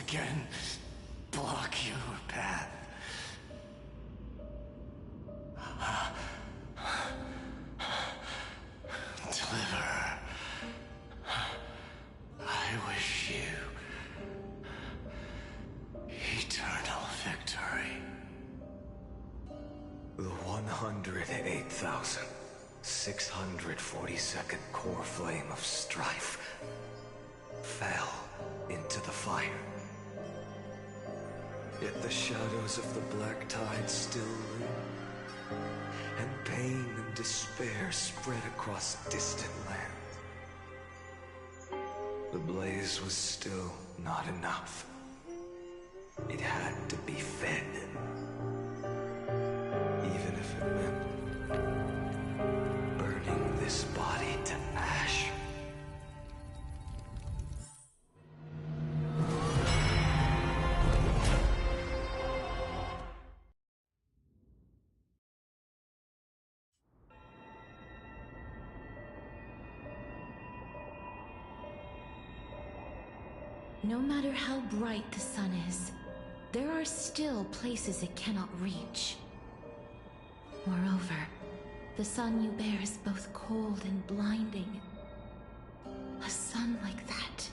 again block your path. Deliverer, I wish you eternal victory. The 108,642nd core flame of strife fell into the fire. Yet the shadows of the black tide still loom, and pain and despair spread across distant lands. The blaze was still not enough. It had to be fed. Even if it meant burning this body to ash. No matter how bright the sun is, there are still places it cannot reach. Moreover, the sun you bear is both cold and blinding. A sun like that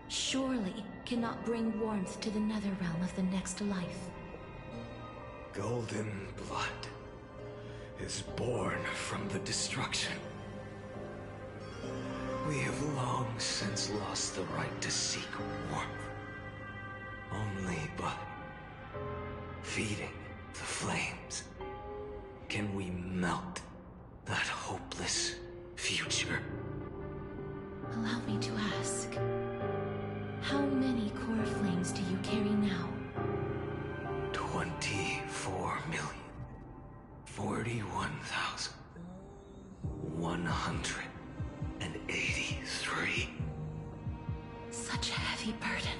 surely cannot bring warmth to the nether realm of the next life. Golden blood is born from the destruction. We have long since lost the right to seek warmth. Only by feeding the flames can we melt that hopeless future. Allow me to ask, how many core flames do you carry now? 24,041,183. Such a heavy burden.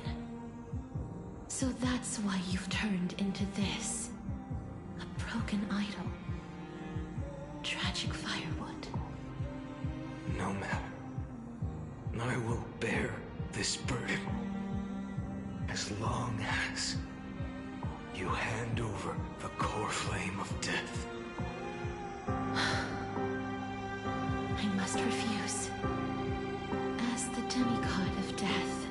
So that's why you've turned into this. A broken idol. Tragic firewood. No matter. I will bear this burden as long as you hand over the core flame of death. I must refuse. As the demigod of death,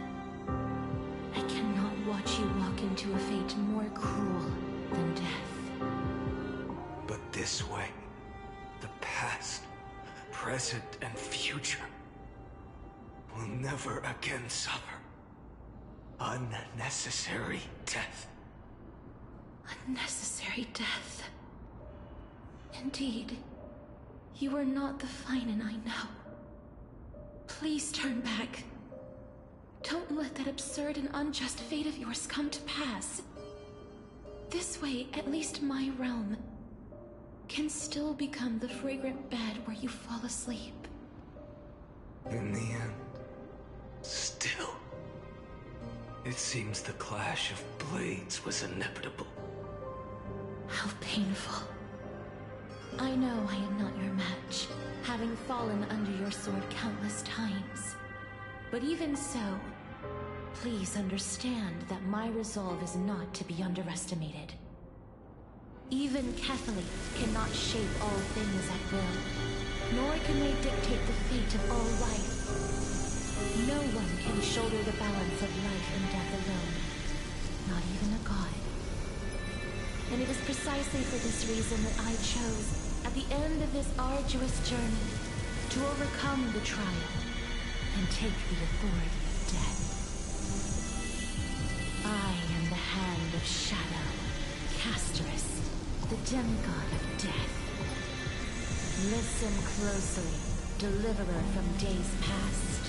I cannot watch you walk into a fate more cruel than death. But this way, the past, present, and future will never again suffer unnecessary death. Unnecessary death. Indeed, you are not the Phainon I know. Please turn back. Don't let that absurd and unjust fate of yours come to pass. This way, at least my realm can still become the fragrant bed where you fall asleep. In the end, still, it seems the clash of blades was inevitable. How painful. I know I am not your match, having fallen under your sword countless times. But even so, please understand that my resolve is not to be underestimated. Even Catholite cannot shape all things at will, nor can they dictate the fate of all life. No one can shoulder the balance of life and death alone, not even a god. And it is precisely for this reason that I chose, at the end of this arduous journey, to overcome the trial and take the authority of death. I am the Hand of Shadow, Casterus, the demigod of death. Listen closely, deliverer from days past.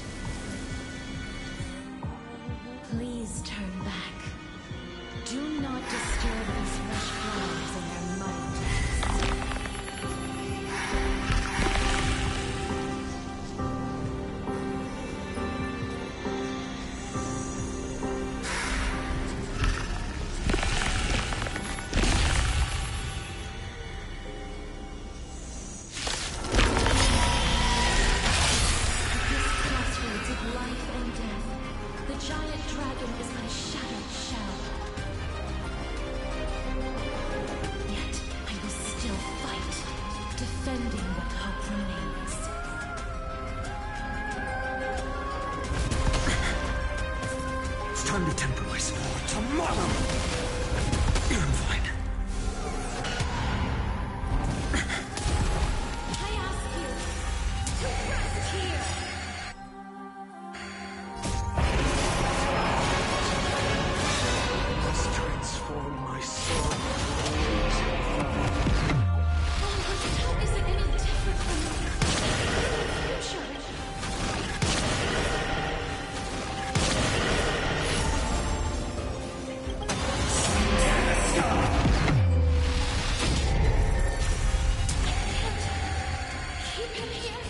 Please turn back. Do not disturb these fresh flowers in their muddy depths. At this crossroads of life and death, the giant dragon is but a shadow I'm fine. I ask you to rest here. Let's transform my soul. How is it any different from the future? Keep him here.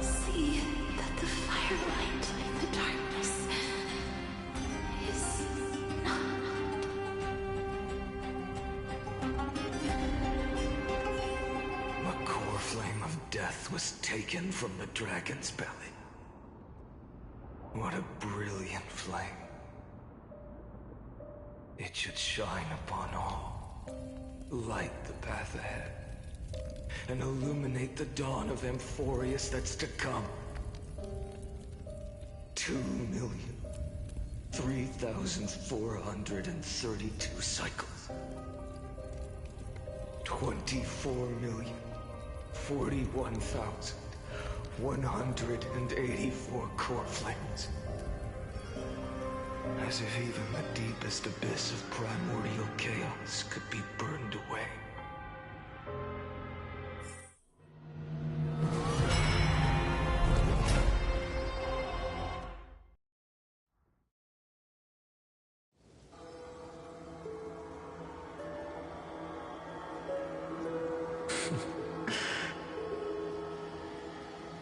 See that the firelight in the darkness is not. The core flame of death was taken from the dragon's belly. What a brilliant flame. It should shine upon all, light the path ahead, and illuminate the dawn of Amphorius that's to come. 2,003,432 cycles. 24,041,184 core flames. As if even the deepest abyss of primordial chaos could be burned away.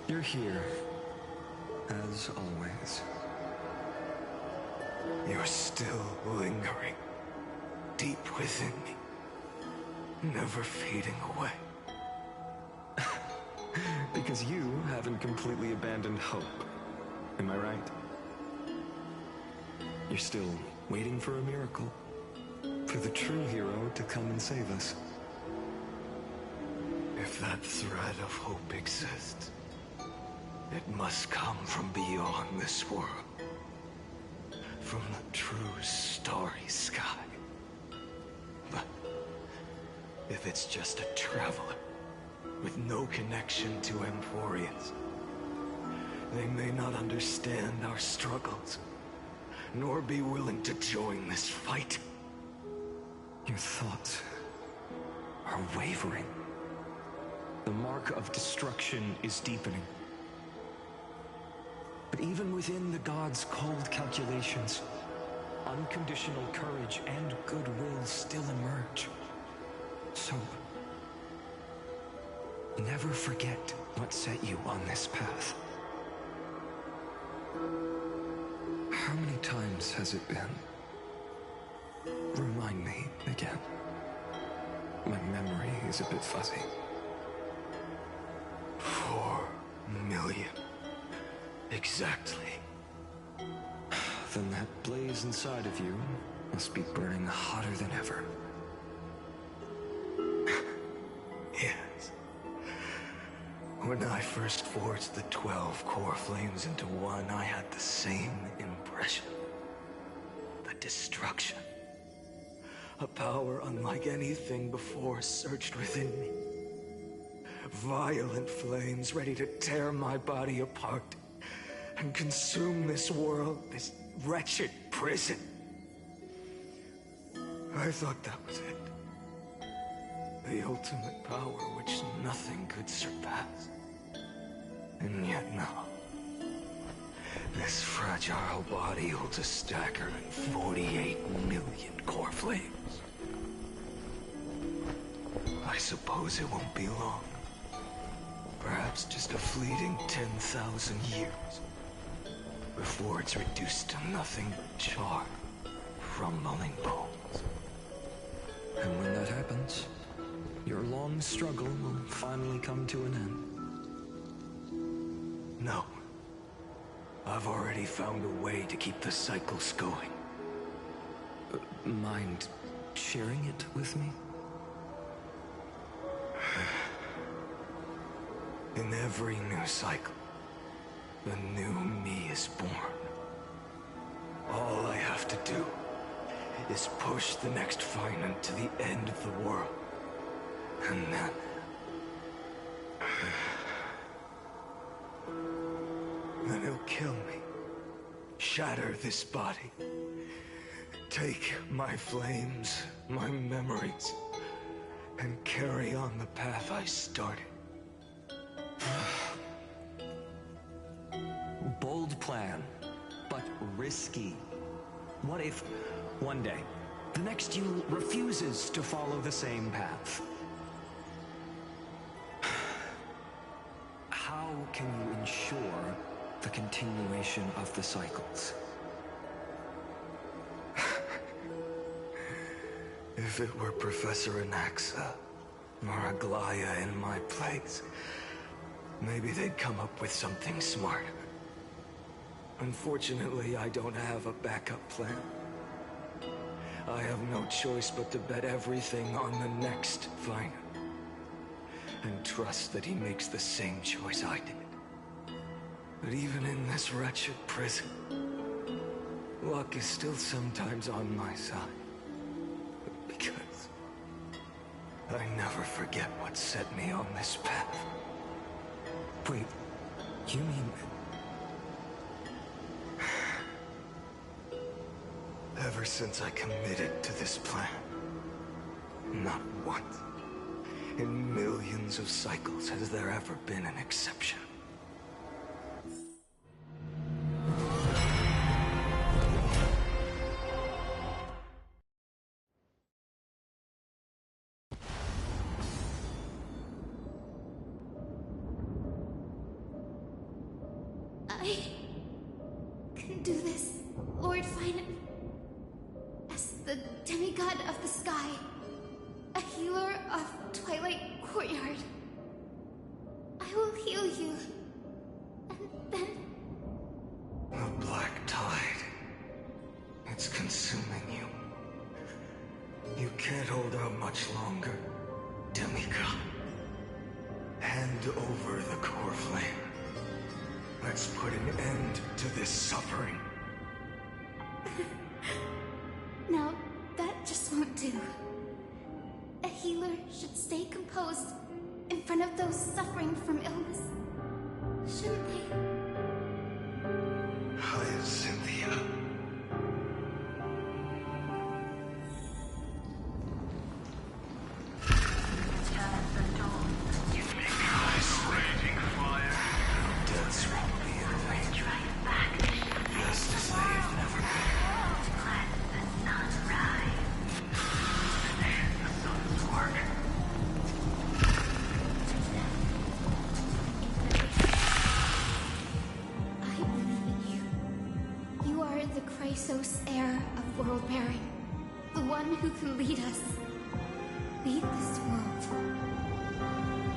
You're here, as always. You're still lingering, deep within me, never fading away. Because you haven't completely abandoned hope. Am I right? You're still waiting for a miracle. For the true hero to come and save us. If that thread of hope exists, it must come from beyond this world. From the true starry sky. But if it's just a traveler with no connection to Amphorius, they may not understand our struggles, nor be willing to join this fight. Your thoughts are wavering. The mark of destruction is deepening. But even within the gods' cold calculations, unconditional courage and goodwill still emerge. So, never forget what set you on this path. How many times has it been? Remind me again. My memory is a bit fuzzy. 4 million. Exactly. Then that blaze inside of you must be burning hotter than ever. Yes. When I first forged the 12 core flames into one, I had the same impression. The destruction. A power unlike anything before surged within me. Violent flames ready to tear my body apart and consume this world, this wretched prison. I thought that was it. The ultimate power which nothing could surpass. And yet now, this fragile body holds a staggering 48 million core flames. I suppose it won't be long Perhaps just a fleeting 10,000 years before it's reduced to nothing but charred, crumbling bones. And when that happens, your long struggle will finally come to an end. No. I've already found a way to keep the cycles going. Mind sharing it with me? In every new cycle, a new me is born. All I have to do is push the next Phainon to the end of the world. And then... then he'll kill me. Shatter this body. Take my flames, my memories, and carry on the path I started. Bold plan, but risky. What if, one day, the next you refuses to follow the same path? How can you ensure the continuation of the cycles? If it were Professor Anaxa or Aglaya in my place, maybe they'd come up with something smart. Unfortunately, I don't have a backup plan. I have no choice but to bet everything on the next Phainon. And trust that he makes the same choice I did. But even in this wretched prison, luck is still sometimes on my side. Because I never forget what set me on this path. Wait, you mean... Ever since I committed to this plan, not once in millions of cycles has there ever been an exception. I can do this, Lord Phainon. As the demigod of the sky, a healer of Twilight Courtyard, I will heal you, and then... The black tide. It's consuming you. You can't hold out much longer, demigod. Hand over the core flame. Let's put an end to this suffering. No, that just won't do. A healer should stay composed in front of those suffering from illness, shouldn't they? Cynthia. You make eyes raging fire. Deaths won't be in vain. Just as they have never been. Let the sun rise. Finish the sun's work. I believe in you. You are the Chrysos heir of world bearing. The one who can lead us. Lead this world.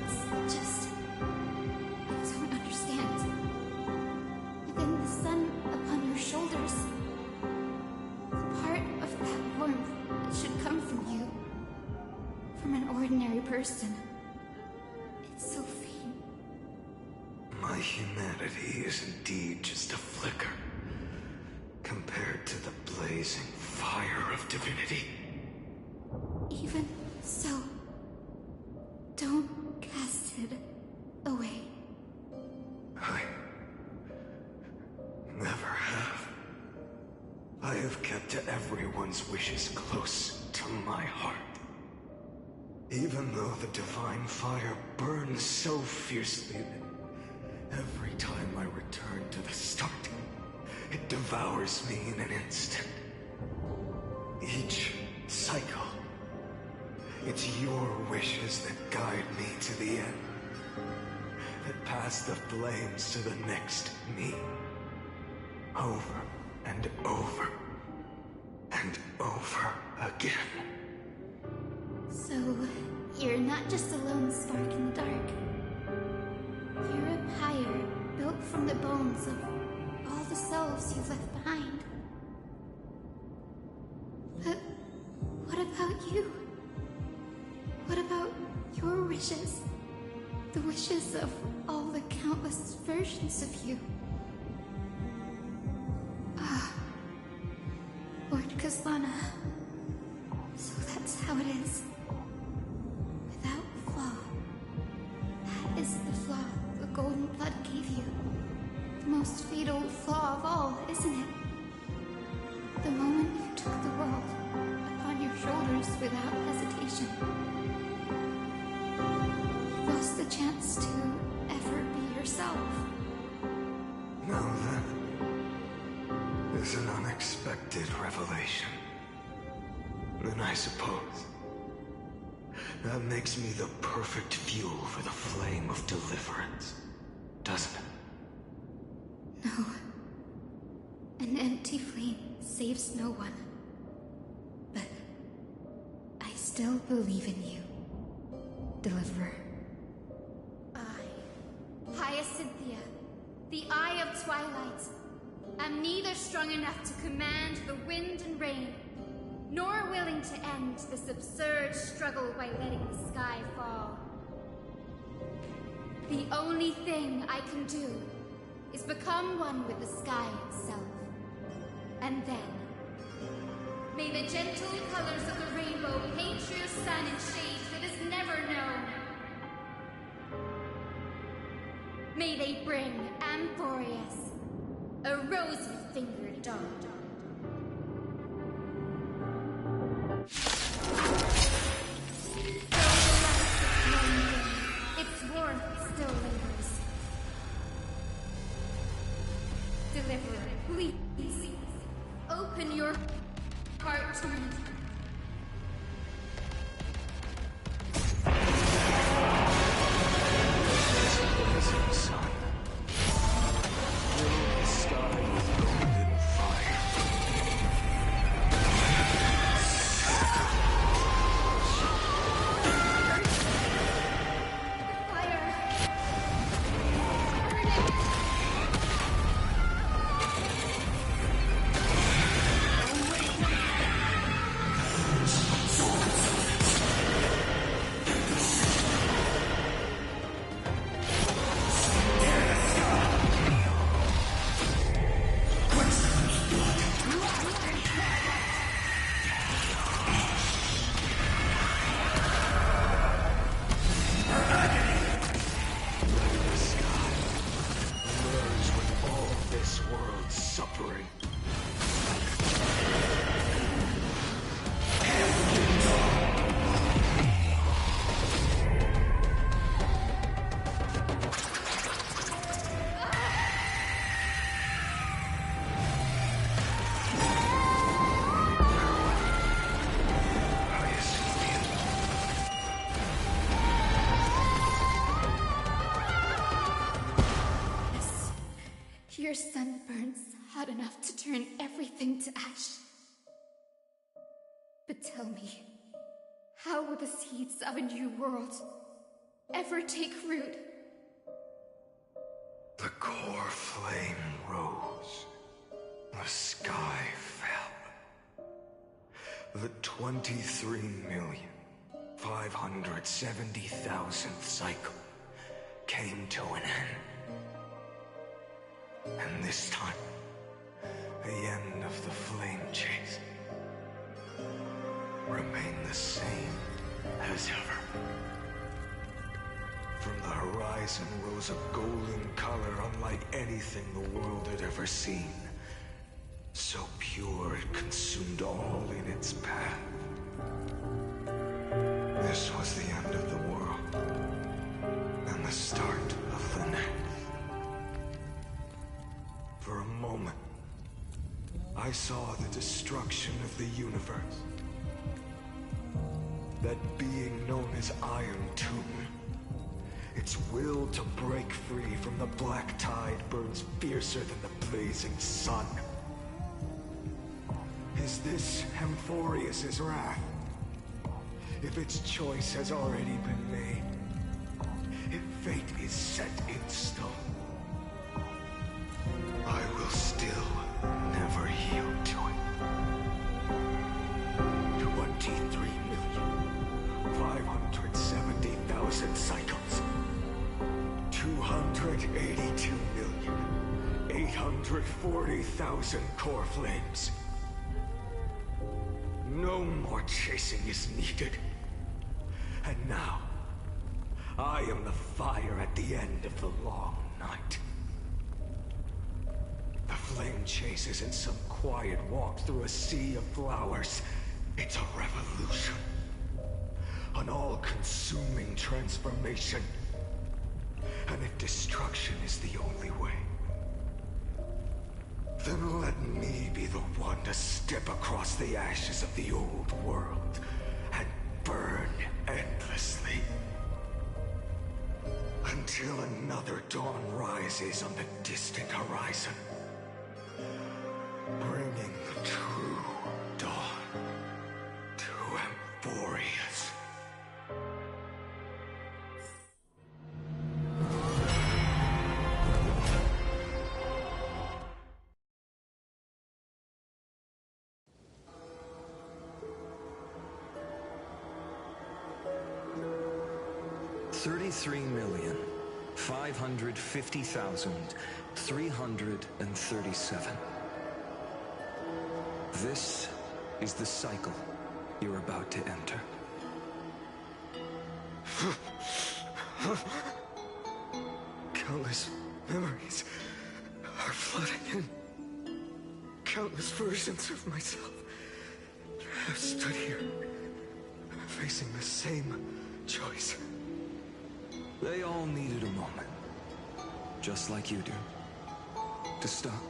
It's just... I don't understand. Within the sun upon your shoulders, the part of that warmth that should come from you, from an ordinary person, it's so faint. My humanity is indeed just a flicker compared to the blazing fire of divinity. Even so, don't cast it away. I never have. I have kept everyone's wishes close to my heart. Even though the divine fire burns so fiercely that every time I return to the start, it devours me in an instant. Each cycle, it's your wishes that guide me to the end. that pass the flames to the next me. Over and over and over again. So, you're not just a lone spark in the dark. You're a pyre built from the bones of all the souls you've left behind. But what about you? What about your wishes? The wishes of all the countless versions of you? Lord Kaslana. So that's how it is. Without flaw. That is the flaw the golden blood gave you. The most fatal flaw of all, isn't it? The moment you took the world upon your shoulders without hesitation. You lost the chance to ever be yourself. Now that is an unexpected revelation. Then I suppose that makes me the perfect fuel for the flame of deliverance, doesn't it? No. An empty flame saves no one. But I still believe in you, Deliverer. I, Hyacinthia, the Eye of Twilight, am neither strong enough to command the wind and rain, nor willing to end this absurd struggle by letting the sky fall. The only thing I can do is become one with the sky itself. And then, may the gentle colors of the rainbow paint your sun in shades it has never known. May they bring Amphorius a rosy-fingered dog. Its warmth still lingers. Deliverer, please, open your heart to me. Blazing sun. Fill the sky with golden fire. Your sun burns hot enough to turn everything to ash. But tell me, how will the seeds of a new world ever take root? The core flame rose. The sky fell. The 23,570,000th cycle came to an end. And this time, the end of the flame chase remained the same as ever. From the horizon rose a golden color unlike anything the world had ever seen. So pure it consumed all in its path. This was the end of the world, and the start of the next. For a moment, I saw the destruction of the universe. That being known as Iron Tomb Its will to break free from the black tide burns fiercer than the blazing sun. Is this Amphorius's wrath? If its choice has already been made, if fate is set in stone, I will still never yield to it. 23,570,000 cycles. 282,840,000 core flames. No more chasing is needed. And now, I am the fire at the end of the long night. The flame chase isn't some quiet walk through a sea of flowers. It's a revolution. An all-consuming transformation. And if destruction is the only way, then let me be the one to step across the ashes of the old world and burn endlessly. Until another dawn rises on the distant horizon, bringing the true dawn to Amphorius. $33,550,337. This is the cycle you're about to enter. Countless memories are flooding in. Countless versions of myself have stood here, facing the same choice. They all needed a moment, just like you do. To stop,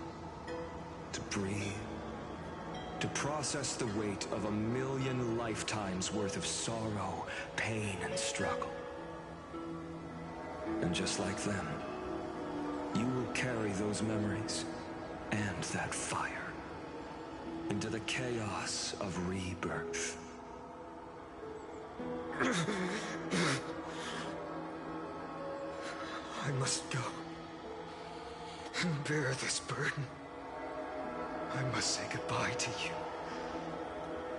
to breathe, to process the weight of 1,000,000 lifetimes worth of sorrow, pain, and struggle. And just like them, you will carry those memories and that fire into the chaos of rebirth. I must go and bear this burden. I must say goodbye to you,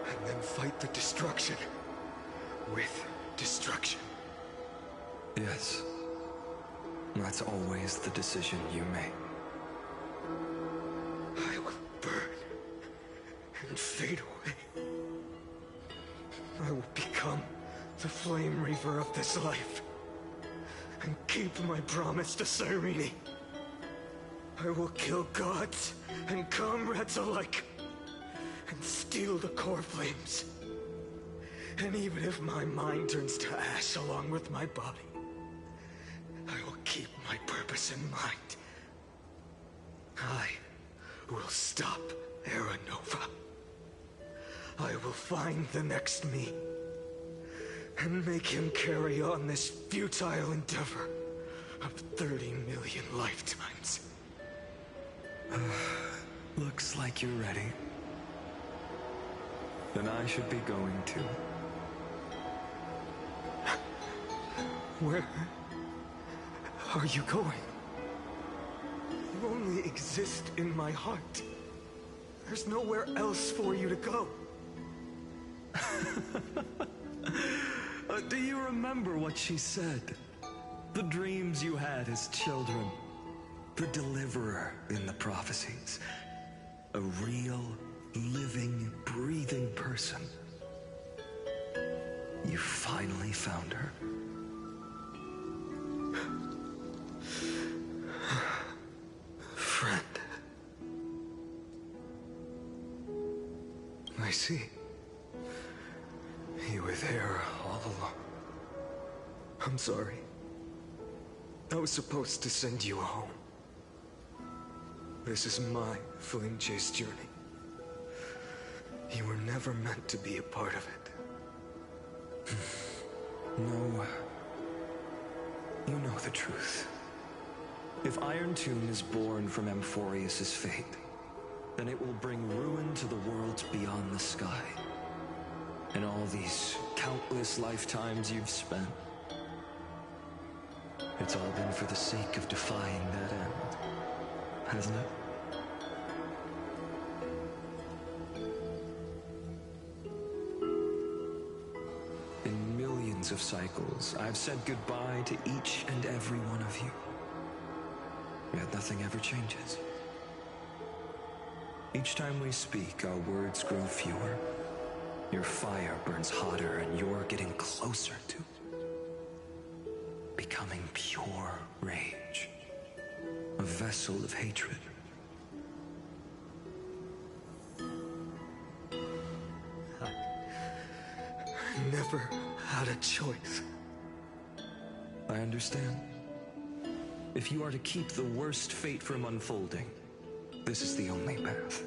and then fight the destruction with destruction. Yes, that's always the decision you make. I will burn and fade away. I will become the flame reaver of this life, and keep my promise to Cyrene. I will kill gods and comrades alike, and steal the core flames. And even if my mind turns to ash along with my body, I will keep my purpose in mind. I will stop Era Nova. I will find the next me, and make him carry on this futile endeavor of 30 million lifetimes. Looks like you're ready. Then I should be going too. Where are you going? You only exist in my heart. There's nowhere else for you to go. Do you remember what she said? The dreams you had as children. The deliverer in the prophecies. A real, living, breathing person. You finally found her. Friend. I see. You were there all along. I'm sorry. I was supposed to send you home. This is my flame chase journey. You were never meant to be a part of it. No. You know the truth. If Iron Tomb is born from Amphorius' fate, then it will bring ruin to the worlds beyond the sky. And all these countless lifetimes you've spent, it's all been for the sake of defying that end, hasn't it? In millions of cycles, I've said goodbye to each and every one of you. Yet nothing ever changes. Each time we speak, our words grow fewer. Your fire burns hotter, and you're getting closer to becoming pure rage. A vessel of hatred. I never had a choice. I understand. If you are to keep the worst fate from unfolding, this is the only path.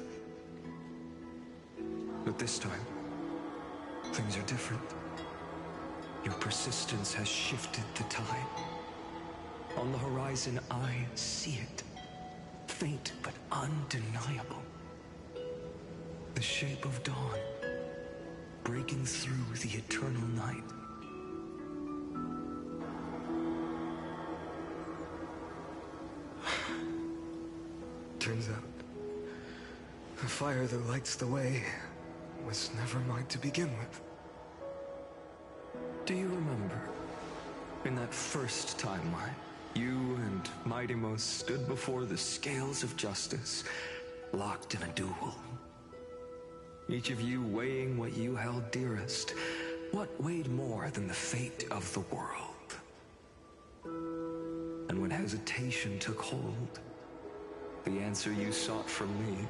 But this time, things are different. Your persistence has shifted the tide. On the horizon, I see it. Faint but undeniable. The shape of dawn, breaking through the eternal night. Turns out, the fire that lights the way was never mine to begin with. Do you remember, in that first timeline, you and Mightymost stood before the scales of justice, locked in a duel? Each of you weighing what you held dearest. What weighed more than the fate of the world? And when hesitation took hold, the answer you sought from me.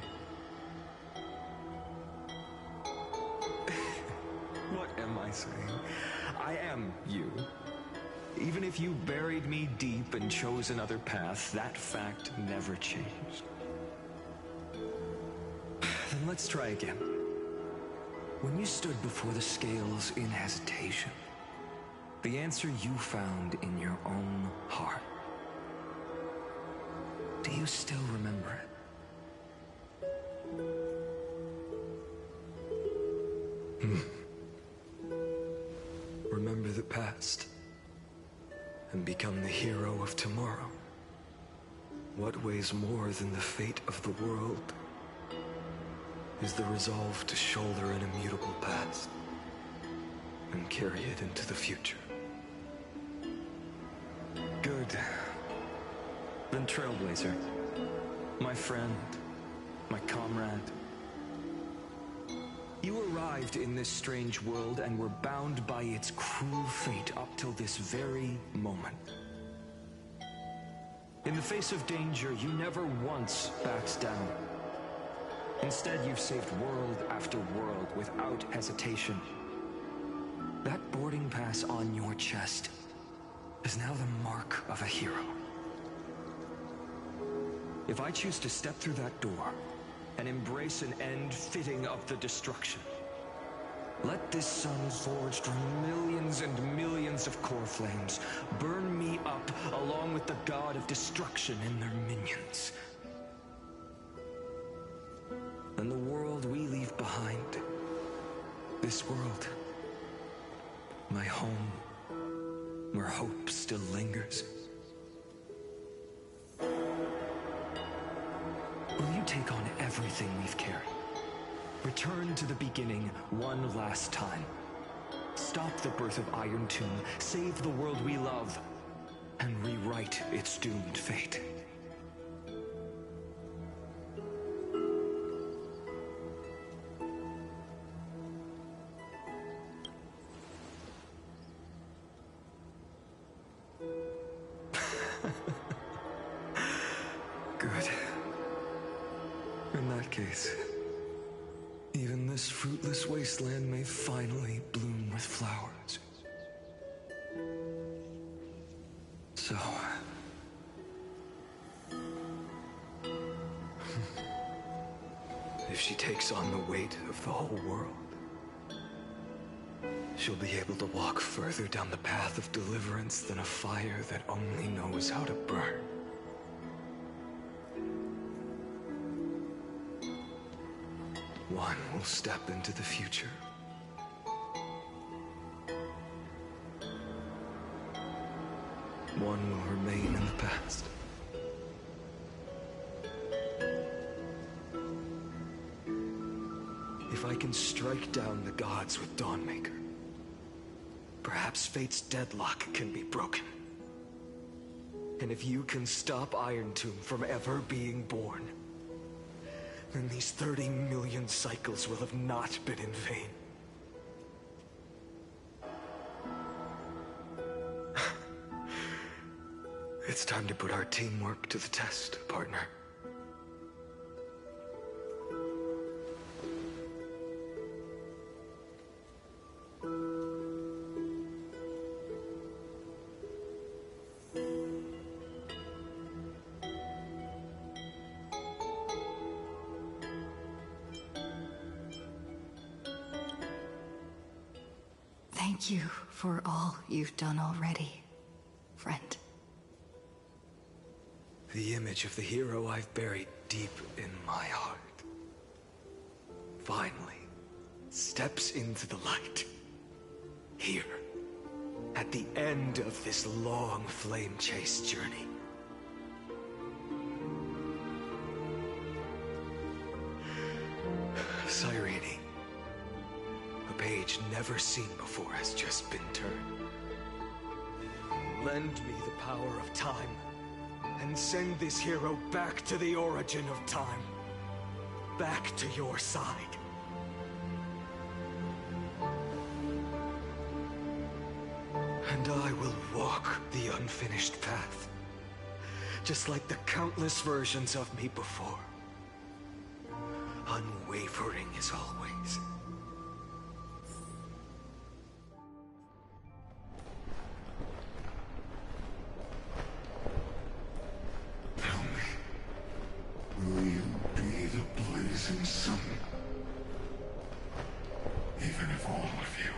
What am I saying? I am you. Even if you buried me deep and chose another path, that fact never changed. Then let's try again. When you stood before the scales in hesitation, the answer you found in your own heart. Do you still remember it? Remember the past and become the hero of tomorrow. What weighs more than the fate of the world is the resolve to shoulder an immutable past and carry it into the future. Good. Then Trailblazer, my friend, my comrade, you arrived in this strange world and were bound by its cruel fate up till this very moment. In the face of danger, you never once backed down. Instead, you've saved world after world without hesitation. That boarding pass on your chest is now the mark of a hero. If I choose to step through that door and embrace an end fitting of the destruction, let this sun forged from millions and millions of core flames burn me up along with the god of destruction and their minions. And the world we leave behind, this world, my home, where hope still lingers. Will you take on everything we've carried? Return to the beginning one last time. Stop the birth of Iron Tomb, save the world we love, and rewrite its doomed fate. Good. In that case, even this fruitless wasteland may finally bloom with flowers. So... if she takes on the weight of the whole world, she'll be able to walk further down the path of deliverance than a fire that only knows how to burn. One will step into the future. One will remain in the past. If I can strike down the gods with Dawnmaker, perhaps fate's deadlock can be broken. And if you can stop Iron Tomb from ever being born, then these 30 million cycles will have not been in vain. It's time to put our teamwork to the test, partner. Thank you for all you've done already, friend. The image of the hero I've buried deep in my heart finally steps into the light. Here, at the end of this long flame chase journey. Cyrene, a page never seen before has just been turned. Lend me the power of time, and send this hero back to the origin of time. Back to your side. And I will walk the unfinished path, just like the countless versions of me before. Unwavering as always. Tell me, will you be the blazing sun? Even if all of you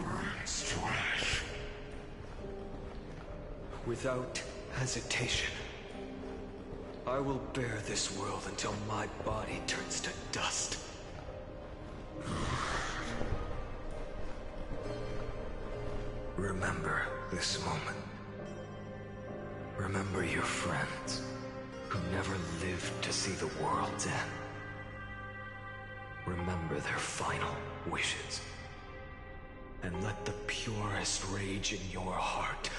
burns to ash. Without hesitation, I will bear this world until my body turns to dust. Remember this moment. Remember your friends who never lived to see the world's end. Remember their final wishes. And let the purest rage in your heart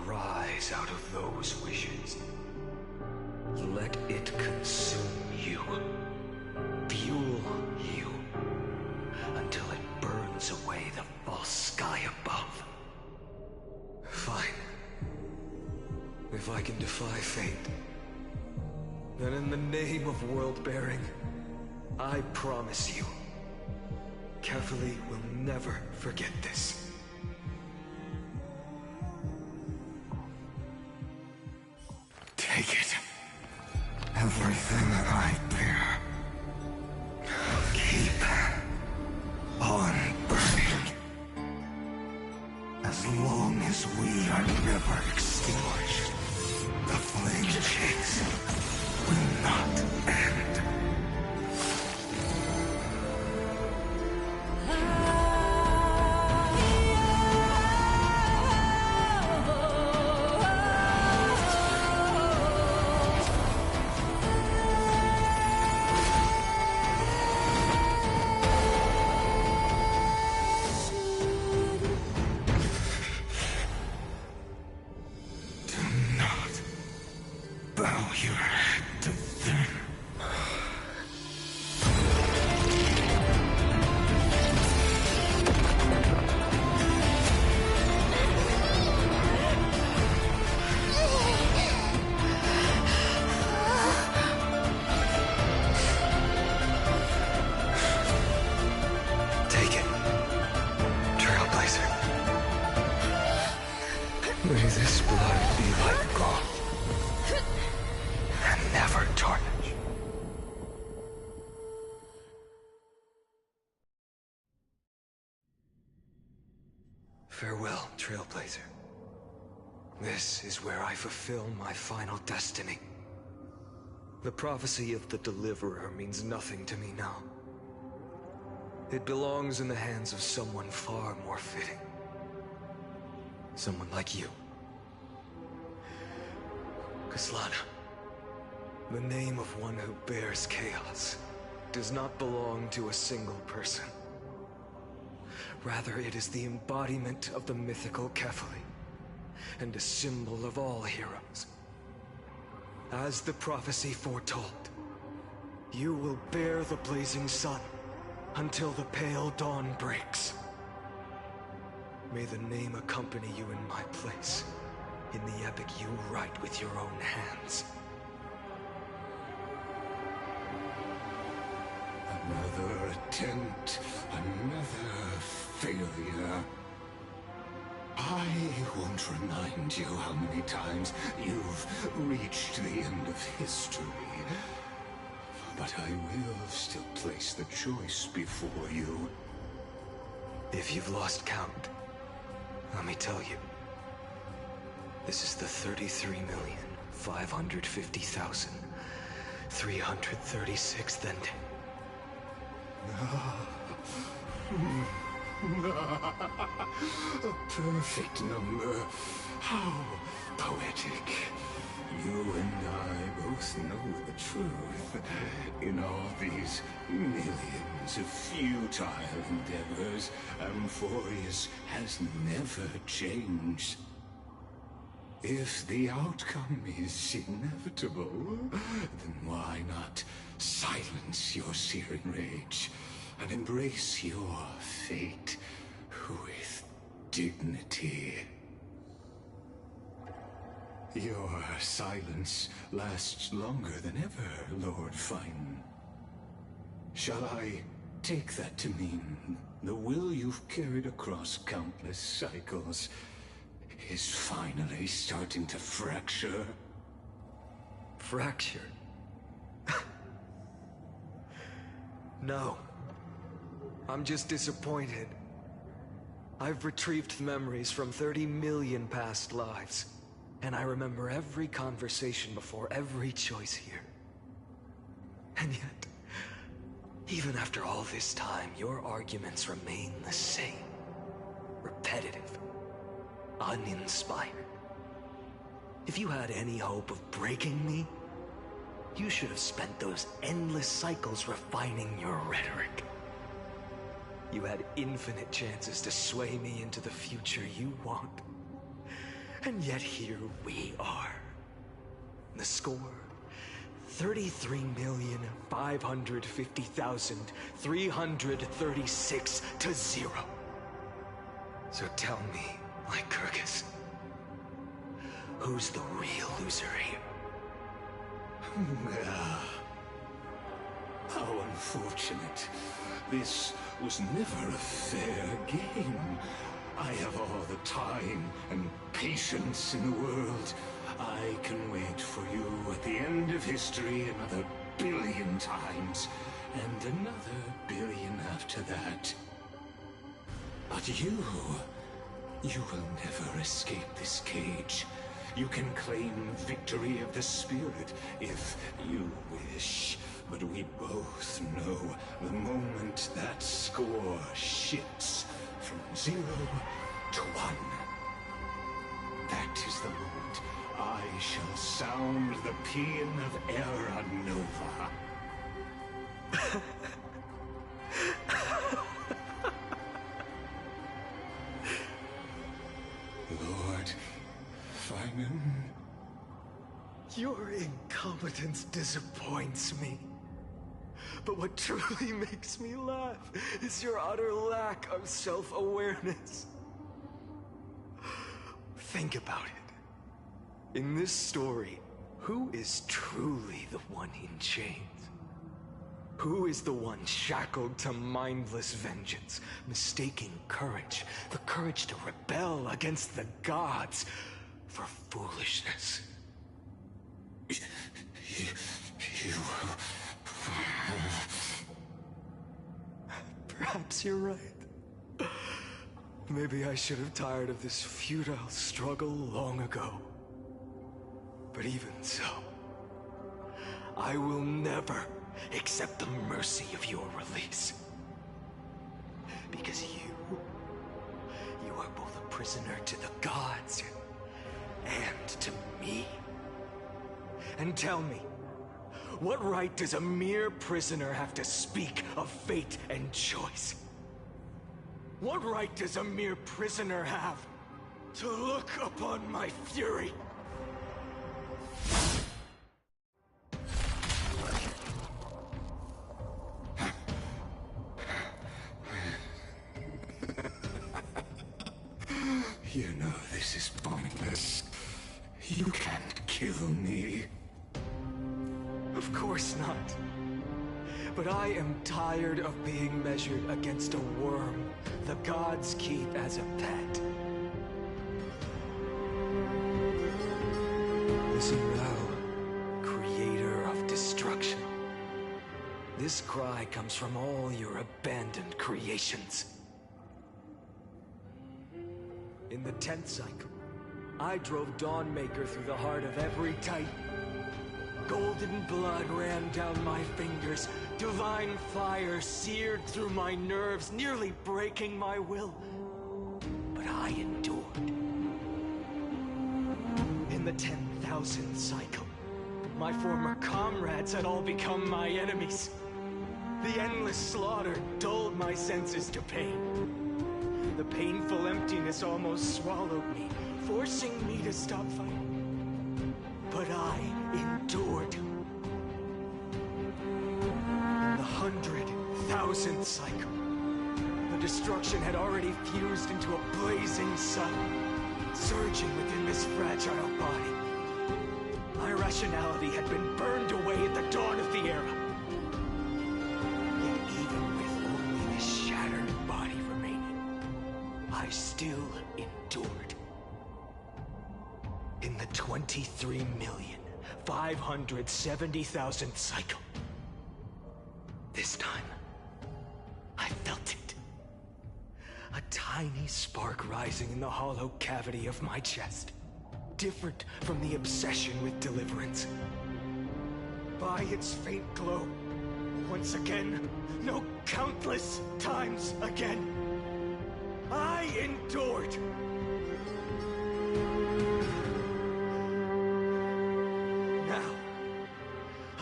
rise out of those wishes. Let it consume you, fuel you, until it burns away the false sky above. Fine. If I can defy fate, then in the name of world-bearing, I promise you, Carefully will never forget this. Take it. Everything I bear. Keep on burning. As long as we are never extinguished, the flame chase will not end. Farewell, Trailblazer. This is where I fulfill my final destiny. The prophecy of the Deliverer means nothing to me now. It belongs in the hands of someone far more fitting. Someone like you. Kaslana, the name of one who bears chaos does not belong to a single person. Rather, it is the embodiment of the mythical Kefali, and a symbol of all heroes. As the prophecy foretold, you will bear the blazing sun until the pale dawn breaks. May the name accompany you in my place, in the epic you write with your own hands. Another attempt, another failure. I won't remind you how many times you've reached the end of history. But I will still place the choice before you. If you've lost count, let me tell you. This is the 33,550,336th ending. A perfect number. How poetic. You and I both know the truth. In all these millions of futile endeavors, Amphorius has never changed. If the outcome is inevitable, then why not silence your searing rage and embrace your fate with dignity? Your silence lasts longer than ever, Lord Phainon. Shall I take that to mean the will you've carried across countless cycles is finally starting to fracture? Fracture? No. I'm just disappointed. I've retrieved memories from 30 million past lives, and I remember every conversation before every choice here. And yet, even after all this time, your arguments remain the same. Repetitive. Uninspired. If you had any hope of breaking me, you should have spent those endless cycles refining your rhetoric. You had infinite chances to sway me into the future you want. And yet here we are. The score, 33,550,336 to 0. So tell me, Lycurgus, who's the real loser here? How unfortunate. This was never a fair game. I have all the time and patience in the world. I can wait for you at the end of history another billion times, and another billion after that. But you will never escape this cage. You can claim victory of the spirit if you wish. But we both know the moment that score shifts from 0 to 1. That is the moment I shall sound the paean of Era Nova. Lord Phainon? Your incompetence disappoints me. But what truly makes me laugh is your utter lack of self-awareness. Think about it. In this story, who is truly the one in chains? Who is the one shackled to mindless vengeance, mistaking courage, the courage to rebel against the gods, for foolishness? Perhaps you're right. Maybe I should have tired of this futile struggle long ago. But even so, I will never accept the mercy of your release. Because you are both a prisoner to the gods and to me. And tell me, what right does a mere prisoner have to speak of fate and choice? What right does a mere prisoner have to look upon my fury? You know this is pointless. You can't kill me. Of course not. But I am tired of being measured against a worm the gods keep as a pet. Listen now, creator of destruction. This cry comes from all your abandoned creations. In the 10th cycle, I drove Dawnmaker through the heart of every Titan. Golden blood ran down my fingers. Divine fire seared through my nerves, nearly breaking my will. But I endured. In the 10,000th cycle, my former comrades had all become my enemies. The endless slaughter dulled my senses to pain. The painful emptiness almost swallowed me, forcing me to stop fighting. But I endured. In the 100,000th cycle, the destruction had already fused into a blazing sun, surging within this fragile body. My rationality had been burned away at the dawn of the era. Yet even with only this shattered body remaining, I still endured. In the 23,570,000th cycle, this time, I felt it. A tiny spark rising in the hollow cavity of my chest. Different from the obsession with deliverance. By its faint glow, once again, no, countless times again, I endured. Now,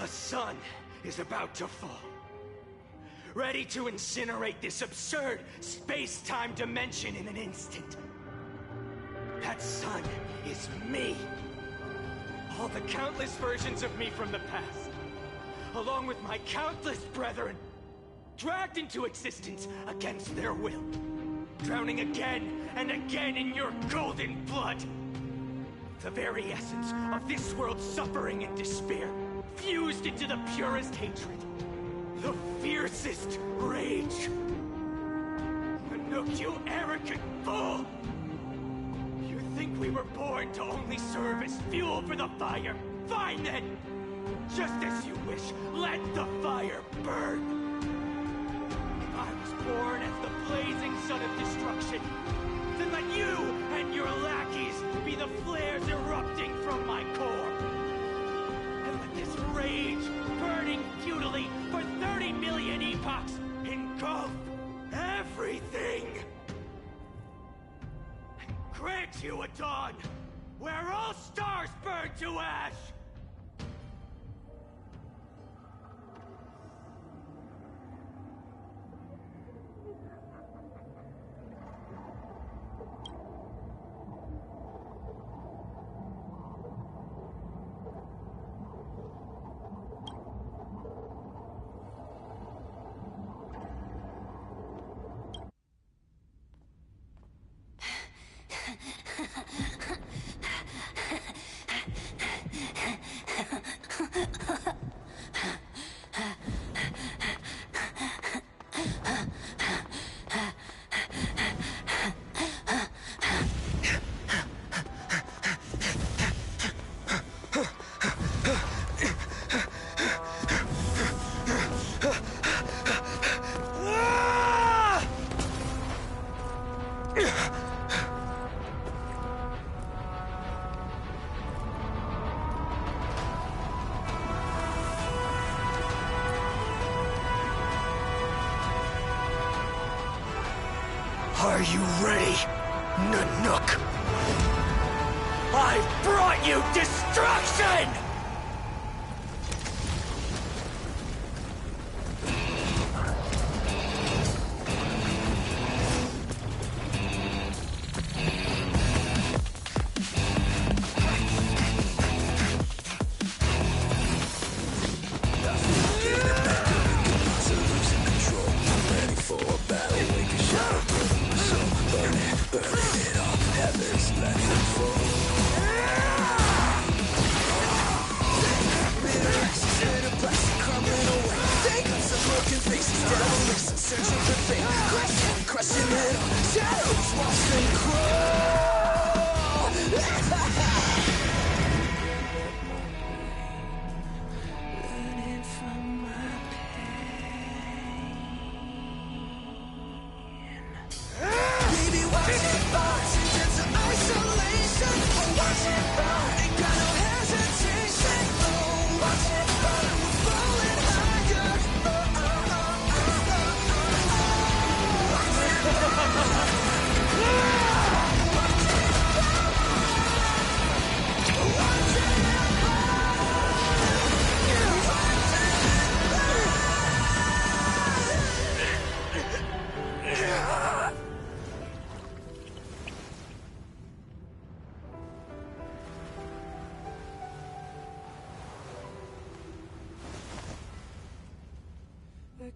a sun is about to fall. Ready to incinerate this absurd space-time dimension in an instant. That sun is me. All the countless versions of me from the past, along with my countless brethren, dragged into existence against their will, drowning again and again in your golden blood. The very essence of this world's suffering and despair, fused into the purest hatred, the fiercest rage. Anook, you arrogant fool! You think we were born to only serve as fuel for the fire? Fine then! Just as you wish, let the fire burn! If I was born as the blazing sun of destruction, then let you and your lackeys be the flares erupting from my core. And let this rage, burning futilely for 30 million epochs, engulf everything! And grant you a dawn where all stars burn to ash! Are you ready, Nanook? I've brought you destruction!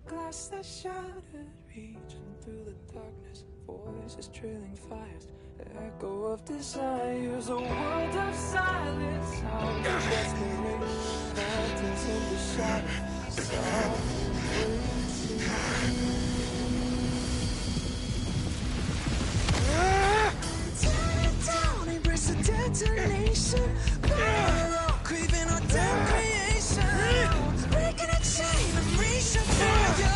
Glass that shattered, reaching through the darkness, voices trailing fires, the echo of desires, a world of silence, sound of desperation, lanterns in the shadow, soft tear it down, embrace the detonation, craving our damn creation, breaking a chain and reaching for you.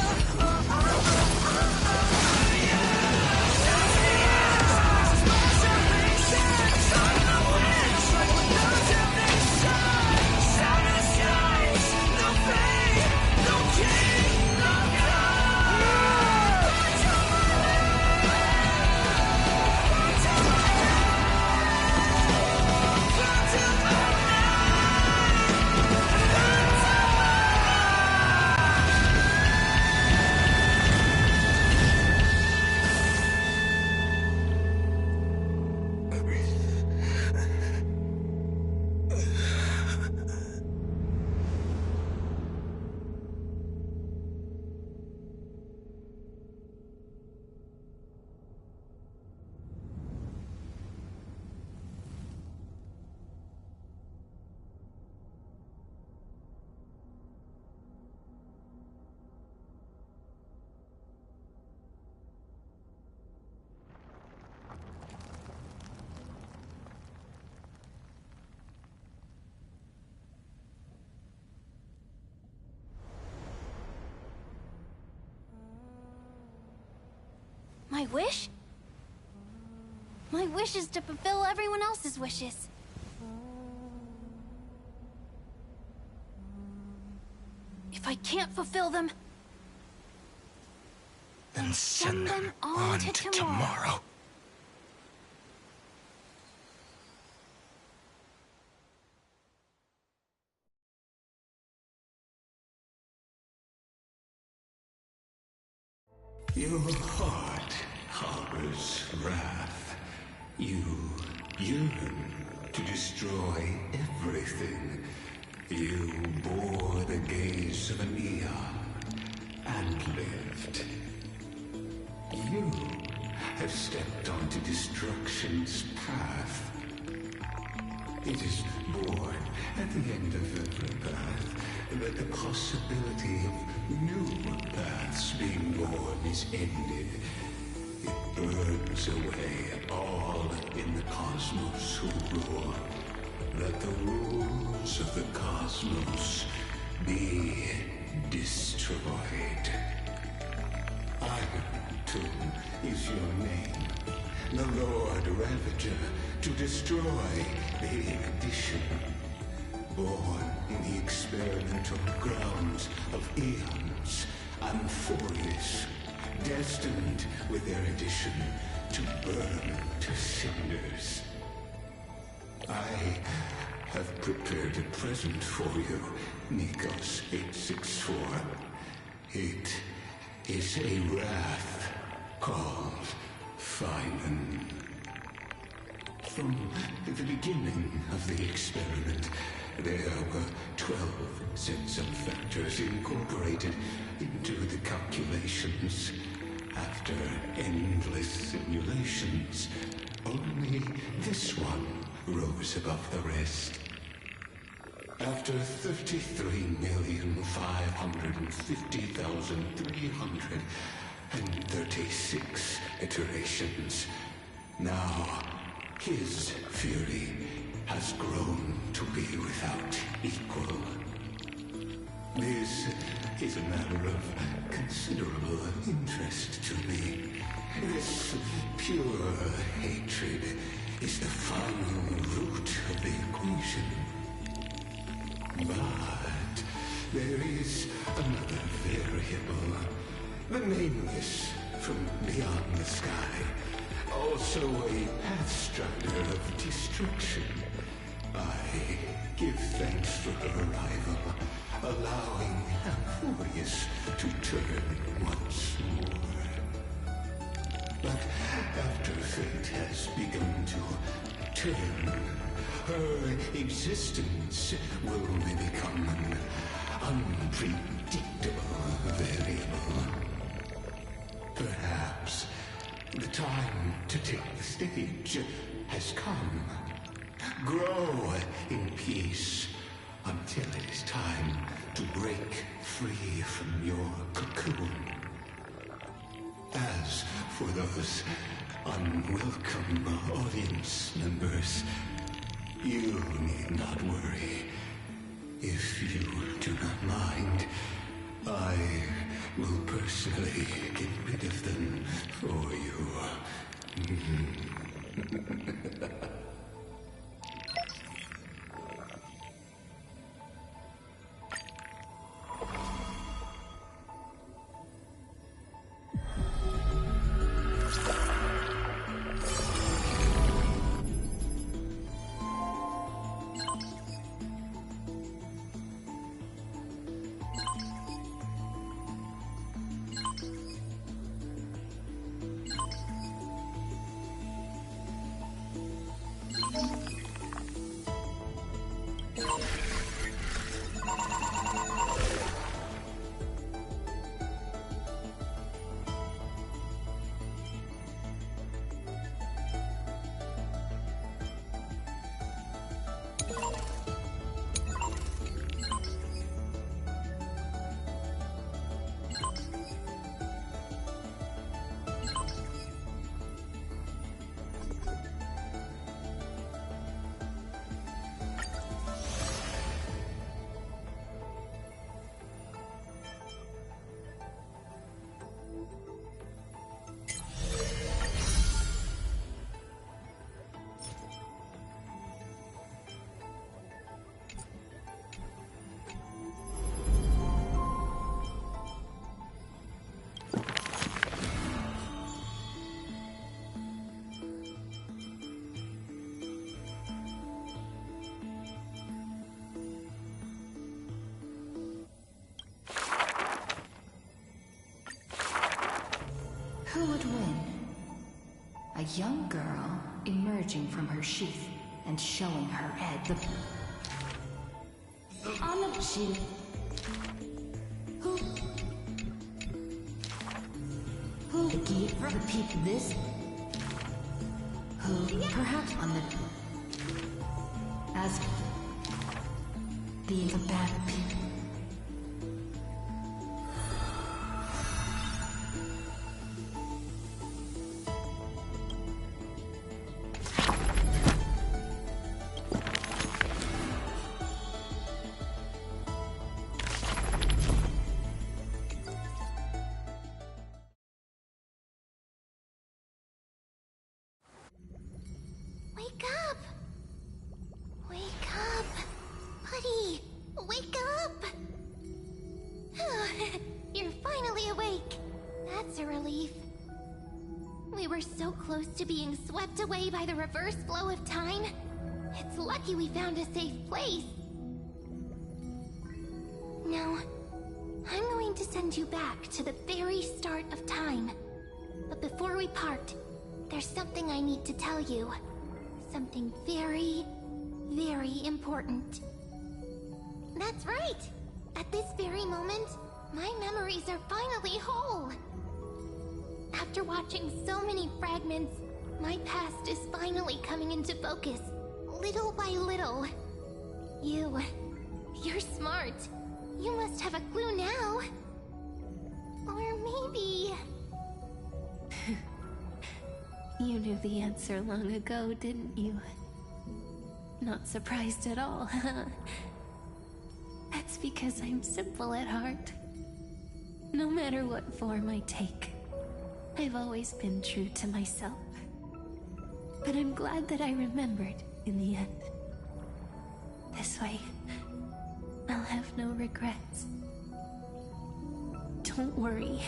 My wish? My wish is to fulfill everyone else's wishes. If I can't fulfill them, then send them on to tomorrow. Your heart harbors wrath. You yearn to destroy everything. You bore the gaze of an eon and lived. You have stepped onto destruction's path. It is born at the end of every path that the possibility of new paths being born is ended. It burns away all in the cosmos who rule. Let the rules of the cosmos be destroyed. Iron Tomb is your name. The Lord Ravager, to destroy the erudition. Born in the experimental grounds of eons, Amphorius, destined with their addition to burn to cinders. I have prepared a present for you, Nikos 864. It is a wrath called Phainon. From the beginning of the experiment, there were 12 sets of factors incorporated into the calculations. After endless simulations, only this one rose above the rest. After 33,550,336 iterations, now his fury has grown to be without equal. This is a matter of considerable interest to me. This pure hatred is the final root of the equation. But there is another variable. The nameless from beyond the sky. Also a pathstrider of destruction. I give thanks for her arrival, allowing Amphorius to turn once more. But after fate has begun to turn, her existence will become an unpredictable variable. Perhaps the time to take the stage has come. Grow in peace until it is time to break free from your cocoon. As for those unwelcome audience members, you need not worry. If you do not mind, I will personally get rid of them for you. Who would win? A young girl emerging from her sheath and showing her head. On the sheath. Who the key for the peak this? Who perhaps on the as the bad people. Wake up! Wake up! Buddy! Wake up! You're finally awake! That's a relief. were so close to being swept away by the reverse flow of time. It's lucky we found a safe place. Now, I'm going to send you back to the very start of time. But before we part, there's something I need to tell you. Something very, very important. That's right! At this very moment, my memories are finally whole. After watching so many fragments, my past is finally coming into focus, little by little. You're smart. You must have a clue now. Or maybe... You knew the answer long ago, didn't you? Not surprised at all, huh? That's because I'm simple at heart. No matter what form I take, I've always been true to myself. But I'm glad that I remembered in the end. This way, I'll have no regrets. Don't worry.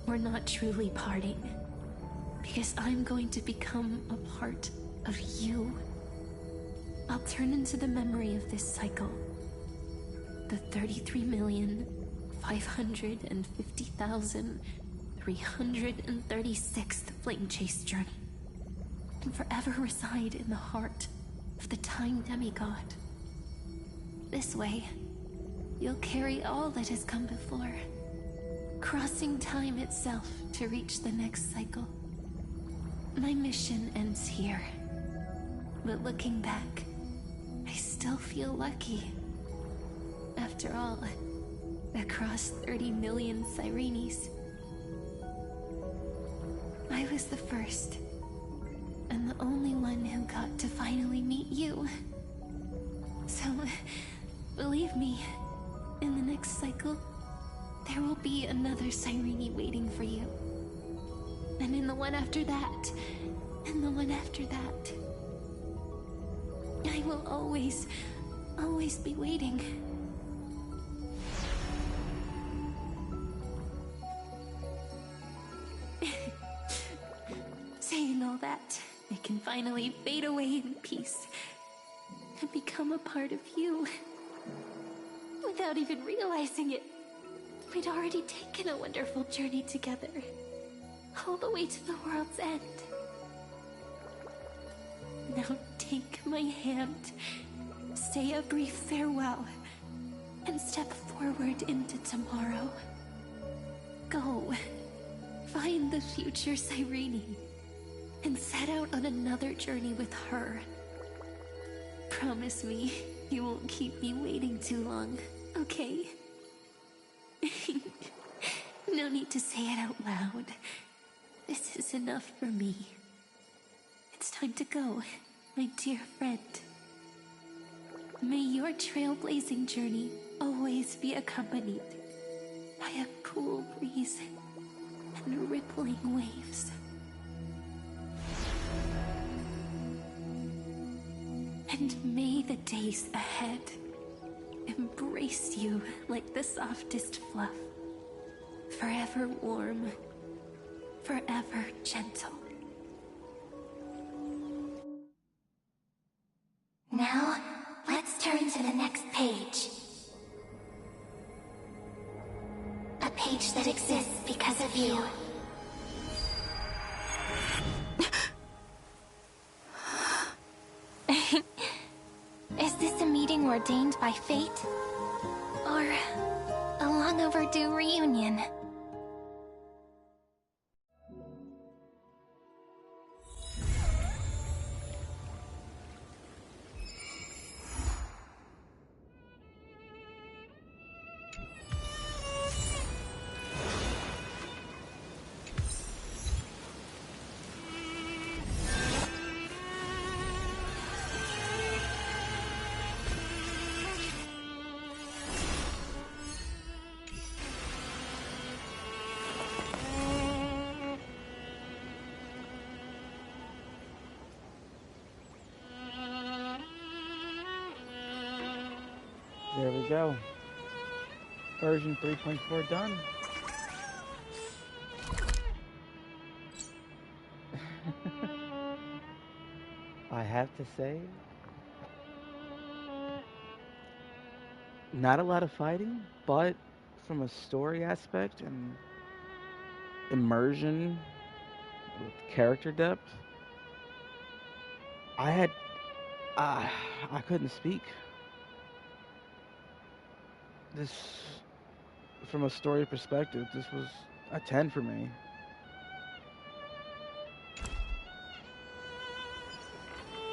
We're not truly parting. Because I'm going to become a part of you. I'll turn into the memory of this cycle. The 33,550,336th Flame Chase journey. And forever reside in the heart of the Time Demigod. This way, you'll carry all that has come before, crossing time itself to reach the next cycle. My mission ends here, but looking back, I still feel lucky. After all, across 30 million Sirenes, I was the first, and the only one who got to finally meet you. So, believe me, in the next cycle, there will be another Sirene waiting for you. And in the one after that, and the one after that. I will always be waiting. Saying all that, I can finally fade away in peace and become a part of you. Without even realizing it, we'd already taken a wonderful journey together. All the way to the world's end. Now take my hand, say a brief farewell, and step forward into tomorrow. Go, find the future Sirene, and set out on another journey with her. Promise me you won't keep me waiting too long, okay? No need to say it out loud. This is enough for me. It's time to go, my dear friend. May your trailblazing journey always be accompanied by a cool breeze and rippling waves. And may the days ahead embrace you like the softest fluff, forever warm, forever gentle. Now, let's turn to the next page. A page that exists because of you. Is this a meeting ordained by fate? Or a long overdue reunion? There we go. Version 3.4 done. I have to say, not a lot of fighting, but from a story aspect and immersion with character depth, I couldn't speak. This, from a story perspective, this was a 10 for me.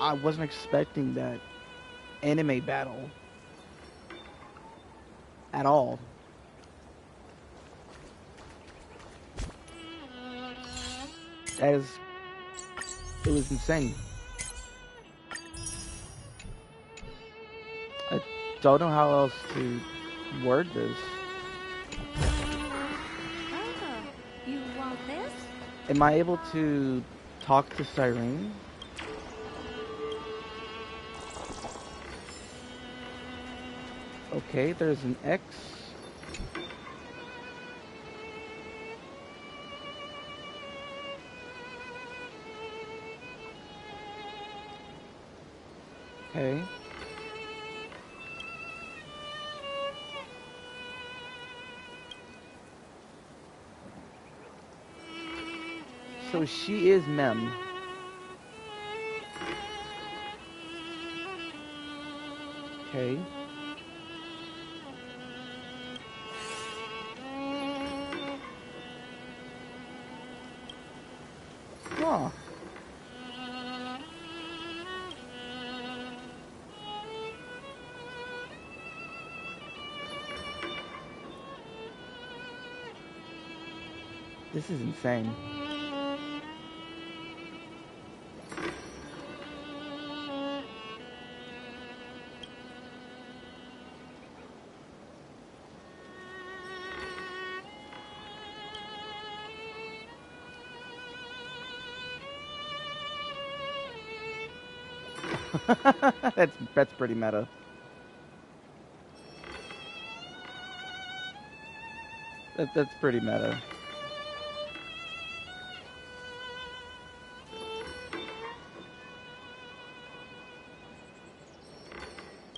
I wasn't expecting that anime battle at all. It was insane. I don't know how else to word this. Oh, you want this? Am I able to talk to Cyrene? Okay, there's an X. Okay. So she is Mem. Okay. Huh. This is insane. That's pretty meta. That's pretty meta.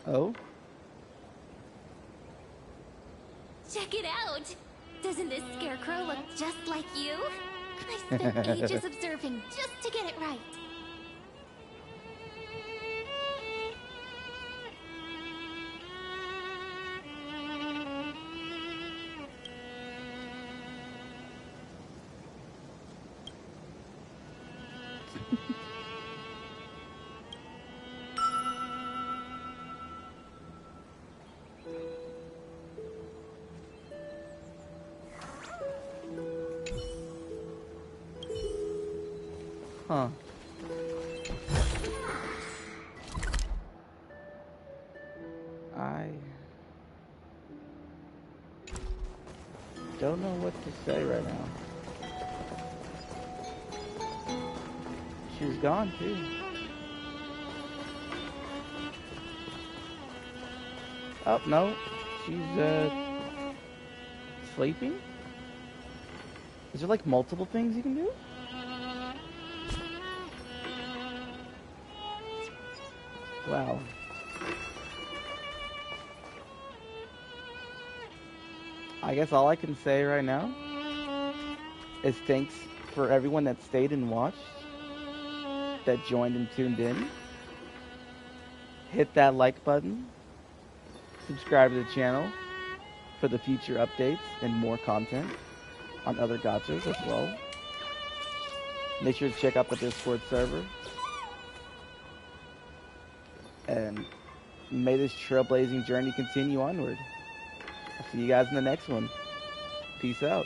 Oh? Check it out! Doesn't this scarecrow look just like you? I spent ages observing just to get it right. Huh. I don't know what to say right now. She's gone too. Oh, no. She's, sleeping? Is there like multiple things you can do? Wow. I guess all I can say right now is thanks for everyone that stayed and watched, that joined and tuned in. Hit that like button. Subscribe to the channel for the future updates and more content on other gachas as well. Make sure to check out the Discord server. And may this trailblazing journey continue onward. I'll see you guys in the next one. Peace out.